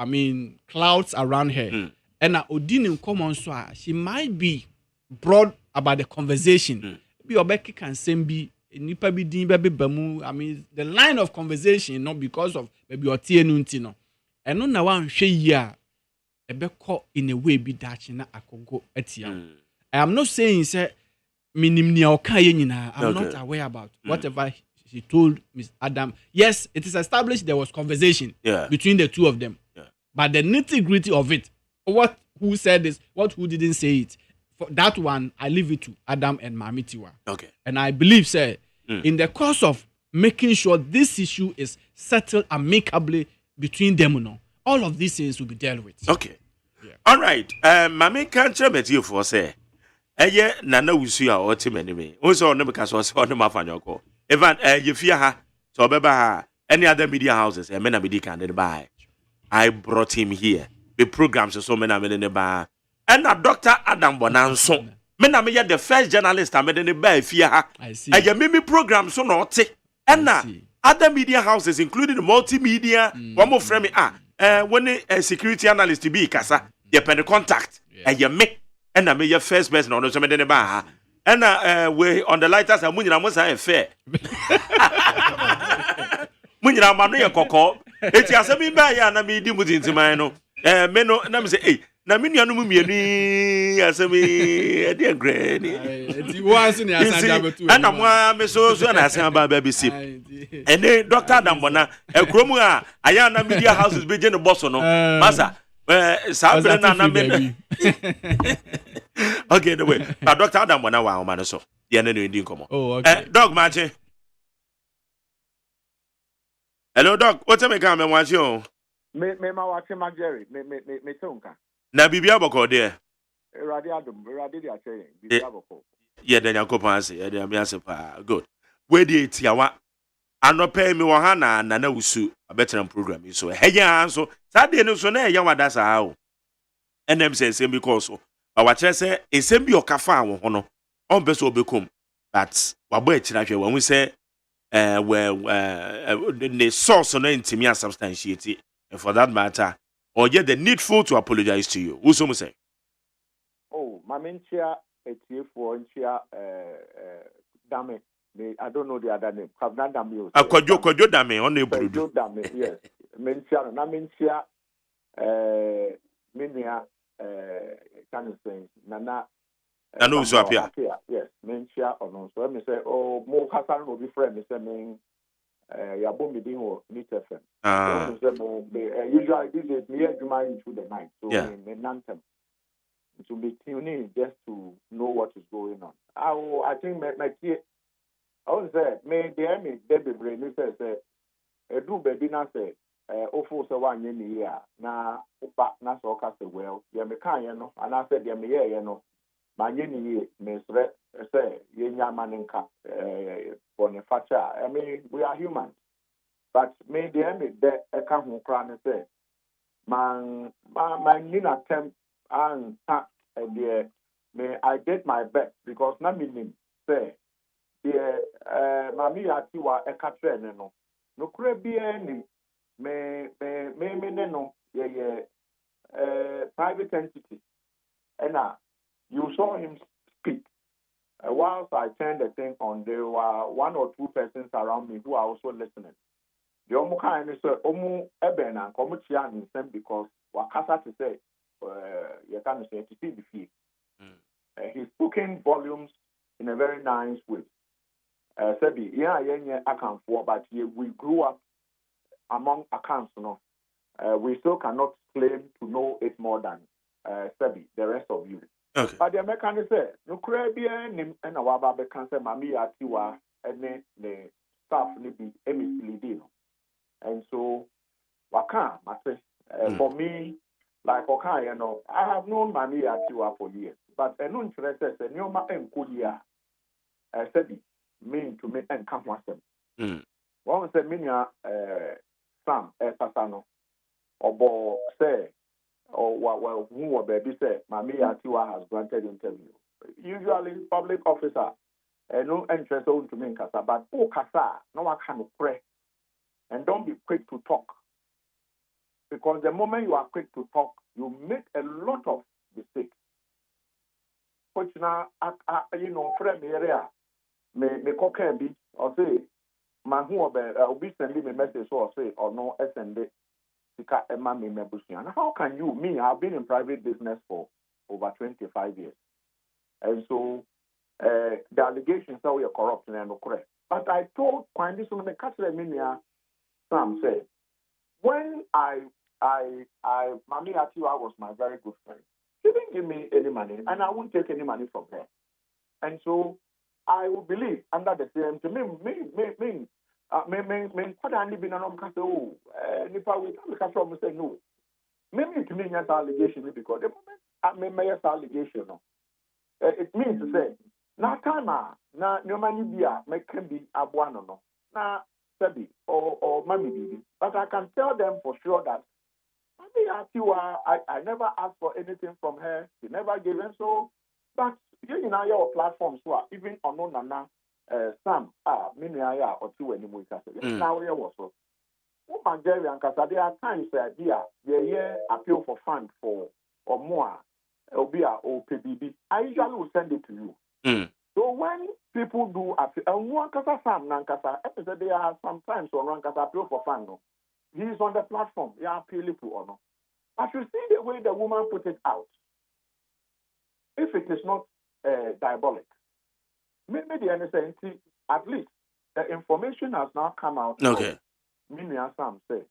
Speaker 12: clouds around her. And Odin in common, so she might be broad about the conversation. Be Obeki can send be nipa be din baby bamu. The line of conversation, not because of maybe your no. And no na one she ya ebeko in a way be that na akogo etia. I am not saying say minim ni okaye nyina. I'm not aware about whatever she told Miss Adam. Yes, it is established there was conversation between the two of them.
Speaker 5: Yeah.
Speaker 12: But the nitty-gritty of it, who said this, who didn't say it, for that one, I leave it to Adam and Mami Tiwa.
Speaker 5: Okay.
Speaker 12: And I believe, sir, in the course of making sure this issue is settled amicably between them, all of these things will be dealt with.
Speaker 5: Okay. Yeah. All right. Mami can't tell me you for say. Nana wusu ya otimeni me. Unso no because was on my fan yoko. Evan, you fear her, so beba any other media houses, and men be can buy. I brought him here. The programs so many in the bar. And a Dr. Adam Bonanso. Men are the first journalist I made in the bar fear her.
Speaker 12: I see.
Speaker 5: And your mimi program so not and other media houses, including the multimedia, one more frame when a security analyst to be Casa, you pen the contact, and you make and I made your first person on the bar. And we on the lighters and Munina was a fair. Munina Manu Coco. It's a semi by and me dimutin to mine. Meno, and I'm say, na minya no mumieni asemi e dey granny
Speaker 12: ti was ni asanja betu
Speaker 5: ana mo me so na asan ba baby sip ene Dr. Adam Bona e kromu a aya na media houses be je no boss no masa sabre na me okay the way but Dr. Adam Bona wa o ma no so ye na no ndi nkomo dog match hello dog what me come me watch you
Speaker 10: me ma watch ma Jerry me tonka
Speaker 5: na bibia boko de
Speaker 10: Erade Adam Erade dia say bibia boko
Speaker 5: ye de Yakopon ase ye de me ase pa good we dey tiawa anope me wo ha na na wusu abeteram program so heya so sade no so na ye wada sa o enem say sem because wa kire say esem bi okafa wo ho no on be so obekom but wa bo akira hwe wa hu say the source no intimi substantiate and for that matter or yet the needful to apologize to you. Who's some say?
Speaker 10: Oh, my mentia for Chia Dame. I don't know the other name.
Speaker 5: Kwajo Dame on the Kwajo
Speaker 10: Dame, yes. Mentia, na mentia Minia can say Nana
Speaker 5: I know so appear.
Speaker 10: Yes, men share or no. So me say, oh, more Hassan will be friend. Me say, me, Yabo me dingo meet FM. So me say, usually these days me AGYEMAN through the night. So me nantem to be tuning just to know what is going on. I think my key. I would say, me the Debbie Brain say, do baby na say, ofo say 1 year na upa na so ka say well. Ya me kan ye no, and I said ya me ye no. Manye ni mesre say yenya maninka bonifacha. I mean we are human, but me the eka ho kra ne say man ni na attempt and me I did my best because na me say the mami atiwa eka tre ne no no kra bia ni me ne no ye private entity and you saw him speak. Whilst I turned the thing on, there were 1 or 2 persons around me who are also listening. The Omuka and said, Omu Eben and Komuchian in them because Wakasa to say, you can say, to see the fee. He's speaking volumes in a very nice way. Sebi, account for, but we grew up among accounts, you know. We still cannot claim to know it more than Sebi, the rest of you.
Speaker 5: Okay.
Speaker 10: But the American say, no Caribbean and a Waba cancer, Mammy Atiwa, and the staff be misleading. And so, Waka, for me, like okay, you know, I have known Mammy Atiwa for years, but a non interested, and your ma and Kuya, said mean to me and come once them. One said, Minia, Sam, Sasano, or Bo, say, or well, who or baby say, Mami Atiwa has granted interview. Usually, public officer, no interest on to me in Kasa, but oh Kasa, no one can pray, and don't be quick to talk, because the moment you are quick to talk, you make a lot of mistakes. Which now, you know, friend area, me cocker be or say, man who will be sending me message or say or no SND. How can you, me, I've been in private business for over 25 years. And so the allegations are we are corrupt and correct. But I told Kwandi Minia, Sam said, when Mami Atiwa was my very good friend, she didn't give me any money and I wouldn't take any money from her. And so I would believe under the same to me, quite only been an oh, Nipa we come from say no. Maybe to me that's allegation because the moment I made allegation. It means to say now time na no money be can be abuano no. Na Sebi or Mami Bibi. But I can tell them for sure that I never asked for anything from her. She never gave in so but you know your platforms were even on Nana. Sam, many or 2 anymore. Now we are also. Nigeria and Casa, there are times that they appeal for funds for or more, Obia or PBB. I usually will send it to you. So when people do appeal, and one Casa Sam Nankasa, there are sometimes on one Casa appeal for funds. He is on the platform. They are appealing to honor. But you see the way the woman put it out. If it is not diabolic. Maybe the NSA, at least the information has now come out.
Speaker 5: Okay.
Speaker 10: Minia Sam said,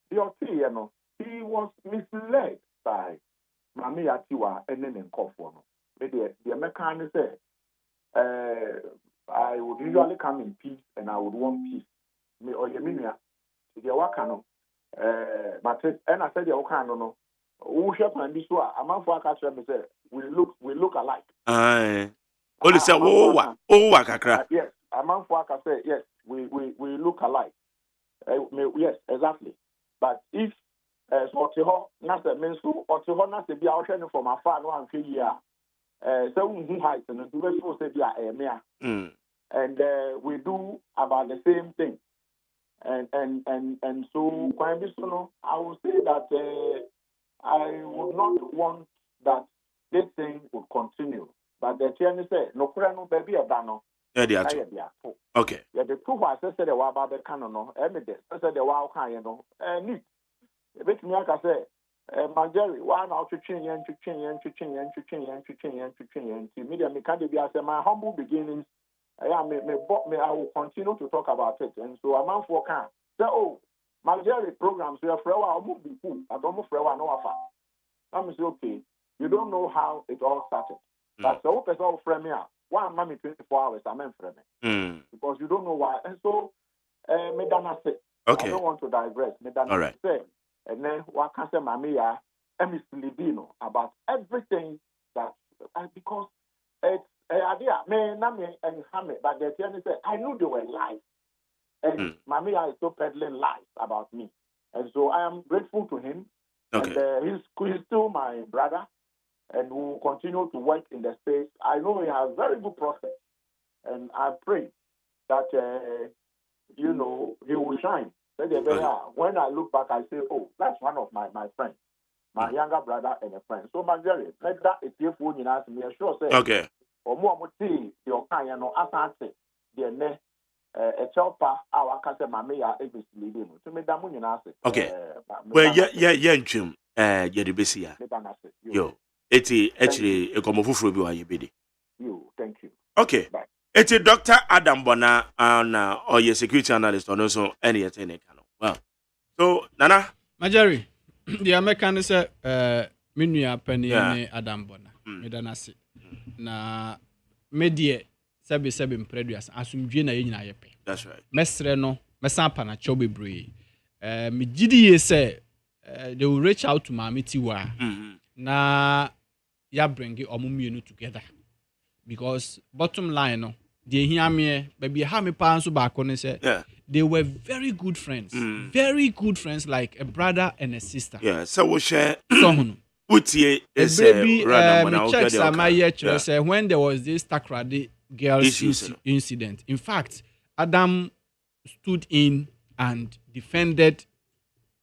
Speaker 10: he was misled by Mami Atiwa and then in Kofono. The American said, I would usually come in peace and I would want peace. Me or Yeminia, the Wakano, but and I said, the Wakano, no, who shall find this one? A man for a catcher, we look alike.
Speaker 5: Aye. Only say, Wakakra.
Speaker 10: Yes, a man for a say, yes, we look alike. Yes, exactly. But if Otiho Nasa Mensu, Otiho Nasa be out from afar, no one feel so we height and the vessel said, and we do about the same thing. And so, quite I would say that I would not want that this thing would continue. But the chairman said, no, baby, a banner.
Speaker 5: Okay.
Speaker 10: Yeah, the two was said the Waba the canon, evidence. I said the wow kind, neat. A bit me, like I said,
Speaker 11: Majeri, one out to change, media me as my humble beginnings. I will continue to talk about it. And so I'm out for can. So, Majeri programs, we are for our move the pool. I don't move for our no offer. I'm okay. You don't know how it all started. That's the whole person of frame here. Why am I 24 hours? I'm in frame. Because you don't know why. And so, Medana said,
Speaker 5: okay.
Speaker 11: I don't want to digress. Medana said, and then what can say, Mamia, and Mr. Lidino about everything that, because it's idea, me, Nami, and Hamid, but the thing is, I knew they were lies. And Mamia is so peddling lies about me. And so I am grateful to him.
Speaker 5: Okay.
Speaker 11: And he's still my brother. And we will continue to work in the space. I know he has very good prospects, and I pray that he will shine. When I look back, I say, "Oh, that's one of my friends, my younger brother and a friend." So, Magdalene, let that is your phone in us. Me sure say,
Speaker 5: okay.
Speaker 11: Or more your kind, asante the ne a chelper. Our cancer, mamma, is leading to me. Damun in us.
Speaker 5: Okay. Well, yeah, yo. Eti actually a comofufro bi wa yebedi.
Speaker 11: You, thank you.
Speaker 5: Okay.
Speaker 11: Bye.
Speaker 5: Eti Dr. Adam Bona and or your security analyst on also any attending. Well. So Nana
Speaker 12: Majari, the American is minua penny Adam Bona. Medanasi. Na medie sebe impreduas asumdwe na yenyina yepe.
Speaker 5: That's right.
Speaker 12: Mesre no mesampa na chobe bree. Me gidi ye say they will reach out to Mamiti wa. Na ya bring it omumienu together because bottom line no they hear me baby how me parents back on say they were very good friends like a brother and a sister.
Speaker 5: So we share Utie is
Speaker 12: baby when there was this Takrade girls incident. In fact, Adam stood in and defended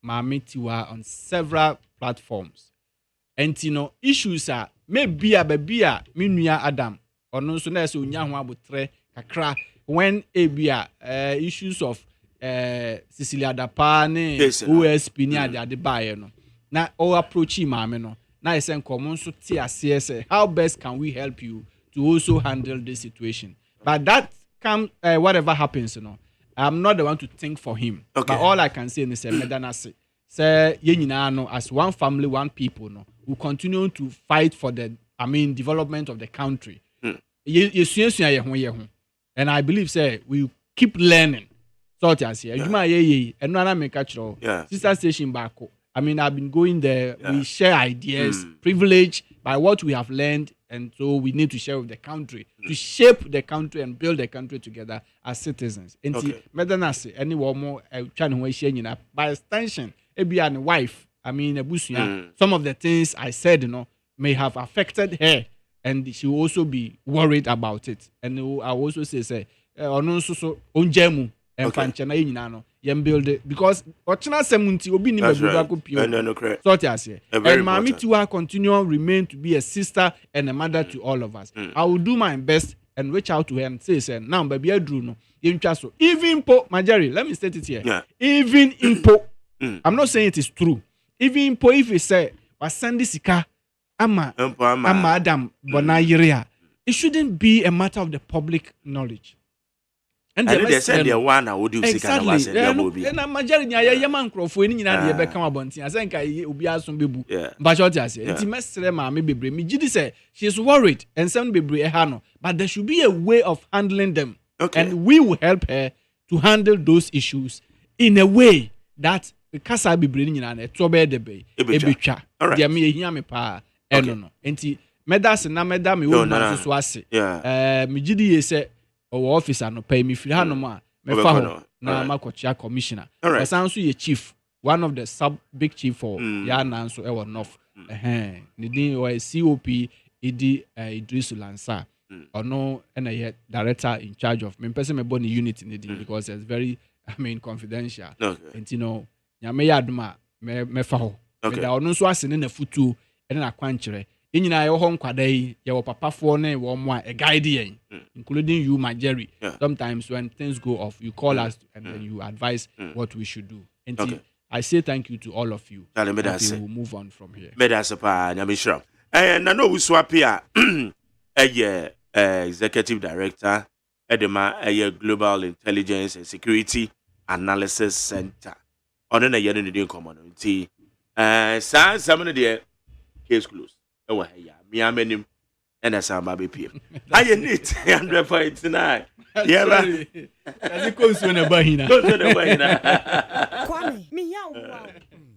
Speaker 12: Mamitiwa on several platforms. And issues are maybe a minua Adam or no so na so nya ho abotre kakra when issues of Cecilia Dapane OSP ni ade bae no na o approach maame no na isen common so ti ase how best can we help you to also handle this situation, but that come whatever happens I'm not the one to think for him, but all I can say is medanase say yenyina no as one family one people no we continue to fight for the development of the country. And I believe say we keep learning. So sister station back. I've been going there. We share ideas, privilege by what we have learned, and so we need to share with the country to shape the country and build the country together as citizens. Anyone more by extension, a wife. Some of the things I said, may have affected her, and she will also be worried about it. And I also say, build it because and Mami Tiwa continue remain to be a sister and a mother to all of us. I will do my best and reach out to her and say, now, baby, I drew no. Even po Majari, let me state it here. Even in po, I'm not saying it is true. Even if we say was Sandy Sika ama Adam Bonayiria, it shouldn't be a matter of the public knowledge.
Speaker 5: And they said they one would do
Speaker 12: exactly. And Majari nya man crofo ni nyina de be kan abontin asenka obi aso bebu. But what I say, it mesre ma me bebre me gidi say she's worried and some bebre ha no, but there should be a way of handling them. And we will help her to handle those issues in a way that kasa bebre ni nyina na to be de be ebetwa dia me ehia me pa no enti medas na meda me wo na so ase me gidi ye say o officer no pay me free hanom a me fa ho na makochia commissioner so ye chief, one of the sub big chief for ya na so e wo north ni din o COP edi Idris Lansa ono na ye director in charge of me person me body unit in the because it's very confidential and nyame ya aduma me fa ho da ono so ase ne na futu e na kwankyere enyina ye ho nkwada yi ye wo papafo ne wo mo a guide yen including you Majeri. Sometimes when things go off you call us and then you advise what we should do. And I say thank you to all of you.
Speaker 5: Charlie, me
Speaker 12: and
Speaker 5: that's
Speaker 12: we
Speaker 5: it.
Speaker 12: will move on from here.
Speaker 5: Me that's pa nyame shram. And I know we swap here. Executive Director Edema Global Intelligence and Security Analysis Center. On na yɛ no community. Some of the case closed. Oh yeah, me amanim. And that's how baby PM. I need 100.9. Yeah,
Speaker 12: Does it go soon about hina?
Speaker 3: Kwame, me ya wow.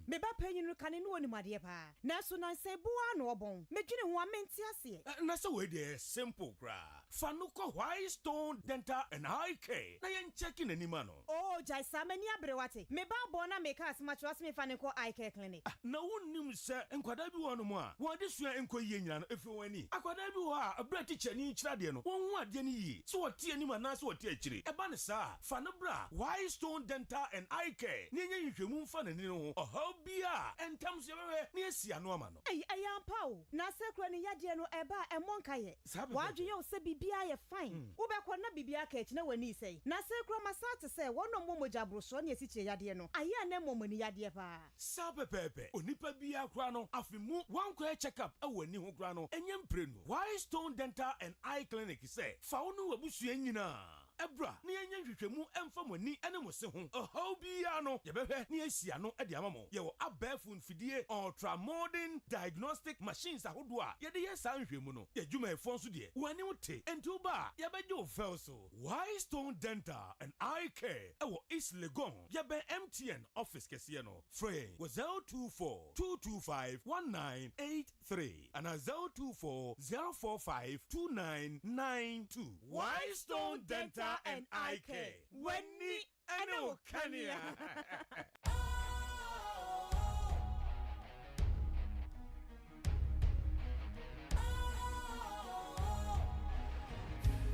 Speaker 3: Me ba penyin no kane no ni made pa. Na so na se bua no obon. Me dwene ho amenti ase.
Speaker 1: Na so we dey simple gra. Fanuko White Stone Dental and Eye Care. Na yen checking anima no.
Speaker 3: Oh, jai samani abrewate. Me ba bo na make as much as me faniko eye care clinic.
Speaker 1: Na wonnim se enkwada bi wo no mo a. Wo de sua enko yie nyina no efi wani. Akwada bi wo a abra teacher ni kira de no. Won hu ade ni yi. So wo tie anima na so wo tie akire. E ba ne sa. Fanubra White Stone Dental and Eye Care. Ni nya nhwehwemu mfa na ni ho. Ohaw bia entam so yebwe ni asia no ama no.
Speaker 3: Ayampa o. Na sekro ni yade no eba emonka ye. Wadwe yo se bibia ye fine. Wo be kwa na bibia ka echi na wani sei. Na sekro masate se wono momoja broso na esiche yade no. Aya na momoni yade pa.
Speaker 1: Sapepepe. Onipa bia kra no afimu wankwa check up awani ho kra no. Enyem prenu. White Stone Dental and Eye Clinic say fa wonu wabusu nyina. Ebra ni enya hwehwemu emfa mani ene mo se ho ohaw bia no yebehwe ni asia no e de amamo ye wo abafun fidie ultra modern diagnostic machines ahodo a ye de ye san hwehwemu no ye dwuma efon so de wani wote enti ba ye beje o fel so White Stone Dental and Eye Care e wo East Legon ye be MTN office kese no free wo 024 225 1983 and 024 045 2992 White Stone Dental and Eye Care. Wenni eno kania.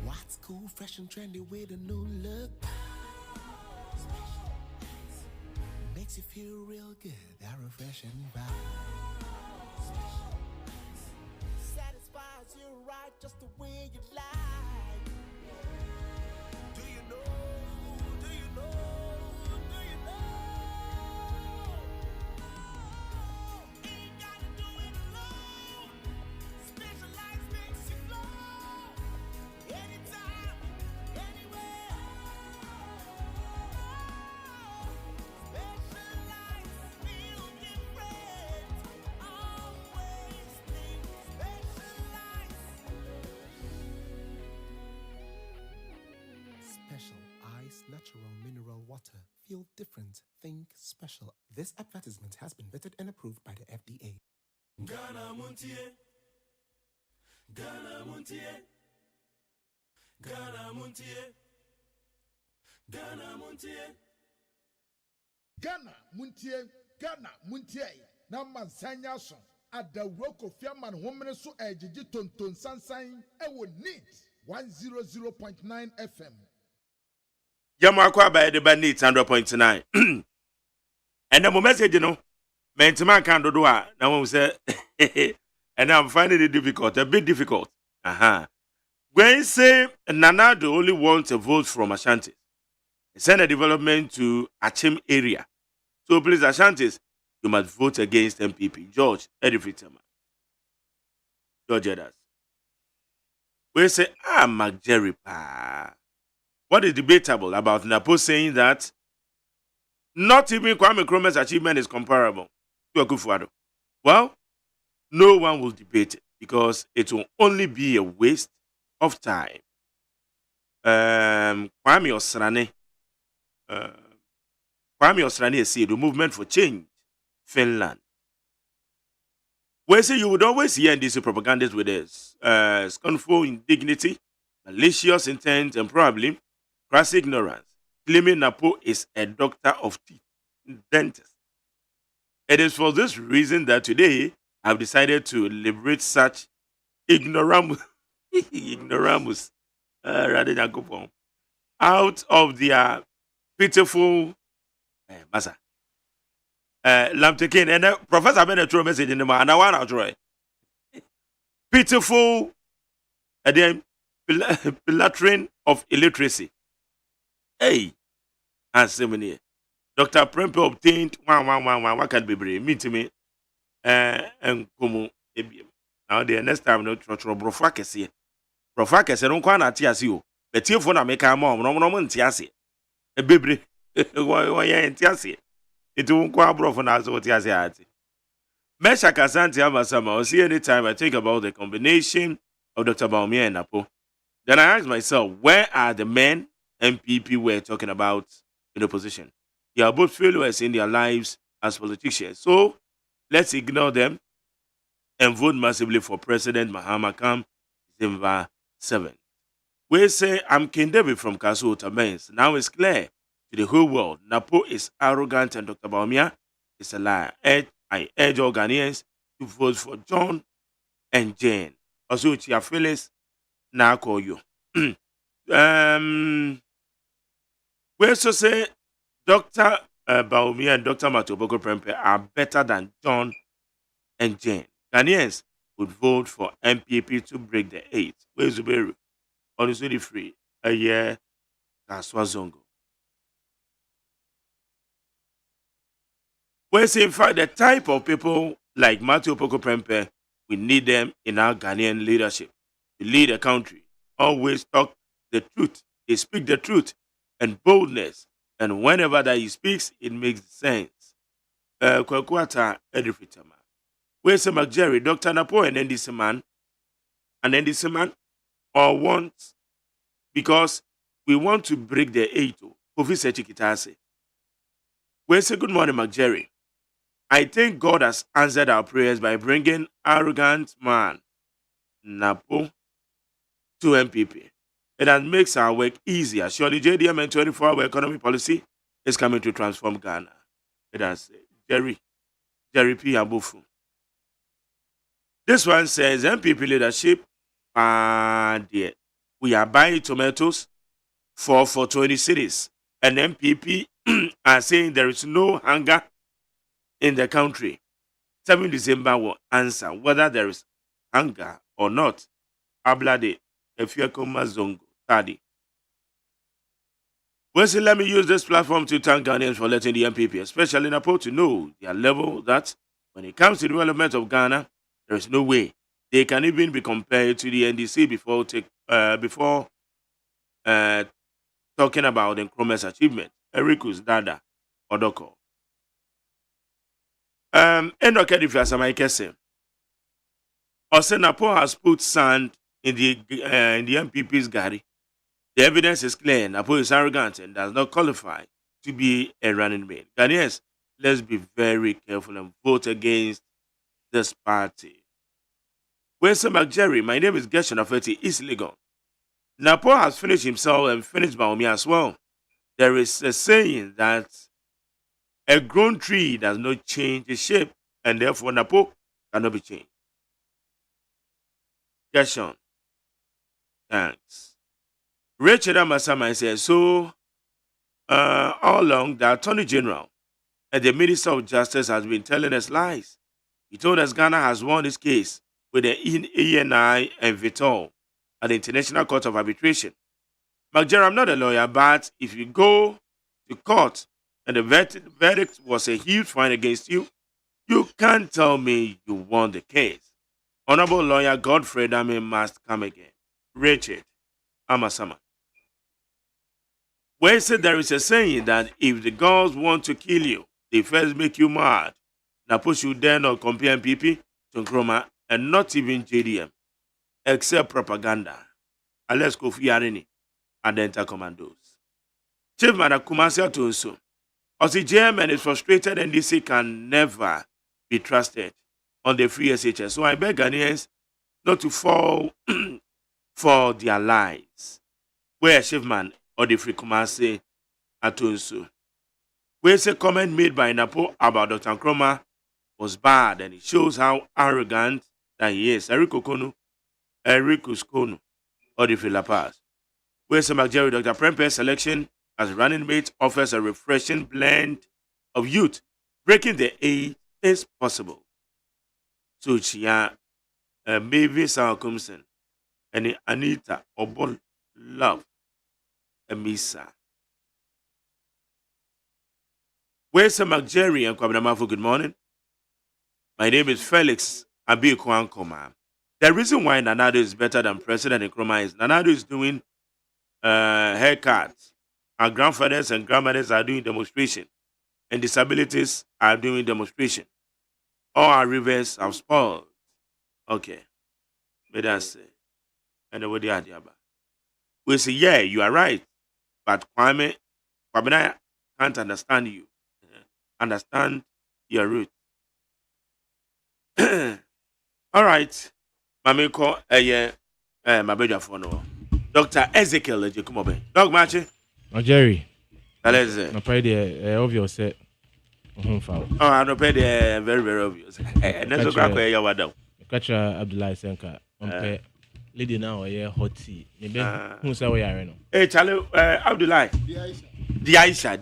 Speaker 4: What's cool, fresh and trendy with a new look? Makes you feel real good, that refreshing vibe. Satisfies you right just the way you like. Do you know? Do you know? Do you know? Ain't gotta do it alone. Specialized makes you flow. Anytime, anywhere. Specialized feel different. Always think specialized. Special Ice Natural Mineral Water. Feel different. Think special. This advertisement has been vetted and approved by the FDA.
Speaker 1: Ghana Montie. Ghana Montie. Ghana Montie. Ghana Montie.
Speaker 18: Ghana Muntie, Ghana Muntie, na mansanya so. Adawro Kofiaman homene so ejiji tonton sansan ewo neat 100.9 FM.
Speaker 5: Yama kwa ba de ba neat 100.9. And the message no mentima kan dodo a na won say and I'm finding it difficult, a bit difficult. When say Nana do only want a vote from Ashanti. Send a development to Achim area. So please Ashantis, you must vote against MPP. George Edifitama. George Edas. We say, Jerry Pa. What is debatable about Napo saying that not even Kwame Nkrumah's achievement is comparable to Akufo-Addo? Well, no one will debate it because it will only be a waste of time. Kwame Osrani said the movement for change, Finland. Where say you would always hear NDC propagandists with this scornful indignity, malicious intent, and probably crass ignorance, claiming Napo is a doctor of teeth, dentist. It is for this reason that today I've decided to liberate such ignoramus out of their pitiful massa. Lamtekin and Professor Bennett throw a message in the man, and I want to try. Pitiful, and then pillatering of illiteracy. Hey, and Simony. Dr. Prempe obtained one can be brave. Meet me and Kumu Ebium. Now the next time no Brofakesi. Brofakesi don't quite at you. But if one make a mom, no tiasi. A baby. Why ain't tiasi? It won't quite brofon as what tiasi. Mesha Kasanti Amasama, I'll see anytime I think about the combination of Dr. Baumia and Napo. Then I ask myself, where are the men MPP we're talking about in opposition? They are both failures in their lives as politicians. So let's ignore them and vote massively for President Mahama come December 7th. We say, I'm King David from Kasu Otamens. Now it's clear to the whole world. Napo is arrogant and Dr. Baumia is a liar. I urge all Ghanaians to vote for John and Jane. Also, Chia Phyllis, now call you. We also say Dr. Baumia and Dr. Matoboko Prempe are better than John and Jane. Ghanaians would vote for MPP to break the 8. Where's Zuberu? Honestly free. A year, Kaswa Zongo. We say, in fact, the type of people like Matthew Poko Prempe, we need them in our Ghanaian leadership to lead a country. Always talk the truth. He speak the truth and boldness. And whenever that he speaks, it makes sense. Kwakwata Edifitama. We say, McJerry, Dr. Napo, and then this man, or wants, because we want to break the 8. Kofi Sechikitase. We say, good morning, McJerry. I think God has answered our prayers by bringing arrogant man, Napo, to MPP. It has makes our work easier. Surely JDM and 24-hour economy policy is coming to transform Ghana. It has Jerry P. Abufu. This one says MPP leadership, dear, we are buying tomatoes for 20 cities. And MPP are saying there is no hunger in the country. 7 December will answer whether there is hunger or not. Ablade, Efiakoma Zongo, Tadi. Well, so let me use this platform to thank Ghanaians for letting the MPP, especially Napo, to know their level that when it comes to the development of Ghana, there is no way they can even be compared to the NDC before talking about Nkrumah's achievement. Erikus Dada Odoko. Enoke Difiasama Ikese. Napo has put sand in the MPP's gari. The evidence is clear. Napo is arrogant and does not qualify to be a running mate. Ghanaians, let's be very careful and vote against this party. Where's McJerry? My name is Gershon Afeti, East Legon. Napo has finished himself and finished Baomi as well. There is a saying that a grown tree does not change its shape, and therefore Napo cannot be changed. Gershon. Thanks. Richard Amasama says, so all along the Attorney General and the Minister of Justice has been telling us lies. He told us Ghana has won this case with the ENI and Vitol at the International Court of Arbitration. McJerry, I'm not a lawyer, but if you go to court and the verdict was a huge fine against you, you can't tell me you won the case. Honorable lawyer Godfrey Dame must come again. Richard Amasama. Where said there is a saying that if the gods want to kill you, they first make you mad. Napo should dare not compare MPP to Nkrumah and not even JDM, except propaganda. Unless Kofi Arini and the Enter Commandos. Chief Manakumasi Atunso. Osi JMN is frustrated and DC can never be trusted on the free SHS. So I beg Ghanaians not to fall for their lies. Where Chiefman or the free Kumasi Atunso. Where's a comment made by Napo about Dr. Nkrumah was bad and it shows how arrogant that he is. Eric Uskonu, or the free La Paz. Where's a McJerry Dr. Prempe's selection as running mate offers a refreshing blend of youth. Breaking the 8 is possible. So Chia, Mavis Salcomson, and Anita Obol Love, Misa. Where's some Jerry and Kwabinamafo? Good morning. My name is Felix Abi Kwankoma. The reason why Nanado is better than President Nkrumah is Nanado is doing haircuts. Our grandfathers and grandmothers are doing demonstration, and disabilities are doing demonstration. All our rivers have spoiled. Okay, but that's it. And what the idea about? We say, yeah, you are right, but Kwame can't understand you. Understand your root. All right. Mami ko my beja for no. Dr. Ezekiel Ejekumobe. Dog Machi.
Speaker 13: No Jerry.
Speaker 5: Let's say.
Speaker 13: No pay the obvious set.
Speaker 5: Oh, I no pay the very very obvious. And that's what I ya wada.
Speaker 13: Catch Abdullah Senka. On lady now hot tea. Maybe who say we are no.
Speaker 5: Hey Charlie Abdullah. The Aisha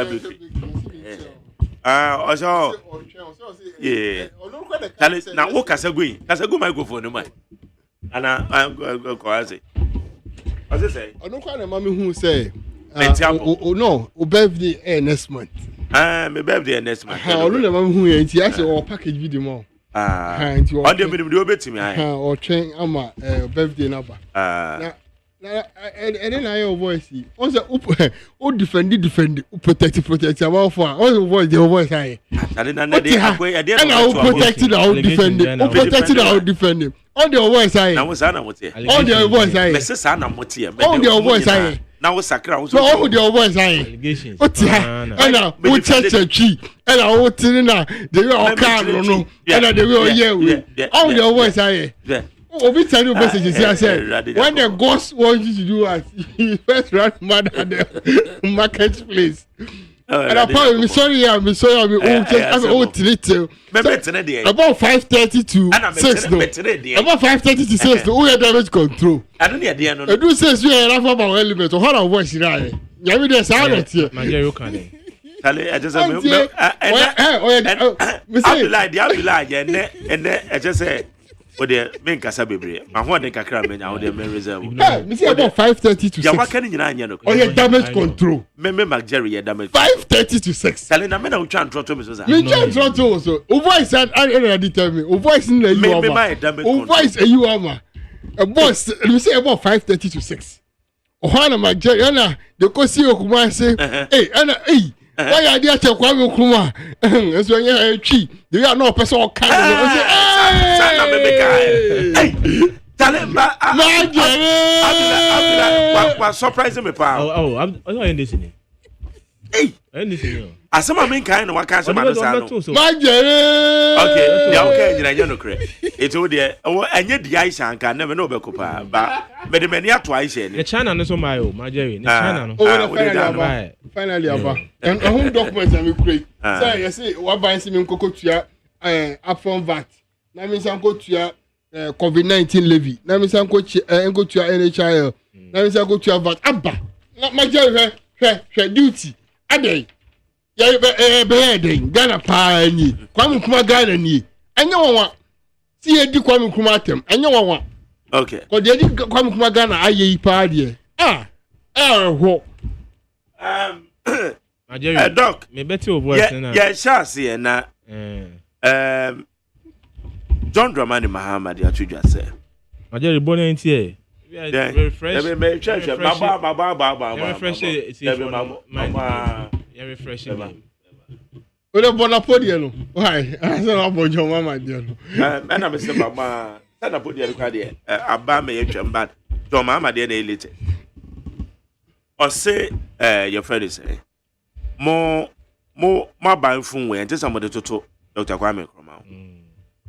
Speaker 5: baby. Also, yeah. Now, what Kasagui microphone, man. And I'm going to call it. What's it say?
Speaker 14: I don't quite remember who say, oh, no, birthday next month.
Speaker 5: My birthday next month.
Speaker 14: I don't remember who it is. Yes, or package video more.
Speaker 5: On the video bet to me.
Speaker 14: Or train, I'm birthday number. And then I hear voice. Also, who defend, protect. About for all voice, the voice I. And I will protect it, I will defend it. Who protect it, I will defend it. All the voice I.
Speaker 5: Now, what's Anna Motia?
Speaker 14: All the voice I.
Speaker 5: Mrs. Anna Motia.
Speaker 14: All the voice I.
Speaker 5: Now, what's Sakra?
Speaker 14: So, all the voice I.
Speaker 13: Allegations.
Speaker 14: And I will touch a tree. And I will tell you, they will all come. And they will hear. All the voice I. Obi tell you messages I said when the ghost wants you to do as he first run mad at the marketplace. And apparently, I'm sorry, I'm old little. About 5:30 to 6 no. About 5:30 to 6 no. We have damage control.
Speaker 5: I don't need the
Speaker 14: I do say we are enough about element. How our voice right? You mean there's a lot here.
Speaker 13: My dear, you can.
Speaker 5: I just say, and I just say. O de men kasa bebre ma ho de kakra men ya o de men reserve
Speaker 14: me say about 5:30 to 6
Speaker 5: ya waka ni nyina anya no
Speaker 14: o ye damage control
Speaker 5: me Jerry ye damage
Speaker 14: 5:30 to 6
Speaker 5: tell na me na o twa ntroto me so za
Speaker 14: me twa ntroto so o voice and already tell me o voice na you ama o voice you ama a boss me say about 5:30 to 6 o hana ma Jerry na de ko si okuma say hey why are they check Kwame Nkrumah? Eso nya twi. They are no person o kan.
Speaker 5: Sana me guy. Hey. Talemba. Abdullah surprise me pa.
Speaker 13: I'm not in this in.
Speaker 5: Hey.
Speaker 13: Anything.
Speaker 5: Asema me kan no waka asema no sa no.
Speaker 14: Majere.
Speaker 5: Okay, dia okay nyina nya no kre. Eto de enye di Aisha anka na me no be kopa ba. Me de mani ato Aisha ni.
Speaker 13: The China no so my Majere. The China no.
Speaker 14: Finally aba. And home documents am create. Say you say what buy see me kokotua upfront VAT. Na me say kotua COVID-19 levy. Na me say kotua NHIL. Na me say kotua VAT. Aba. Na Majere hwe duty. Adey. Ya be den Ghana pa ni. Kwame Nkrumah Ghana ni. Anya wonwa. Si edi Kwame Nkrumah atem. Anya wonwa.
Speaker 5: Okay.
Speaker 14: Ko de edi Kwame Nkrumah Ghana ayi pa de. Ho.
Speaker 5: Doc,
Speaker 13: me better your voice
Speaker 5: na. Yeah, shasi na. John Dramani Muhammad ya tuja say.
Speaker 13: Majere born in here.
Speaker 5: Refresh.
Speaker 13: Refresh.
Speaker 14: Ole bonapodi no. Why? I say abojo mama dey no.
Speaker 5: And I say mama, sana podi kwa dey. Aba me yetwem bad. John mama dey na elite. O say your friend say mo ban fun we ente somebody toto Dr. Kwame Nkrumah.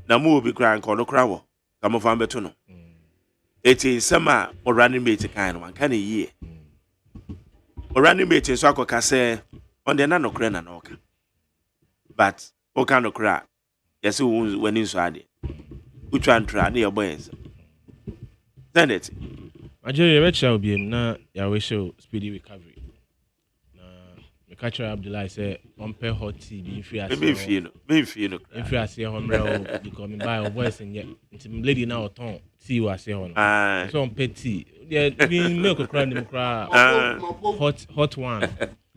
Speaker 5: Na mo obi kra nko no kra wo. Ka mo fan beto no. Eti nsema o running mate kan no kan yie. O running mate so akoka say on the na no kra na no ka. But o kan no kra. Yes when in so ade. Utwa ntra na your boys. Send it.
Speaker 13: Majere becha obi na ya we show speedy recovery. Catcher Abdullah say on pay hot tea be free as
Speaker 5: me feel no
Speaker 13: if you say hombre because me buy a voice and yet lady now ton tea was say on so on pay tea yeah being milk cry hot one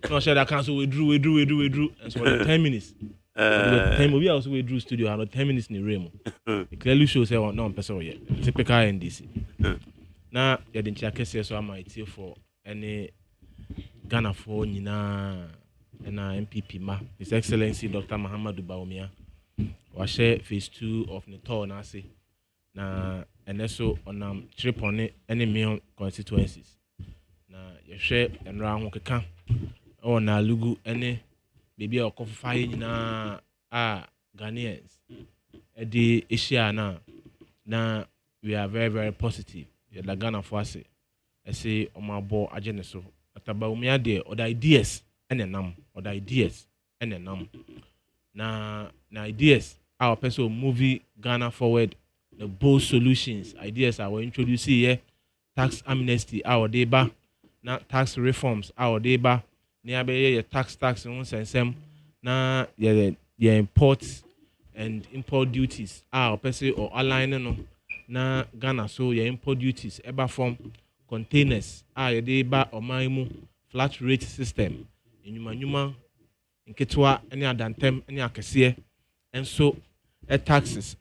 Speaker 13: No, share that council withdrew, and so 10 minutes. 10 we also withdrew studio and 10 minutes in the room. It clearly shows that no person yet. Typical NDC. Now, you didn't check so I might here for any Ghana for Nina and MPP ma. His Excellency Dr. Muhammadu Bawumia. Was share phase 2 of Neto Nasi. Na and also on trip on it any million constituencies. Na you share and round keka. Oh na lugu any baby or coffee fire na Ghanaians. Edi Asia na we are very very positive. You the Ghana for us. I say on my board agenda so. Ataba umia de or the ideas and enam or the ideas and enam. Na ideas our person movie Ghana forward. The bold solutions ideas are introduced here. Tax amnesty our deba. Na tax reforms our deba. Nearby tax on sensem. Na imports and import duties our person or align no. Na Ghana so your import duties eba from containers your deba or maimu flat rate system. Inyuma nketwa any adantem any akese and so taxes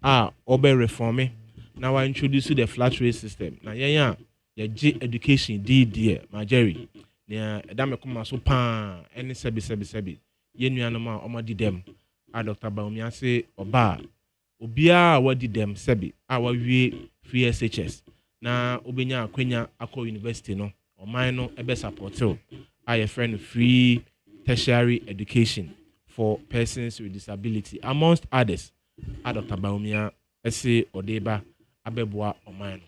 Speaker 13: obe reforming. Now I introduce the flat rate system. Now yeah G education D my Jerry. Yeah, dame kuma so pan any sebi. Ye nuanoma omo di dem. Dr. Bawumia say oba obia wa di dem sebi wa wie free SHS. Na obenya akwenya akọ university no. Oman no ebe support I friend free tertiary education for persons with disability amongst others. Dr. Bawumia say odeba abeboa oman.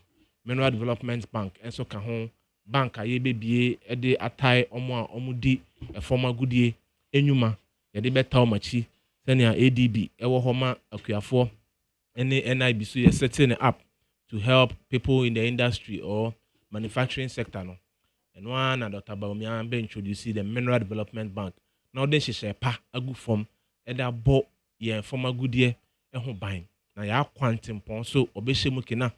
Speaker 13: Mineral Development Bank enso ka ho bank aye bebie e de atai omo di e former goodie enyuma ye de beta omachi senia ADB ewo homa akuafo ene NIB so ye setting up to help people in the industry or manufacturing sector no. And one and Dr. Bawumia be introduce the Mineral Development Bank. Now they share pa agu form e da bo ye former goodie e ho ban. Na ya quantum pon so obehye mu kina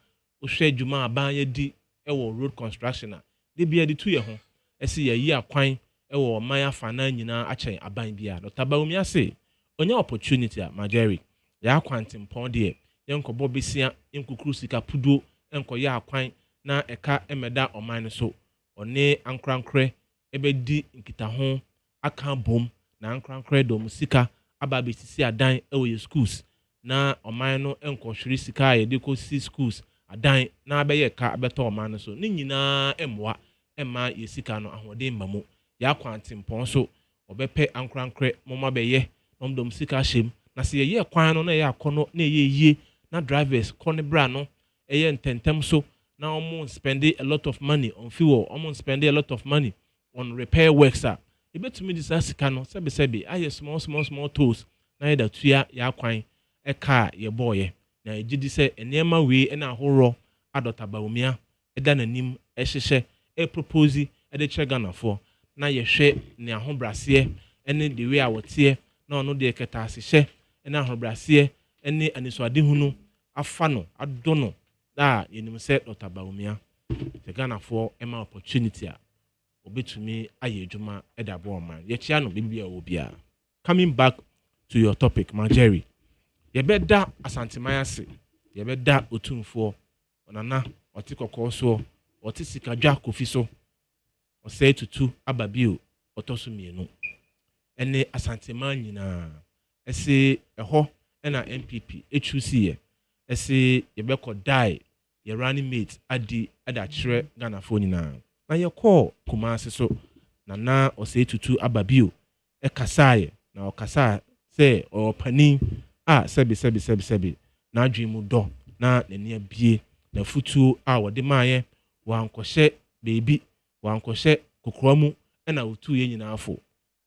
Speaker 13: ohwe djuma aban ye di ewo road construction a de bia de tu ye ho ese ye yi akwan ewo man afana nyina achen aban bia. Dr. Bawumia say onya opportunity a Majeri ya quantum pon de yenko bo besia enkukuru sika pudo enko ya akwan na eka emeda oman so one ankrankre ebe di nkita ho aka bom na ankrankre dom sika aba besisi adan ewo ye schools na oman no enko hwiri sika ye de ko si schools adan na abeye ka abeto oman so ni nyina emwa emma ye sika no ahode mmamu ya kwantimpon so obepe ankrankre moma beye nomdom sika hjem na se ye kwan no na ye akono na ye yie na drivers kone bra no eye ntentem so na omo spend a lot of money on fuel omo spend a lot of money on repair works a ebetumi dis sika no sebe aye small tools na ye da tua ya kwan eka ye boye na ejidi se enema we na ahoro Dr. Bawumia eda nanim ehhehye propose de chegana for na ye hwe ne ahobrase ene de we awote na ono de keta asehye ene ahobrase ene anisoade hunu afa no adono da yenim se Dr. Bawumia chegana for ema opportunity a obetumi aye adwuma eda bo man ye chia no bibia wo bia. Coming back to your topic Majeri yebeda asantemayase yebeda otumfo onana otikoko so otisikadwa kofi so osei tutu ababio otoso mienu ene asantema nyina ese eho na MPP HUC ese yebeko die ye running mate adi adachre Ghana fo nyina na ye call Kumasi so nana osei tutu ababio kasaye na okasa se opani sebi na adwemu do na nenia bie na futu wode maaye wankɔhye baby wankɔhye kokromu na otu ye nyina afo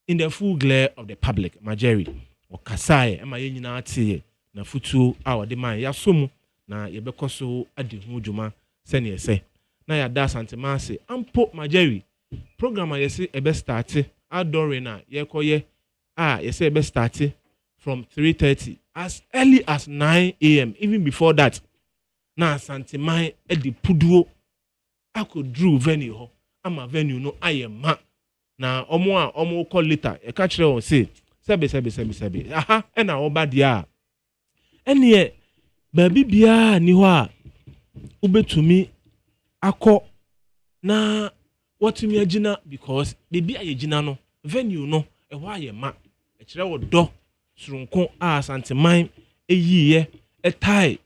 Speaker 13: in the full glare of the public Majeri okasaye ema ye nyina ate na futu wode maaye yasomu na yebekoso adi hu dwuma sene ese na ya da santemase ampo Majeri program yesi ebe start adore na yekoye yesi ebe start from 3:30 as early as 9 a.m. even before that. Na santemai edi puduo ako drew venue ho ama venue no ayema na omo call later e ka kire won say sebe aha e na oba dia ene ba bibia ni ho a ubetumi akọ na watumi agina because bibia ye gina no venue no e ho ayema e kire wo do surunko a Santeman eyiye e tie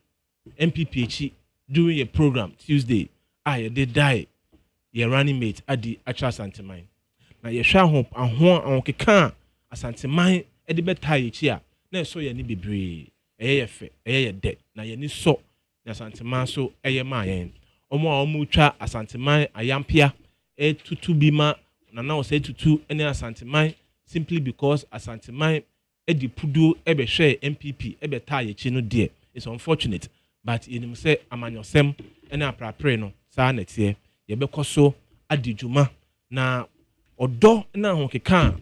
Speaker 13: MPPH during a program Tuesday I did die ye running mate adi actual Santeman na ye hwa ho ahon keka Santeman e de betai echi a na so ye ni bebre eye fe eye de na ye ni so na Santeman so eye ma yen omo twa Santeman ayampia e tutu bima na o say tutu ene Santeman simply because Santeman e di pudu e be hwe MPP e be tai echi no de it's unfortunate but in say amanyosem ene aprapre no sa na tie ye be koso adijuma na odo na ho keka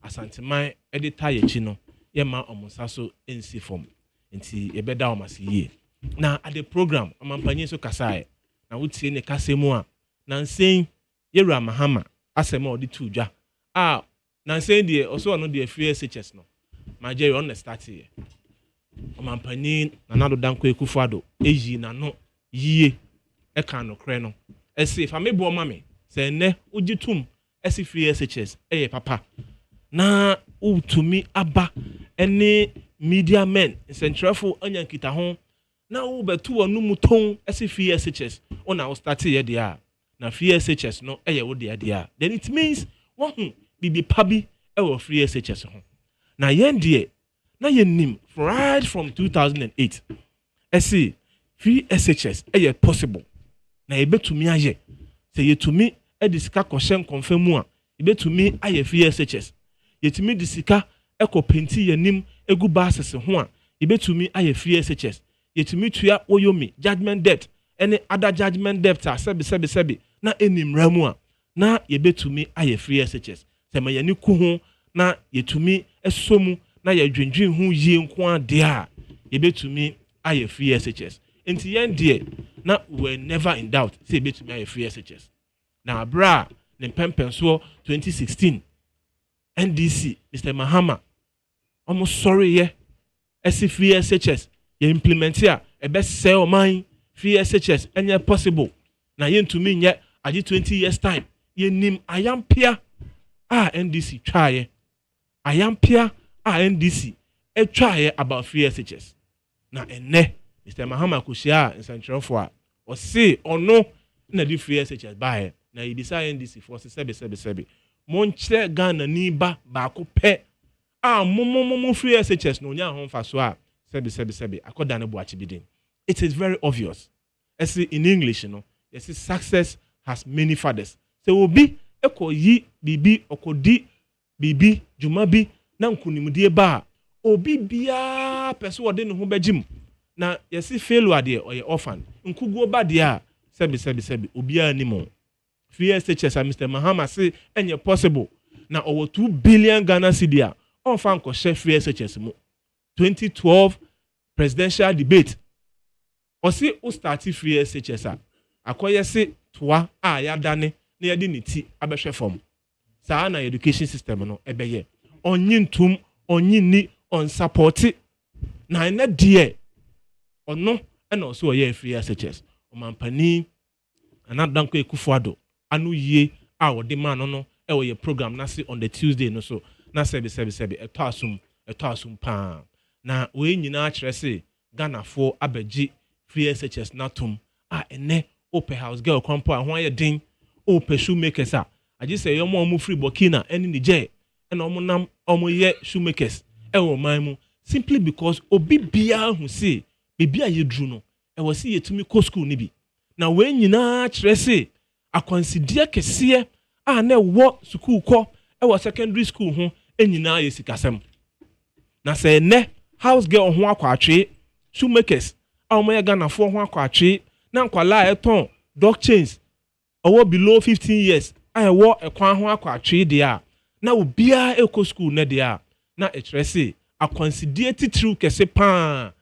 Speaker 13: Santeman e de tai echi no ye ma omunsa so ensi form nti ye be da omasi ye na at the program amampanyi so kasae na wutie ne kasemu a na nsen yewura mahama asema odi tudwa na nsen de oso no de free SHS no Majeri on the start here. Omampani nanado danko ekufuado eyi na no yie e kan no kre no. Ese fa mebo mame se ne ugitum ese free SHS papa. Na utumi aba ene media men centralful anya kita ho na wo betu wonu muton ese free SHS ona wo start here dia na free SHS no wo dia then it means wo bibi pabi wo free SHS ho. Na yendie na yenim right from 2008 ese free SHS possible na yebetumi aye se yetumi edisika koshen confirm a yebetumi aye free SHS yetumi disika ekopenti yenim egu basis ho a yebetumi aye free SHS yetumi tua oyomi judgment debt any other judgment debt sebi na enim ramu a na yebetumi aye free SHS se ma yani ku ho na yetumi esomu na yedwendwen hu yie nko ade a yebetumi aye free SHS enti yendie na we never in doubt say yebetumi aye free SHS na abra ne pempenso 2016 NDC Mr. Mahama almost sorry ye esi free SHS ye implement ya ebe se o man free SHS enye possible na yentumi nye adi 20 years time ye nim ayampia NDC try ayampia NDC try about free SHS na ene Mr. Mahama kushia in Central for o say ono na di free SHS buy na ibisa NDC for sebi monche Ghana ni ba ko pe momo free SHS no nya ho fa so sebi akoda na buachi bidin. It is very obvious as in English yes success has many fathers so obi ekoyi bibi okodi bibi jumabi na nkunimdie ba obi bia pese wode ne ho bagim na yes failure de or orphan nkuguo ba de a sebi obi animo free SHS Mr. Mahama say enye possible na over 2 billion Ghana cedi a on fan ko share free SHS mu 2012 presidential debate o si o start free SHS a akoye se toa a ya dane na yedi niti abehwe form sa na education system no ebeye onyintum onyini on support na na die ono na o so ye free SHS o mampani anadanko ekufuado anu yie a wode man no ye program na se on the Tuesday no so na sebi eto asum pa na we nyina kire se Ghana for abeji free SHS natum ene open house girl kwampo a ho ye din open shoemakers a agi se yomo omu free Burkina eni Niger ena omu nam omu ye shoemakers wo man mu simply because obi bia hu se bibia ye dru no wo se yetumi ko school ni bi na we nyina kire se akwansidie kese na wo school ko wo secondary school ho enyina ye sikasem na se ne house girl ho akwatwe shoemakers omo Ghana for ho akwatwe na nkwala eton dog chains owo below 15 years wo ekwan ho akwatwe de a na obia eko school na de a na etrese akwansidie titru kese pa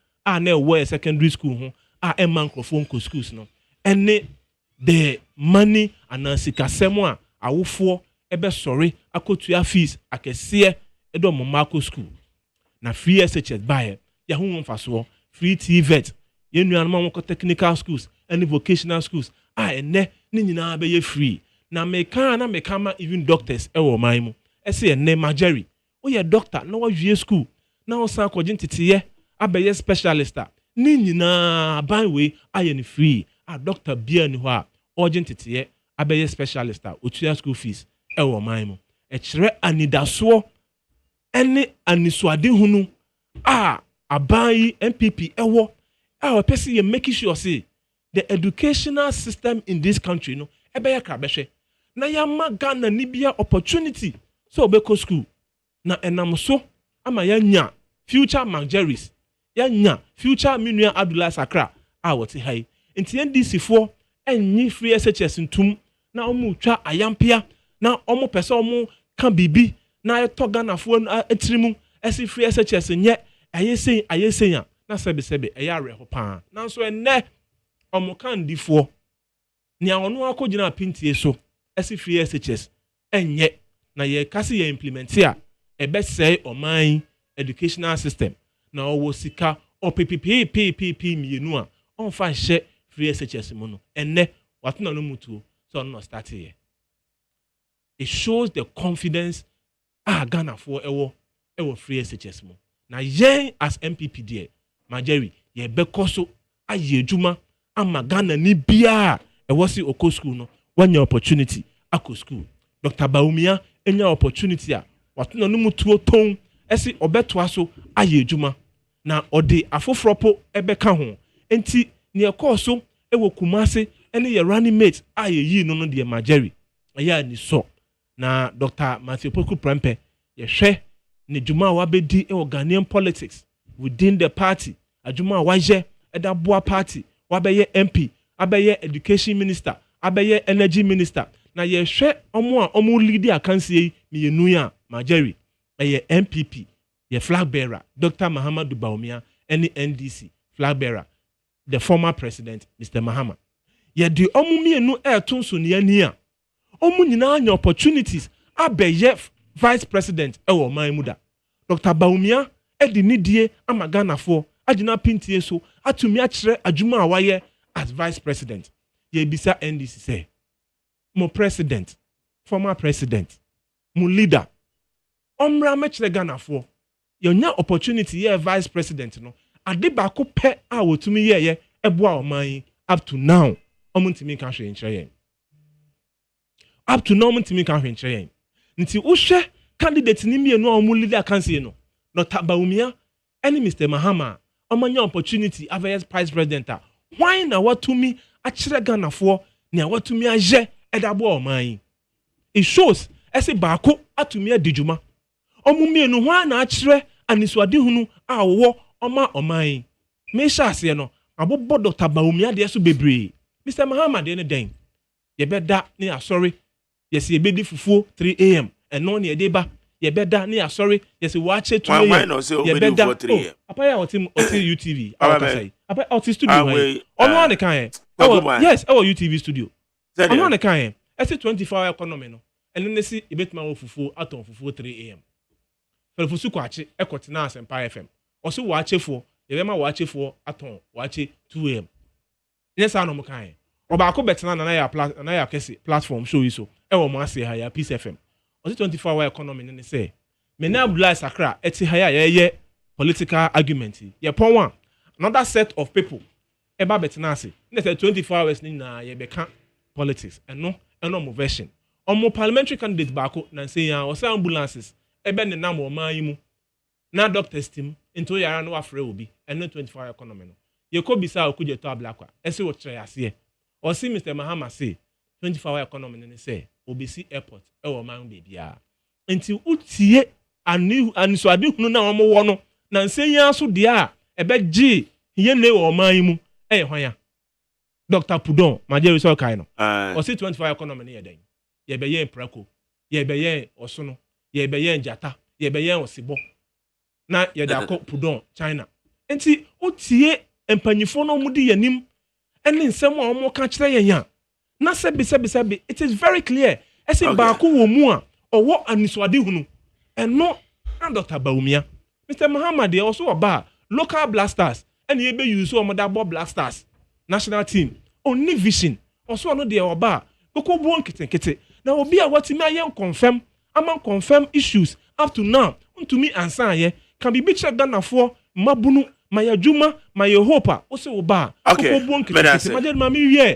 Speaker 13: na wo secondary school ho microphone ko schools no ene the money and sikasem a awofo ebe sorry akotua fees akese edo mo mako school na free SHS buy ya hu mfaso free TVET ye nuanum mo technical schools and vocational schools ene ni nyina be ye free na meka ma even doctors ewo man mu ese ene majeri o ye doctor na wa wie school na o san kwogin titiye abeye specialist ni nyina ban we aye ni free doctor bia ni ho a urgent titiye abeye specialist otua school fees ewo man mu e kire anidaso ene aniswade hunu abai MPP ewo person you making sure say the educational system in this country no ebeye krabehwe na ya magana ni bia opportunity so obeko school na enam so ama ya nya future mangeries ya nya future minua Abdullah Sakra wote hai enti NDC for enyi free SHS ntum na omu twa ayampia na omu pese omu kan bibi na etogana fo etirimu esi free SHS nye ayesen ya na sebe eya reho pa na so enne omu kan difo ni awonu akogina pintie so esi free SHS enye na ye kasi ye implement ya ebe say oman educational system na owo sika PPP mienu a on fa hye free SHS mu no enne watuna no mutuo so no start here. It shows the confidence Ghana for ewo free SHS mu na yen as MPP there Majeri ye bekoso aye adwuma ama Ghana ni bia ewo si oko school no wanya opportunity ako school Dr. Baumia enya opportunity a watuna no mutuo ton esi obeto so aye adwuma na ode afofropo ebeka ho enti ne ekoso ewo Kumase ene ye running mate aye yi no de Majeri aya ni so na Dr. Matthew Poku Prempe ye hwe ne dwuma wa bedi ewo Ghanaian politics within the party adwuma wa je eda boa party wa beye MP abeye education minister abeye energy minister na ye hwe omo lead akansie mienu ya Majeri eye MPP ye flag bearer Dr. Muhammadu Baumia ene NDC flag bearer the former president Mr. Mahama ye di omo mienu etonso ne ani a omo nyina anya opportunities abeye vice president ewo man muda Dr. Baumia edi nidie ama Ghana for agina pintie so atumi akire adwuma awaye as vice president ye bisa NDC say mo president former president mo leader omra mekire Ghana for ye nya opportunity ye vice president no ade ba ko pe a wotumi ye eboa oman up to now omuntimi kan hwe nkire yen up to now omuntimi kan hwe nkire yen nti uhwe candidate ni mienu a omu leader kansie no Dr. Baumia any Mr. Mahama omanya opportunity as vice president why na watumi akire Ghana for ne watumi aje edabo oman it shows ese baako atumi adijuma omu mienu hwa na akire aniswade hunu a wo oma oman me sha ase no abobo Dr. Baumia de so bebre Mr. Mahama de ne den ye beda ne asori yes ye bedi fufuo 3 am eno ne ye ba ye beda ne asori yes wache 2 am
Speaker 5: why no say obedi fufuo 3 am
Speaker 13: apaya oti UTV awakasai apaya oti studio ono ne kan yes our UTV studio ono ne kan ese 24-hour economy no eno ne si ebetima wo fufuo aton fufuo 3 am felfusu kwache ekoti na Asempa FM osi wachefo ye ma wachefo aton wache 2 am yes ano mo kan obaako betena na ya kesi platform show iso ewo mo ase ha ya Peace FM osi 24-hour economy ne say me na Abdullah Sakra eti ha ya ye political argument ye pon one another set of people eba betena ase ne say 24 hours ni na ye beka politics eno mo version omo parliamentary candidate baako na say ya o say ambulances ebe ne nam o man mu na doctors team into yara no afre obi eno 24-hour economy no ye ko bisa okuje to ablakwa ese wo kire ase o see Mr. Mahama say 24-hour economy ne say obisi airport e wo man bebia enti utie aniso ade hunu na omo wo no na nsenya so de a ebe gi ye ne wo man mu e hwan ya Dr. Pudon Majeri so kai no o see 24-hour economy ne ye den ye be ye prako ye be ye osono ye be ye njata ye be ye osibo na ye da ko Pudon China enti utie empanyifo no mudi yanim ene nsem a omo ka kire yen ya na sebi it is very clear ɛsɛ baako wɔ mu a ɔwɔ anisoade hunu ɛno na Dr. Bawumia Mr. Muhammad deɛ ɔso ɔba local blasters ɛna yɛbɛ use ɔmo da bɔ black stars national team onni vision ɔso ɔno deɛ ɔba koko buo nketenkete na obi a watimi ayɛ confirm ama confirm issues up to now ntumi ansan yɛ kan bibi kyerɛ Ghanafoɔ mabunu maya juma maya hopa ose oba koko buo nketenkete majed ma mi wie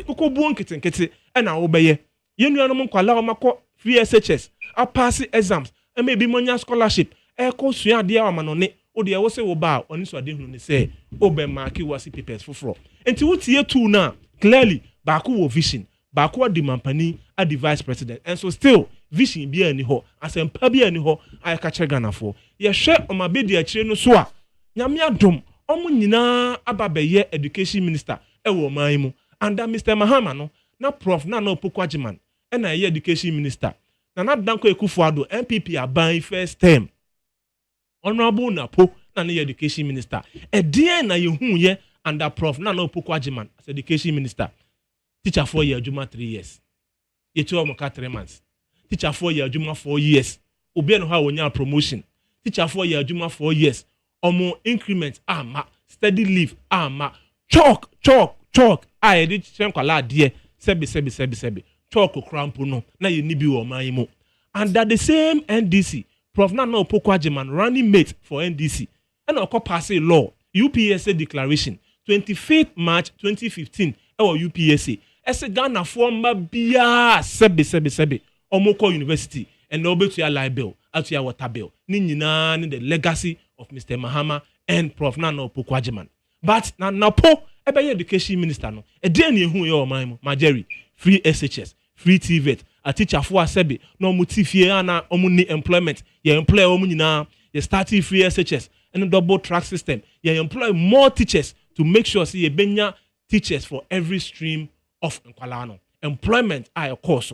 Speaker 13: koko buo nketenkete ɛna wobɛyɛ yenuanom nkwala ɔmakɔ free SHS a pass exams maybe monya scholarship ɛkɔ sua ade a manone odi e wo se wo ba oni so ade hunu ne se obe mark wasi papers foforo enti wotie tu na clearly ba ko wo vision ba ko di mampani a the vice president and so still vision bi ani ho asempa bi ani ho ayaka kire Ganafo ye hwe omabedi akire no so a nyame adom omo nyina ababeye education minister e wo man mu under Mr. Mahama no na prof na Opoku Agyeman e na ye education minister na Danko Ekufuado MPP aban first term honorable Napo na ne education minister edien na yehu ye under prof na Opoku Agyeman as education minister teacher 4 year adwuma 3 years yetu omoka 3 months teacher 4 year adwuma 4 years obi no ha wonya promotion teacher 4 year adwuma 4 years omo increment ama steady leave ama chalk I edit chenkwala de sebi chalk crampo no na ye ni bi wo man mu under the same NDC prof na Opoku Agyeman running mate for NDC and oko pass a law UPSA declaration 25th March 2015 UPSA ese Ghanafoɔ mba bia sebi omoko university and no be to your life bill at your water bill ni nyina ni the legacy of Mr. Mahama and prof na Opoku Agyeman but na Napo ebe education minister no e dey na ehu ye o man mu Majeri free SHS free TVET a teacher for asebi no mutifie ana omu ni employment ye employ omu nyina ye starting free SHS and double track system ye employ more teachers to make sure say ye benya teachers for every stream of nkwala employment a course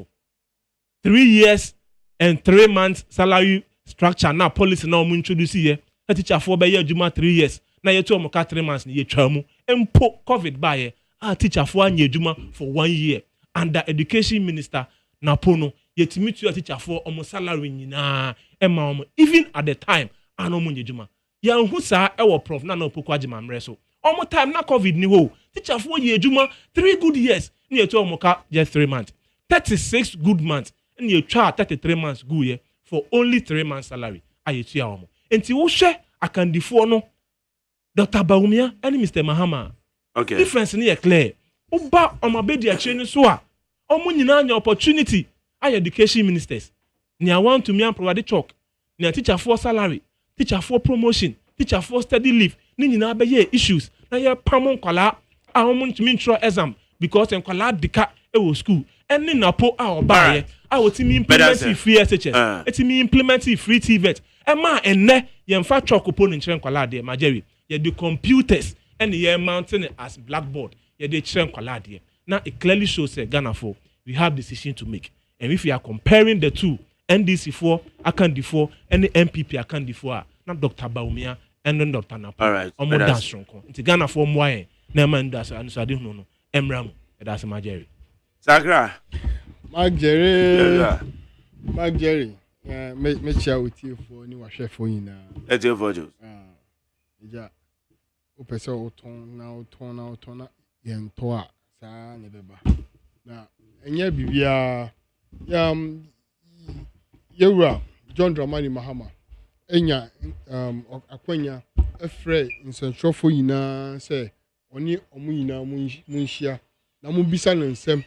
Speaker 13: 3 years and 3 months salary structure na policy na omu introduce here a teacher for be ye adwuma 3 years na ye to omuka 3 months ni ye twamu empo covid ba ye a teacher for anya adwuma for 1 year under education minister Napo no yetimi to teacher for omo salary nyina ema omo even at the time ano omo nyedwuma ya hu saa e prof na Opoku Agyeman mre so omo time na covid ni ho teacher for ye adwuma 3 good years ni ye to omo ka just 3 months 36 good months ni ye twa 33 months go ye for only 3 months salary ayetu ya omo enti wo hwe akandifo no Dr. Bawumia and Mr. Mahama
Speaker 5: okay
Speaker 13: difference ni ye clear oba omabedi akire ni so a omo nyina anya opportunity ay education ministers ni I want to me provide chalk ni teacher for salary teacher for promotion teacher for study leave ni nyina be ye issues na ye pamon kwala a omo ntimi ntro exam because enkwala dika e wo school eni Napo a oba ye a wotimi implement free SHS etimi implement free TVET e ma enne ye mfa chalk po ni nkyere nkwala de Majeri ye the computers and ye mountain as blackboard ye de kyere nkwala de now it clearly shows that Ghana we have decision to make, and if we are comparing the two, NDC4 Akandifo and the MPP Akandifo, not Dr. Bawumia and then Dr. Napo.
Speaker 5: All right.
Speaker 13: Omo dance strong. It's Ghana for mwae. Neman das and so I don't know. Emram. That's Majeri.
Speaker 5: Sakra.
Speaker 14: Majeri. Me share with you for any washer for you now.
Speaker 5: It's your photos.
Speaker 14: Yeah. Upesa oton na yen toa. Saa nebeba na enye bibia yewura John Dramani Mahama enya akwanya efre nsenthrofo yina se oni omu yina munhia na mubisa na nsem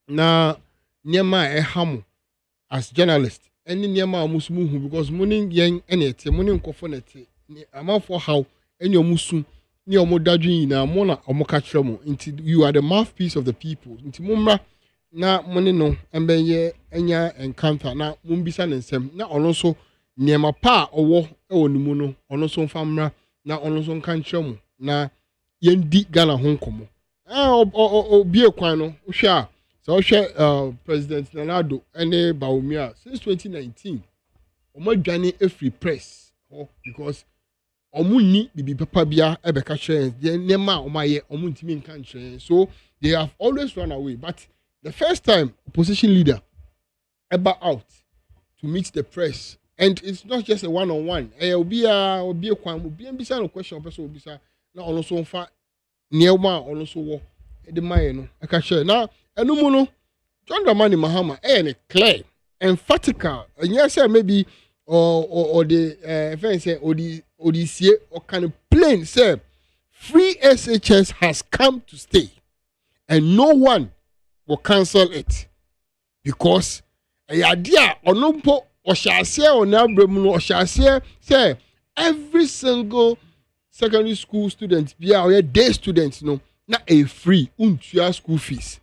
Speaker 14: na niema eham as journalist eni niema amusumu hu because muni yen enete muni nkofo nete amafo how eni omusu ni omo dadwin na mo na omo ka kire mo nti you are the mouthpiece of the people nti mumra na moni no embenye enya encounter na mumbisa ne nsem na ono so niema pa owo e wonimu no ono so mfamra na ono so nka kire mo na yendi Ghana ho nkomo obie kwan no hwe so hwe president Nanado ene Bawumia since 2019 omo dwane every press because omuni bibi papa bia ebeka share nema omaye omuntimi nka nche so they have always run away but the first time opposition leader ever out to meet the press, and it's not just a one-on-one. Will be a question person now also fa near one also the man I can share now. And no John Dramani Mahama and clear emphatical and yes maybe or the fence or the or kind of plain say free SHS has come to stay and no one will cancel it because a idea or no po or shall say or now or shall say every single secondary school student be our day students not a free untia school fees.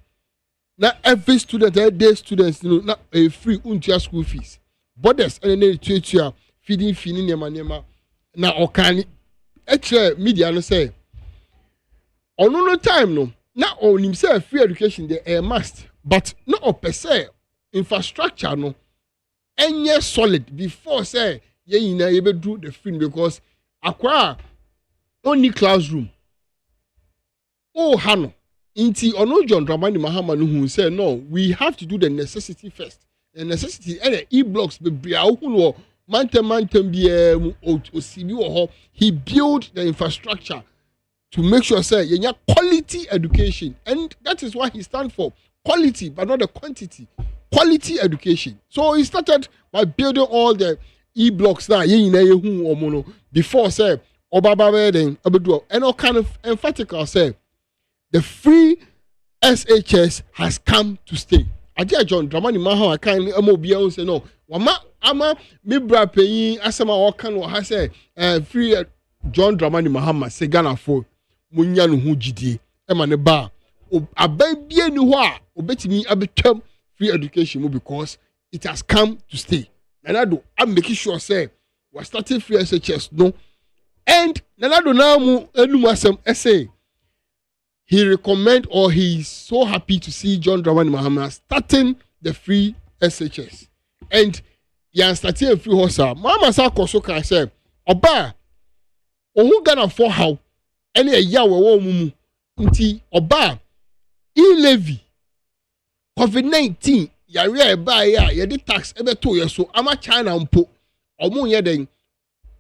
Speaker 14: Not every student day students not a free untia school fees. Borders and then teacher feeding nema na okani actually media no say on no time no na on himself free education they a must but no per se infrastructure no any solid before say ye na you be do the free because akwa only classroom oh hano inti ono John Dramani Mahama no who say no we have to do the necessity first. The necessity and e-blocks be who mantem he built the infrastructure to make sure say you have quality education, and that is what he stands for, quality but not the quantity, quality education. So he started by building all the e-blocks now before say and all kind of emphatical say the free SHS has come to stay. Adia John Dramani Mahama kan MOBA say no wama ama me bra peyin asema o kan wo ha say free John Dramani Mahama say Ghana for munya no hu gidie e ma ne ba aban bie ni ho a obetimi abetwam free education mu because it has come to stay. Nanado I'm making sure say we starting free SHS no and Nanado na mu enum asem essay he recommend or he is so happy to see John Dramani Mahama starting the free SHS. And he starting a free horse. Mama sa koso can say, Oba, ohu Ghana for how any a year we mumu nti Oba e-levy COVID-19 yare eba ya ye di tax ebe to ye so ama China mpo omu ye den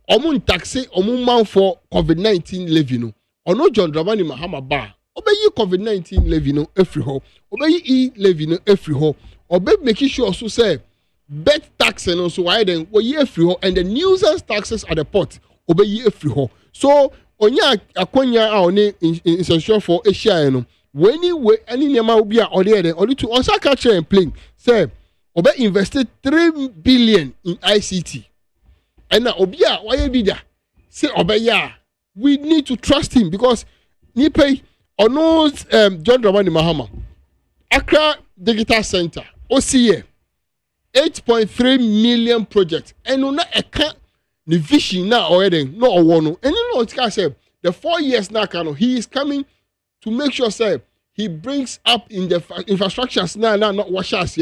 Speaker 14: omu taxe omu man for COVID-19 levy no ono John Dramani Mahama ba obey COVID-19 levy no every ho obey e-levy no every ho obey making sure so say bet tax and also why then we every ho and the nuisance taxes at the port obey every ho so onya akonya a oni in for Asia no when any nema obi a ode then only to also catch and plane say obey invested 3 billion in ICT and na obi a why be there say obey ya we need to trust him because ni pay or no John Dramani Mahama Accra Digital Center OCA 8.3 million project and no eka the vision now already no one and you know it say the 4 years now he is coming to make sure say he brings up in the infrastructures now not wash us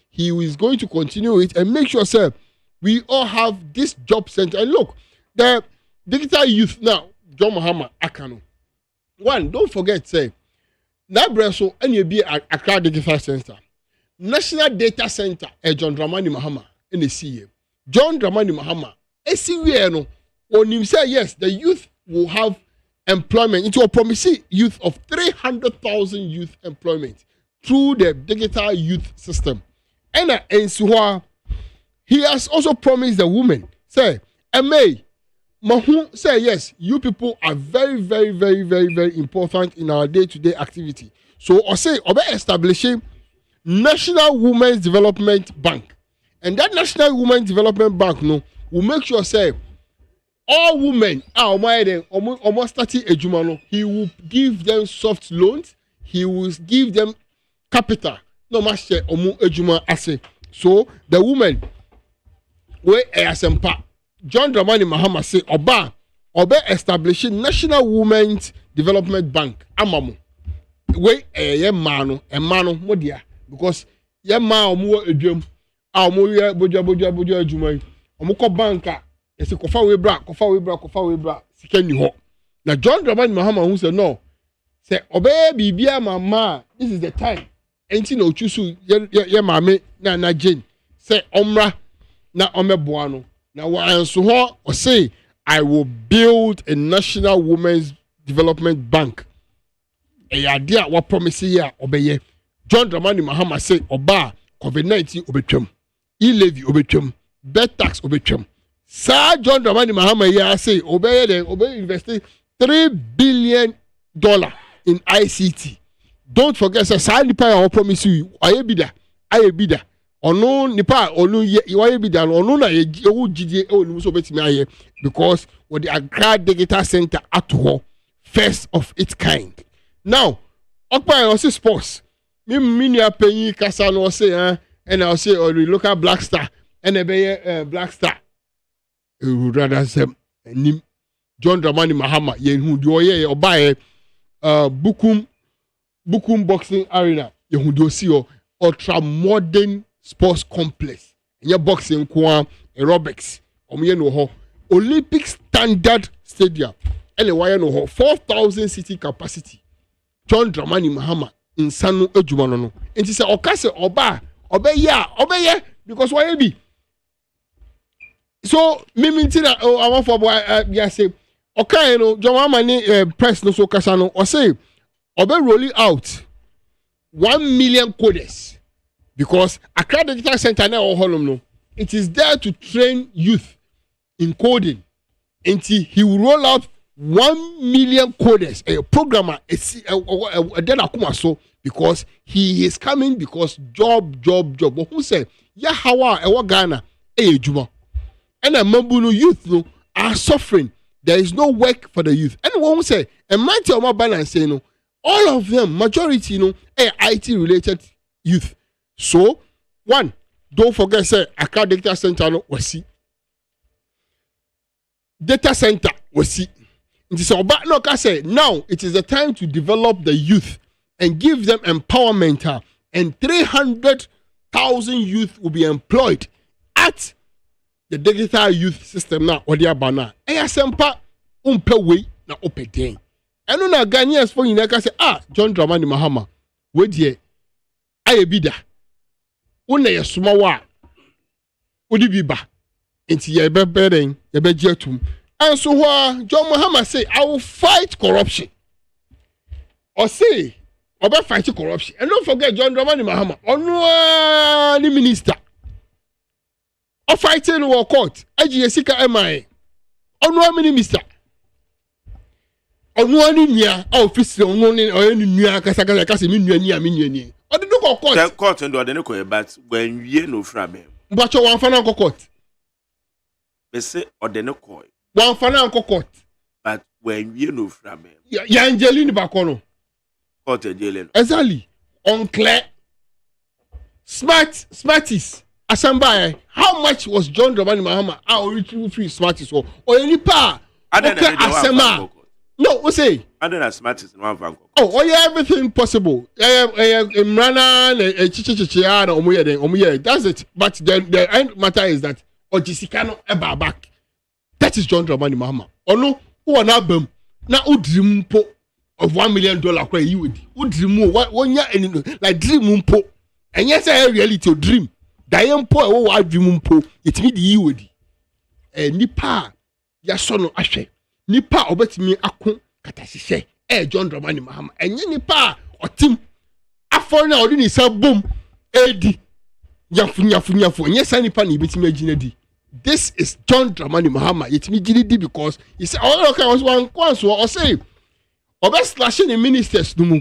Speaker 14: he is going to continue it and make sure say we all have this job center and look the digital youth now John Mahama Akano. One, don't forget, say, Nabreso, and be Accra Digital Center, National Data Center, John Dramani Mahama, in the CA. John Dramani Mahama, SCWN, when you say yes, the youth will have employment, into a promising youth of 300,000 youth employment through the digital youth system. And he has also promised the women, say, May. Mahu say yes, you people are very, very, very, very, very important in our day-to-day activity. So I say, Obe establishing National Women's Development Bank. And that National Women's Development Bank will make sure say all women are almost 30 AGYEMAN. He will give them soft loans, he will give them capital. No matter AGYEMAN asset. So the women where ASMPA John Dramani Mahama say Oba establishing National Women's Development Bank amamu we mano modia because ye ma omo edwam a omo ye boja adwuma omo ko banka e se kofa we bra sika ni ho na John Dramani Mahama who say no say obey bibia mama this is the time enti na ochusu ye maame na Jane say omra na omeboa no na wa anso ho o say I will build a national women's development bank. Idea what promise here obeye. John Dramani Mahama say oba COVID-19 obetwam. E-levy obetwam. Bed tax obetwam. Sir John Dramani Mahama here say obey investing $3 billion in ICT. Don't forget sir nipa ya promise you ayebida. Ono nipa onu ayebida ono na ewu gidie onu so betimi aye because with the Accra Digital Center at home, first of its kind. Now, Okpa also sports. Me minia penny kasa no say and I'll say or the local Black Star and a Black Star. Would rather say John Dramani Mahama yen who do ye or buy Bukum Boxing Arena ye who do see your ultra modern sports complex. Your boxing kwa aerobics no ho Olympic standard stadium and a wire no ho 4,000 seating capacity. John Dramani Mahama in Sanu Ejumano no. And he say okase obey because why be so me mintina I want for boy say okay no John Mahama press no so kasa no or say obey rolling out 1 million coders because Accra Digital Center na holom no it is there to train youth in coding until he will roll out 1 million coders a programmer so because he is coming because job but who say yeah how Ghana juma and a mambuno youth no are suffering. There is no work for the youth. Anyone who say a mighty or balance say no all of them majority no IT related youth. So one don't forget say Accra Data Center no wasi data center wasi. So no say now it is the time to develop the youth and give them empowerment and 300,000 youth will be employed at the digital youth system now or their banner. Sempa umpe way na open den. And na Ghanaians for you say John Dramani Mahama we die ayebida una ye sumawa odi biba enti ye beberen ye bejetum. And so John Mahama say I will fight corruption. Or say about fighting corruption. And don't forget John Dramani Mahama on the minister. Or fighting war court. AGYESIKA MI. On one minister. On one nia office on one or any new Kasaka Kasi Miniani. Or the local court.
Speaker 5: Court and the no but when you no frabe.
Speaker 14: But you want financial court.
Speaker 5: They say or the no court.
Speaker 14: One financial court.
Speaker 5: But when you know from him,
Speaker 14: ya Angeline Bakono.
Speaker 5: Court Angeline.
Speaker 14: Exactly. Unclear. Smarties. Asamba. How much was John Dramani Mahama? Our retrieve free Smarties or any power? Okay, Asama. No, what say?
Speaker 5: I don't have Smarties in one van.
Speaker 14: Oh, yeah, everything possible. Mrana, Chichichiana, that's it. But the end matter is that Ojisikano eba back. That is John Dramani Mahama. Or no, who are not bum. Now, dream po of $1 million cry you would. Dream one year and like dream po. And yes, I reality dream. Diane po, oh, dream po. It's me the you would. Nipa, ya sono ashe. Nipa obet me akun katasise. John Dramani Mahama. And ye nipa or team. Afona or didn't say boom. Edi. Yafu. And yes, I nipa ni bit me jinedi. This is John Dramani Mahama. It's me GDD because he said, oh, okay, I was one so or say, or slashing the ministers no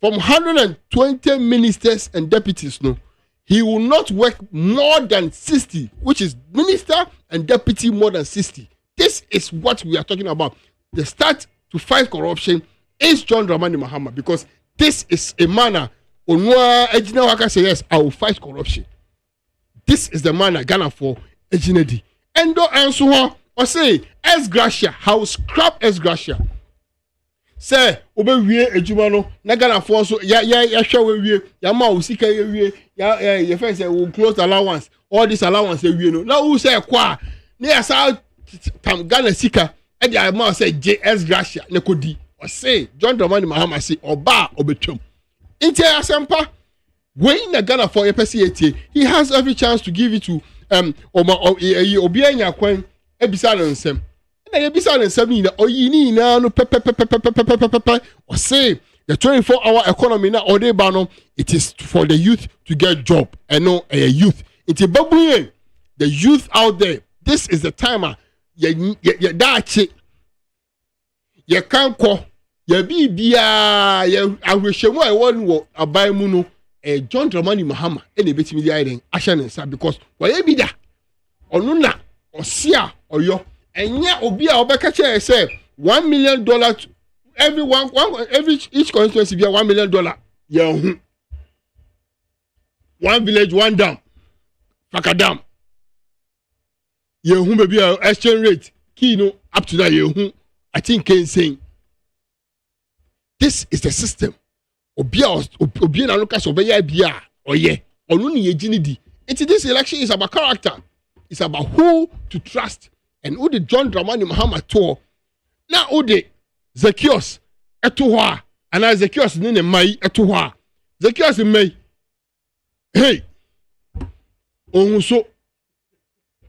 Speaker 14: from 120 ministers and deputies no. He will not work more than 60, which is minister and deputy more than 60. This is what we are talking about. The start to fight corruption is John Dramani Mahama because this is a manner on where Ejina Waka say yes, I will fight corruption. This is the manner Ghana for Ejinedi. And don't answer or say, S. Gracia, how scrap S. Gracia. Say, Obe wie Ejumano, Nagana for so, show we, Yama, Usika, your friends say, will close allowance, all this allowance, you know. Now, who say, Qua, near South Ghana Sika, and the amount say, J.S. Gracia, Nekodi, or say, John Dramani Mahama say, or Ba, Obetum. Inter Asampa, When the Ghana for EPCAT, he has every chance to give it to Obianya Kwen Ebisal and Sem. And Ebisal and Sem, or you now no or say the 24-hour economy now or day bano, it is for the youth to get job and no a youth. It's a babu the youth out there. This is the timer. You can't call. You be bia. I wish you want a buy muno. John Dramani Mahama. Any bit me the idea. Ashan and Sa because why be that? Or nuna or sia or yo. And ya obia obakacha say $1 million. Every each constituency be $1 million. Yeah. One village, one dam. Fakadam. Yehu baby exchange rate. Kino up to that yehu. I think Ken saying this is the system. Obia na look as obeya bia oye. Onu ni yejini. This election is about character. It's about who to trust. And who the John Dramani Mahama tour. Now who the Zacchaeus etuwa. And now Zacchaeus nene mai etuwa. Zacchaeus mai. Hey. Onso.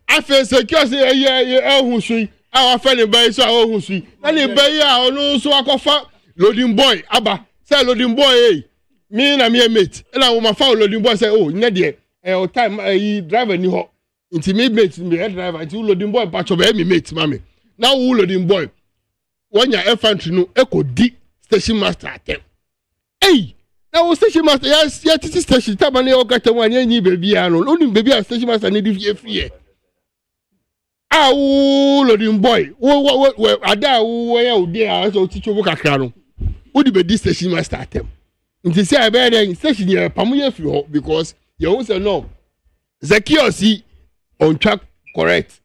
Speaker 14: Afen Zacchaeus ehunsu. Our friend buy so ehunsu. Na le buy ya onu so akofa loading boy aba. Say loading boy hey. Me na me mate. Na wo ma fa loading boy say oh na de o time driver ni ho. Inti me mate me driver inti loading boy pa cho be me mate mame. Now wo loading boy. When your infantry no ekodi station master atem. Hey. Now station master yes titi station tabane o gata wan yin baby ano. Only baby station master need fear. Ah loading boy. Wo ada wo ya odi a so ticho bo kakra no. Wo di be station master atem. Nti say I be there station here pamuye fi ho because you won't say no. Zacchaeus on track correct.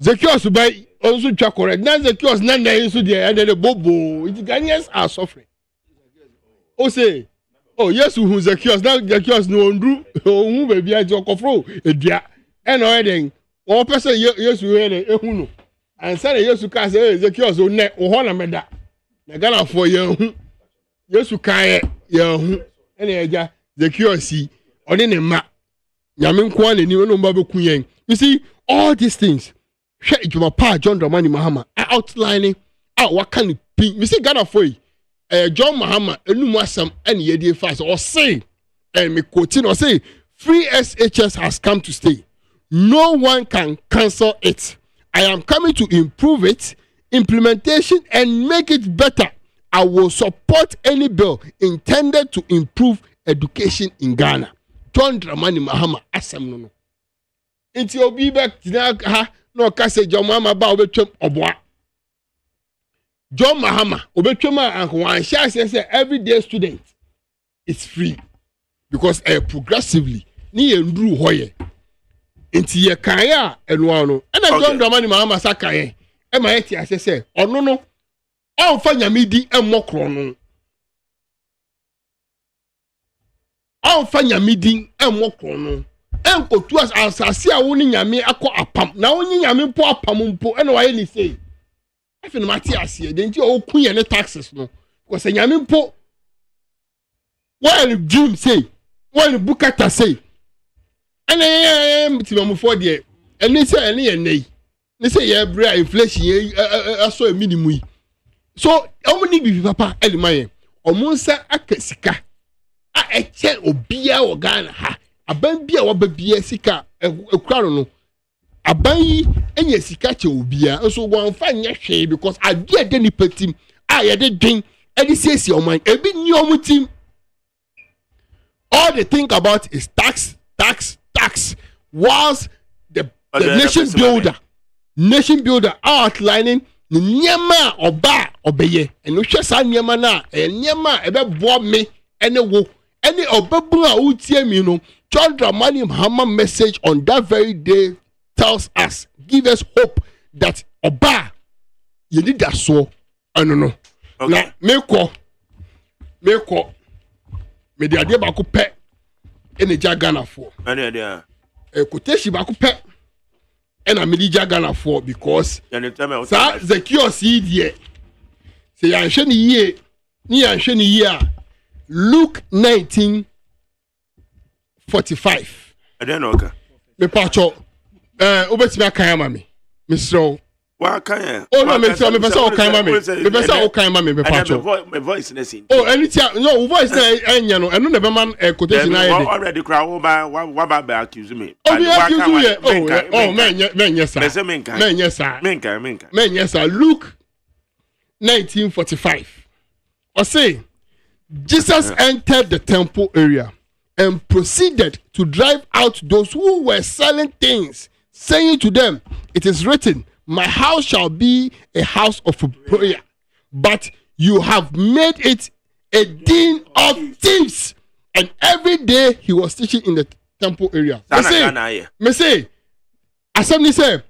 Speaker 14: Zacchaeus by also track correct. Now Zacchaeus none there so there and the bobo. Ghanaians are suffering. Oh say oh yes who Zacchaeus now Zacchaeus no ndru who baby a jokofro edua and already one person yes we ehunu no and say yes ka say Zacchaeus o ne o ho na meda na Ghana for yehu yes ka yehu ene eja Zacchaeus oni ne ma nyame nko an ni no mba beku yen. You see all these things share ijuma pa John Dramani Mahama outlining what can it be. You see Ghana for John Mahama enum asam and ye dey fast or say me quoting or say free SHS has come to stay. No one can cancel it. I am coming to improve it, implementation and make it better. I will support any bill intended to improve education in Ghana. John Dramani Mahama asam no. Inti obi back ha no ka say John Mahama ba obetwem oboa. John Mahama obetwema and one share say everyday student is free because progressively ni endru hoye nti ye kan ya enu anu na John Dramani Mahama sakaye e ma yeti ase say onu no on fa nyame di emokro no on fa nyame di emokro no enkotu asase a woni nyame akọ apam na woni nyame po apam mpo na waye ni say if no matter asie den ti o kun ye ne taxes no because nyame mpo when dream say when bukata say ene timam for there ene say ene ye nei ne say ye bra inflation ye aso minimum yi so omni bi papa elimaye omunsa akasika a eche obia wo Ghana ha aban bia wo babia sika ekura no aban yi enye sika che obia so go anfa nya hwe because ade ade ni patim a ye de dwen ade siesie oman ebi ni omutim all they think about is tax whilst the nation builder outlining the nyema oba obeye and no hwe sa nyema na nyema ebe bo me ene wo ene obabu a utie mi no John Dramani Mahama message on that very day tells us, give us hope that oba you need that so I don't know. Okay. Now me the idea ba ko pe ene Ghana for.
Speaker 5: Ania
Speaker 14: quotation ba ko pe ena me di Ghana for because sa Zacchaeus here say yanhwe ni ye a Luke 19 1945.
Speaker 5: I don't know. Okay.
Speaker 14: Me pacho. Obetimi akan ma me. Misro.
Speaker 5: Wa kan.
Speaker 14: Oh no, me say okan ma me. Me say okan ma me pacho.
Speaker 5: My voice na sin.
Speaker 14: Oh, anything no voice na enya no. Eno na be man quotation na
Speaker 5: dey. Already cry wo ba accuse me.
Speaker 14: Oh, me accuse you. Oh, men sir.
Speaker 5: Me say men kan.
Speaker 14: Men sir.
Speaker 5: Men kan.
Speaker 14: Men sir. Luke 1945. Or say Jesus entered the temple area and proceeded to drive out those who were selling things, saying to them, "It is written, my house shall be a house of prayer, but you have made it a den of thieves." And every day he was teaching in the temple area. Me say, assembly say,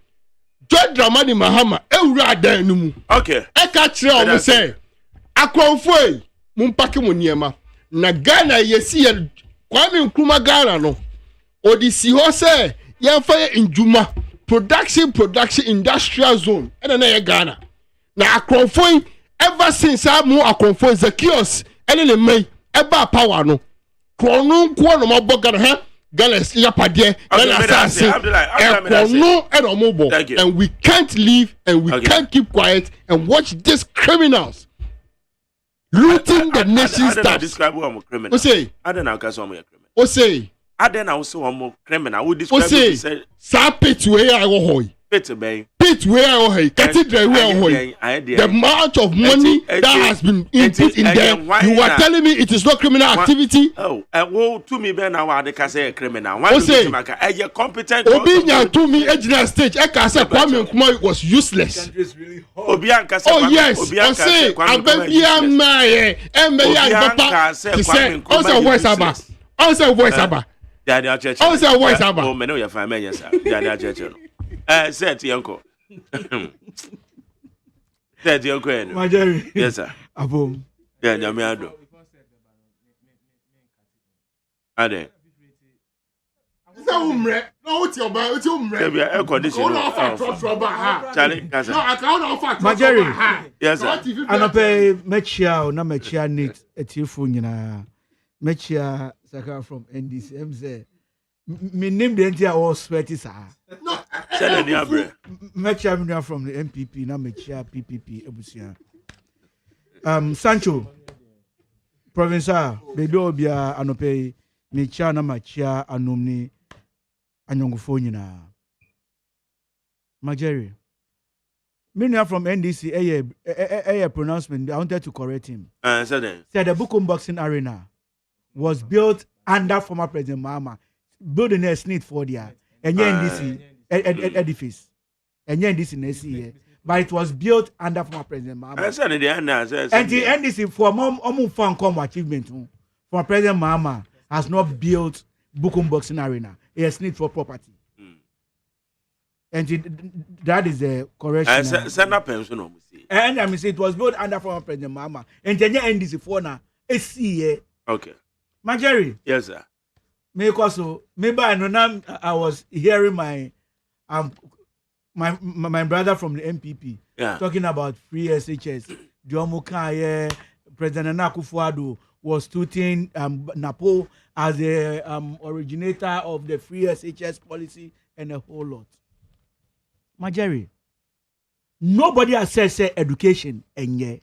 Speaker 14: Judge Dramani Mahama, ewura dan no mu.
Speaker 5: Okay.
Speaker 14: Eka kire o say, akronfo yi, mumpake mo niema. Na Ghana yesi ye Kwame Nkrumah Ghana no. Odisi ho say, yemfa njuma production industrial zone. Ena na ye Ghana. Na akronfo yi ever since amu akronfo Zacchaeus ene ne mai eba power no. Krono nko no mabo Ghana ha. Ghana yapade and we can't leave and we can't keep quiet and watch these criminals looting the nation's stuff.
Speaker 5: Describe who I'm a criminal.
Speaker 14: Osei.
Speaker 5: I don't know because I'm a criminal.
Speaker 14: Osei.
Speaker 5: I don't know so I'm a criminal. Who describe
Speaker 14: Osei. Sa pit where I go hoy.
Speaker 5: Pit bay.
Speaker 14: Pit where I go hoy. Cathedral where I go hoy. The amount of money that has been input in there. You are telling me it is not criminal activity?
Speaker 5: Oh, well, to me, Ben, I can say a criminal.
Speaker 14: Osei.
Speaker 5: A competent.
Speaker 14: Obinya to me engineer stage. I can say Kwame Nkrumah was useless. Oh yes. Osei. Abebia maye. Embeya papa. He said, also voice aba. Also voice aba. Also voice aba.
Speaker 5: Oh, me know your family, yes, sir. Church. Said to uncle. Said to uncle.
Speaker 15: Majeri.
Speaker 5: Yes, sir.
Speaker 15: Abom.
Speaker 5: Yeah, Jamiado. Ade.
Speaker 14: No, what's your bad? What's your
Speaker 5: Maybe air conditioner.
Speaker 14: Charlie, no, I can't offer.
Speaker 15: Majeri.
Speaker 5: Yes, sir.
Speaker 15: Anope mechia o na mechia need etifu nyina. Mechia saka from NDC. Mze. Me name the entire all sweaty sir.
Speaker 14: No.
Speaker 5: Tell the abre.
Speaker 15: Mechia me from the MPP na mechia PPP ebusia. Sancho. Provincial. Bedo obia anope mechia na mechia anomni anyongufo nyina. Majeri. Me from NDC a pronouncement. I wanted to correct him.
Speaker 5: Said
Speaker 15: the Bukum Boxing Arena was built under former President Mahama. Building a SNIT for the NDC edifice. NDC NSC. But it was built under former President Mahama. And the NDC for more fun come achievement for President Mahama has not built Bukum Boxing Arena. A SNIT for property. And that is the correction. And I mean, it was built under former President Mahama. And then NDC for now.
Speaker 5: Okay.
Speaker 15: Majeri.
Speaker 5: Yes, sir.
Speaker 15: Maybe I was hearing my brother from the MPP talking about free SHS. Jomuka, President Akufo-Addo was touting Napo as the originator of the free SHS policy and a whole lot. Majeri, nobody has said education and yet.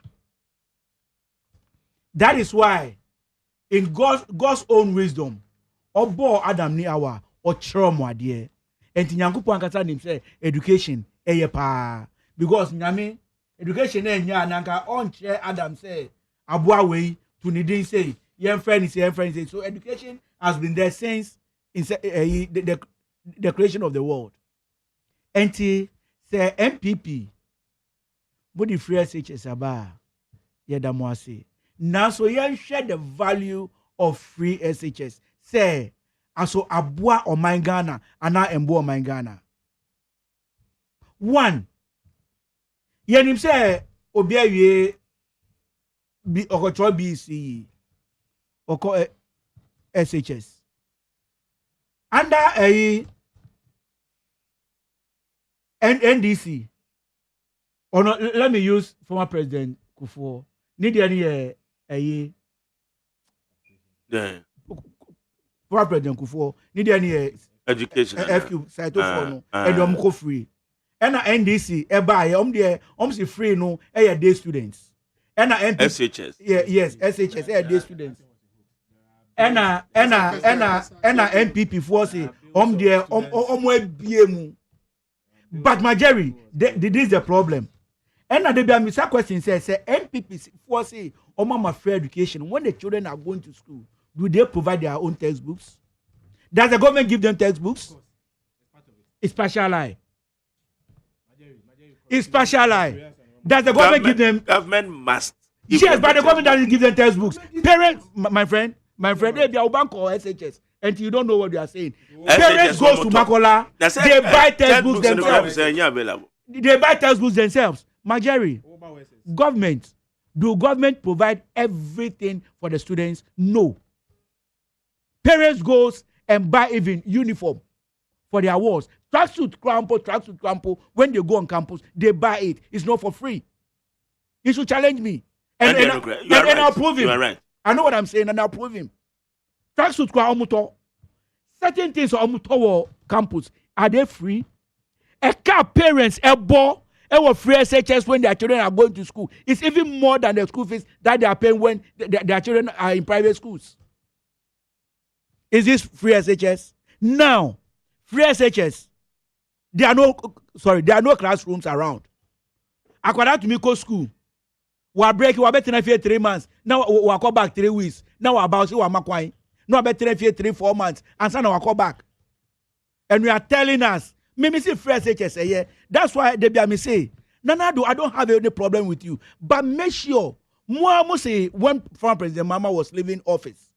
Speaker 15: That is why, in God's own wisdom, Obo Adam ni awa or trauma dear. And Tinyankupu Ankasa him say education pa because nyame education nanka on chair Adam say abua way to nidin say yen friend say so education has been there since in the creation of the world. And say MPP body free SHS aba yedamwase. Now so yen share the value of free SHS. Say aso abua o Ghana ana embo o Ghana. One, yenim say obi awie bi okocho BC oko SHS under a NDC. Or no, let me use former President Kufuor. Need any for President Kufo, need any
Speaker 5: education.
Speaker 15: FQ site of and go free. And NDC, see free no, day students. And
Speaker 5: SHS.
Speaker 15: Yes, SHS, day students. And MPP for say, BM. But my Jerry, this is the problem. And there be a mistake question say MPP for say, mama free education. When the children are going to school, do they provide their own textbooks? Does the government give them textbooks? It's partial. It's partial. Does the government give them?
Speaker 5: Government must.
Speaker 15: Yes, but the government doesn't give them textbooks. Parents, my friend, they be a bank or SHS, and you don't know what they are saying. Parents go to Makola, they buy textbooks themselves. They buy textbooks themselves. Majority, government, do government provide everything for the students? No. Parents goes and buy even uniform for their walls. Tracksuit crampo. When they go on campus, they buy it. It's not for free. He should challenge me. And I'll prove him.
Speaker 5: You are right.
Speaker 15: I know what I'm saying, and I'll prove him. Tracksuit crampo. Certain things on campus, are they free? A car parents, a ball, free SHS when their children are going to school. It's even more than the school fees that they are paying when their children are in private schools. Is this free SHS? Now, free SHS, there are no classrooms around. According to Miko school, we are breaking, we are better 3 months. Now we are come back 3 weeks. Now we are about to makwai. Now we are better 3-4 months. And so now we come back. And we are telling us, maybe see free SHS, yeah. That's why they be say, Nanado, I don't have any problem with you. But make sure, more say when former President Mama was leaving office,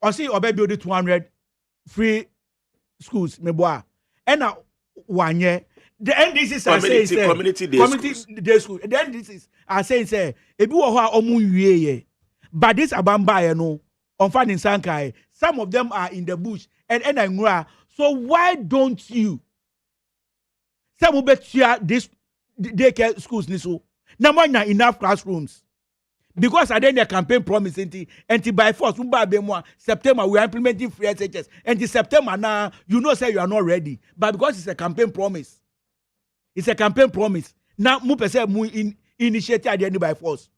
Speaker 15: or see or build 200 free schools, meboa. And now 1 year. The NDCs are saying
Speaker 5: community day
Speaker 15: school. The NDCs are saying say ebi wo ho a omu wiye. But this abamba no on fan in Sankai. Some of them are in the bush and ngura. So why don't you some will bet this daycare schools ni so? Now enough classrooms. Because I then the campaign promise and by force September we are implementing free SHS. And the September now you know say you are not ready. But because it's a campaign promise. It's a campaign promise. Now mu pese mu initiate at the end by force.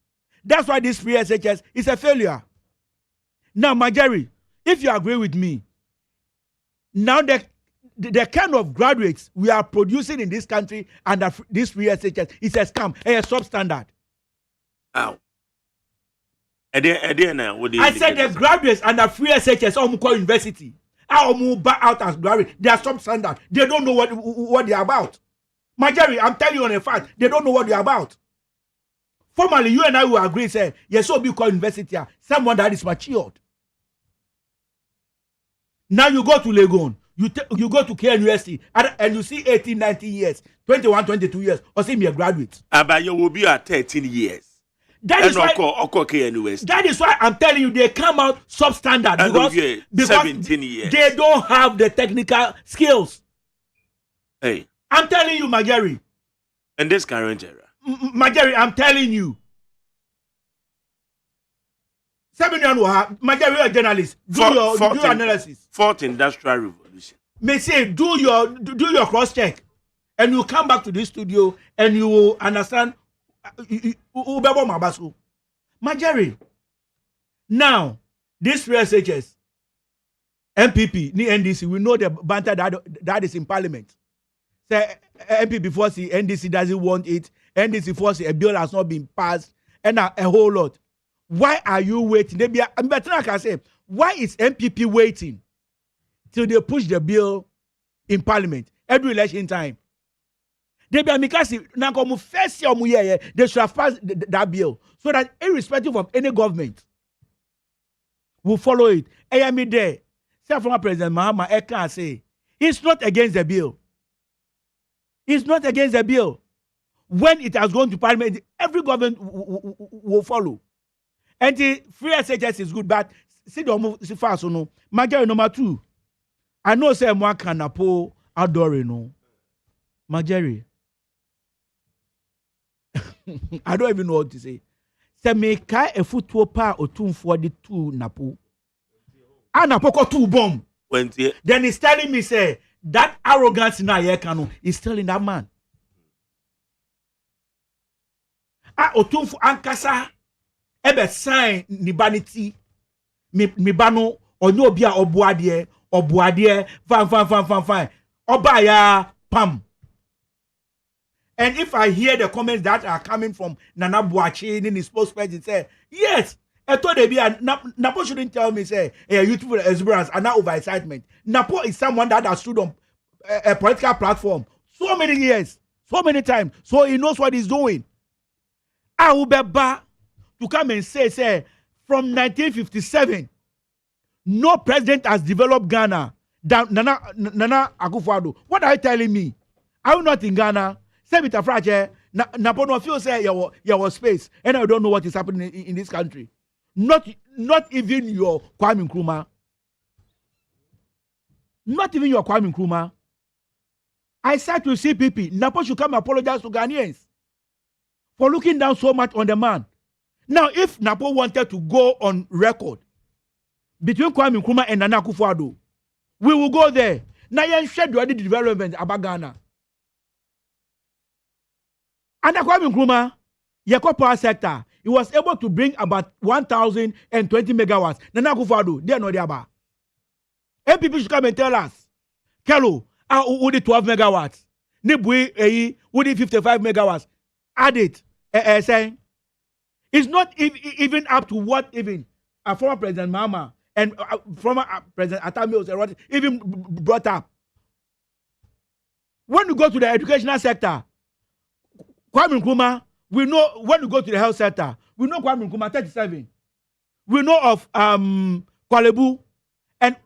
Speaker 15: That's why this free SHS is a failure. Now Majari, if you agree with me, now the kind of graduates we are producing in this country under this free SHS is a scam, a substandard.
Speaker 5: Ow. I
Speaker 15: said the graduates under free SHS or university are back out as graduates. They are substandard. They don't know what they are about. Majority, I'm telling you on a fact, they don't know what they are about. Formally, you and I will agree, say, yes, so be called university, someone that is matured. Now you go to Legon, you go to KNUST, and you see 18, 19 years, 21, 22 years, or see me a graduate.
Speaker 5: But you will be at 13 years. That
Speaker 15: is why I'm telling you they come out substandard because
Speaker 5: 17 years.
Speaker 15: They don't have the technical skills.
Speaker 5: Hey,
Speaker 15: I'm telling you, Majari.
Speaker 5: In this current era,
Speaker 15: Majari, I'm telling you. 7 years, Majari, you're a journalist. Do your analysis.
Speaker 5: Fourth industrial revolution.
Speaker 15: May say do your cross check, and you come back to this studio and you will understand. Majari. Now, this free SHS, MPP, ni NDC, we know the banter that is in Parliament. Say MPP force NDC doesn't want it. NDC force a bill has not been passed, and a whole lot. Why are you waiting? I can say, why is MPP waiting till they push the bill in Parliament every election time? They be amikasi na komu first year they should have passed that bill so that irrespective of any government will follow it. I am there. Say former President Mahama Eka say it's not against the bill. It's not against the bill. When it has gone to Parliament, every government will follow. And the free SHS is good, but see the almost fast no. Majority number 2. I know say moi kanapo outdoor no. Majority. I don't even know what to say. Say me kai a football pa or 2 for the 2 napo. And Apoko 2 bomb.
Speaker 5: When
Speaker 15: Then he's telling me, say, that arrogance in our is still in that man. Otumfu ankasa ebe sign ni baniti mi bano onye obi a obuade fine oba ya pam. And if I hear the comments that are coming from Nana Buachi in his spokesperson say yes, I thought they be Napo shouldn't tell me say youthful exuberance and not overexcitement. Napo is someone that has stood on a political platform so many years, so many times, so he knows what he's doing. I will be back to come and say from 1957, no president has developed Ghana than Nana Akufo-Addo. What are you telling me? Are you not in Ghana? Say Mr. Frache, Napono feel say your space, and I don't know what is happening in this country. Not even your Kwame Nkrumah. Not even your Kwame Nkrumah. I said to CPP, Napo should come apologize to Ghanaians for looking down so much on the man. Now, if Napo wanted to go on record between Kwame Nkrumah and Nana Akufo-Addo, we will go there. Now, you shared the development about Ghana. And Kwame Nkrumah, Yeko power sector, he was able to bring about 1,020 megawatts. Nana Akufo-Addo, they are not there. MPP should come and tell us, Kelo, who did 12 megawatts? Nibui, who did 55 megawatts? Add it. Saying it's not even up to what even former President Mahama and former President Atami even brought up. When you go to the educational sector, Kwame Nkrumah, we know when you go to the health sector, we know Kwame Nkrumah 37. We know of Kwalebu and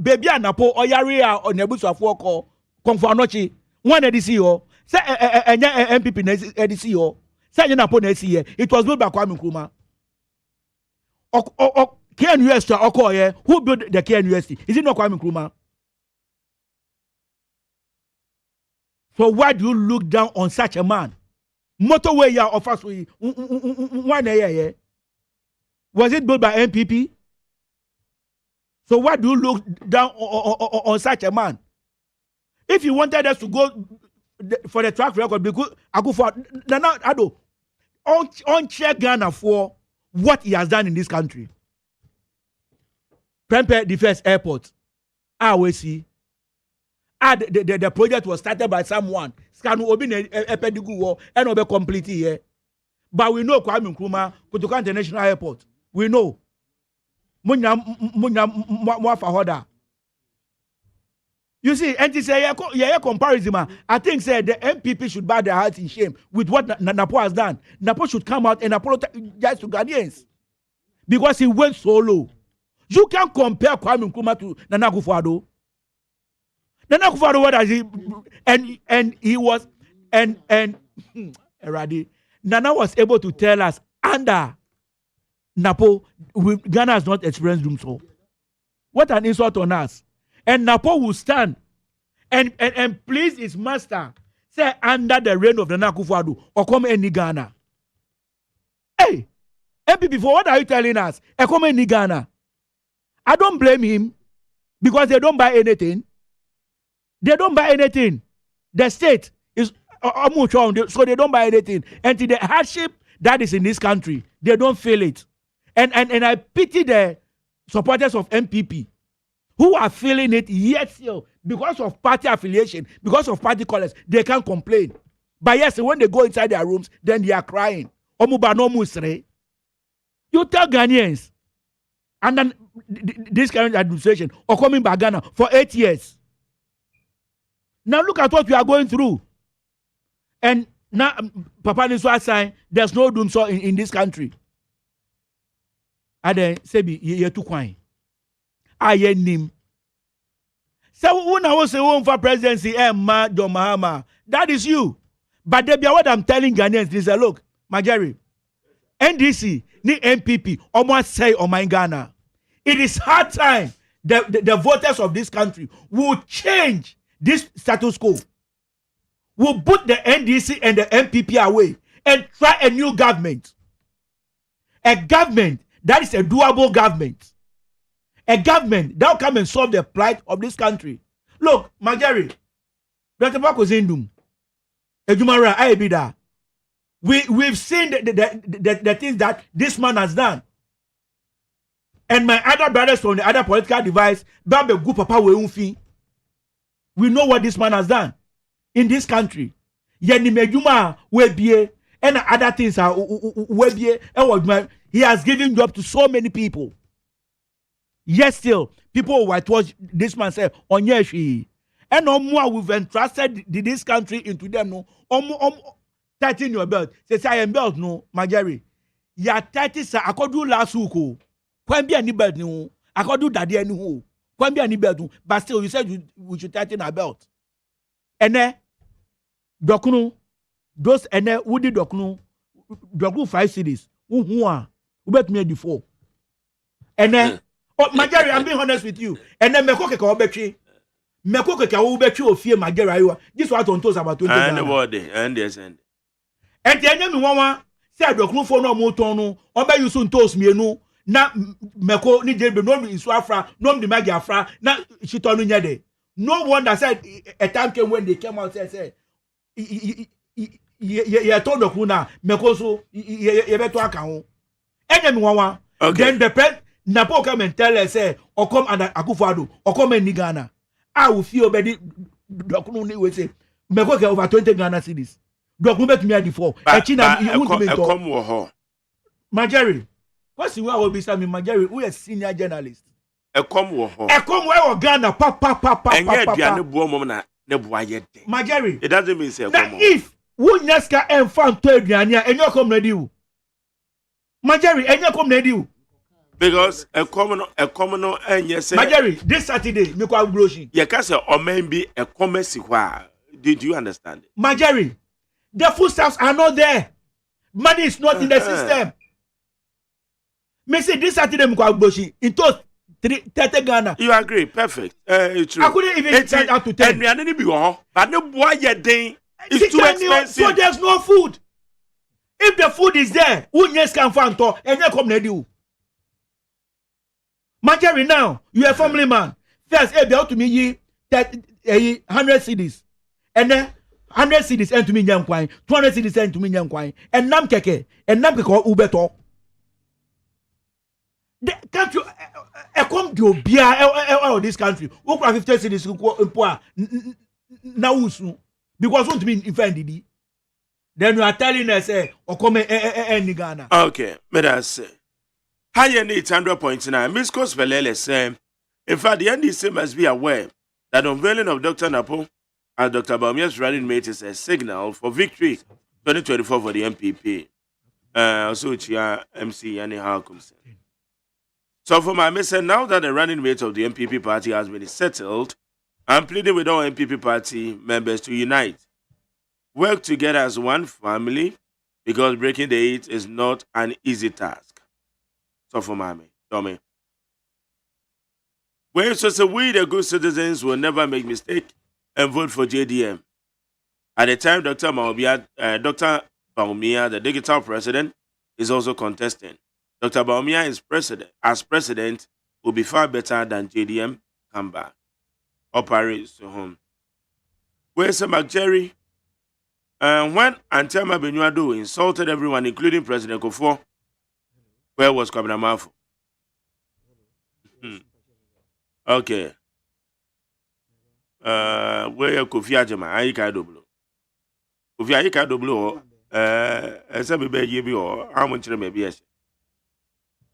Speaker 15: Baby Anapo Oyaria or Nebusu Afuoko Konfanochi. One EDCO. Say MPP EDCO. Say Napo EDCO. It was built by Kwame Nkrumah. KNUS Okoye. Who built the KNUS? Is it not Kwame Nkrumah? So why do you look down on such a man? Motorway ya offers we 1 year. Was it built by MPP? So why do you look down on such a man? If you wanted us to go for the track record, because Akufo Nana Addo on check Ghana for what he has done in this country. Prempeh the first airport. The project was started by someone. Scanu Obi Epedigu and Obe complete here. But we know Kwame Nkrumah, Kotoka International Airport. We know. Munya Mwafahoda. You see, and to say yeah comparison, I think say the MPP should bow their hearts in shame with what Napo has done. Napo should come out and apologize to Ghanaians because he went solo. You can't compare Kwame Nkrumah to Nana Akufo-Addo. Nana Akufo-Addo, what has he and he was and Eradi Nana was able to tell us under Napo Ghana has not experienced doom so. What an insult on us. And Napo will stand and please his master say under the reign of Nana Akufo-Addo or come any Ghana. Hey, MPP, for what are you telling us? Come any Ghana. I don't blame him because they don't buy anything. They don't buy anything. The state is so they don't buy anything. And to the hardship that is in this country, they don't feel it. And I pity the supporters of MPP who are feeling it yet still because of party affiliation, because of party colors, they can't complain. But yes, when they go inside their rooms, then they are crying. You tell Ghanaians, and then this current administration or coming back Ghana for 8 years. Now look at what we are going through. And now Papa Niswa saying there's no doom so in this country. And then Sebi ye too quiet. Aye nim. So when I was a for presidency, John Mahama, that is you. But there be what I'm telling Ghanaians is look, Majeri, NDC, ni MPP, almost say on my Ghana. It is hard time the voters of this country will change this status quo. Will put the NDC and the MPP away and try a new government. A government that is a doable government. A government that will come and solve the plight of this country. Look, Marjorie, Dr. Bako Zindum, Ejumara, Aibida. We've seen the things that this man has done. And my other brothers from the other political device, Babe Gu Papa Weunfi. We know what this man has done in this country. Yenimejuma Webie and other things are Webie. He has given job to so many people. Yes, still, people whitewash this man say, Onyeshi. And no more we've entrusted this country into them. No, tighten your belt. Say, I am belt, no, Marjorie. Ya 30 sa akodu last week. Kwan be any belt no. Akodu daddy any who. Kwan be any belt no. But still, you said we should tighten our belt. Ene dokunu those ene woody dokunu 5 cities. Who bet me before. Ene Marjorie, I'm being honest with you. Ene meko keka obetwi. Meko keka obetwi ofie Marjorie ayo. This what on toes about 20.
Speaker 5: And yes and.
Speaker 15: And the enemy one say dokunu for no moton no. Oba you soon toes me no. Na meko ni jebe no in Swafra, no the Magia Afra, na she tonu nyade. No one that said a time came when they came out and said ye told dokuna meko so ye beto aka ho. Enemy one. Then the pen Napo come and tell us say or come and Akufo-Addo or come and Ghana. I will feel better dokunu ni we say meko ke over 20 Ghana cedis. Dokunu bet me before.
Speaker 5: Come wo ho.
Speaker 15: Marjorie. What's the way I will be saying Marjorie? We are senior journalist.
Speaker 5: Come wo ho.
Speaker 15: Come where Ghana papa.
Speaker 5: And yet you bo mom na ne boa ye den.
Speaker 15: Marjorie.
Speaker 5: It doesn't mean say come.
Speaker 15: If we nyaska en fan to aduane and you come ready you. Marjorie, and you come ready you.
Speaker 5: Because a common and yes,
Speaker 15: Marjorie, this Saturday, me kwa broshi.
Speaker 5: Ye ka say o man be a commerce kwa. Did you understand it?
Speaker 15: Marjorie, the foodstuffs are not there. Money is not in the system. Me say this Saturday me kwa broshi. Into 30 Ghana.
Speaker 5: You agree? Perfect. It's true.
Speaker 15: I couldn't even send out to 10.
Speaker 5: But no boy ye day is too expensive.
Speaker 15: So there's no food. If the food is there, who yes can find to and you come ready you. Marjorie, now you are a family man. First, be out to me ye that 100 cities, and then 100 cities and to me young kwine, 200 cities and to me young kwine, and nam keke ubeto. Can't you come to beer this country? Who 50 cities poor now because want to be offended. Then you are telling us or come any Ghana.
Speaker 5: Okay, let us say. Higher needs 100.9. Miss Cospelele say, in fact, the NDC must be aware that unveiling of Dr. Napo as Dr. Bawumia's running mate is a signal for victory 2024 for the MPP. Also, Chia MC anyhow comes. So for my message, now that the running mate of the MPP party has been settled, I'm pleading with all MPP party members to unite. Work together as one family because breaking the eight is not an easy task. So for mommy, Tommy. When so say we the good citizens will never make mistake and vote for JDM. At the time, Dr. Bawumia, the digital president, is also contesting. Dr. Bawumia is president will be far better than JDM come back. Operates to home. Where's Marjorie? When Antema Benuado insulted everyone, including President Kofo, where was Kwabena Mafo? Okay. Where Kofi Agyeman? Ayika Doblo. Kofi Ayika Doblo. Esa bebe yebi or how much maybe yes.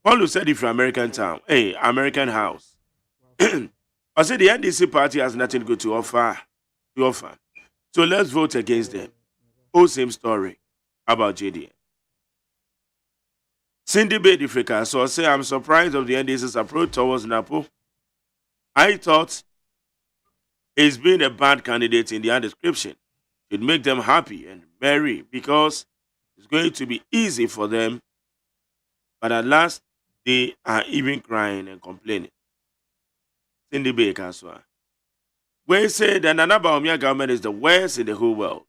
Speaker 5: Paul said if you're American town, hey, American house. I said the NDC party has nothing good to offer. So let's vote against them. Oh, same story about JDM. Cindy Bedifrika, so I say I'm surprised of the NDC's approach towards Napo. I thought he's been a bad candidate in their description. It'd make them happy and merry because it's going to be easy for them. But at last, they are even crying and complaining. Cindy Baker, so we say that Nana Bawumia government is the worst in the whole world,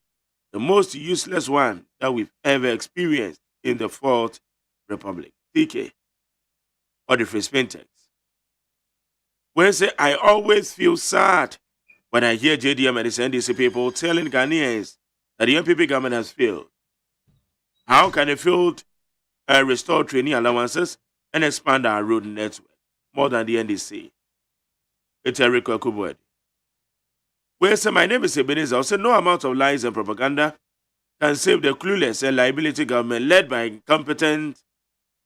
Speaker 5: the most useless one that we've ever experienced in the Fourth Republic. TK or the Free Spintex. When say I always feel sad when I hear JDM and the NDC people telling Ghanaians that the NPP government has failed. How can a field restore training allowances and expand our road network more than the NDC? It's Eric Okubwed. Where say my name is Ebenezer. I say no amount of lies and propaganda can save the clueless and liability government led by the incompetent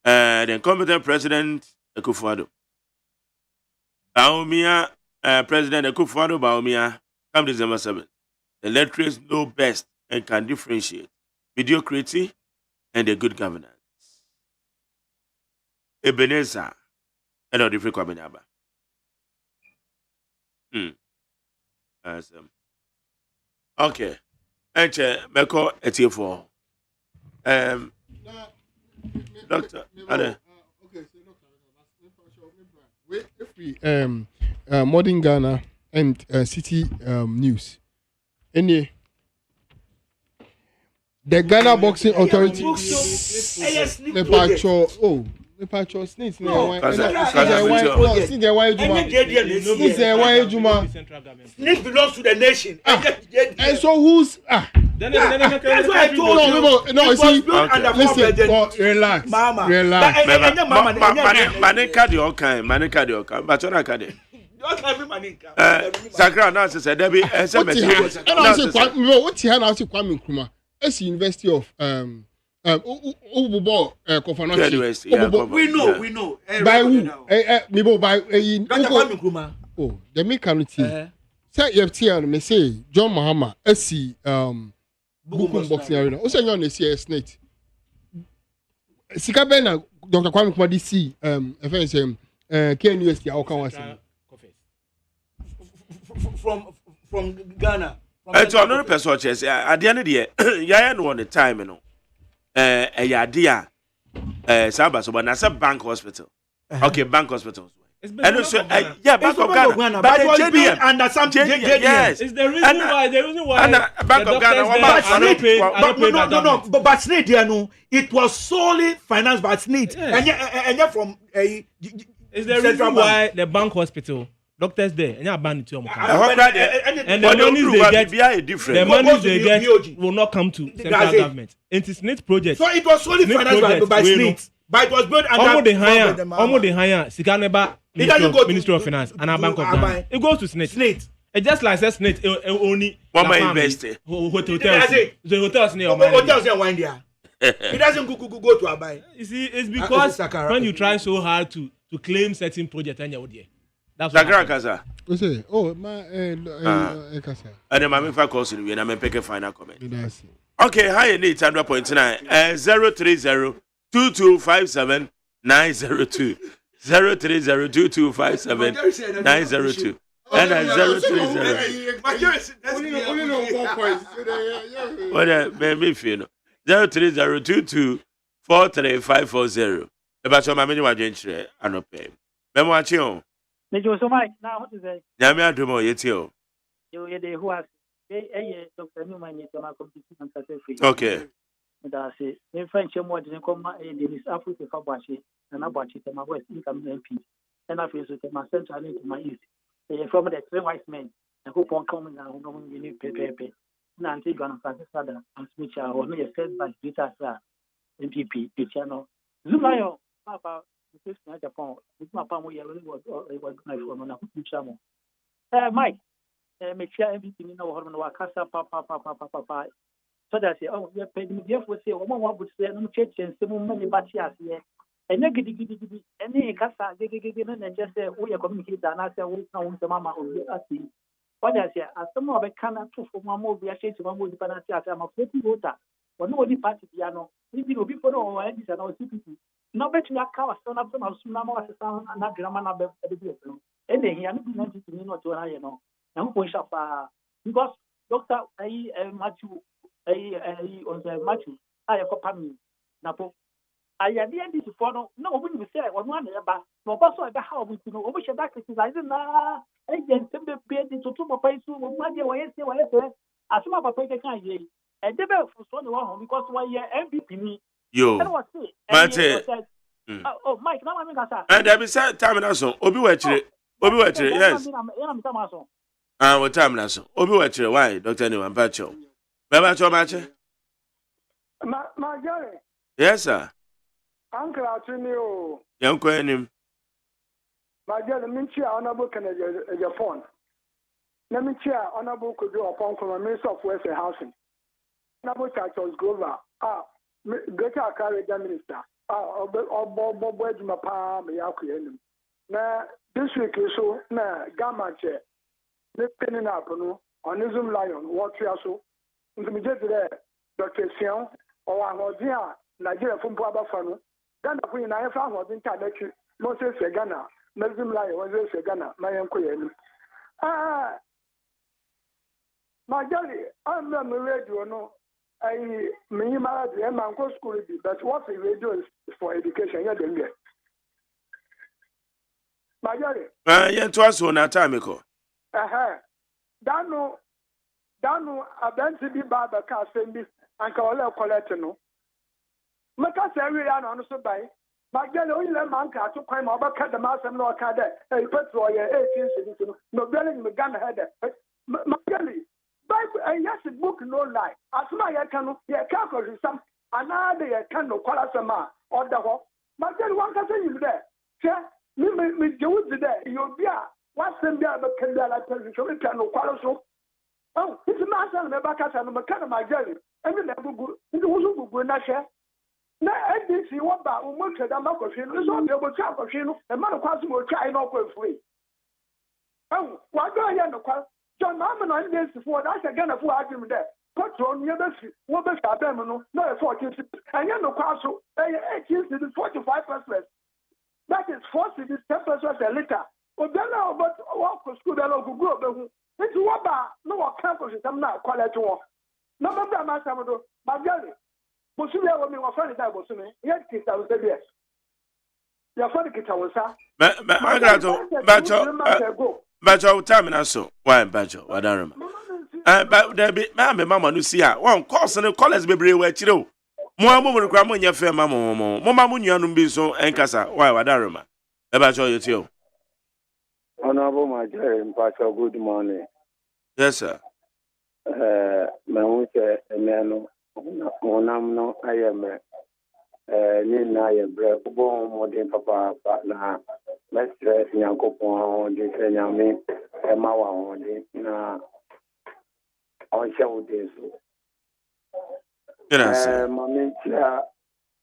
Speaker 5: President Akufo-Addo. Baumia, President Akufo-Addo Baumia, come December 7th. The electorates know best and can differentiate mediocrity and the good governance. Ebenezer, and all the free Kwamenaba. Okay. Enche Meko Etiefo. Doctor.
Speaker 14: If we Modern Ghana and City News. Any the Ghana Boxing Authority. Pacho snitch no
Speaker 15: snitch belongs to the nation.
Speaker 14: And so who's
Speaker 15: that's why I told you.
Speaker 14: No, see, listen, relax.
Speaker 5: Manika the okay, but you're not kidding. Sakra now said Debbie SMS.
Speaker 14: And I said what he had also Kwame Nkrumah. It's University of Obubo Kofano.
Speaker 15: We know.
Speaker 14: By who? By oh, the mechanism. Say FTR me say John Mahama SC Bukum Boxing Arena. O say you on CS net. Sika ben na Dr. Kwame Nkrumah DC FNSM KNUST Awoka wase.
Speaker 15: From Ghana.
Speaker 5: To another person say at the end of the year, ya no on the time you know. Yadia Sabas but na bank hospital. Okay, bank hospital. And also, yeah, Bank of Ghana. But it was built under some JDM. Yes.
Speaker 12: It's the reason why.
Speaker 5: Bank of Ghana.
Speaker 15: But Snake, it was solely financed by Snake. And yet from a.
Speaker 12: It's the reason why the bank hospital. Doctors there, and you abandon to them. And the money they get will not come to central government. It is NIT project.
Speaker 15: So it was solely financed by SNIT, but it was built under
Speaker 12: almost the higher Sikaneba Ministry of Finance and our Bank of Ghana. It goes to SNIT. It just like says SNIT only.
Speaker 5: One more investor.
Speaker 12: Hotels near
Speaker 15: hotels in India. It doesn't go to Abai.
Speaker 12: You see, it's because when you try so hard to claim certain projects and you're there. That's
Speaker 5: what Kaza.
Speaker 14: Oh, my Kasa.
Speaker 5: And my member calls you and I'm making a final comment. Okay, hi, you need 100.9 030-2257-902 030-2257-902 and 030. What maybe feel 030-2243-540. About your mammy, I didn't share. I don't pay. Memoir.
Speaker 16: So Mike, now what is it?
Speaker 5: Yamia Dumo, Yetio.
Speaker 16: You who has a Dr. Newman, you can competition and successful.
Speaker 5: Okay.
Speaker 16: And I say, in French, more than come in Africa for Bashi, and about it, and my West income MP. And I feel to my central to my east. They from the three wise men, and who won't come in and who you need paper. Now, I'm going to Francis Sada and Smith, or me a set by Peter MPP, the channel. Zumayo, Papa. Japan, with my family, I was my phone. Mike, make sure everything in our home, Casa, Papa. So that say, oh, you're paying me, therefore, say, one would say, no church and some money, but yes, and negative, any Casa, and just say, we are communicating, and I say, we know the Mama will be asking. But I say, as some of a cannot for one more, we are saying to one more dependent, I'm a floating water, or nobody party piano, maybe no people know, and our CPT. No better your car, son of some Sunama, and not grammar, and then he had not to me not to I know. Now, push up because Doctor Matthew, Matthew, I have got me. Napo. I had the end to follow. No, when you say I was one about no person about how we know, we should back criticizing now. I can send the bed into two more places with my dear way, as some of a paper can hear. And the bell for one because 1 year MVP.
Speaker 5: Yo, Mate.
Speaker 16: Oh, Mike, now I'm going to
Speaker 5: and I be said, time and also, Obi Watcher, Obi wachire, yes.
Speaker 16: Yeah, I'm Thomas.
Speaker 5: What time na so? Obi wachire, why? Dr. Niwan Pacho. Baba Chomache?
Speaker 19: My Jerry.
Speaker 5: Yes, sir.
Speaker 19: Uncle Artunio.
Speaker 5: Young Quenim.
Speaker 19: My Jerry, Minchia, Honorable Kennedy, your phone. Let me chair Honorable Kudu upon Minister of West Housing. Honorable Charles Grover. Greater Accra Minister. Bobo Jumapa, Mayaku. Now, this week is so, na Gamache. Ne pinning up on Zoom Lion, what you are so. Intermediate there, Dr. Sion, or Ahodia, Nigeria from Pabafano. Then the Queen I found was in Tabechi, Moses Ghana, Muslim Lion, was Ghana, my uncle. My Johnny, I'm not the radio, no. I mean, my uncle school, but what the radio is for education, you don't get. My Johnny.
Speaker 5: Yeah, twice on a time ago.
Speaker 19: Dano, a bench be barber car send this and call a collector. Maka every year on so by. My Johnny, only man car to climb over cut the mouse and no car there. A petrol, 18 citizens, no belling the gun header. My Johnny. Bible yes book no lie. Asma ya kanu ya ka ko some another ya kanu kwala sama or the ho. But then one can say you there. Che me jewu there. You be a what send there but can there like so it can no kwala so. Oh, it's a matter me back at no makana my jelly. Every level good. It was good na share. Na NDC what ba o mo trade am ko hwe no so be able to ko hwe no e ma no kwaso mo try no ko free. Oh, what do ya no kwa John Mamman on this for that's again a full argument there. Patron, you best what best happen, no, 14, and you know, Castle, 18 to 45%. That is 40 to 10% a liter. But then, but walk for school, the local group, it's what no campus is not quality one. No matter my Samado, my jelly. But soon I will be my friend that was me. Yes, kids, I will say yes. Your funny kid, I was, sir.
Speaker 5: Bacho time na so why bacho wadarama but there be mama no see a one course no college bebre we chire o mo amu kra mo nya fe mama mo mama mo nuanu bi so enkasa why wadarama e bacho yeti o
Speaker 20: Honorable Major Pacho, good morning.
Speaker 5: Yes sir.
Speaker 20: Me wuce emeno onam no ayeme ni na ye bre bo mo de papa na mestre nyankopon de senyame e ma wa ho de na on shawo de so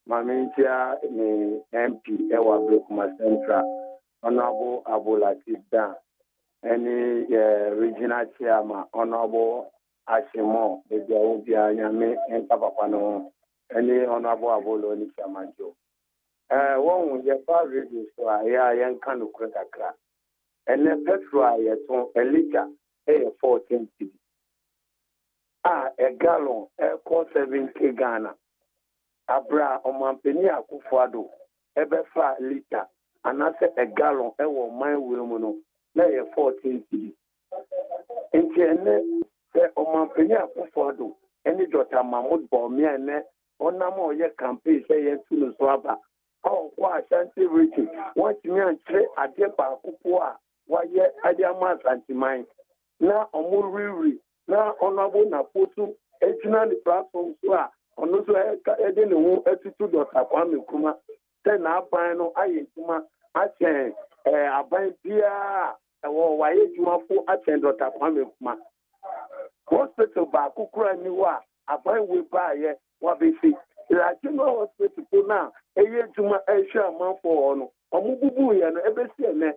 Speaker 20: mamentia ni MP e wa Brokuma Central Honorable Abulatif Dan any regional chairman Honorable Ashimo de Biawubia nyame en papa no any Honorable Abolo ni chairmanjo one ye fa radio so ya yan kan ko kakra ene petrol ya ton a liter 14 cedi a gallon ko 7k Ghana abra omampeni akufuado ebe fa liter anase a gallon wo man we mu no na ye 14 cedi enti ene se omampeni akufuado eni Dr. Mahmoud Bomi ene onamo ye campaign say ye tunu so aba oh, why Shanti Richie? What you mean? Say, I get back Kupua. Why, yet, I am my anti mine. Now, Omuri, now, Honorable Napotu, Ejina, the platform, on also a dinner attitude of Apami Kuma. Then I buy no I Kuma. I say, I buy beer. Why you want to attend Dr. Apami Kuma? Hospital back, Kukura, you are. I buy with buy, what they see. Like you know, hospital now. Eye juma esha manfo ono omububu ye no ebesi ene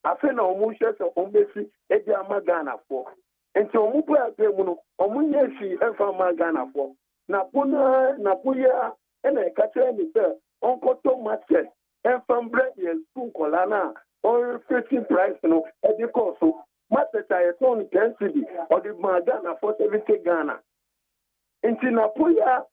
Speaker 20: afi na omuhwe so ombesi eji amagana fo enti omubu ape mu no omunye shi efa magana fo na puya ene kache ni se onkoto market efa bread ye school kola na or 50 price no edi koso market aye ton 10 cedi or the magana for 70 Ghana. Inti na puya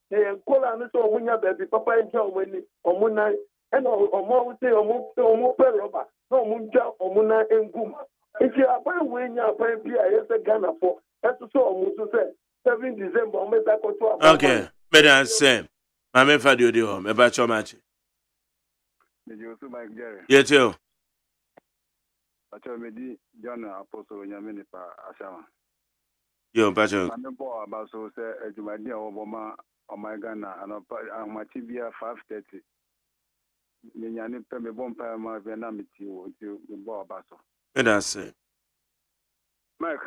Speaker 20: kola no so omunya baby papa enja omani omuna ena omo te omo peroba no omunja omuna engum inti aban wenya aban bia yese Ghana for eso so omuso se 7 December omeza ko to aban.
Speaker 5: Okay, better same mama fa di odi ho me ba chomachi
Speaker 20: Me Joseph Mike Jerry.
Speaker 5: Yetio
Speaker 17: Pacho Medi, John Apostle Yamini pa Ashama.
Speaker 5: Yo, Pacho.
Speaker 17: I'm a about so say Ejumadi Obama on my Ghana and my TBA 5:30. Nyani pe me bon pa ma Vietnam ti wo ti me bo abaso.
Speaker 5: That's it.
Speaker 17: Mike.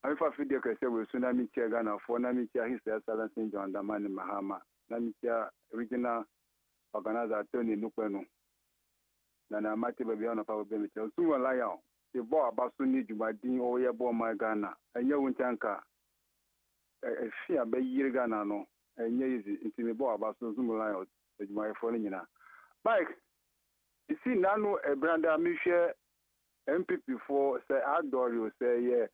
Speaker 17: I fa video ke se we tsunami tia Ghana for na mi tia His Excellency John Dramani Mahama. Na mi tia regional organizer Tony Nupenu. Na na mati be bia na fa be mi tia. Suwa la ya. The boy abaso ni Jumadi o ye bo my Ghana. Enye wuntanka. E fi abe yiri Ghana no. Enye easy. Inti me bo abaso suwa la ya. Mike, you see now a brand I share MPP for say outdoor you say yeah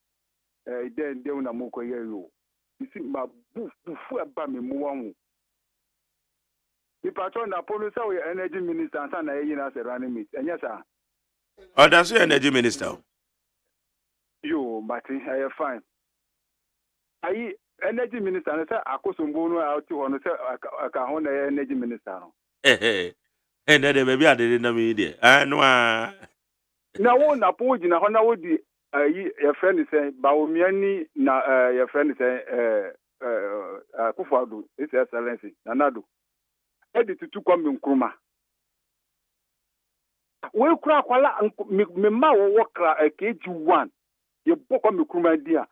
Speaker 17: then they una moko you. You see my boof about me muamu. The patron na police energy minister and sana as a running meet. And yes sir.
Speaker 5: Oh, that's your energy minister.
Speaker 17: You but I fine. I energy minister and say akosumbono out to on say akahona energy minister.
Speaker 5: And then maybe I didn't know me there. I know.
Speaker 17: Now one apology na hona wodi your friend is saying Baumiani na your friend is saying Kufadu His Excellency Nanado. Edi tutu kwa mkruma. We kura kwala me ma wo kra KG1 ye boko mkruma dia.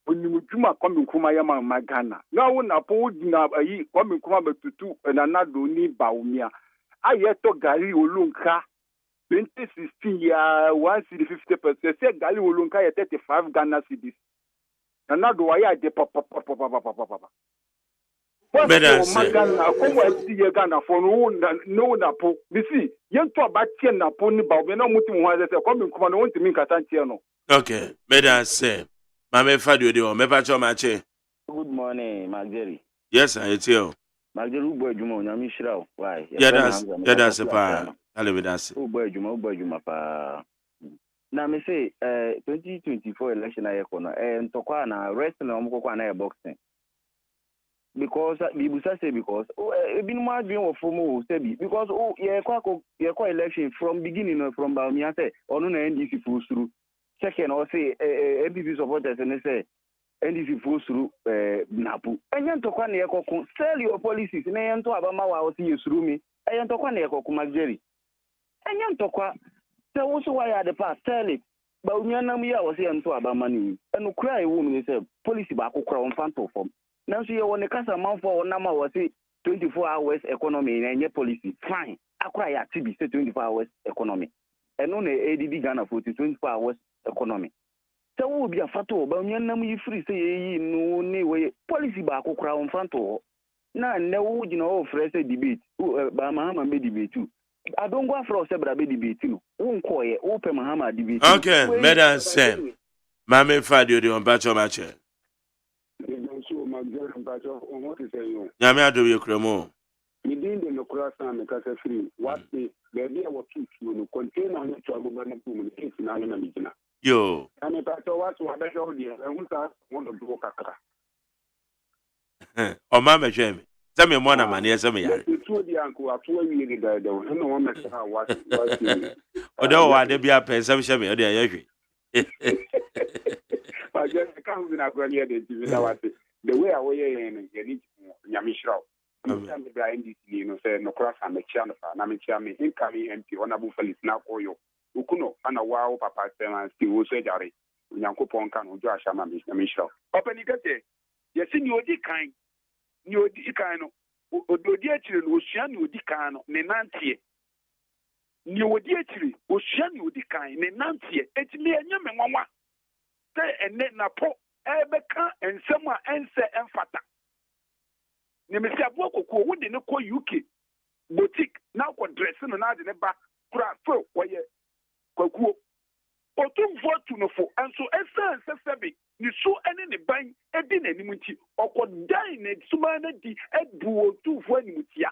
Speaker 17: Onimujuma kwa mkruma ya ma Ghana. Na wona apology na kwa mkruma betutu Nanado ni Baumia. Ayeto gari olunka 2016 ya 150%. Say gari olunka ya 35 Ghana cedis. Na do waya de papa. Magana como ati ye Ghana for no na po. Bisi yento abatie na po ni ba na muti ho say come nkuma no wontimi nkata ntie no.
Speaker 5: Okay, meda say Mama Fadu de o me pa cho ma che.
Speaker 21: Good morning, Magderi.
Speaker 5: Yes, I tell you.
Speaker 21: Magderi ubo ejuma nyami shira why?
Speaker 5: Yeah, that's a pa. Ale me that's.
Speaker 21: Ubo ejuma pa. Na me say 2024 election aye kono ntokwa na wrestling omukokwa na boxing. Because bibusa say because ebin ma adwen wo fomo say because ye kwa election from beginning from Baumia say onu na NDC full through. Second or say MPP supporters and say NDC full through napu. Enye ntokwa na yekoko sell your policies na ye nto abama wa o see through me. Enye ntokwa na yekoko Magderi. Enye ntokwa say wo so why the past tell it. Baumia na mu ya wo say nto abama ni. Enu kra e wo me say policy ba akokra on fanto form. Now see you want to cast a man for number was 24 hours economy and your policy. Fine. Acquire TB say 24 hours economy. And on the ADB Ghana for 24 hours economy. So will be a fato, but you know free say no way policy back crown front or now no you know fresh debate. By Mahama made debate too. I don't go for a separate debate too. Won't call it open Mahama debate.
Speaker 5: Okay, Madam Sam. Mama Fadu de on Bacho Mache. Nyame ado ye kremo.
Speaker 17: Within the local and the free, what the idea was to contain on the trouble and communicate in Anna Mijina.
Speaker 5: Yo.
Speaker 17: And if I told what I showed you, I want to do a
Speaker 5: O mama jemi. Tell me mwana man, yes, me yare.
Speaker 17: You told the uncle, I told you the guy, don't know one message how what.
Speaker 5: Odo wa de bia pen sam sheme o de ayehwe.
Speaker 17: I just can't be earlier the way I wear in Yamishra. I'm behind this, say no cross and the channel, and I'm chairman, incoming MP, honorable Felix now for you. Ukuno, and a wow, Papa, and still say, Jari, Yanko Ponkan, Josh Yamishra. Open it, yes, you decline. You decline. Ododiatri, Ocean, you decline, Nenantie. You Ododiatri, Ocean, you decline, Nenantie. It's me and your mamma. Say and then Napo. Ebeka and someone answer and fata. Nemesia Boko, who didn't call UK boutique now for dressing and adding a back craft for why Koku. Or two vote to no for and so Sabi, you saw any buying a dinner or could dine at Sumana di Edbu two for Mutia.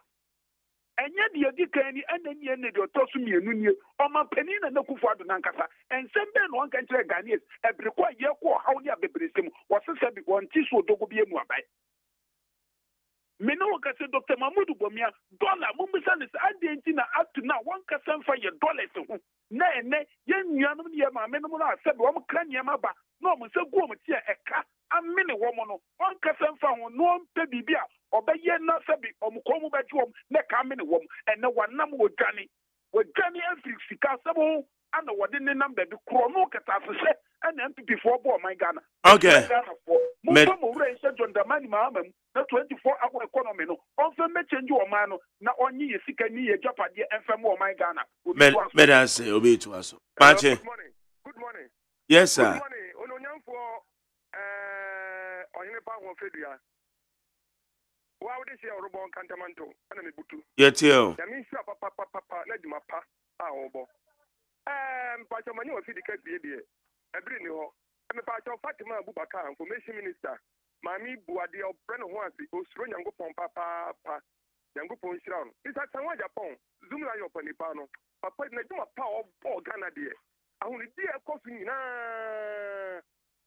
Speaker 17: And yet the Adikani and then you ended your Tosumi and Nunia or my penina and no Kufadu Nankasa and send them one country Ghanaians and require your how you have the Brism was a sabi one tissue to be a Muabai.
Speaker 7: me no ka se Dr. Mahmoud Bomia dollar mo bisa ne sa ade na up to now one ka san fa ye dollars ho na ene ye nuanom ne ye ma me no na se be wo ka nyama ba no mo se guo mo tie eka amene wo mo no one ka san fa ho no mpe bibia obeye na se bi omukomu be tuom ne ka amene wo ene wanam wo dwane every sika sebo ana wode ne number bi kro no kata se and MPP for boy my Ghana.
Speaker 5: Okay.
Speaker 7: John Dramani Mahama na 24-hour economy no. On fe me change your man na onyi ye sika ni ye japade enfem o my Ghana.
Speaker 5: Me da say obi to aso. Pache.
Speaker 8: Good morning.
Speaker 5: Yes sir.
Speaker 8: Good morning. Ononyamfo ohine pa ho fedua. Wa wo de se orobo kantamanto ana me butu.
Speaker 5: Yetio.
Speaker 8: Ya mi sha papa na djuma pa a obo. Pache mani wo fidi ka bie Every new I'm a Fatima Abubakar, information minister. Mami Buadi of Brennan Huansi, Osro Yango Pon Papa, Yango Pon Shrown. It's at San Japan, Zumla Yopanipano, Papa Najuma Power of Ghana dear. I only dear coffee na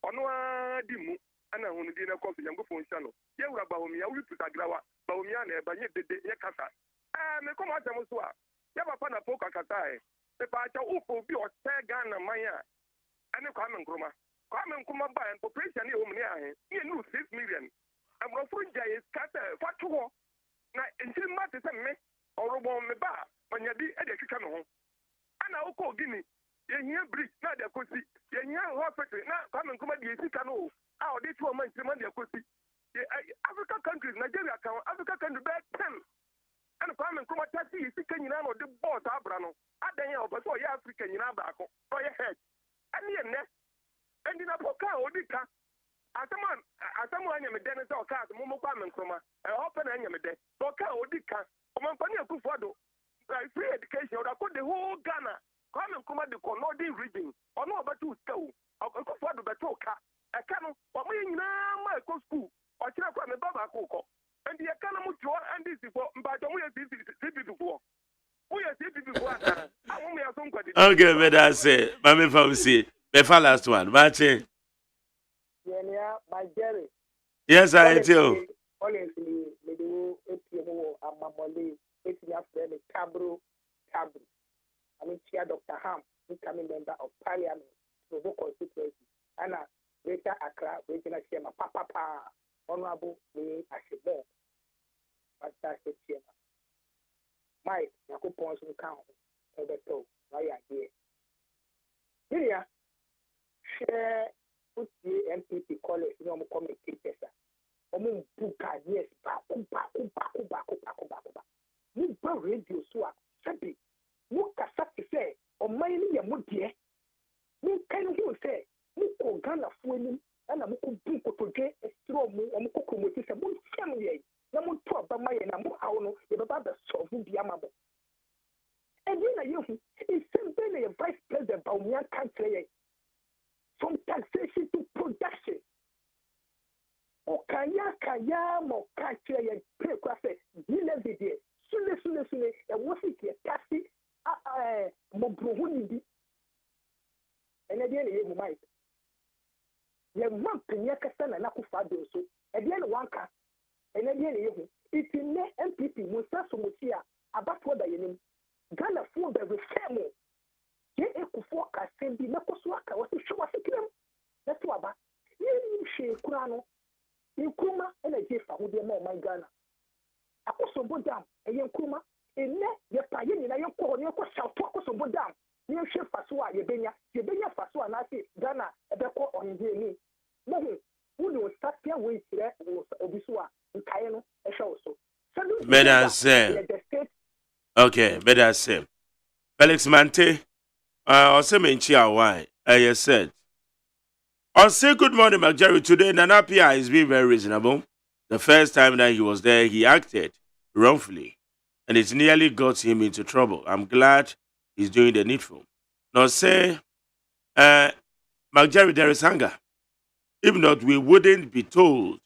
Speaker 8: Onwa Dimu, and I only dinner coffee Yango Pon Shano. Yawa Baumia, we put a grawa, Baumiana, Banya de Yakasa. Me come out Muswa. Yaba Pana Poka Katai. The Pacha Upo be or Ghana Maya. And the Kwame Nkrumah by an operation here, you knew 6 million. I'm referring to is cut for 2. Now, until Martin me or me bar when you be at the chicken home. And I'll call Guinea. You hear bridge, not the Cosi. You hear hospital, not Kwame Nkrumah, the Chicano. How this woman, the Cosi. African countries, Nigeria, Africa country, bad 10. And Kwame Nkrumah, Tassi is sickening out of the boss, Abrano. I don't know, but for African, you know, for your head. And in a poka or dika. Asaman yam dennis or cat, Momo Kwame Nkrumah, and open yam de. Poka or dika. Omampania Kufado. Free education, or I put the whole Ghana. Kwame Nkrumah the Conodi region. Or no about two school. Or Kufado Batoka. I cannot. Or me na my school. Or China Kwame Baba Koko. And the economy and this before. But we are before.
Speaker 5: Okay, me da say, mami famsi. Me fa last one, Bache.
Speaker 22: Yeah, my Jerry.
Speaker 5: Yes, I do.
Speaker 22: Honestly, me do APMO amamole, APMO friend Tabru. I mean, Dr. Ham, incoming member of Parliament, Provo constituency, and Greater Accra, regional chairman, Papa, Honorable me Ashebo, fantastic chairman. Mike, Nakupon count, Roberto, my idea. Here, share put the MPP college, you know, communicators. Omo buka yes, kuba. You ba radio so sabi. You kasa te say, o mai ni ya modie. You kan you say, you ko Ghana fueni, ana mo ko bu ko toje, estro mo, o mo ko promote say, mo family. Na mo to ba mai na mo hawo no, e ba ba solve bi amabo. And then you is simply a vice president by one country from taxation to production. Kaya mo country and pay craft. Dile video. Sune. And what's it? Taxi. Mo brohuni. And again, you might. You want Penya Casana Nakufado so. Again, one car. And again, it's in the MPP. Musa Somutia. About what I mean. Ghana for the reform. Ye ekufu kasendi na koswaka wasi showa sikirem. That's what ba. Ye she kurano. Nkuma ena jefa ho de ma Ghana. Akosombo dam eye nkuma ene ye pa ye ni na ye ko ne ko shauto akosombo dam. Ye she faso a ye benya faso na se Ghana ebe ko onje ni. Mo hu sapia we tire obiso a nkae no e hwe so.
Speaker 5: Okay, better say. Felix Mante, also mention why I said. I'll say good morning, McJerry. Today, Nana Pia is being very reasonable. The first time that he was there, he acted wrongfully, and it nearly got him into trouble. I'm glad he's doing the needful. Now say, McJerry, there is hunger. If not, we wouldn't be told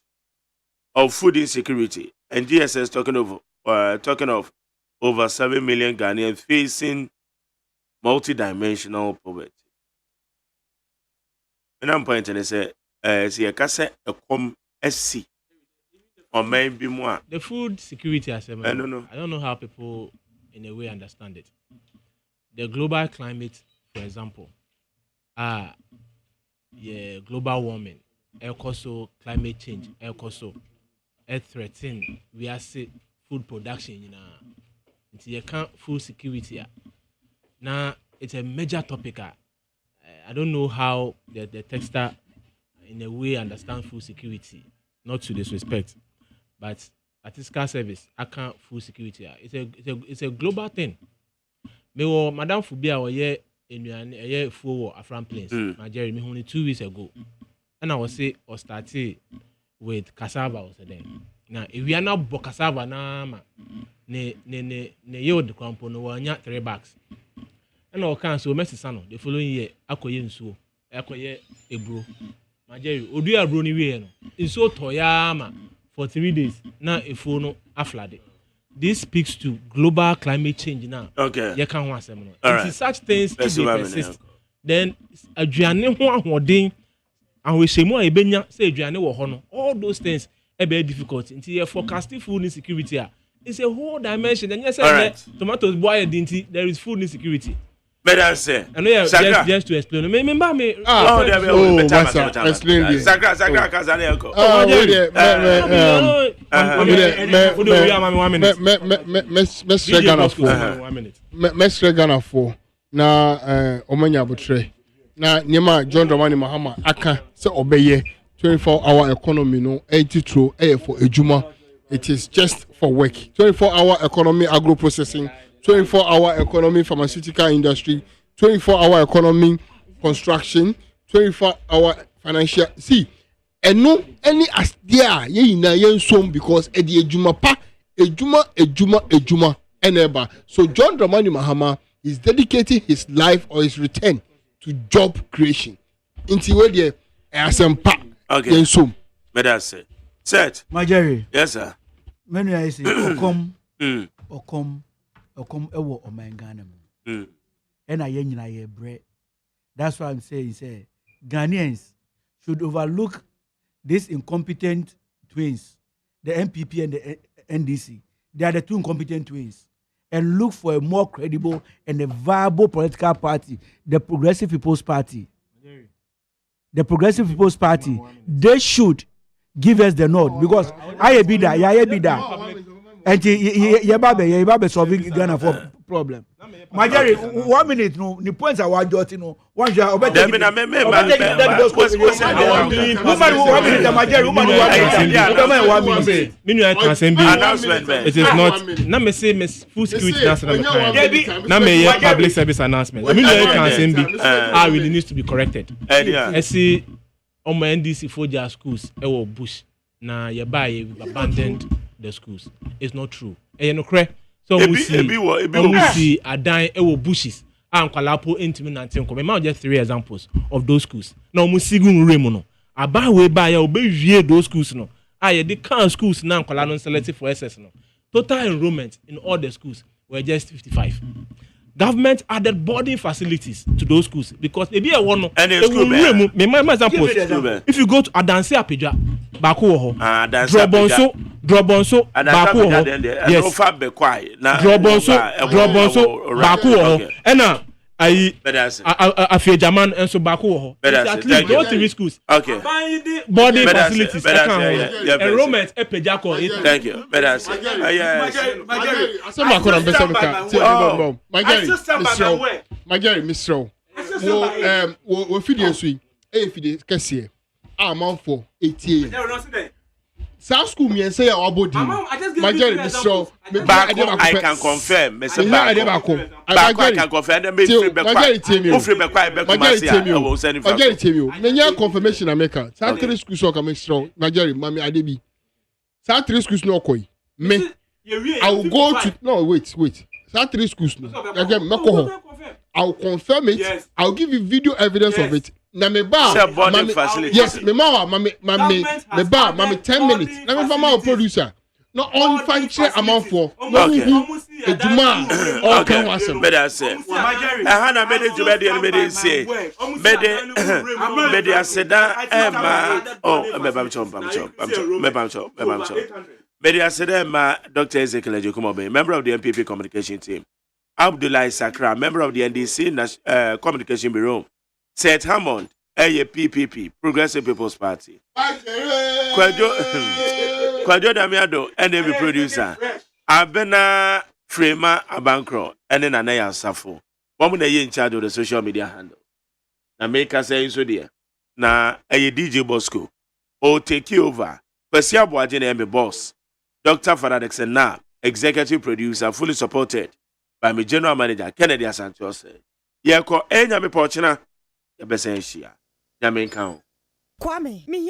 Speaker 5: of food insecurity. And GSS talking of over 7 million Ghanaians facing multidimensional poverty. And I'm pointing to say, see a case a com SC Or maybe more.
Speaker 13: The food security assessment.
Speaker 5: I don't know.
Speaker 13: I don't know how people, in a way, understand it. The global climate, for example, global warming, also climate change, also threaten. We are say food production. Until you can't food security. Now it's a major topic. I don't know how the texter, in a way, understand food security. Not to disrespect, but statistical service, I can't food security. It's a global thing. Me Madam Fubia or a full Afran Plains, Nigeria, me only 2 weeks ago, and I was say or started with cassava or then. Now if we are not cassava na ne yield crumpo no 3 bags. And all kinds of messy sano. The following year, akoye nsuo, akoye ebro. Majeri, odu abro ni we no. Nsuo toyama for 3 days. Na efo no aflade. This speaks to global climate change now.
Speaker 5: Okay.
Speaker 13: You can't want them. It is such things to persist. Then aduane ho ahoden and we say more ebenya say aduane wo ho no. All those things are very difficult. Until you forecasting food insecurity. It's a whole dimension. And yes, tomatoes boy there is food insecurity.
Speaker 5: But I say,
Speaker 13: just to explain. Remember me.
Speaker 14: Explain this.
Speaker 5: Sakra,
Speaker 14: Ghana for na omanya botre na nyema John Dramani Mahama aka se obeye 24-hour economy no 80 true for ejuma. It is just for work. 24-hour economy agro processing. 24-hour economy pharmaceutical industry, 24-hour economy construction, 24-hour financial. See, and no any as there ye na yen som because edi ejuma eneba. So John Dramani Mahama is dedicating his life or his return to job creation. Inti we there asempa yen som.
Speaker 5: But I say, set.
Speaker 15: Majeri.
Speaker 5: Yes sir.
Speaker 15: Many I say okom ewo omangana mu. And I ye bread. That's why I'm saying say Ghanaians should overlook these incompetent twins, the MPP and the NDC. They are the two incompetent twins. And look for a more credible and a viable political party, the Progressive People's Party. The Progressive People's Party, they should give us the nod because I be that. And you solving Ghana for problem. Majari, 1 minute no. The points are one jot no. One jot. Woman, 1 minute. Majari, woman 1 minute.
Speaker 13: Meanwhile, can send announcement. It is not. Na me say me full security national. Na me hear public service announcement. Meanwhile, can send I really needs to be corrected. I see on my NDC for their schools. Ewo bush. Na ye buy abandoned the schools. It's not true. No correct. So we see a dying ewo bushes. And Kwalapo intimate nantin come. I just 3 examples of those schools. Now we see gun remono. Aba we buy obey those schools no. The current schools now Kwala selected for SS no. Total enrollment in all the schools were just 55. Government added boarding facilities to those schools because they be a one.
Speaker 5: And my
Speaker 13: example. If you go to Adanse Apija, Baku ho. Drobonso, Baku ho. Yes. Drobonso, Baku ho. And AGYEMAN and so Baku ho. At least those 3 schools.
Speaker 5: Okay.
Speaker 13: Boarding facilities. Enrollment Epejako.
Speaker 5: Thank you.
Speaker 14: Majari, Mr. We feed you sweet. If it is Cassia, I'm on for 80. South school me and say about Majari, Mr.
Speaker 5: I can confirm. I can confirm.
Speaker 14: Majari, tell you. Many confirmation I make. South 3 schools are coming strong. Majari, Mammy Adebi. South 3 schools no koi. Me, I will go to no wait. South 3 schools no. Again, Mako. I'll confirm it. Yes. I'll give you video evidence of it. Na me ba, yes, me ma, me ba, 10 minutes. Na me fama producer. No on fanche amount for. Ejuma all can was.
Speaker 5: Better say. Hana made it to bed and made it say. Mede aseda Emma. Oh, Mebam chop. Mede aseda Emma Dr. Ezekiel Ejokumobe, member of the MPP communication team. Abdullah Sakra, member of the NDC Communication Bureau. Seth Hammond, PPP, Progressive People's Party. Kwadjo Damiado, NDB producer. Abena Frema Abankro, and then Anaya Safo. Woman in charge of the social media handle. Na make us say so there. Na DJ Bosco. O take you over. Persia Boajene M boss. Dr. Faradex and now executive producer, fully supported by my general manager Kennedy Asantos. Yako enyame pochina. Yabesen shia. Yamen kan.
Speaker 3: Kwame, me